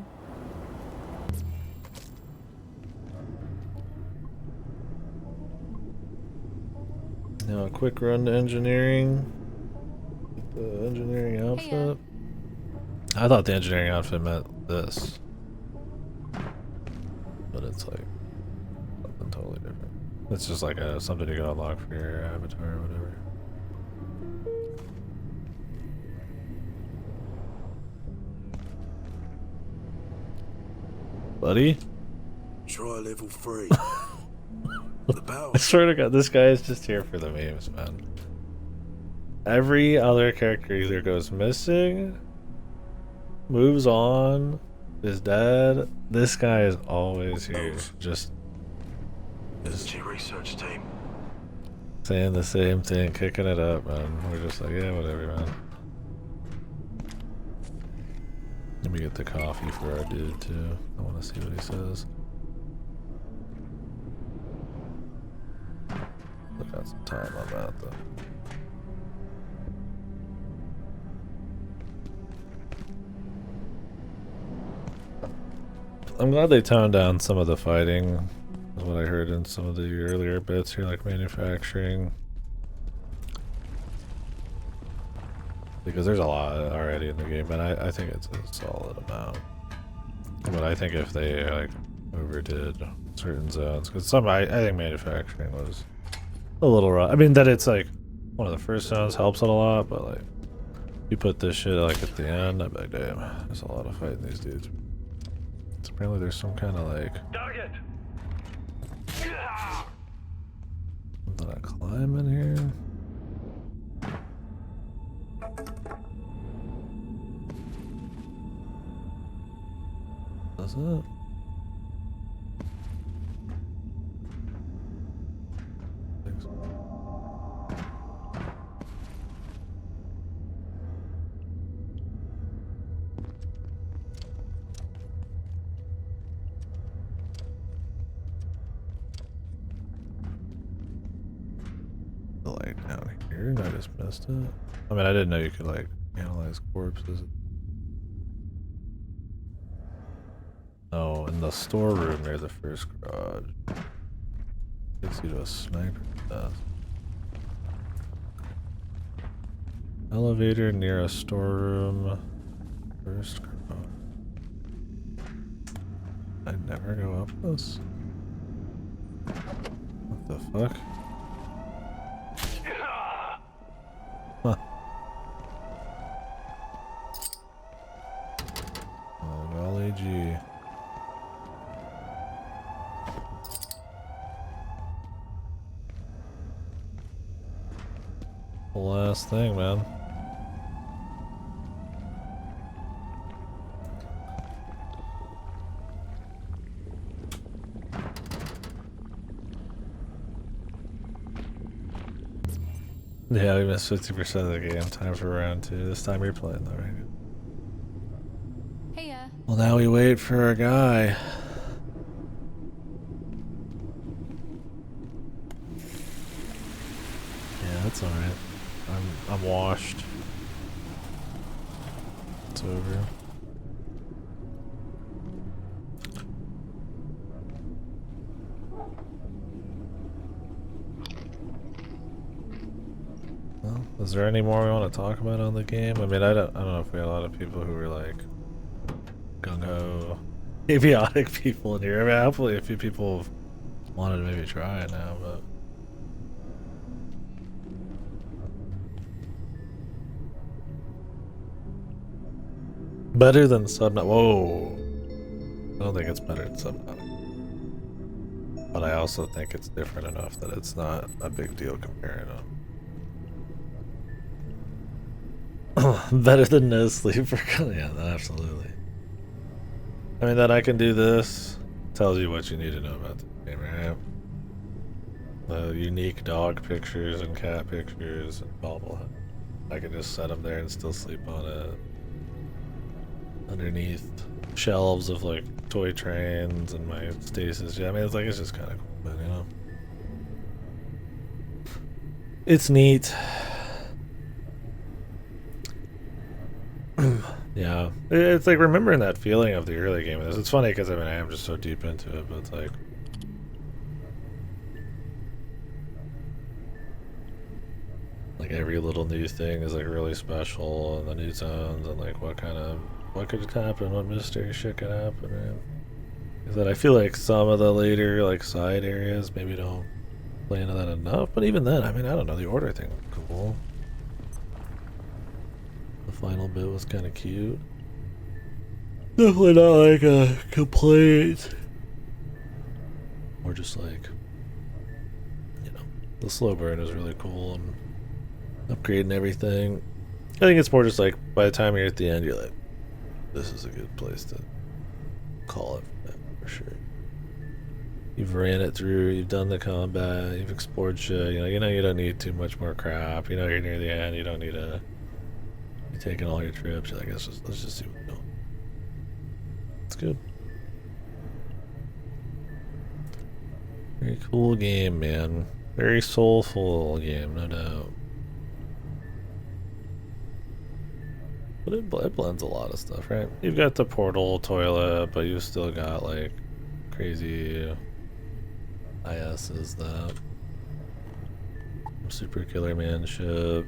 Now a quick run to engineering. Get the engineering outfit. I thought the engineering outfit meant this. But it's like something totally different. It's just like something you can unlock for your avatar or whatever. Buddy? Try level 3. The power. I swear to God, this guy is just here for the memes, man. Every other character either goes missing, moves on, is dead. This guy is always here, just research team. saying the same thing, kicking it up, man. We're just like, yeah, whatever, man. Let me get the coffee for our dude too. I want to see what he says. Look got some time on that though. I'm glad they toned down some of the fighting, is what I heard in some of the earlier bits here, like manufacturing. Because there's a lot already in the game, but I think it's a solid amount. But I think if they like overdid certain zones, because I think manufacturing was a little rough. I mean that it's like one of the first zones helps it a lot, but like you put this shit like at the end, I'm like, damn, there's a lot of fighting these dudes. So apparently there's some kind of like Target. something I climb in here. That's it. Thanks. The light down here, I just missed it. I mean, I didn't know you could like analyze corpses. Oh, in the storeroom near the first garage. Takes you to a sniper death. Elevator near a storeroom. First garage. I'd never go up this. What the fuck? Huh. Oh, golly gee. The last thing, man. Yeah, we missed 50% of the game. Time for round 2. This time you're playing though, right? Hey, Well, now we wait for our guy. Yeah, that's alright. I'm washed. It's over. Well, is there any more we want to talk about on the game? I mean, I don't know if we had a lot of people who were like gung-ho Abiotic people in here. I mean, hopefully a few people have wanted to maybe try it now, but better than Subnautica. Whoa. I don't think it's better than Subnautica. But I also think it's different enough that it's not a big deal comparing them. Better than No Sleeper. Yeah, absolutely. I mean, that I can do this tells you what you need to know about the game, right? The unique dog pictures and cat pictures and bobblehead. I can just set them there and still sleep on it. Underneath shelves of like toy trains and my stasis. Yeah, I mean, it's just kind of cool, but you know. It's neat. Yeah, it's like remembering that feeling of the early game. It's funny because I mean I am just so deep into it, but it's like every little new thing is like really special, and the new zones and like what kind of what could happen, what mystery shit could happen, man. Is that I feel like some of the later like side areas maybe don't play into that enough, but even then, I mean, I don't know, the order thing was cool. The final bit was kind of cute. Definitely not like a complaint. Or just like, you know, the slow burn is really cool and upgrading everything. I think it's more just like by the time you're at the end, you're like, this is a good place to call it for sure. You've ran it through, you've done the combat, you've explored shit, you know you don't need too much more crap, you know you're near the end, you don't need to be taking all your trips, I guess let's just see what we're doing. It's good. Very cool game, man. Very soulful game, no doubt. But it blends a lot of stuff, right? You've got the portal toilet, but you've still got like crazy ISs that super killer man ship.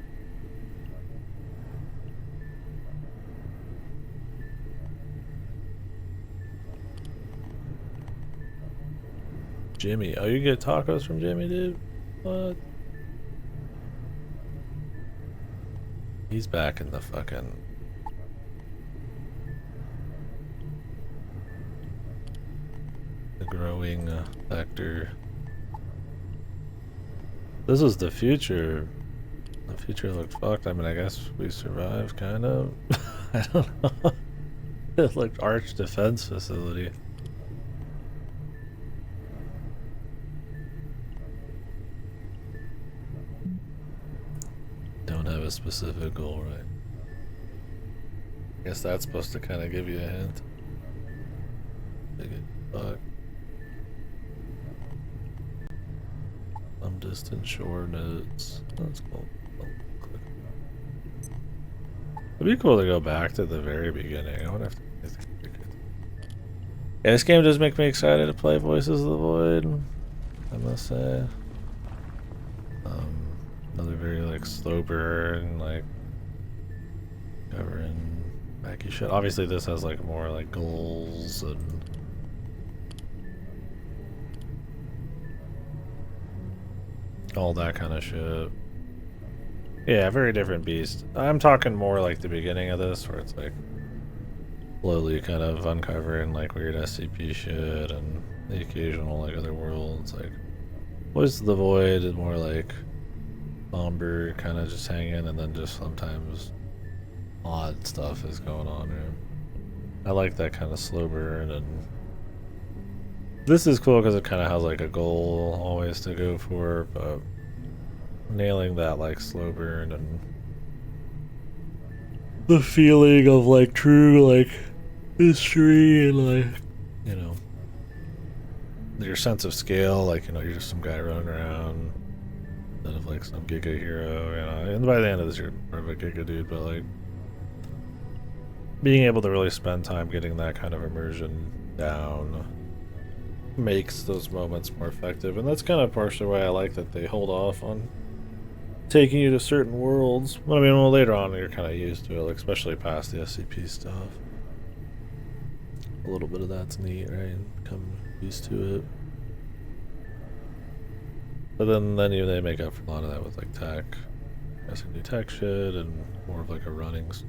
Jimmy. Oh, you get tacos from Jimmy, dude? What? He's back in the fucking... the growing factor. This is the future. The future looked fucked. I mean, I guess we survived, kind of. I don't know. It looked arch defense facility. Don't have a specific goal, right? I guess that's supposed to kind of give you a hint. Big fuck. Some distant shore notes. That's cool. It'd be cool to go back to the very beginning. I wonder if yeah, this game does make me excited to play Voices of the Void, I must say. Another very like slow burn, like covering wacky shit. Obviously this has like more like goals and all that kind of shit. Yeah, very different beast. I'm talking more like the beginning of this, where it's like slowly kind of uncovering like weird SCP shit and the occasional like other worlds. Like Voice of the Void is more like somber, kind of just hanging, and then just sometimes odd stuff is going on here. I like that kind of slow burn, and this is cool because it kind of has like a goal always to go for, but nailing that like slow burn and the feeling of like true like history and like, you know, your sense of scale, like, you know, you're just some guy running around instead of like some giga hero, you know, and by the end of this you're more of a giga dude, but like being able to really spend time getting that kind of immersion down makes those moments more effective, and that's kind of partially why I like that they hold off on taking you to certain worlds. Well, I mean, well, later on you're kind of used to it, like, especially past the SCP stuff. A little bit of that's neat, right? Come used to it. But then they make up for a lot of that with like tech. Some new tech shit and more of like a runnings.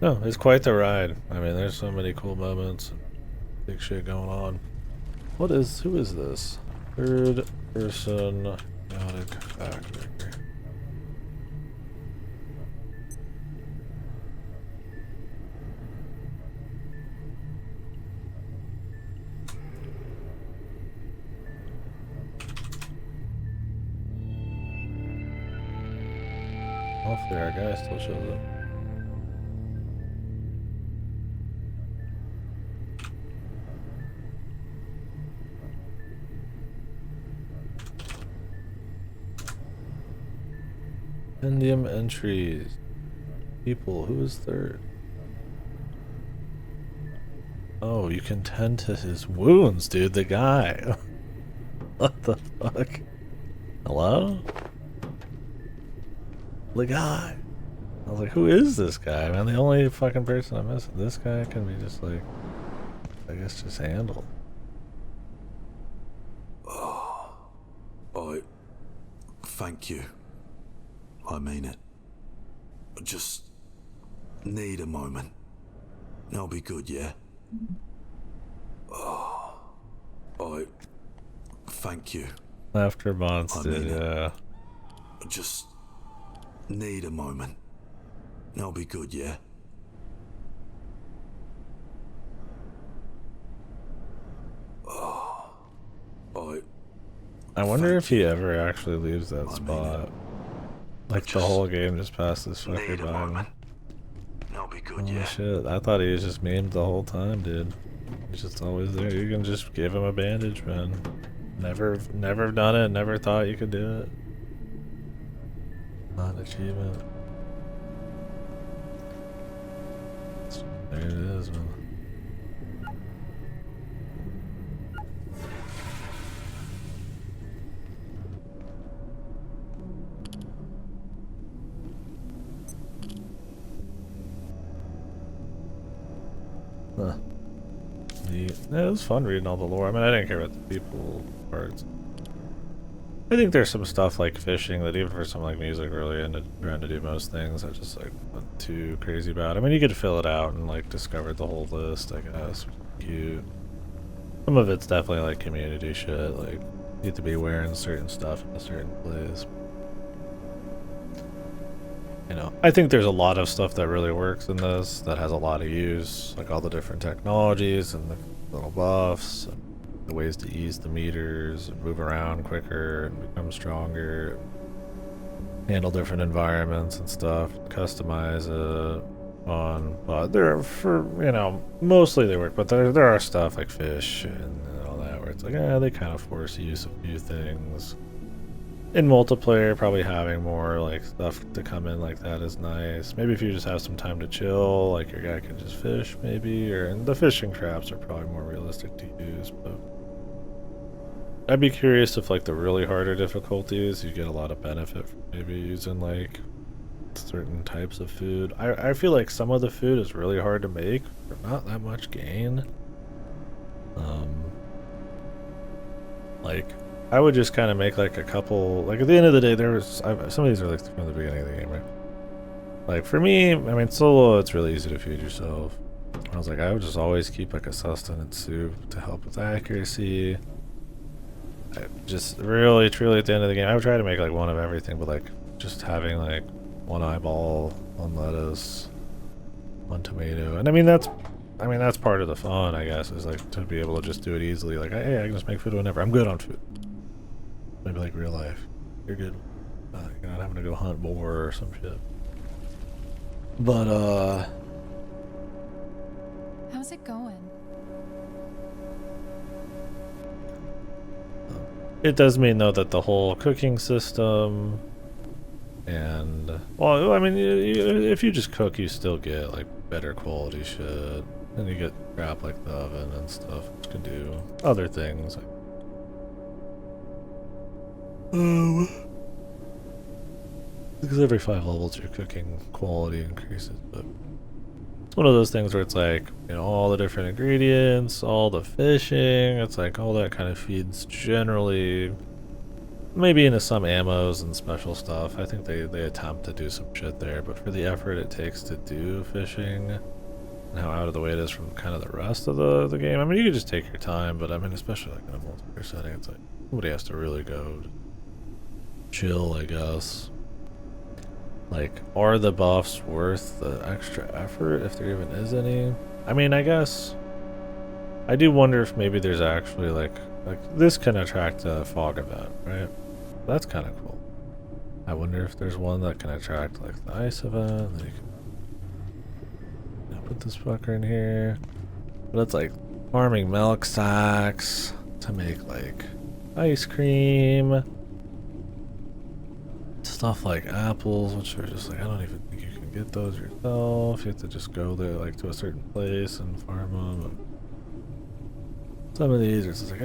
No, it's quite the ride. I mean, there's so many cool moments and big shit going on. Who is this? Third person Abiotic factor. Hopefully our guy still shows up. Compendium entries. People, who is third? Oh, you can tend to his wounds, dude, the guy. What the fuck? Hello? The guy. I was like, who is this guy? Man, the only fucking person I'm missing. This guy can be just like, I guess just handled. Oh, thank you. I mean it. I just need a moment. I'll be good, yeah? Oh, thank you. After Monster, yeah. I just need a moment. I'll be good, yeah? Oh, I wonder if he ever actually leaves that spot. Like the whole game just passes fucker by him. I'll be good, Holy yeah? shit, I thought he was just memed the whole time, dude. He's just always there. You can just give him a bandage, man. Never done it, never thought you could do it. Not an achievement. There it is, man. Huh. Neat. Yeah, it was fun reading all the lore. I mean, I didn't care about the people parts. I think there's some stuff like fishing that even for some like music really into trying to do most things, I just like wasn't too crazy about. I mean, you could fill it out and like discover the whole list, I guess. Cute. Some of it's definitely like community shit, like you have to be wearing certain stuff in a certain place. You know, I think there's a lot of stuff that really works in this, that has a lot of use, like all the different technologies and the little buffs, and the ways to ease the meters, and move around quicker, and become stronger, handle different environments and stuff, customize it on, but they're, for, you know, mostly they work, but there are stuff like fish and all that, where it's like, they kind of force use a few things. In multiplayer, probably having more like stuff to come in like that is nice. Maybe if you just have some time to chill, like your guy can just fish maybe, or and the fishing traps are probably more realistic to use, but I'd be curious if like the really harder difficulties, you get a lot of benefit from maybe using like certain types of food. I feel like some of the food is really hard to make for not that much gain. Like I would just kind of make like a couple, like at the end of the day, there was, some of these are like from the beginning of the game, right? Like for me, I mean, solo, it's really easy to feed yourself. I was like, I would just always keep like a sustenance soup to help with accuracy. I just really, truly at the end of the game, I would try to make like one of everything, but like just having like one eyeball, one lettuce, one tomato. And I mean, that's part of the fun, I guess, is like to be able to just do it easily. Like, hey, I can just make food whenever. I'm good on food. Maybe like real life. You're good. You're not having to go hunt boar or some shit. But, how's it going? it does mean, though, that the whole cooking system and, well, I mean, if you just cook, you still get, like, better quality shit. And you get crap like the oven and stuff, which can do other things. Because every 5 levels your cooking quality increases, but it's one of those things where it's like, you know, all the different ingredients, all the fishing, it's like all that kind of feeds generally, maybe into some ammos and special stuff. I think they attempt to do some shit there, but for the effort it takes to do fishing and how out of the way it is from kind of the rest of the game, I mean, you could just take your time, but I mean, especially like in a multiplayer setting, it's like somebody has to really go chill, I guess. Like, are the buffs worth the extra effort, if there even is any? I mean, I guess I do wonder if maybe there's actually like this can attract a fog event, right? That's kind of cool. I wonder if there's one that can attract like the ice event. That you can put this fucker in here, but it's like farming milk sacks to make like ice cream. Stuff like apples, which are just like, I don't even think you can get those yourself. You have to just go there like to a certain place and farm them. Some of these are just like,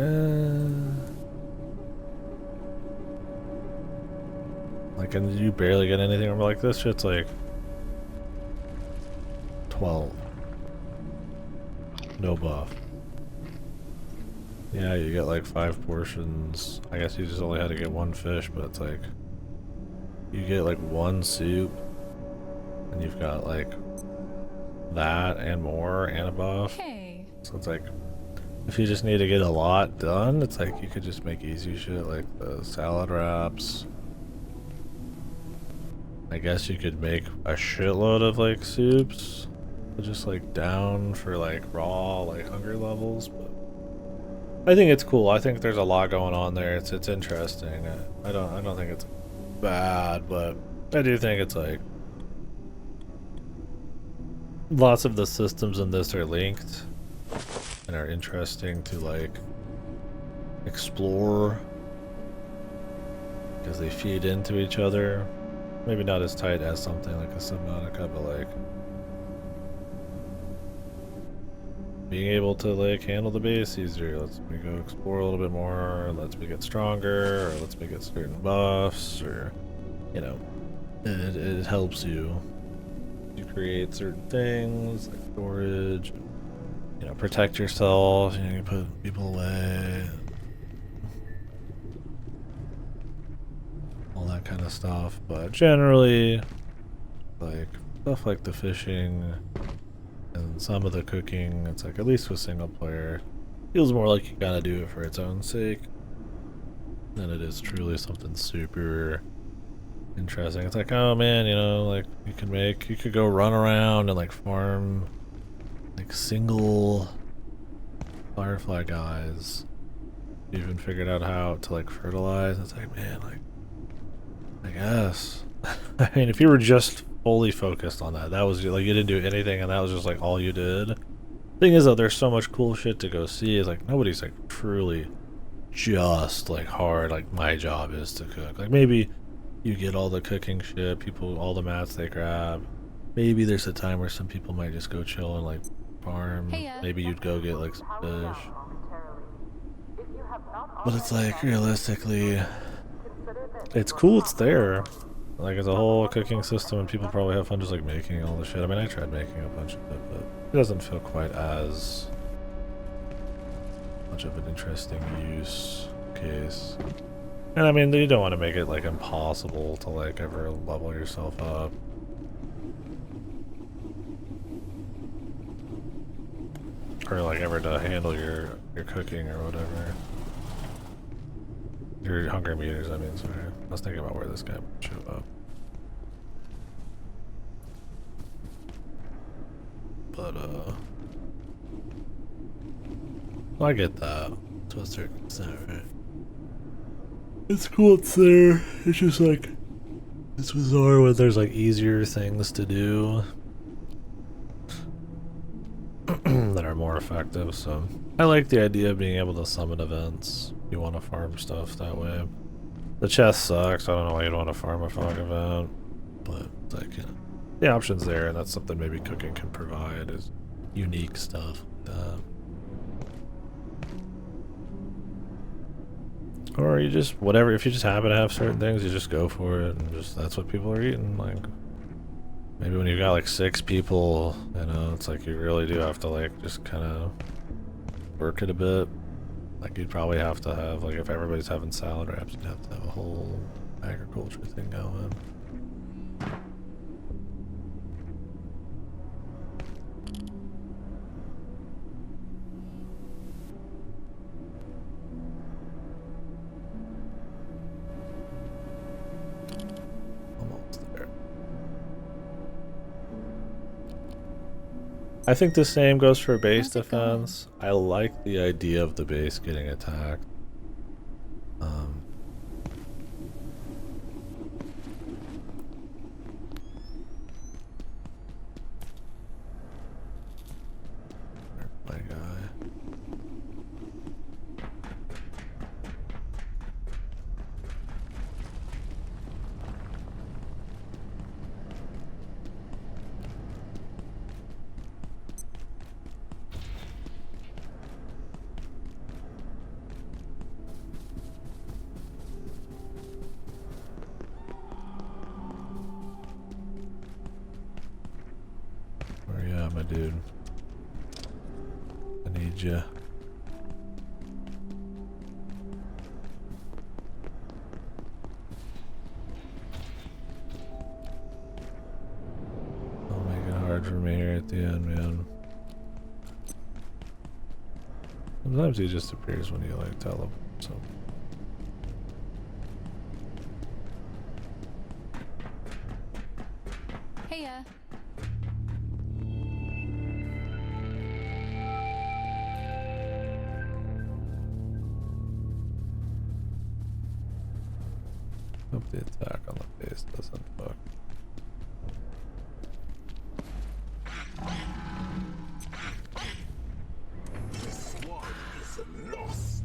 like, and you barely get anything. I'm like, this shit's like 12. No buff. Yeah, you get like 5 portions. I guess you just only had to get 1 fish, but it's like you get like 1 soup and you've got like that and more and a buff. Hey. So it's like if you just need to get a lot done, it's like you could just make easy shit like the salad wraps. I guess you could make a shitload of like soups, just like down for like raw like hunger levels. But I think it's cool. I think there's a lot going on there. It's interesting. I don't think it's bad, but I do think it's like lots of the systems in this are linked and are interesting to like explore because they feed into each other. Maybe not as tight as something like a Subnautica, but like being able to like handle the base easier lets me go explore a little bit more, lets me get stronger, or lets me get certain buffs, or you know, it helps you create certain things like storage, you know, protect yourself, you know, you put people away, all that kind of stuff. But generally, like stuff like the fishing and some of the cooking, it's like, at least with single player, feels more like you gotta do it for its own sake than it is truly something super interesting. It's like, oh man, you know, like you could go run around and like farm like single firefly guys. You even figured out how to like fertilize. It's like, man, like I guess. I mean, if you were just fully focused on that was like you didn't do anything and that was just like all you did. Thing is though, there's so much cool shit to go see. It's like nobody's like truly just like hard like my job is to cook. Like maybe you get all the cooking shit, people, all the mats they grab. Maybe there's a time where some people might just go chill and like farm. Maybe you'd go get like some fish. But it's like realistically, it's cool it's there. Like it's a whole cooking system and people probably have fun just like making all the shit. I mean, I tried making a bunch of it, but it doesn't feel quite as much of an interesting use case. And I mean, you don't want to make it like impossible to like ever level yourself up. Or like ever to handle your cooking or whatever. Your hunger meters, I mean, sorry. I was thinking about where this guy would show up. But I get that to a certain extent, right? It's cool it's there. It's just like it's bizarre when there's like easier things to do that are more effective. So I like the idea of being able to summon events. You want to farm stuff that way. The chest sucks. I don't know why you'd want to farm a fog event, but it's like, you know, the option's there, and that's something maybe cooking can provide is unique stuff like that. Or you just, whatever, if you just happen to have certain things, you just go for it, and just, that's what people are eating, like, maybe when you've got, like, 6 people, you know, it's like you really do have to, like, just kind of work it a bit. Like, you'd probably have to have, like, if everybody's having salad wraps, you'd have to have a whole agriculture thing going. I think the same goes for base defense. I like the idea of the base getting attacked. My guy. dude. I need you. Don't make it hard for me here at the end, man. Sometimes he just appears when you like tell him, so. Hey, Hope the attack on the face doesn't fuck. This one is lost.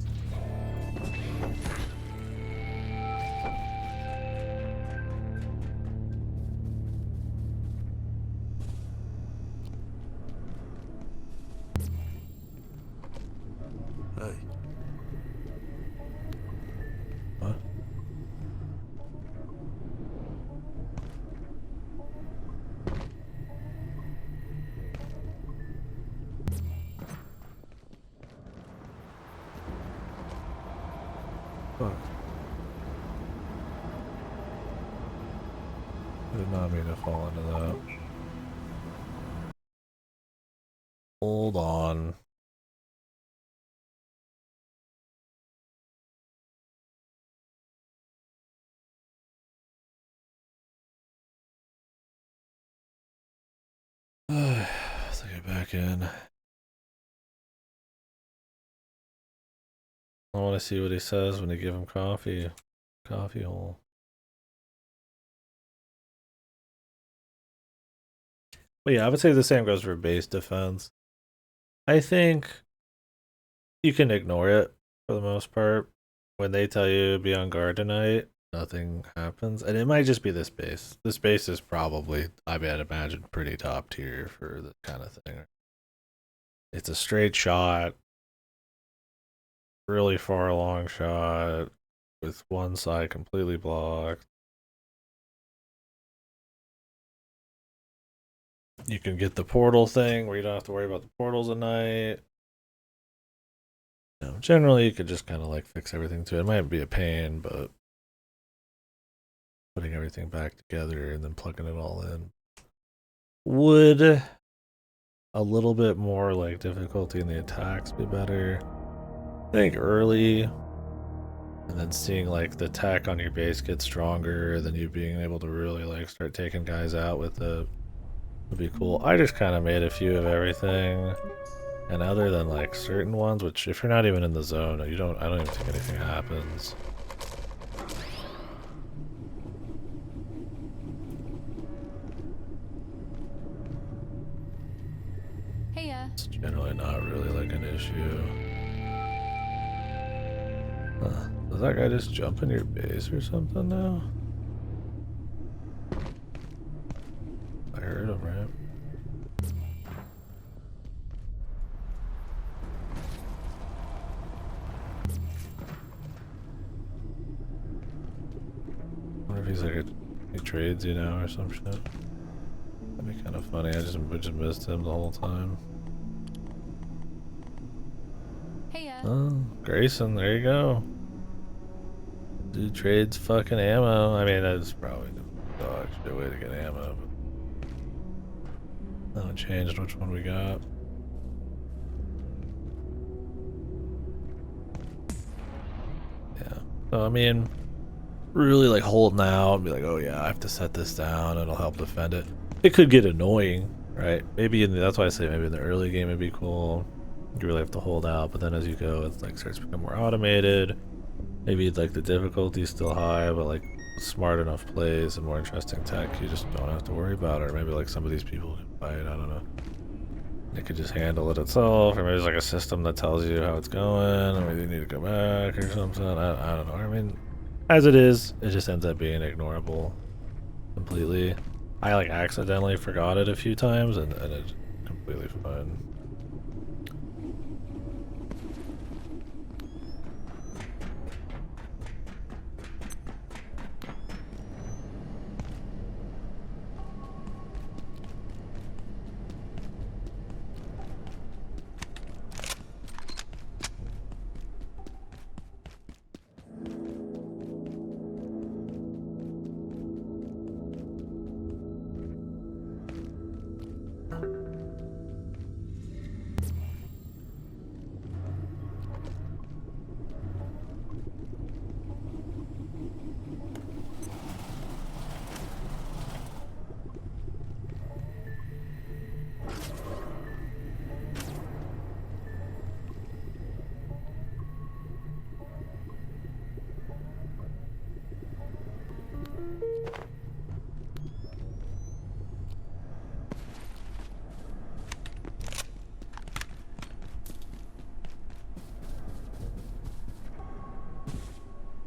Hey. What? Fuck. I did not mean to fall into that. Hold on. Let's get back in. I want to see what he says when you give him coffee. Coffee hole. But yeah, I would say the same goes for base defense. I think you can ignore it for the most part. When they tell you be on guard tonight, nothing happens. And it might just be this base. This base is probably, I mean, I'd imagine, pretty top tier for this kind of thing. It's a straight shot. Really far along shot. With one side completely blocked. You can get the portal thing where you don't have to worry about the portals at night. You know, generally, you could just kind of like fix everything too. It might be a pain, but putting everything back together and then plugging it all in would a little bit more like difficulty in the attacks be better. I think early, and then seeing like the tech on your base get stronger, then you being able to really like start taking guys out with it would be cool. I just kind of made a few of everything. And other than like certain ones, which if you're not even in the zone, I don't even think anything happens. Hey, It's generally not really like an issue. Does that guy just jump in your base or something now? I heard him, right? I wonder if he's like he trades you now or some shit. That'd be kind of funny. I just missed him the whole time. Hey, Oh, Grayson, there you go. Dude trades fucking ammo. I mean, that's probably the dog shit way to get ammo, but that changed which one we got. Yeah. So I mean, really like holding out and be like, oh yeah, I have to set this down. It'll help defend it. It could get annoying, right? Maybe that's why I say maybe in the early game it'd be cool. You really have to hold out, but then as you go, it like starts to become more automated. Maybe like the difficulty's still high, but like smart enough plays and more interesting tech, you just don't have to worry about it. Or maybe like some of these people can fight, I don't know. It could just handle it itself, or maybe there's like a system that tells you how it's going, or maybe you need to go back or something. I don't know. I mean, as it is, it just ends up being ignorable completely. I like accidentally forgot it a few times, and it's completely fine.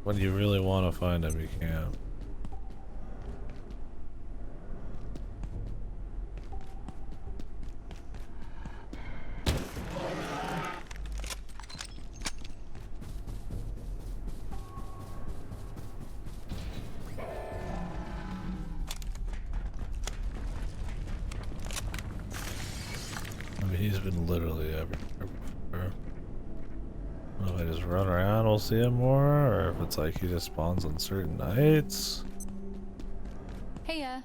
when you really want to find him, you can't. I mean, he's been literally everywhere before. If I just run around, we'll see him more, or if it's like he just spawns on certain nights. Hey,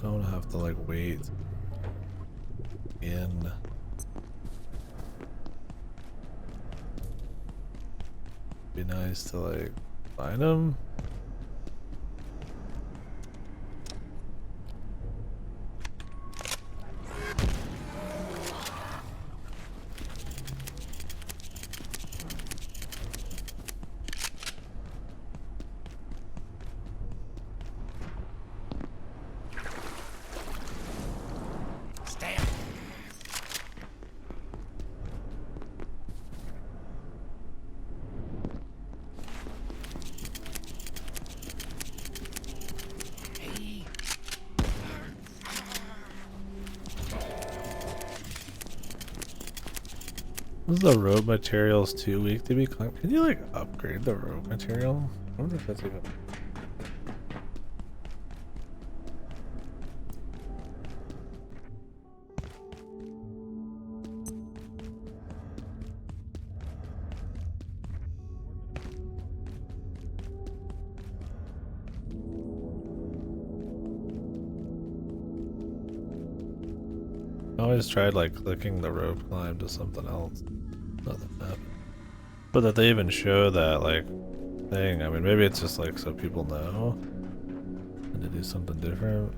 Don't have to like wait in. Be nice to like find him. Is the road materials too weak to be climbed? Can you like upgrade the road material? I wonder if that's even. I always tried like clicking the rope climb to something else. Nothing happened. But that they even show that like thing. I mean, maybe it's just like so people know and to do something different.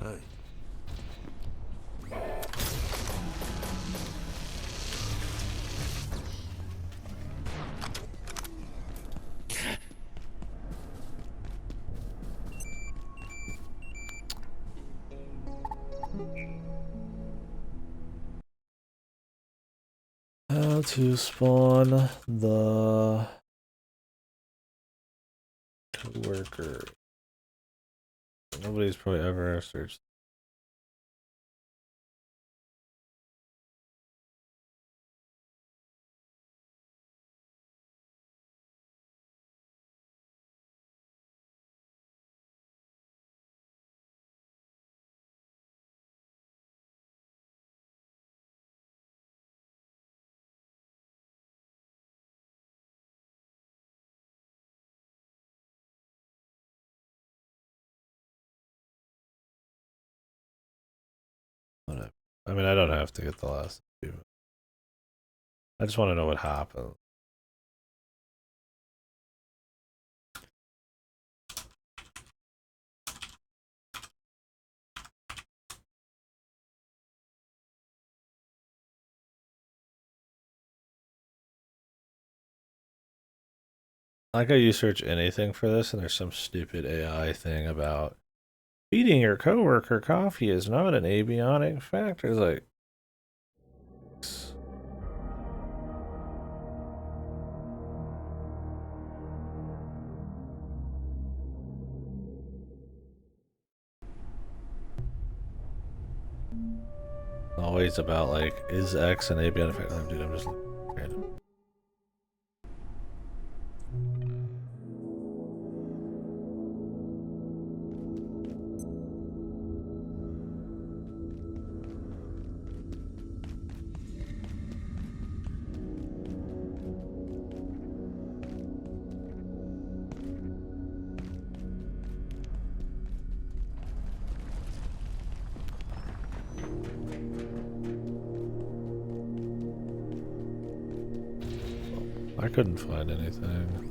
Hey. How to spawn the worker. Nobody's probably ever searched. Whatever. I mean, I don't have to get the last two. I just want to know what happened. Like how you search anything for this and there's some stupid AI thing about feeding your coworker coffee is not an abiotic factor. It's like always about like, is X an abiotic factor? Dude, I'm just random. I couldn't find anything.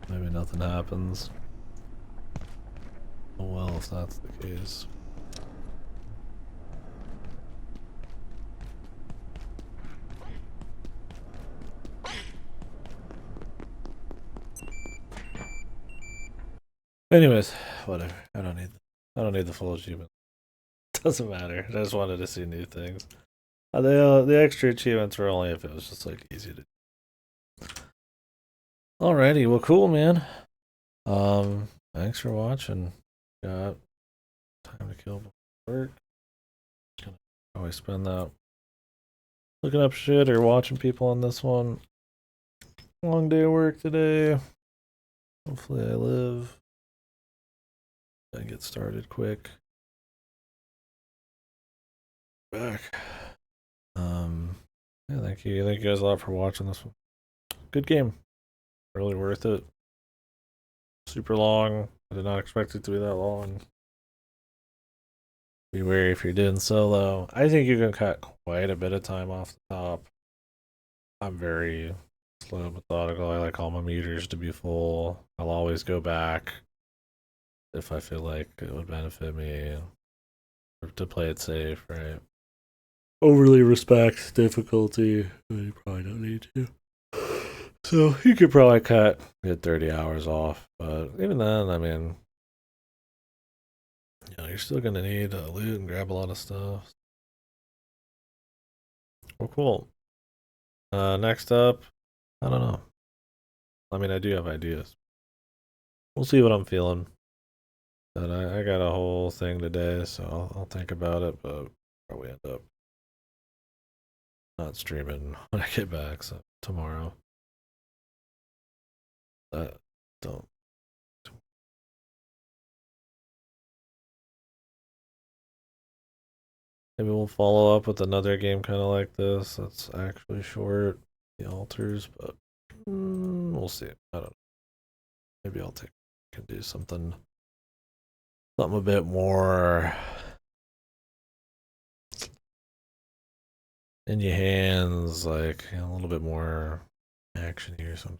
Maybe nothing happens. Oh well, if that's the case. Anyways, whatever. I don't need the full achievement. Doesn't matter. I just wanted to see new things. The extra achievements were only if it was just like easy to. Alrighty, well, cool, man. Thanks for watching. Got time to kill before work. Gonna always spend that looking up shit or watching people on this one. Long day of work today. Hopefully, I live. I get started quick. Back. Yeah, thank you guys a lot for watching this one. Good game. Really worth it. Super long. I did not expect it to be that long. Be wary if you're doing solo. I think you can cut quite a bit of time off the top. I'm very slow, methodical. I like all my meters to be full. I'll always go back if I feel like it would benefit me to play it safe, right? Overly respect difficulty. You probably don't need to. So you could probably get 30 hours off, but even then, I mean, you're still gonna need loot and grab a lot of stuff. Well, cool. Next up, I don't know. I mean, I do have ideas. We'll see what I'm feeling. But I got a whole thing today, so I'll think about it, but probably end up not streaming when I get back, so tomorrow. Don't. Maybe we'll follow up with another game kind of like this that's actually short, the altars, but we'll see. I don't know. Maybe can do something a bit more in your hands, like a little bit more action here or something.